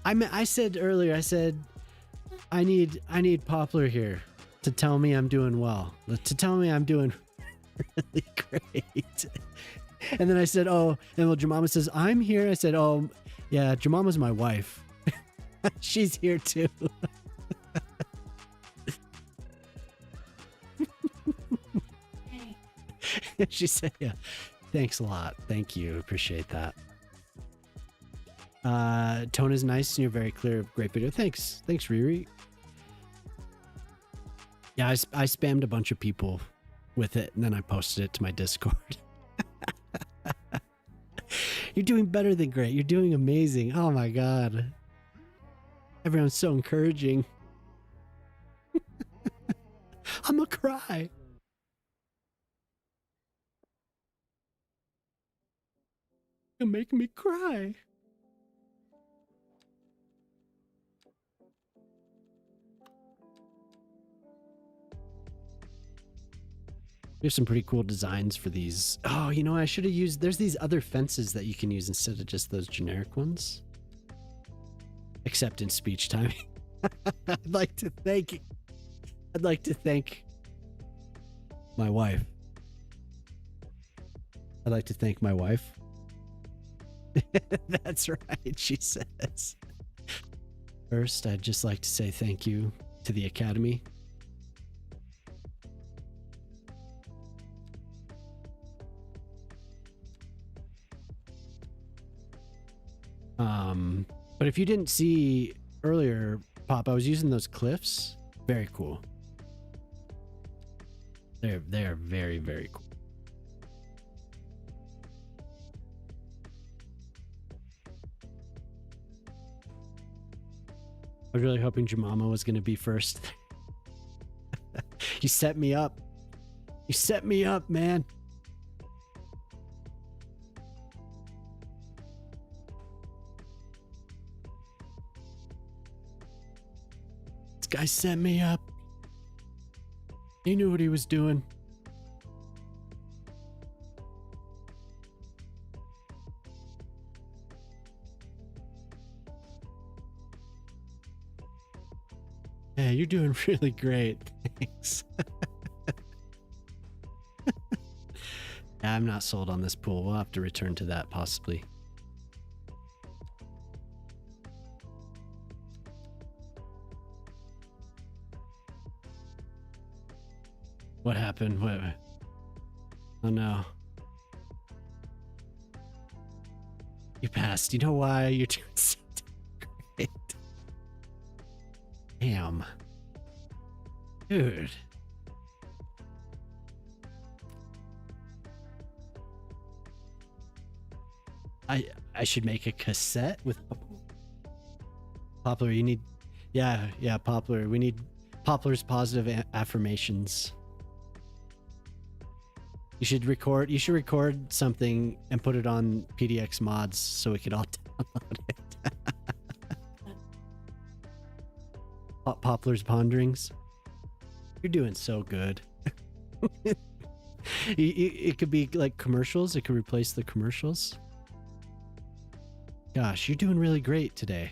I said earlier, I said I need Poplar here to tell me I'm doing well. To tell me I'm doing really great. And then I said, oh, and well, Jemima says, I'm here. I said, oh, yeah, Jemima's my wife. She's here too. She said, yeah, thanks a lot. Thank you. Appreciate that. Tone is nice and you're very clear. Great video. Thanks. Thanks, Riri. Yeah, I spammed a bunch of people with it and then I posted it to my Discord. You're doing better than great. You're doing amazing. Oh my God. Everyone's so encouraging. I'm gonna cry. You're making me cry. We have some pretty cool designs for these. Oh, you know, I should have used, there's these other fences that you can use instead of just those generic ones. Except in speech timing. I'd like to thank my wife. I'd like to thank my wife. That's right, she says. First, I'd just like to say thank you to the Academy. But if you didn't see earlier, Pop, I was using those cliffs. Very cool. They're very, very cool. I was really hoping Jemima was going to be first. You set me up. You set me up, man. This guy set me up. He knew what he was doing. Yeah, you're doing really great. Thanks. Yeah, I'm not sold on this pool. We'll have to return to that possibly. What happened? What? Oh no. You passed. You know why? You're doing so great. Damn. Dude. I should make a cassette with Poplar. You need, yeah, Poplar. We need Poplar's positive affirmations. You should record something and put it on PDX mods so we could all download it. Poplar's ponderings. You're doing so good. It could be like commercials. It could replace the commercials. Gosh, you're doing really great today.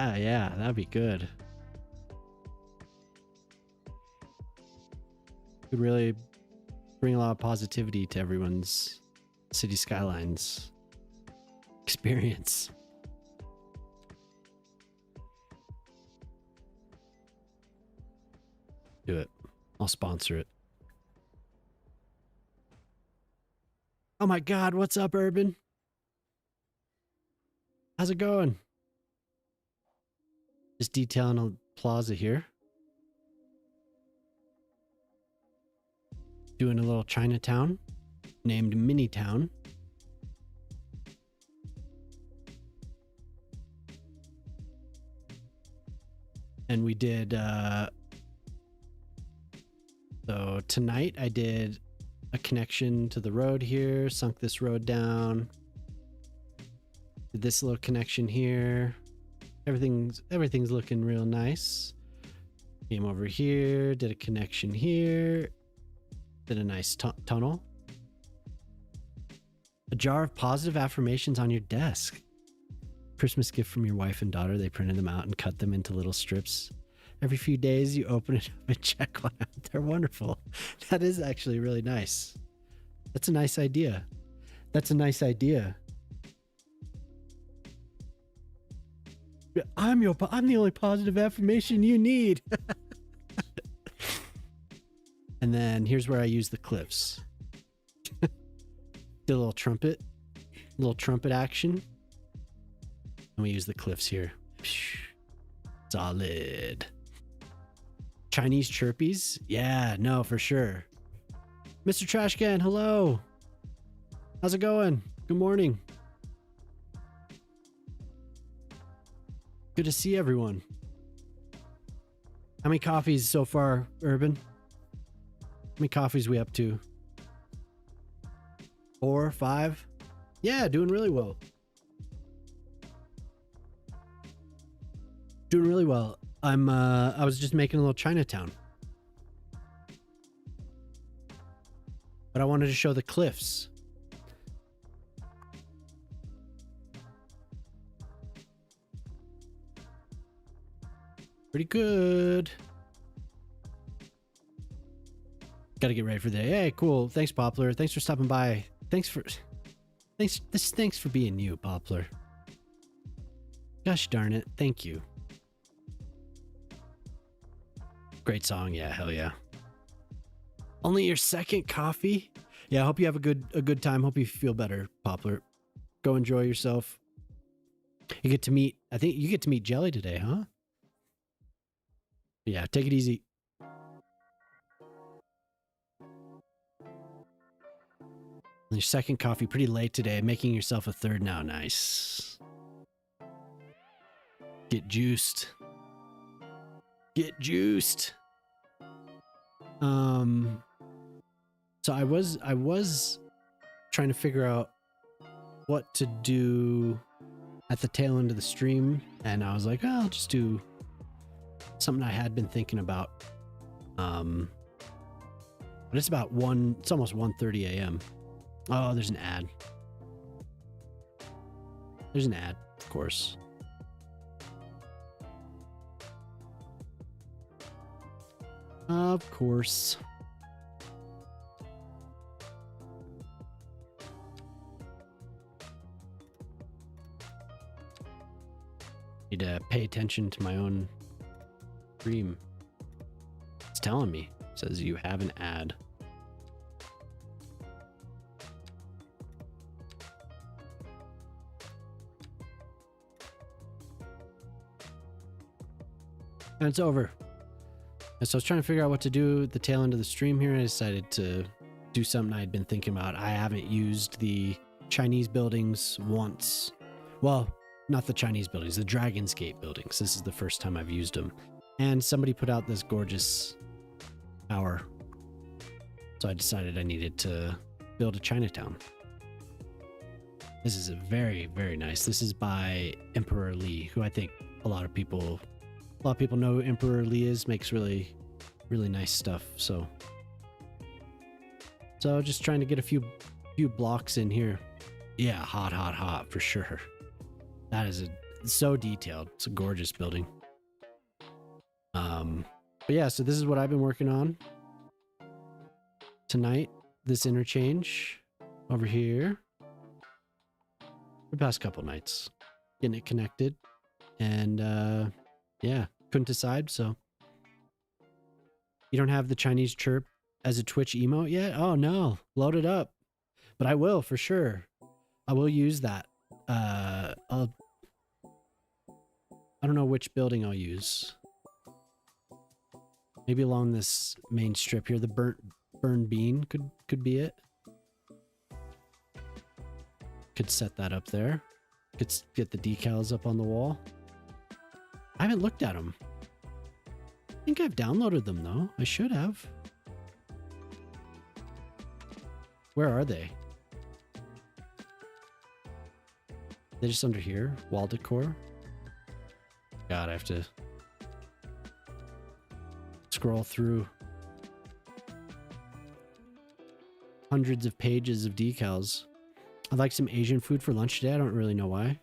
Ah, yeah, that'd be good. Could really bring a lot of positivity to everyone's City Skylines experience. Do it. I'll sponsor it. Oh my God, what's up, Urban? How's it going? Just detailing a plaza here. Doing a little Chinatown named Mini Town. And we did, so tonight I did a connection to the road here, sunk this road down. Did this little connection here. Everything's looking real nice. Came over here, did a connection here. Did a nice tunnel. A jar of positive affirmations on your desk. Christmas gift from your wife and daughter. They printed them out and cut them into little strips. Every few days you open it up and check one out. They're wonderful. That is actually really nice. That's a nice idea. That's a nice idea. I'm the only positive affirmation you need. And then here's where I use the cliffs. Did a little trumpet action. And we use the cliffs here. Solid. Chinese chirpies? Yeah, no, for sure. Mr. Trashcan, hello. How's it going? Good morning. Good to see everyone. How many coffees so far, Urban? How many coffees we up to? 4, 5? Yeah, doing really well. Doing really well. I was just making a little Chinatown. But I wanted to show the cliffs. Pretty good. Got to get ready for the day. Hey, cool. Thanks, Poplar. Thanks for stopping by. Thanks for being you, Poplar. Gosh darn it. Thank you. Great song. Yeah, hell yeah. Only your second coffee? Yeah, I hope you have a good time. Hope you feel better, Poplar. Go enjoy yourself. I think you get to meet Jelly today, huh? Yeah, take it easy. Your second coffee pretty late today, making yourself a third now. Nice. Get juiced. Get juiced. So I was trying to figure out what to do at the tail end of the stream, and I was like, oh, I'll just do something I had been thinking about. But it's almost 1:30 a.m. Oh, there's an ad. There's an ad, of course. Of course. Need to pay attention to my own stream. It's telling me. It says you have an ad. And it's over. And so I was trying to figure out what to do at the tail end of the stream here, and I decided to do something I'd been thinking about. I haven't used the Chinese buildings once. Well, not the Chinese buildings, the Dragon's Gate buildings. This is the first time I've used them. And somebody put out this gorgeous tower. So I decided I needed to build a Chinatown. This is a very, very nice. This is by Emperor Lee, who I think a lot of people know who Emperor Lee is. Makes really, really nice stuff. So just trying to get a few blocks in here. Yeah, hot for sure. That is so detailed. It's a gorgeous building. But yeah, so this is what I've been working on tonight. This interchange over here. The past couple nights, getting it connected, and yeah, couldn't decide. So you don't have the Chinese chirp as a Twitch emote yet? Oh no, load it up. But I will for sure. I will use that. I don't know which building I'll use. Maybe along this main strip here. The burned bean could be it. Could set that up there. Could get the decals up on the wall. I haven't looked at them. I think I've downloaded them though. I should have. Where are they? They're just under here. Wall decor. God, I have to scroll through hundreds of pages of decals. I'd like some Asian food for lunch today. I don't really know why.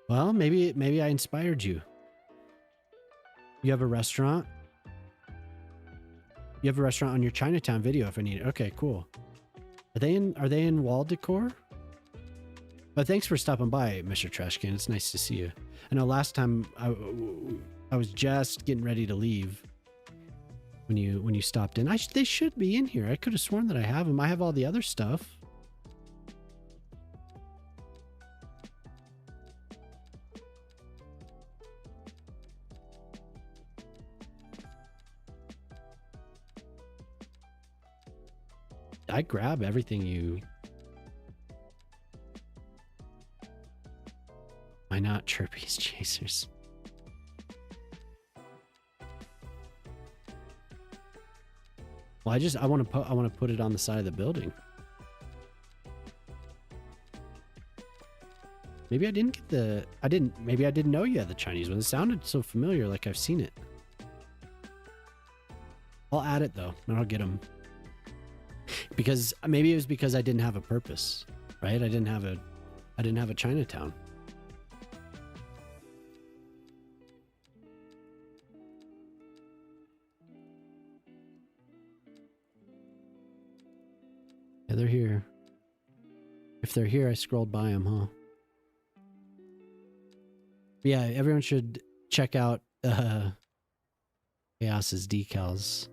Well, maybe I inspired you. You have a restaurant? You have a restaurant on your Chinatown video if I need it. Okay, cool. Are they in wall decor? But thanks for stopping by, Mr. Trashcan. It's nice to see you. I know last time I was just getting ready to leave when you stopped in. They should be in here. I could have sworn that I have them. I have all the other stuff. I grab everything you... Why not Chirpy's Chasers? Well, I want to put it on the side of the building. Maybe I didn't get the... Maybe I didn't know you had the Chinese one. It sounded so familiar, like I've seen it. I'll add it though, and I'll get them. Because maybe it was because I didn't have a purpose, right? I didn't have a Chinatown. Yeah, they're here. If they're here, I scrolled by them, huh? But yeah, everyone should check out Chaos's decals.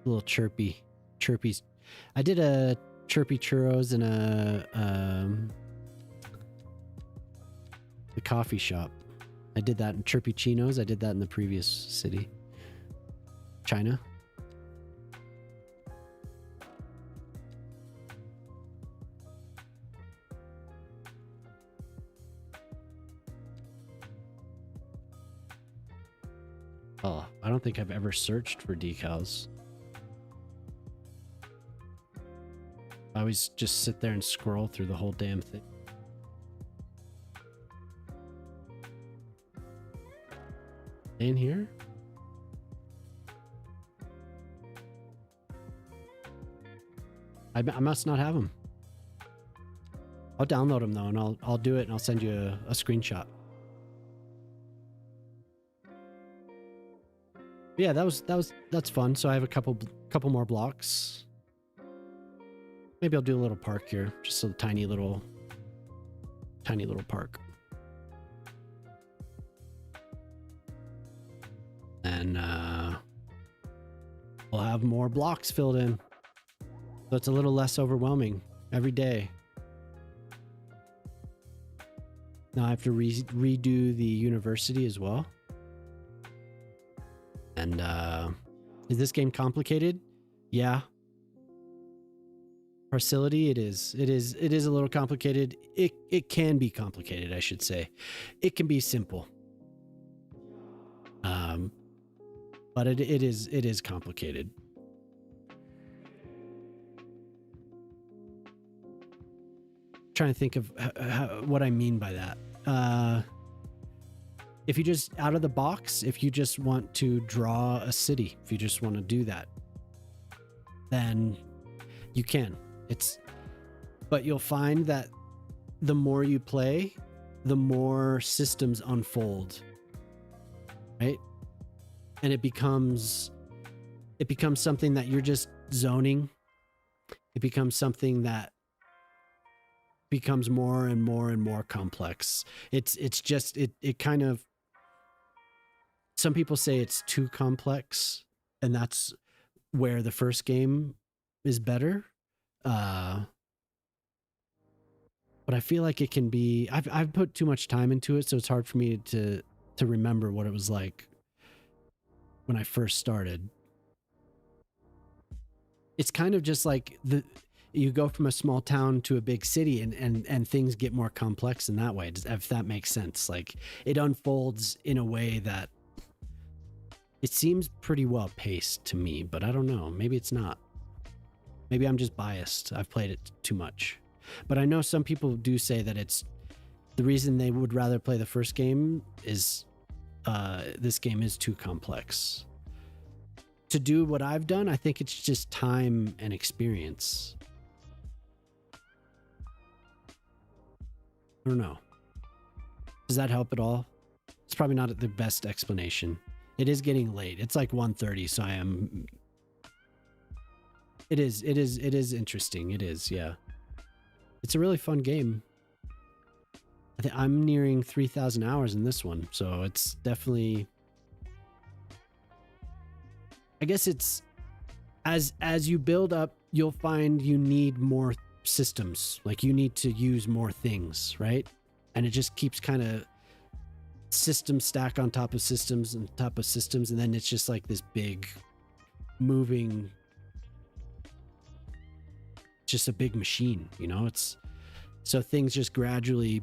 Little chirpies. I did a chirpy churros in the coffee shop. I did that in chirpy chinos. I did that in the previous city, China. Oh, I don't think I've ever searched for decals. I always just sit there and scroll through the whole damn thing. In here? I must not have them. I'll download them though, and I'll do it, and I'll send you a screenshot. But yeah, that's fun. So I have a couple more blocks. Maybe I'll do a little park here, just a tiny little park. And we'll have more blocks filled in. So it's a little less overwhelming every day. Now I have to redo the university as well. And is this game complicated? Yeah. Parcility, it is a little complicated. It can be complicated, I should say. It can be simple. But it is complicated. Trying to think of what I mean by that. If you just out of the box, if you just want to draw a city, if you just want to do that, then you can. But you'll find that the more you play, the more systems unfold, right? And it becomes something that you're just zoning. It becomes something that becomes more and more and more complex. It's just it kind of, some people say it's too complex, and that's where the first game is better. But I feel like it can be, I've put too much time into it, so it's hard for me to remember what it was like when I first started. It's kind of just like you go from a small town to a big city, and things get more complex in that way, if that makes sense. Like, it unfolds in a way that it seems pretty well paced to me, but I don't know. Maybe it's not. Maybe I'm just biased. I've played it too much. But I know some people do say that it's the reason they would rather play the first game is this game is too complex. To do what I've done, I think it's just time and experience. I don't know. Does that help at all? It's probably not the best explanation. It is getting late. It's like 1:30, so it is interesting. It is, yeah. It's a really fun game. I think I'm nearing 3,000 hours in this one, so it's definitely, I guess it's, as you build up, you'll find you need more systems. Like, you need to use more things, right? And it just keeps kind of system stack on top of systems and top of systems, and then it's just like this big moving, just a big machine, you know? It's so things just gradually,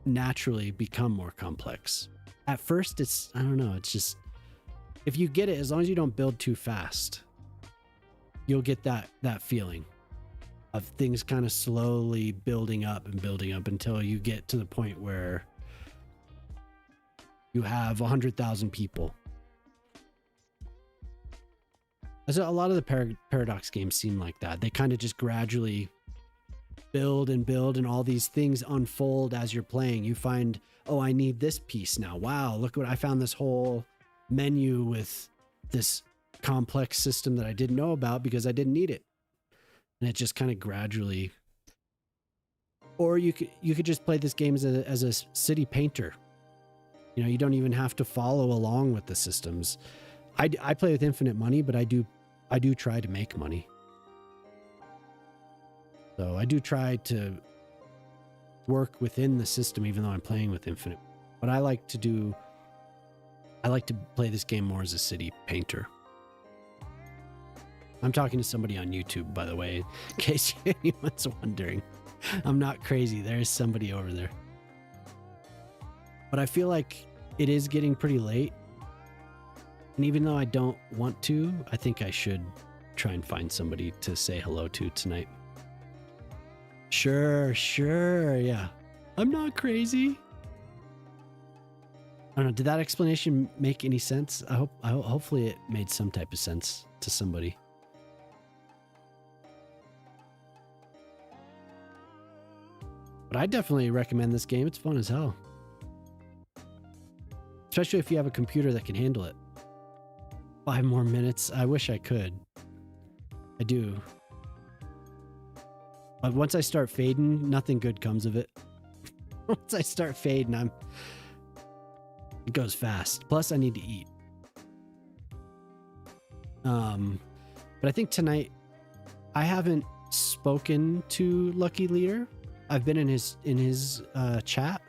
naturally become more complex. At first, it's, I don't know, it's just, if you get it, as long as you don't build too fast, you'll get that feeling of things kind of slowly building up until you get to the point where you have 100,000 people. As a lot of the Paradox games seem like that. They kind of just gradually build, and all these things unfold as you're playing. You find, oh, I need this piece now. Wow, look what I found, this whole menu with this complex system that I didn't know about because I didn't need it. And it just kind of gradually. Or you could just play this game as a city painter. You know, you don't even have to follow along with the systems. I play with infinite money, but I do try to make money. So I do try to work within the system, even though I'm playing with infinite. But I like to play this game more as a city painter. I'm talking to somebody on YouTube, by the way, in case anyone's wondering. I'm not crazy. There's somebody over there. But I feel like it is getting pretty late. And even though I don't want to, I think I should try and find somebody to say hello to tonight. Sure, yeah. I'm not crazy. I don't know, did that explanation make any sense? Hopefully it made some type of sense to somebody. But I definitely recommend this game. It's fun as hell. Especially if you have a computer that can handle it. 5 more minutes. I wish I could. I do. But once I start fading, nothing good comes of it. Once I start fading, it goes fast. Plus, I need to eat. But I think tonight, I haven't spoken to Lucky Leader. I've been in his chat.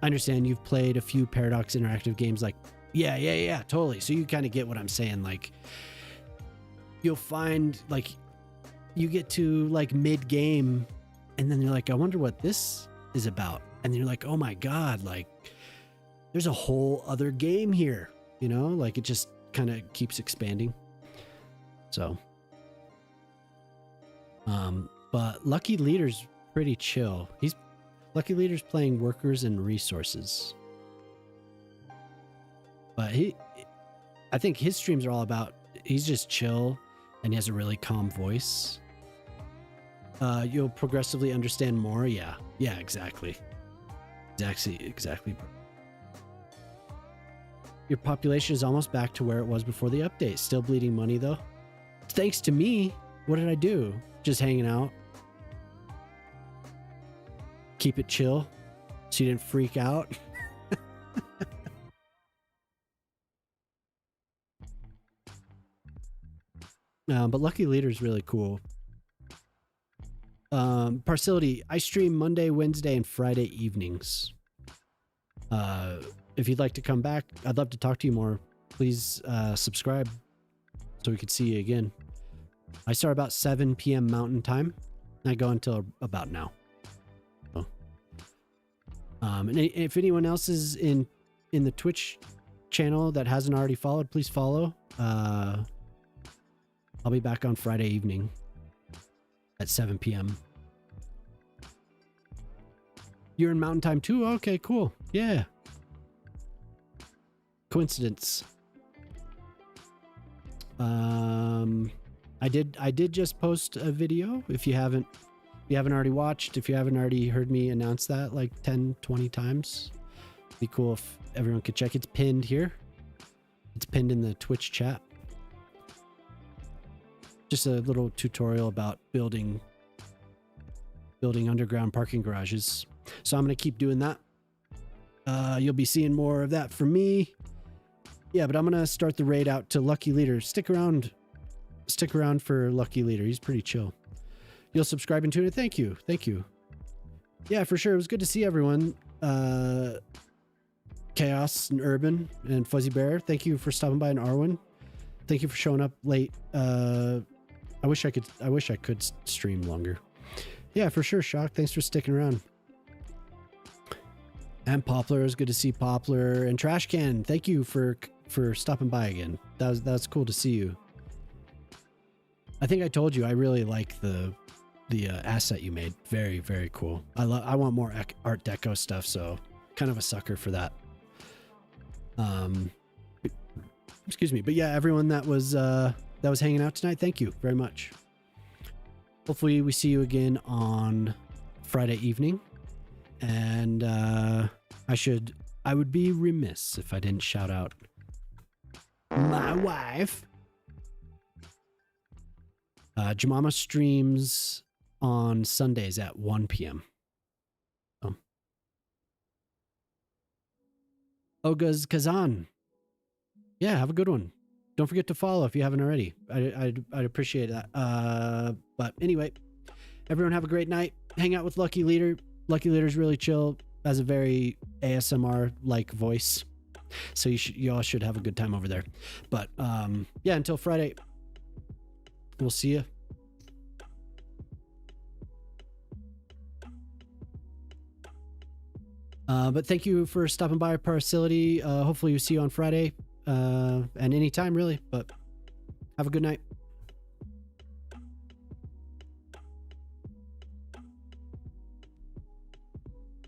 I understand you've played a few Paradox Interactive games. Like, yeah, totally. So you kind of get what I'm saying. Like, you'll find, like, you get to, like, mid-game, and then you're like, I wonder what this is about. And then you're like, oh my God, like, there's a whole other game here. You know, like, it just kind of keeps expanding. So, but Lucky Leader's pretty chill. Lucky Leader's playing Workers and Resources. But I think his streams are all about, he's just chill and he has a really calm voice. You'll progressively understand more. Yeah, exactly. Your population is almost back to where it was before the update. Still bleeding money though. Thanks to me. What did I do? Just hanging out. Keep it chill so you didn't freak out. But Lucky Leader is really cool. Parsility, I stream Monday, Wednesday, and Friday evenings. If you'd like to come back, I'd love to talk to you more. Please subscribe so we could see you again. I start about 7 p.m. Mountain Time. I go until about now. So, and if anyone else is in the Twitch channel that hasn't already followed, please follow. I'll be back on Friday evening at 7 p.m. You're in Mountain Time too? Okay, cool. Yeah. Coincidence. I did just post a video. If you haven't already watched, if you haven't already heard me announce that like 10, 20 times, it'd be cool if everyone could check. It's pinned here. It's pinned in the Twitch chat. Just a little tutorial about building underground parking garages. So I'm going to keep doing that. You'll be seeing more of that from me. Yeah, but I'm going to start the raid out to Lucky Leader. Stick around for Lucky Leader. He's pretty chill. You'll subscribe and tune it. Thank you. Yeah, for sure. It was good to see everyone. Chaos and Urban and Fuzzy Bear. Thank you for stopping by, and Arwen. Thank you for showing up late. I wish I could stream longer. Yeah, for sure, Shock. Thanks for sticking around. And Poplar, it was good to see Poplar. And Trash Can, thank you for stopping by again. That was cool to see you. I think I told you I really like the asset you made. Very, very cool. I want more Art Deco stuff, so kind of a sucker for that. Excuse me, but yeah, everyone that was hanging out tonight, thank you very much. Hopefully we see you again on Friday evening. And I would be remiss if I didn't shout out my wife. Jemima streams on Sundays at 1 p.m. Oga's Kazan. Yeah, have a good one. Don't forget to follow if you haven't already. I'd appreciate that. But anyway, everyone have a great night. Hang out with Lucky Leader. Lucky Leader's really chill. Has a very ASMR-like voice. So you all should have a good time over there. But yeah, until Friday, we'll see you. But thank you for stopping by Paracility. Hopefully we'll see you on Friday. And anytime really, but have a good night.